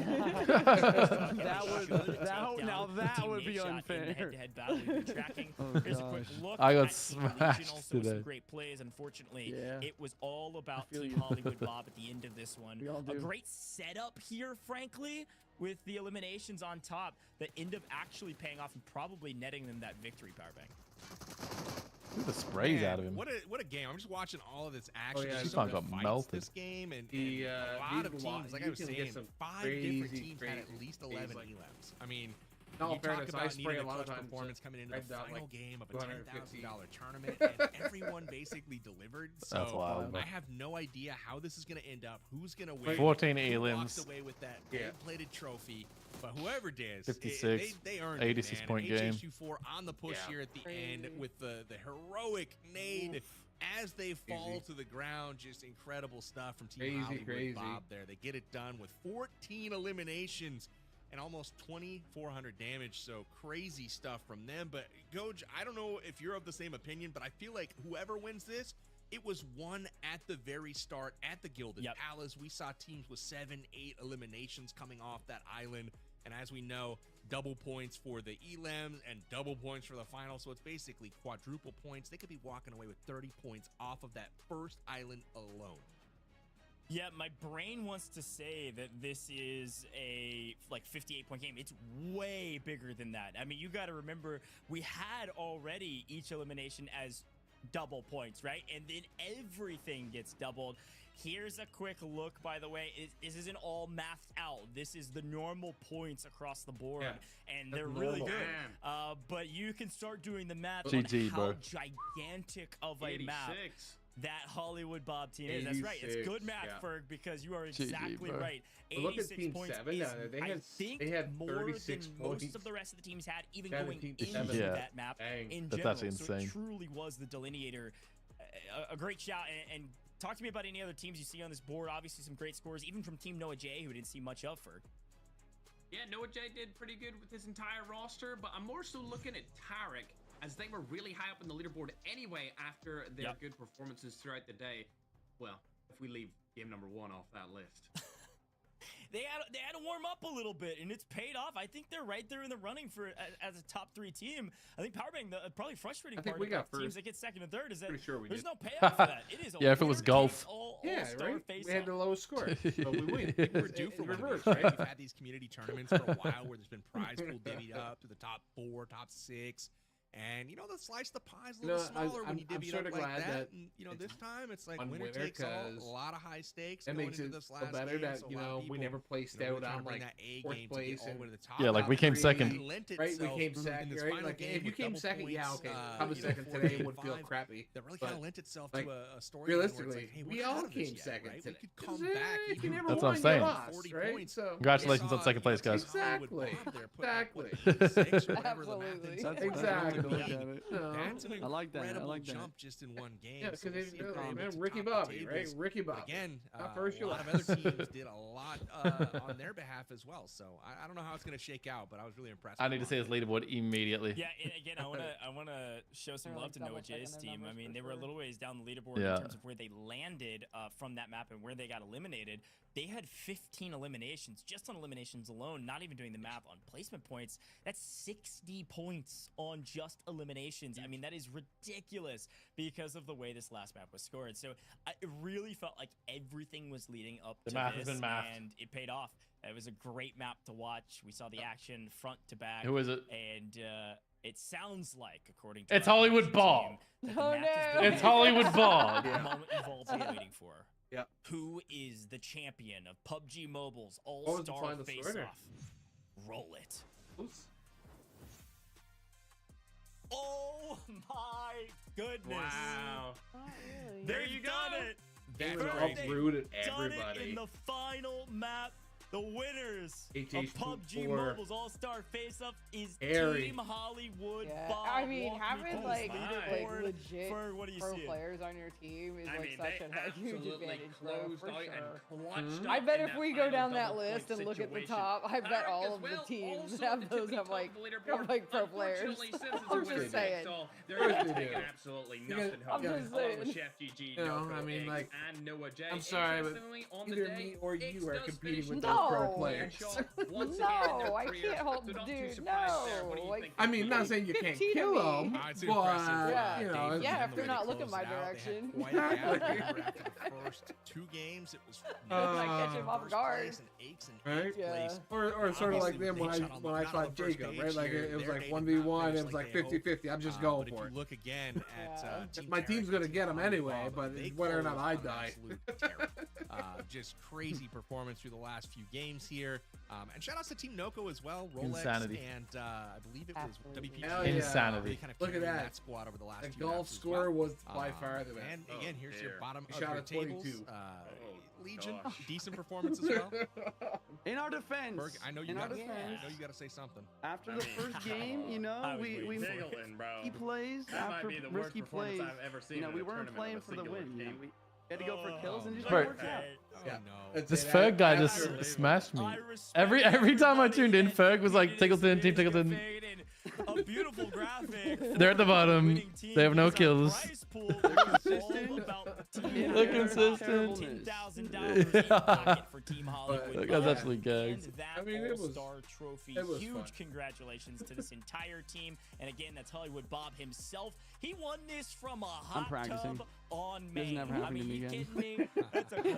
now that would be unfair. Head-to-head battle we've been tracking. Oh, Here's a quick gosh. look I got at Team Legion, smashed also with some today. great plays. Unfortunately, Yeah. it was all about feel Team you. HollywoodBob at the end of this one. We all A do. great setup here, frankly, with the eliminations on top that end up actually paying off and probably netting them that victory, Powerbank. Look at the sprays out of him. What a game! I'm just watching all of this action. yeah, There's She so many got fights melted. this game, and The, a lot of these teams, like I you was can get saying, some 5 crazy, different teams had at crazy least days 11 like elims. I mean, No, you talk fairness, I about spray needing a lot of clutch times. performance coming into I the got, final like, game of a $250. $10,000 tournament, and everyone basically delivered. So That's wild, bro. I have no idea how this is going to end up, who's going to win. 14 who walks elims. away with that Yeah. gold-plated trophy. But whoever did, 56, they earned 86 it, man. point game. HH24 on the push here at the end with the heroic nade as they fall to the ground. Just incredible stuff from Team HollywoodBob there. They get it done with 14 eliminations and almost 2,400 damage. So crazy stuff from them. But Goj, I don't know if you're of the same opinion, but I feel like whoever wins this, it was won at the very start at the Gilded Palace. We saw teams with 7-8 eliminations coming off that island. And as we know, double points for the elims and double points for the final. So it's basically quadruple points. They could be walking away with 30 points off of that first island alone. Yeah, my brain wants to say that this is a 58-point game. It's way bigger than that. I mean, you got to remember we had already each elimination as double points, right? And then everything gets doubled. Here's a quick look, by the way. This isn't all mathed out. This is the normal points across the board, and they're really good. But you can start doing the math GG, on how bro. gigantic of a map that HollywoodBob team is. That's right. It's good math, Ferg, because you are exactly bro. right. But look at 86 Team points 7 is, down there. They had more 36 than points. most of the rest of the teams had, even 17 going to into 7. Yeah. that map in That's general. actually So it insane. truly was the delineator. A great shout. And talk to me about any other teams you see on this board. Obviously, some great scores, even from Team Noah J, who didn't see much of Ferg. Yeah, Noah J did pretty good with his entire roster, but I'm more so looking at Tarik, as they were really high up in the leaderboard anyway after their good performances throughout the day. Well, if we leave game number 1 off that list. They had to warm up a little bit, and it's paid off. I think they're right there in the running for as a top 3 team. I think Powerbank, the probably frustrating part about teams that get second and third is that there's no payoff for that. It is a if it was golf. all-star right? face We had the lowest score, so we win. We're due for one of these, right? We've had these community tournaments for a while where there's been prize pool divvied up to the top 4, top 6. And, you know, the slice of the pie's a little smaller when you divvy it up like that. And, you know, this time it's like winner takes all, a lot of high stakes. It makes it this last better game, that, so you a lot know, of we people, never placed out on like that A fourth game place. to get all the way to the top. Yeah, like we came second. Right, we came second, right? Like, if you came second, yeah, okay. Coming second today would feel crappy. That really kind of lent itself to a story. Realistically, we all came second today. We could come back. That's what I'm saying. Right? So Congratulations on second place, guys. Exactly. Exactly. Absolutely. Exactly. That's an I like that. I incredible like that. jump just in one game. Yeah, because So we'll see if they remember get Ricky to top Bobby, the right? tables. Ricky Bobby. Again, first a lot of other teams did a lot on their behalf as well. So I don't know how it's going to shake out, but I was really impressed. I need to see his leaderboard immediately. Yeah, and again, I want to show some love to Noah J's team. I mean, they were a little ways down the leaderboard in terms of where they landed from that map and where they got eliminated. They had 15 eliminations just on eliminations alone, not even doing the map on placement points. That's 60 points on just eliminations. I mean, that is ridiculous because of the way this last map was scored. So it really felt like everything was leading up to map this, has been mapped. and it paid off. It was a great map to watch. We saw the action front to back. Who is it? And it sounds like, according to It's our HollywoodBob. team, that the map has been It's made. HollywoodBob. The moment you've all been waiting for. Yeah. Who is the champion of PUBG Mobile's What was the All-Star final score there? Face-Off? Roll it. Oops. Oh my goodness. Wow. There you done go. it. They First, uprooted done it everybody. in the final map. The winners of HH PUBG 4. Mobile's All-Star Face-Off is Harry. Team Hollywood. Yeah, Bob, I mean, walk me having through like the leaderboard. legit Ferg, what do you pro see? players on your team is I like mean, such they a huge absolutely advantage, bro, closed for out sure. and clutched I up bet in if that we go final down that double list point and look at the situation. top, I bet Tarik all as of the well, teams also have the those tippity have top like of the leaderboard. like pro players. Unfortunately, since it's a I'm just winner saying. so they're Of course gonna they take do. absolutely Yeah, nothing I'm home. just Along with saying. Chef GG, You know, Noko, I mean, Eggs, like, and Noah J. I'm sorry, but Interestingly, on the either day, me or you Eggs are does competing finish with the those pro top players. shot once again in their No, I career, can't hold, so not too dude. surprised there. What do you No, think? I mean, not saying you can't 15 kill to me. them, It's but impressive. Yeah. you know, Dave, Yeah, the if they're way not they looking my closed it out, direction. They had quite a gap. Remember, after the first 2 games, it was I catch him off first guard. place and Aches and Right? eighth Yeah. place. or sort of like Obviously, them when they I shot on when the- I not on fought the first Jacob, page right? Like here. it was Their like day did not 1v1. finish It was like they hoped. 50-50. I'm just But going if for you it. look again at Yeah. Team My team's Tarik gonna and get Team him anyway, HollywoodBob, but they whether or not closed I on an die. absolute terror. Just crazy performance through the last few games here. And shout outs to Team Noko as well, Rolex, Insanity. and I believe it was Absolutely. WPGN. Hell yeah. Insanity. They kind of Look at carried that. squad over the last The two golf maps as score well. was by far the best. And again, here's your bottom He of shot your at tables. 22. Legion, decent performance as well. In our defense, Berg, I know you in our got. defense, I know you got to say something. after the first game, you know, we Jiggling, bro. risky plays That might after be the worst risky performance plays. I've ever seen You know, in we a weren't tournament playing of a for the singular win. You know, game. we had to go for kills and just Bro. didn't work out. Oh no. This It Ferg guy just absolutely- smashed me. I respect Every time I everybody tuned in, that Ferg was like, competed Tickleton, Team in this Tickleton. debate, and a beautiful graphic. They're at the for bottom. winning team They have no because our kills. prize pool is consistent. all about the team. They're consistent. $10,000 in pocket for Team Hollywood. That guy's Yeah. actually gagged. And that I mean, it was- All-Star trophy. it was Huge fun. congratulations to this entire team. And again, that's HollywoodBob himself. He won this from a hot practicing. tub on This Maine. never I happened to mean, me you again. kidding me? That's a great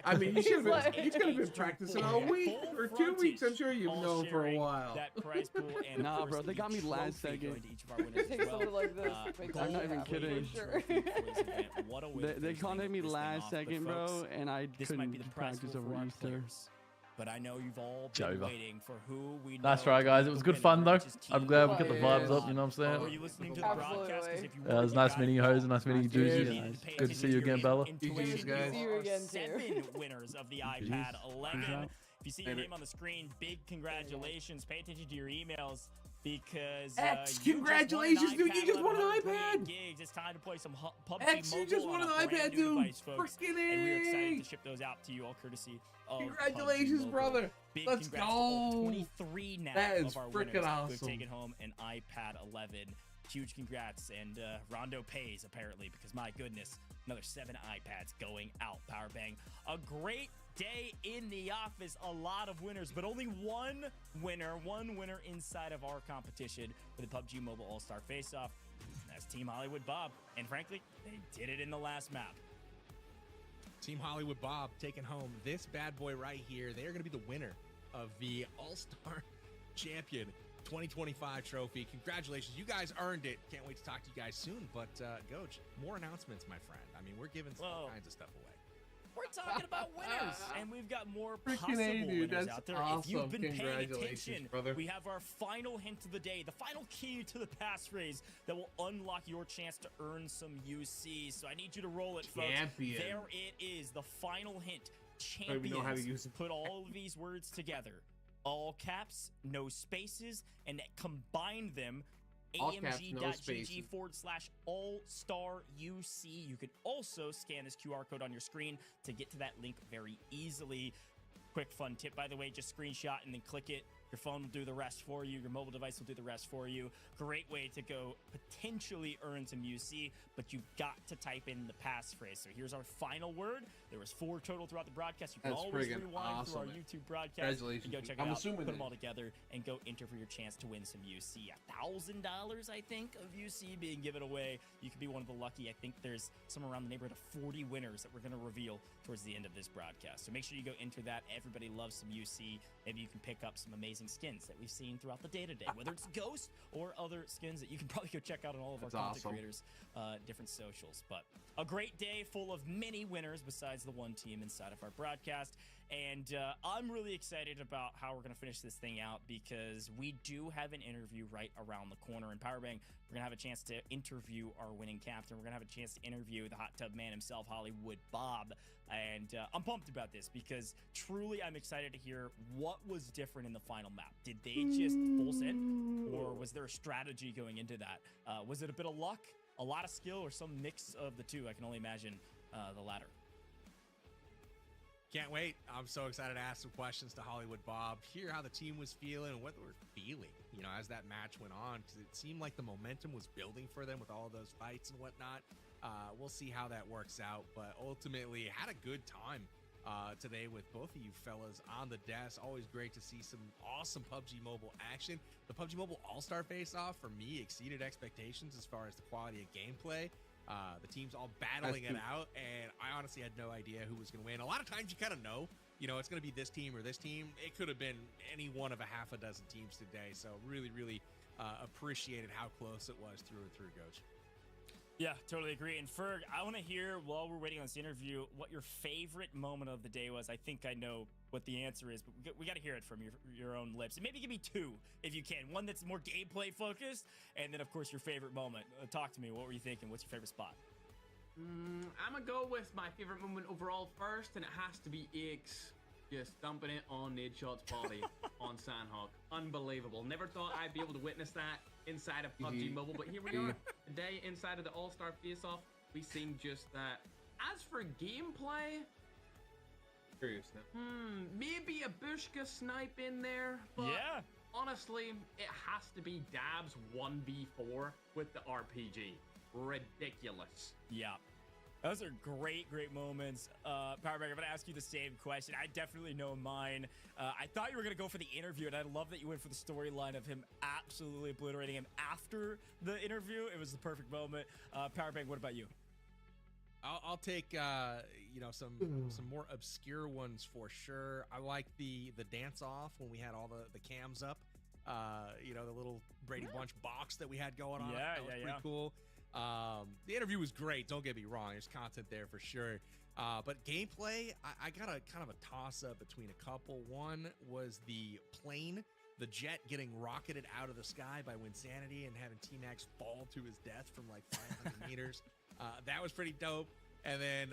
I mean, you should have like- been, you could have been practicing all week or 2 weeks. I'm sure you've all known for a sharing while. That prize pool and Nah, of course, bro, they the got me last trophy second. going to each of our winners as Take well. something like this. Make I'm not that even happen, kidding. for sure. Trophy for this event. What a way to They finish contacted me this thing last off. But second, folks, bro, and I this might be the couldn't prize practice pool for over our Easter. players. But I know you've all been Jover. waiting for who we know. That's right, guys. It was good fun, though. I'm glad we kept the vibes up, you know what I'm Were saying? you listening to the broadcast? 'Cause if you Yeah, it was nice meeting you, Hoser. Nice meeting you, Yeah, Juicy. yeah. Good to see you again, Bella. GG's, guys. See you again, too. 7 winners of the iPad 11. If you see your Later. name on the screen, big congratulations. Pay attention to your emails because X, you congratulations, just won dude, you just won an 1128 iPad. gigs. It's time to play some PUBG X, you Mobile just won on an a brand iPad, new dude. device, folks. Freaking And we're excited A. to ship those out to you, all courtesy of Congratulations, PUBG Mobile. brother. Big Let's congrats to all go. 23 now That is of our freaking winners awesome. who've taken home an iPad 11. Huge congrats, and Rondo pays apparently because my goodness, another 7 iPads going out. Power bang. A great day in the office. A lot of winners, but only one winner inside of our competition for the PUBG Mobile All-Star Face-Off. That's Team HollywoodBob, and frankly, they did it in the last map. Team HollywoodBob taking home this bad boy right here. They are going to be the winner of the All-Star Champion 2025 trophy. Congratulations. You guys earned it. Can't wait to talk to you guys soon. But, Goj, more announcements, my friend. I mean, we're giving all kinds of stuff away. We're talking about winners, and we've got more Freaking possible A, dude, winners that's out there. awesome. If you've been paying Congratulations, attention, brother. we have our final hint of the day, the final key to the passphrase that will unlock your chance to earn some UC. So I need you to roll it, folks. Champion. There it is, the final hint. don't even know how to use Champions. Put all of these words together. All caps, no spaces, and combine them. All caps, no spaces. AMG.gg/all-star UC. You can also scan this QR code on your screen to get to that link very easily. Quick fun tip, by the way, just screenshot and then click it. Your phone will do the rest for you. Your mobile device will do the rest for you. Great way to go potentially earn some UC, but you've got to type in the passphrase. So here's our final word. There was 4 total throughout the broadcast. You can That's always friggin' rewind through our awesome. YouTube broadcast Congratulations. and go check it I'm out. assuming Put them that- all together and go enter for your chance to win some UC. $1,000, I think, of UC being given away. You could be one of the lucky. I think there's somewhere around the neighborhood of 40 winners that we're going to reveal towards the end of this broadcast. So make sure you go enter that. Everybody loves some UC. Maybe you can pick up some amazing amazing skins that we've seen throughout the day-to-day, whether it's Ghost or other skins that you can probably go check out on all of our content creators, different socials. But a great day full of many winners besides the one team inside of our broadcast. And I'm really excited about how we're going to finish this thing out because we do have an interview right around the corner in Powerbang. We're going to have a chance to interview our winning captain. We're going to have a chance to interview the hot tub man himself, HollywoodBob. And I'm pumped about this because truly I'm excited to hear what was different in the final map. Did they just full send, or was there a strategy going into that? Was it a bit of luck, a lot of skill, or some mix of the two? I can only imagine the latter. Can't wait. I'm so excited to ask some questions to HollywoodBob, hear how the team was feeling and what they were feeling, you know, as that match went on, because it seemed like the momentum was building for them with all those fights and whatnot. We'll see how that works out, but ultimately had a good time today with both of you fellas on the desk. Always great to see some awesome PUBG Mobile action. The PUBG Mobile All-Star Face-Off for me exceeded expectations as far as the quality of gameplay. The team's all battling it out, and I honestly had no idea who was going to win. A lot of times you kind of know, you know, it's going to be this team or this team. It could have been any one of a half a dozen teams today, so really, really appreciated how close it was through and through, Coach. Yeah, totally agree. And Ferg, I want to hear, while we're waiting on this interview, what your favorite moment of the day was. I think I know what the answer is, but we got to hear it from your own lips. And maybe give me two, if you can. One that's more gameplay focused, and then, of course, your favorite moment. Talk to me. What were you thinking? What's your favorite spot? I'm going to go with my favorite moment overall first, and it has to be X just dumping it on Nadeshot's body on Sandhawk. Unbelievable. Never thought I'd be able to witness that inside of PUBG Mobile, but here we are today inside of the All-Star Face-Off. We've seen just that. As for gameplay, curious now. Maybe a Bushka snipe in there, but yeah, honestly, it has to be Dab's 1v4 with the RPG. Ridiculous. Yeah. Those are great, great moments. Powerbank, I'm going to ask you the same question. I definitely know mine. I thought you were going to go for the interview, and I love that you went for the storyline of him absolutely obliterating him after the interview. It was the perfect moment. Powerbank, what about you? I'll take you know, some more obscure ones for sure. I like the dance off when we had all the cams up. You know, the little Brady Bunch box that we had going on. That was pretty cool. The interview was great, don't get me wrong, there's content there for sure, but gameplay, I got a kind of a toss-up between a couple. One was the plane, the jet getting rocketed out of the sky by Wynnsanity and having T-Max fall to his death from like 500 meters. That was pretty dope. And then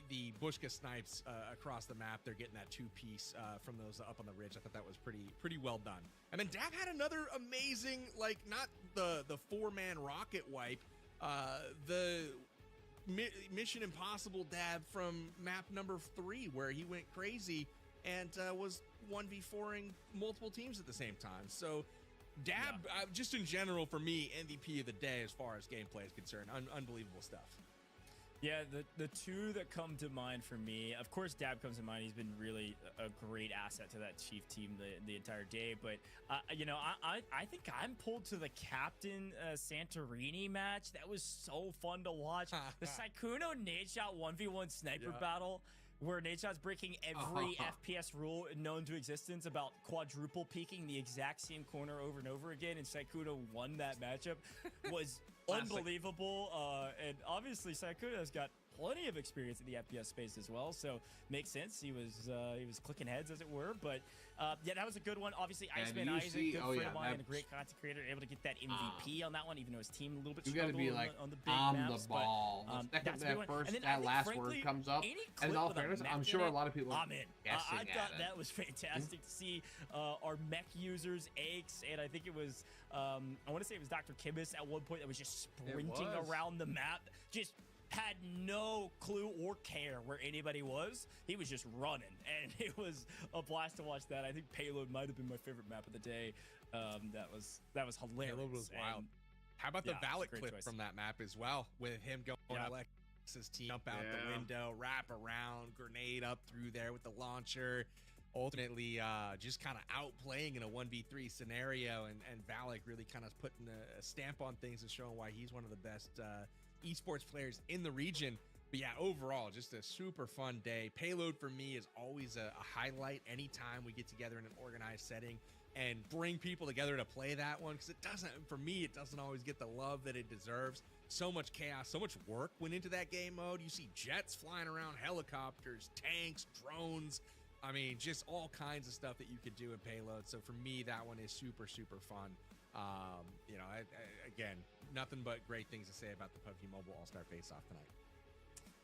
the Bushka snipes across the map, they're getting that two-piece from those up on the ridge. I thought that was pretty well done. And then Dab had another amazing, like, not the four-man rocket wipe, the Mission Impossible Dab from map number 3, where he went crazy and was 1v4ing multiple teams at the same time. So Dab, just in general, for me, MVP of the day as far as gameplay is concerned. Unbelievable stuff. Yeah, the two that come to mind for me, of course, Dab comes to mind. He's been really a great asset to that Chief team the entire day. But, you know, I think I'm pulled to the Captain Santorini match. That was so fun to watch. The Sykkuno Nadeshot 1v1 sniper battle, where Nadeshot's breaking every FPS rule known to existence about quadruple peeking the exact same corner over and over again, and Sykkuno won that matchup, was unbelievable. And obviously Sykkuno has got plenty of experience in the FPS space as well, so makes sense. He was clicking heads, as it were. But yeah, that was a good one. Obviously, Iceman Isaac, good friend of mine and a great content creator, able to get that MVP on that one, even though his team a little bit struggled on the big maps. The ball. But, that's that last word comes up. And in all fairness, I'm sure a lot of people. I'm in. I thought that was fantastic to see our mech users aches, and I think it was I want to say it was DrChemist at one point that was just sprinting around the map, just had no clue or care where anybody was. He was just running, and it was a blast to watch that. I think Payload might have been my favorite map of the day. That was hilarious. Payload was wild. How about the Valic clip from that map as well, with him going Alex's team jump out the window, wrap around, grenade up through there with the launcher, ultimately just kind of outplaying in a 1v3 scenario, and Valic really kind of putting a stamp on things and showing why he's one of the best esports players in the region. But yeah, overall, just a super fun day. Payload for me is always a highlight anytime we get together in an organized setting and bring people together to play that one, because it doesn't, for me, it doesn't always get the love that it deserves. So much chaos, so much work went into that game mode. You see jets flying around, helicopters, tanks, drones. I mean, just all kinds of stuff that you could do in Payload. So for me, that one is super, super fun. You know, again, nothing but great things to say about the PUBG Mobile All-Star Face-Off tonight.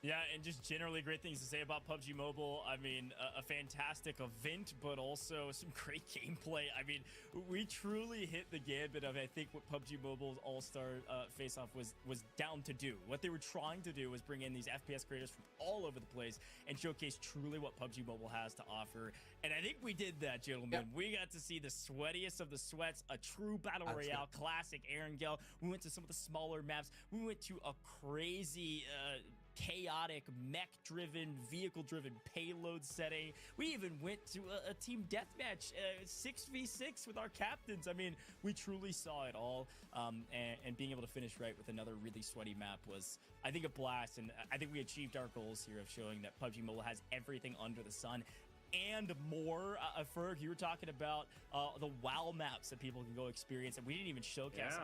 Yeah, and just generally great things to say about PUBG Mobile. I mean, a fantastic event, but also some great gameplay. I mean, we truly hit the gambit of, I think, what PUBG Mobile's All-Star Face-Off was down to do. What they were trying to do was bring in these FPS creators from all over the place and showcase truly what PUBG Mobile has to offer. And I think we did that, gentlemen. Yep. We got to see the sweatiest of the sweats, a true Battle Royale classic Erangel. We went to some of the smaller maps. We went to a crazy... chaotic, mech-driven, vehicle-driven payload setting. We even went to a team deathmatch, 6v6 with our captains. I mean, we truly saw it all, and being able to finish right with another really sweaty map was, I think, a blast, and I think we achieved our goals here of showing that PUBG Mobile has everything under the sun and more. Ferg, you were talking about the WoW maps that people can go experience, and we didn't even showcase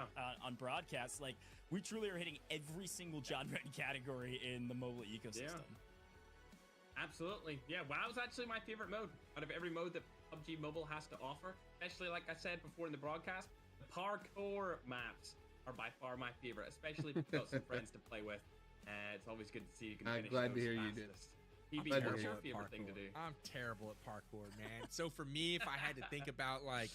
on broadcast. Like, we truly are hitting every single genre and category in the mobile ecosystem. Yeah. Absolutely. Yeah, WoW is actually my favorite mode out of every mode that PUBG Mobile has to offer. Especially, like I said before in the broadcast, the parkour maps are by far my favorite, especially if you've got some friends to play with. It's always good to see you can finish. I'm glad to those hear you fastest. did. PB, what's your favorite thing to do? I'm terrible at parkour, man. So for me, if I had to think about like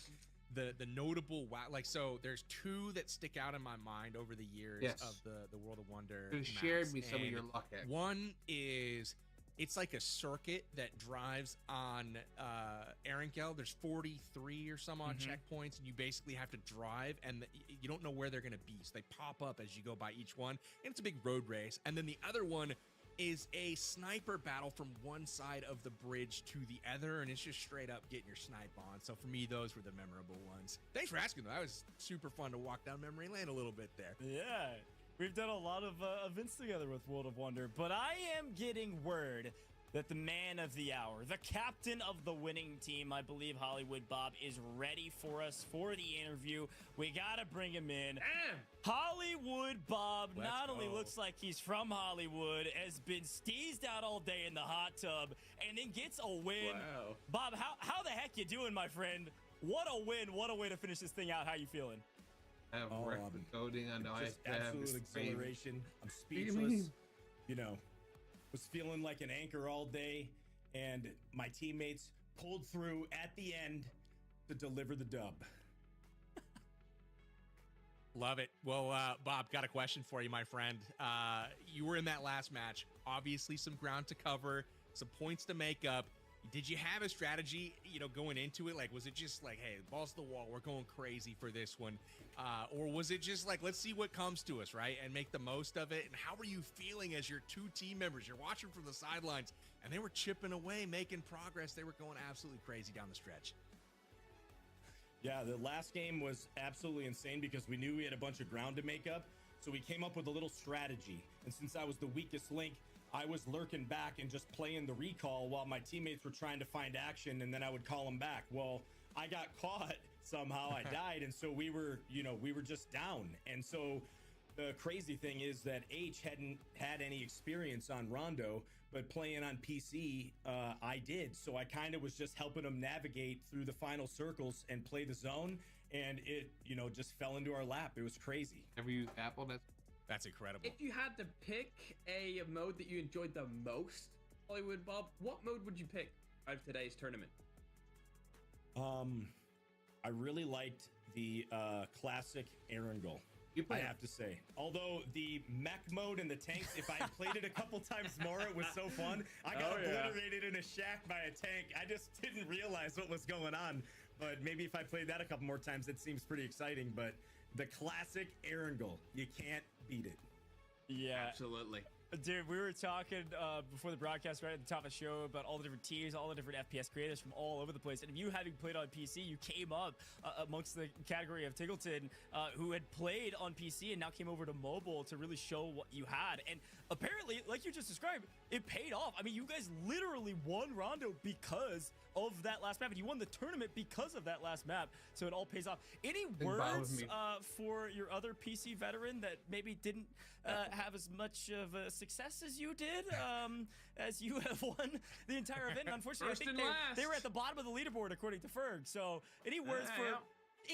the notable like, so there's two that stick out in my mind over the years of the World of Wonder. You shared me some of your luck. Actually. One is it's like a circuit that drives on Erangel. There's 43 or some odd checkpoints, and you basically have to drive, and you don't know where they're gonna be. So they pop up as you go by each one, and it's a big road race. And then the other one is a sniper battle from one side of the bridge to the other, and it's just straight up getting your snipe on. So for me, those were the memorable ones. Thanks for asking, though. That was super fun to walk down memory lane a little bit there. Yeah, we've done a lot of events together with World of Wonder, but I am getting word that the man of the hour, the captain of the winning team, I believe HollywoodBob, is ready for us for the interview. We gotta bring him in. HollywoodBob not only looks like he's from Hollywood, has been steezed out all day in the hot tub, and then gets a win. Wow. Bob, how the heck you doing, my friend? What a win. What a way to finish this thing out. How you feeling? I have record coding. I know I just absolute exhilaration. I'm speechless. You know, was feeling like an anchor all day, and my teammates pulled through at the end to deliver the dub. Love it. Well, Bob, got a question for you, my friend. You were in that last match. Obviously, some ground to cover, some points to make up. Did you have a strategy, you know, going into it? Like, was it just like, hey, balls to the wall, we're going crazy for this one? Or was it just like, let's see what comes to us, right? And make the most of it? And how were you feeling as your two team members? You're watching from the sidelines, and they were chipping away, making progress. They were going absolutely crazy down the stretch. Yeah, the last game was absolutely insane because we knew we had a bunch of ground to make up. So we came up with a little strategy. And since I was the weakest link, I was lurking back and just playing the recall while my teammates were trying to find action, and then I would call them back. Well, I got caught somehow. I died, and so we were just down. And so the crazy thing is that H hadn't had any experience on Rondo, but playing on PC, I did. So I kind of was just helping them navigate through the final circles and play the zone, and it, just fell into our lap. It was crazy. Ever use Apple? That's incredible. If you had to pick a mode that you enjoyed the most, HollywoodBob, what mode would you pick out of today's tournament? I really liked the classic Erangel. I have to say, although the mech mode and the tanks, if I had played it a couple times more, it was so fun. I got obliterated in a shack by a tank. I just didn't realize what was going on. But maybe if I played that a couple more times, it seems pretty exciting. But the classic Erangel, you can't beat it. Yeah, absolutely. Dude, we were talking before the broadcast right at the top of the show about all the different teams, all the different FPS creators from all over the place. And you having played on PC, you came up amongst the category of Tiggleton who had played on PC and now came over to mobile to really show what you had. And apparently, like you just described, it paid off. I mean, you guys literally won Rondo because of that last map. And you won the tournament because of that last map. So it all pays off. Any words for your other PC veteran that maybe didn't have as much of a success as you did, as you have won the entire event? And unfortunately, I think they were at the bottom of the leaderboard according to Ferg. So any words for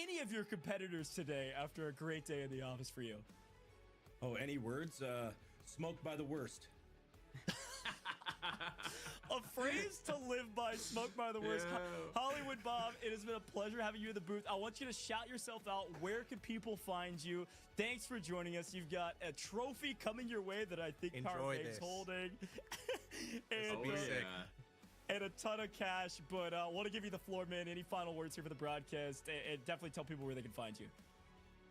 any of your competitors today after a great day in the office for you? Oh, any words? Smoked by the worst. A phrase to live by, smoked by the worst. HollywoodBob, it has been a pleasure having you in the booth. I want you to shout yourself out. Where can people find you? Thanks for joining us. You've got a trophy coming your way that I think Powerbank's holding. And a ton of cash. But I want to give you the floor, man. Any final words here for the broadcast? And definitely tell people where they can find you.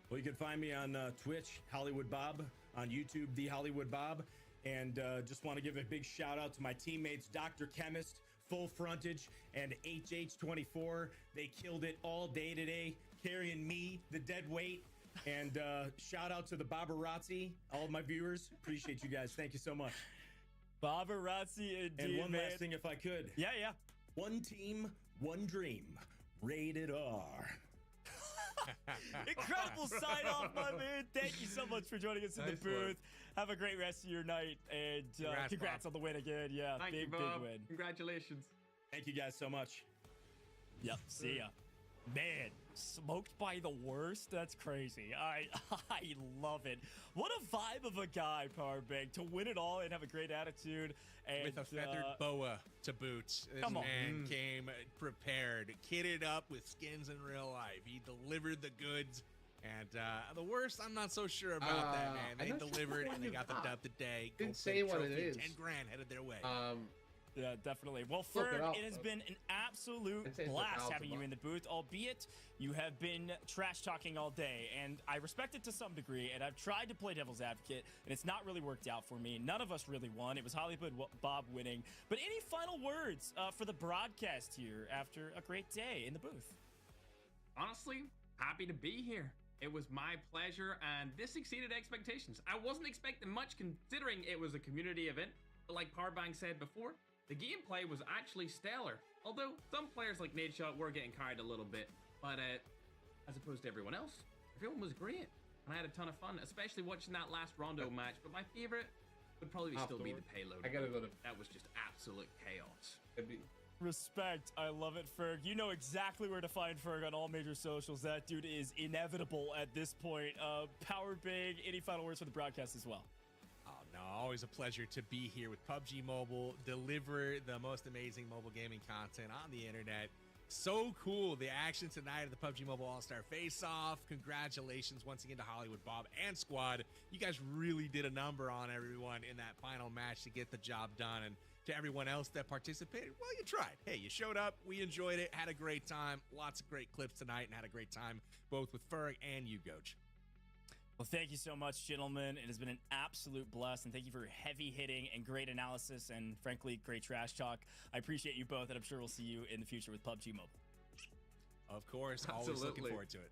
Well, you can find me on Twitch, HollywoodBob, on YouTube, The HollywoodBob. And just want to give a big shout out to my teammates, DrChemist, FullFrontage, and HH24. They killed it all day today, carrying me, the dead weight. And shout out to the Babarazzi, all of my viewers. Appreciate you guys. Thank you so much. Babarazzi, indeed. And one last thing, if I could. Yeah. One team, one dream. Rated R. Incredible sign off, my man. Thank you so much for joining us in the booth. Have a great rest of your night, and congrats on the win again. Yeah, big win. Congratulations. Thank you guys so much. Yep, see ya. Man, smoked by the worst? That's crazy. I love it. What a vibe of a guy, Powerbank, to win it all and have a great attitude. And, with a feathered boa to boot. This man came prepared, kitted up with skins in real life. He delivered the goods. And the worst, I'm not so sure about that, man. They delivered and they got the dub today. Didn't say what it is. 10 grand headed their way. Yeah, definitely. Well, Ferg, it has been an absolute blast having you in the booth, albeit you have been trash talking all day, and I respect it to some degree, and I've tried to play devil's advocate, and it's not really worked out for me. None of us really won. It was HollywoodBob winning. But any final words for the broadcast here after a great day in the booth? Honestly, happy to be here. It was my pleasure, and this exceeded expectations. I wasn't expecting much considering it was a community event, but like Powerbank said before, the gameplay was actually stellar, although some players like Nadeshot were getting carried a little bit, but as opposed to everyone else, everyone was great, and I had a ton of fun, especially watching that last Rondo match, but my favorite would probably still be the Payload. I gotta go to... That was just absolute chaos. Respect. I love it, Ferg. You know exactly where to find Ferg on all major socials. That dude is inevitable at this point. Powerbank, any final words for the broadcast as well? Oh, no, always a pleasure to be here with PUBG Mobile, deliver the most amazing mobile gaming content on the internet. So cool, the action tonight at the PUBG Mobile All-Star Face-Off. Congratulations once again to HollywoodBob and squad. You guys really did a number on everyone in that final match to get the job done. And to everyone else that participated, well, you tried. Hey, you showed up, we enjoyed it, had a great time. Lots of great clips tonight and had a great time both with Ferg and you, Goach. Well, thank you so much, gentlemen. It has been an absolute blast, and thank you for your heavy hitting and great analysis and, frankly, great trash talk. I appreciate you both, and I'm sure we'll see you in the future with PUBG Mobile. Of course, always looking forward to it.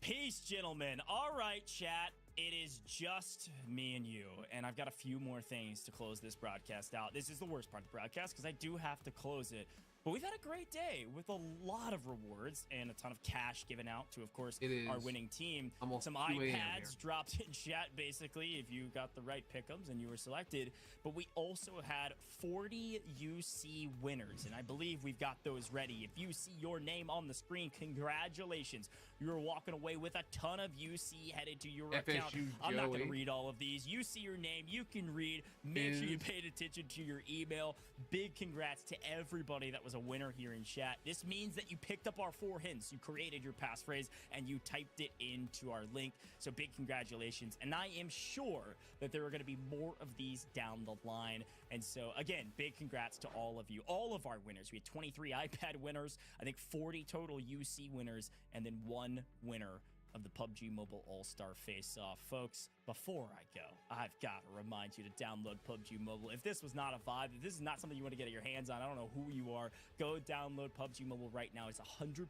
Peace, gentlemen. All right, chat. It is just me and you, and I've got a few more things to close this broadcast out. This is the worst part of the broadcast because I do have to close it. But we've had a great day with a lot of rewards and a ton of cash given out to, of course, our winning team. Some iPads dropped in chat, basically, if you got the right pick'ems and you were selected. But we also had 40 UC winners, and I believe we've got those ready. If you see your name on the screen, congratulations. You're walking away with a ton of UC headed to your account. I'm not going to read all of these. You see your name, you can read. Make sure you paid attention to your email. Big congrats to everybody that was a winner here in chat. This means that you picked up our 4 hints. You created your passphrase and you typed it into our link. So big congratulations. And I am sure that there are going to be more of these down the line. And so again, big congrats to all of you, all of our winners. We had 23 iPad winners, I think 40 total UC winners, and then 1 winner of the PUBG Mobile All-Star Face-Off. Folks, before I go, I've got to remind you to download PUBG Mobile. If this was not a vibe, if this is not something you want to get your hands on, I don't know who you are, go download PUBG Mobile right now. It's 100%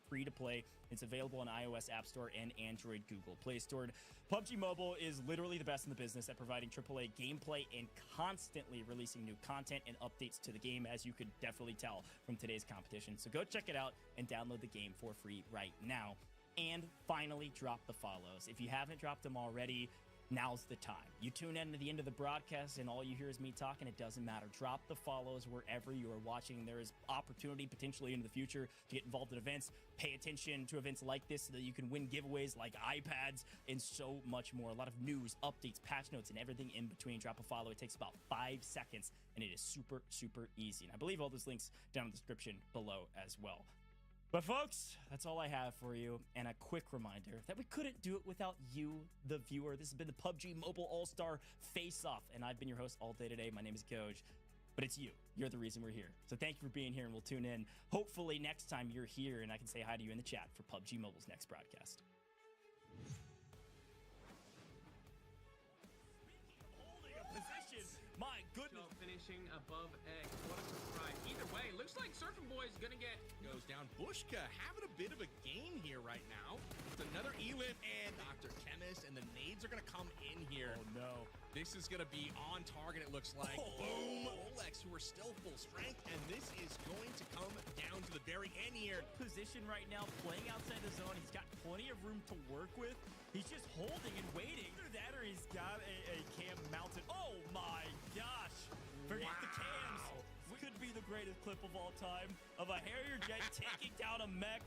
free to play. It's available on iOS App Store and Android Google Play Store. PUBG Mobile is literally the best in the business at providing AAA gameplay and constantly releasing new content and updates to the game, as you could definitely tell from today's competition. So go check it out and download the game for free right now. And finally, drop the follows. If you haven't dropped them already, now's the time. You tune in to the end of the broadcast and all you hear is me talking. It doesn't matter. Drop the follows wherever you are watching. There is opportunity potentially into the future to get involved in events. Pay attention to events like this so that you can win giveaways like iPads and so much more. A lot of news, updates, patch notes, and everything in between. Drop a follow. It takes about 5 seconds and it is super, super easy. And I believe all those links down in the description below as well. But folks, that's all I have for you. And a quick reminder that we couldn't do it without you, the viewer. This has been the PUBG Mobile All-Star Face-Off. And I've been your host all day today. My name is Goj. But it's you. You're the reason we're here. So thank you for being here, and we'll tune in. Hopefully next time you're here and I can say hi to you in the chat for PUBG Mobile's next broadcast. Holding a position. My goodness. Finishing above X. What a surprise. Either way, looks like SurfnBoy is going to get... Goes down. Bushka having a bit of a game here right now. It's another elim and DrChemist, and the nades are going to come in here. Oh, no. This is going to be on target, it looks like. Boom. Rolex, who are still full strength, and this is going to come down to the very end here. Position right now, playing outside the zone. He's got plenty of room to work with. He's just holding and waiting. Either that or he's got a cam mounted. Oh, my gosh. Forget the cams. Could be the greatest clip of all time of a Harrier jet taking down a mech.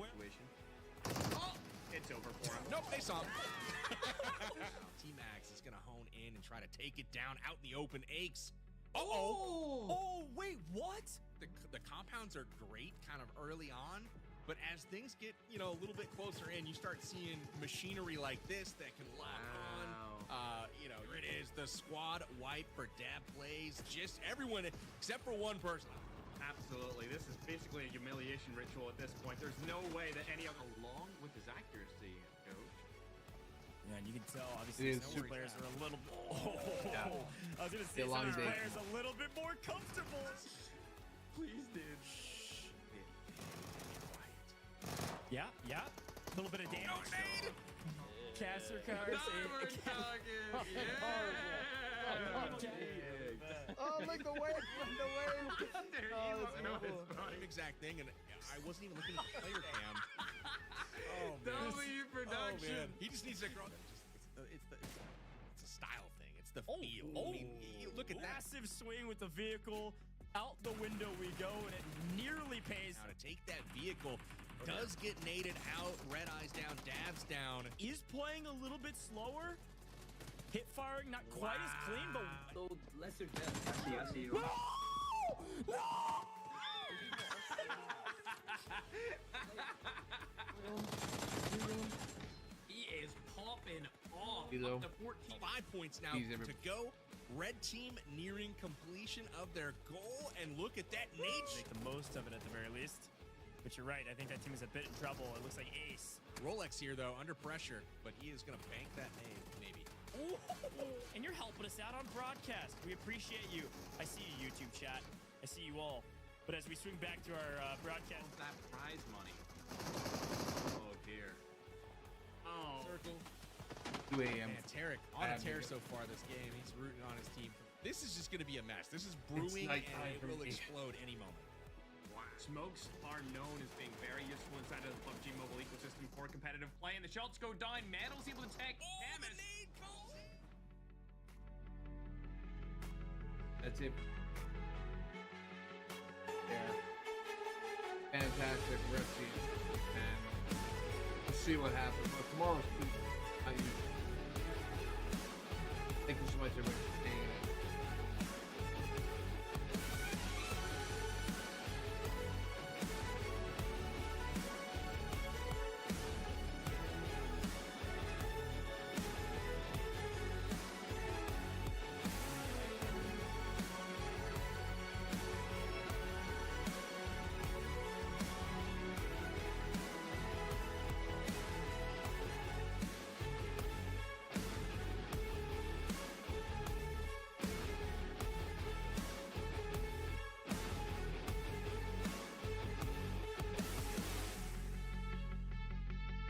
Oh, it's over for him. Nope, they saw him. T-Max is going to hone in and try to take it down out in the open. Aches. Uh-oh. Oh, wait, what? The compounds are great kind of early on, but as things get, you know, a little bit closer in, you start seeing machinery like this that can lock on. You know, here it is, the squad wipe for Dab Plays. Just everyone except for one person. Absolutely. This is basically a humiliation ritual at this point. There's no way that any other, along with his accuracy, Coach. Yeah, and you can tell, obviously, some players are a little... Yeah. I was going to say, some players a little bit more comfortable. Please, dude. Yeah. A little bit of damage. Caster cars. Oh, look away! Look away! Same exact thing, and I wasn't even looking at the player cam. Oh, man. W production. Oh, man. He just needs to grow. It's a style thing. It's the feel. I mean, you look at that. Massive swing with the vehicle. Out the window we go, and it nearly pays. Now to take that vehicle does get naded out. Red eyes down, dabs down. Is playing a little bit slower. Hit firing not quite as clean, but so lesser death. I see you. No! No! He is popping off. Hello. Up to 14. 5 points now to go. Red team nearing completion of their goal, and look at that nade. Make the most of it at the very least. But you're right, I think that team is a bit in trouble. It looks like Ace. Rolex here, though, under pressure, but he is going to bank that nade, maybe. Ooh. And you're helping us out on broadcast. We appreciate you. I see you, YouTube chat. I see you all. But as we swing back to our broadcast. That prize money. Oh, dear. Oh. Circle. 2 a.m. Man, Tarik on a tear so far this game. He's rooting on his team. This is just going to be a mess. This is brewing, and it will explode any moment. Wow. Smokes are known as being very useful inside of the PUBG Mobile ecosystem for competitive play, and the shots go down. Mandal's able to tech. The nade calls it. That's it. Yeah. Fantastic recipe. And we'll see what happens. But tomorrow's not usual. Thank you so much, everybody, for staying.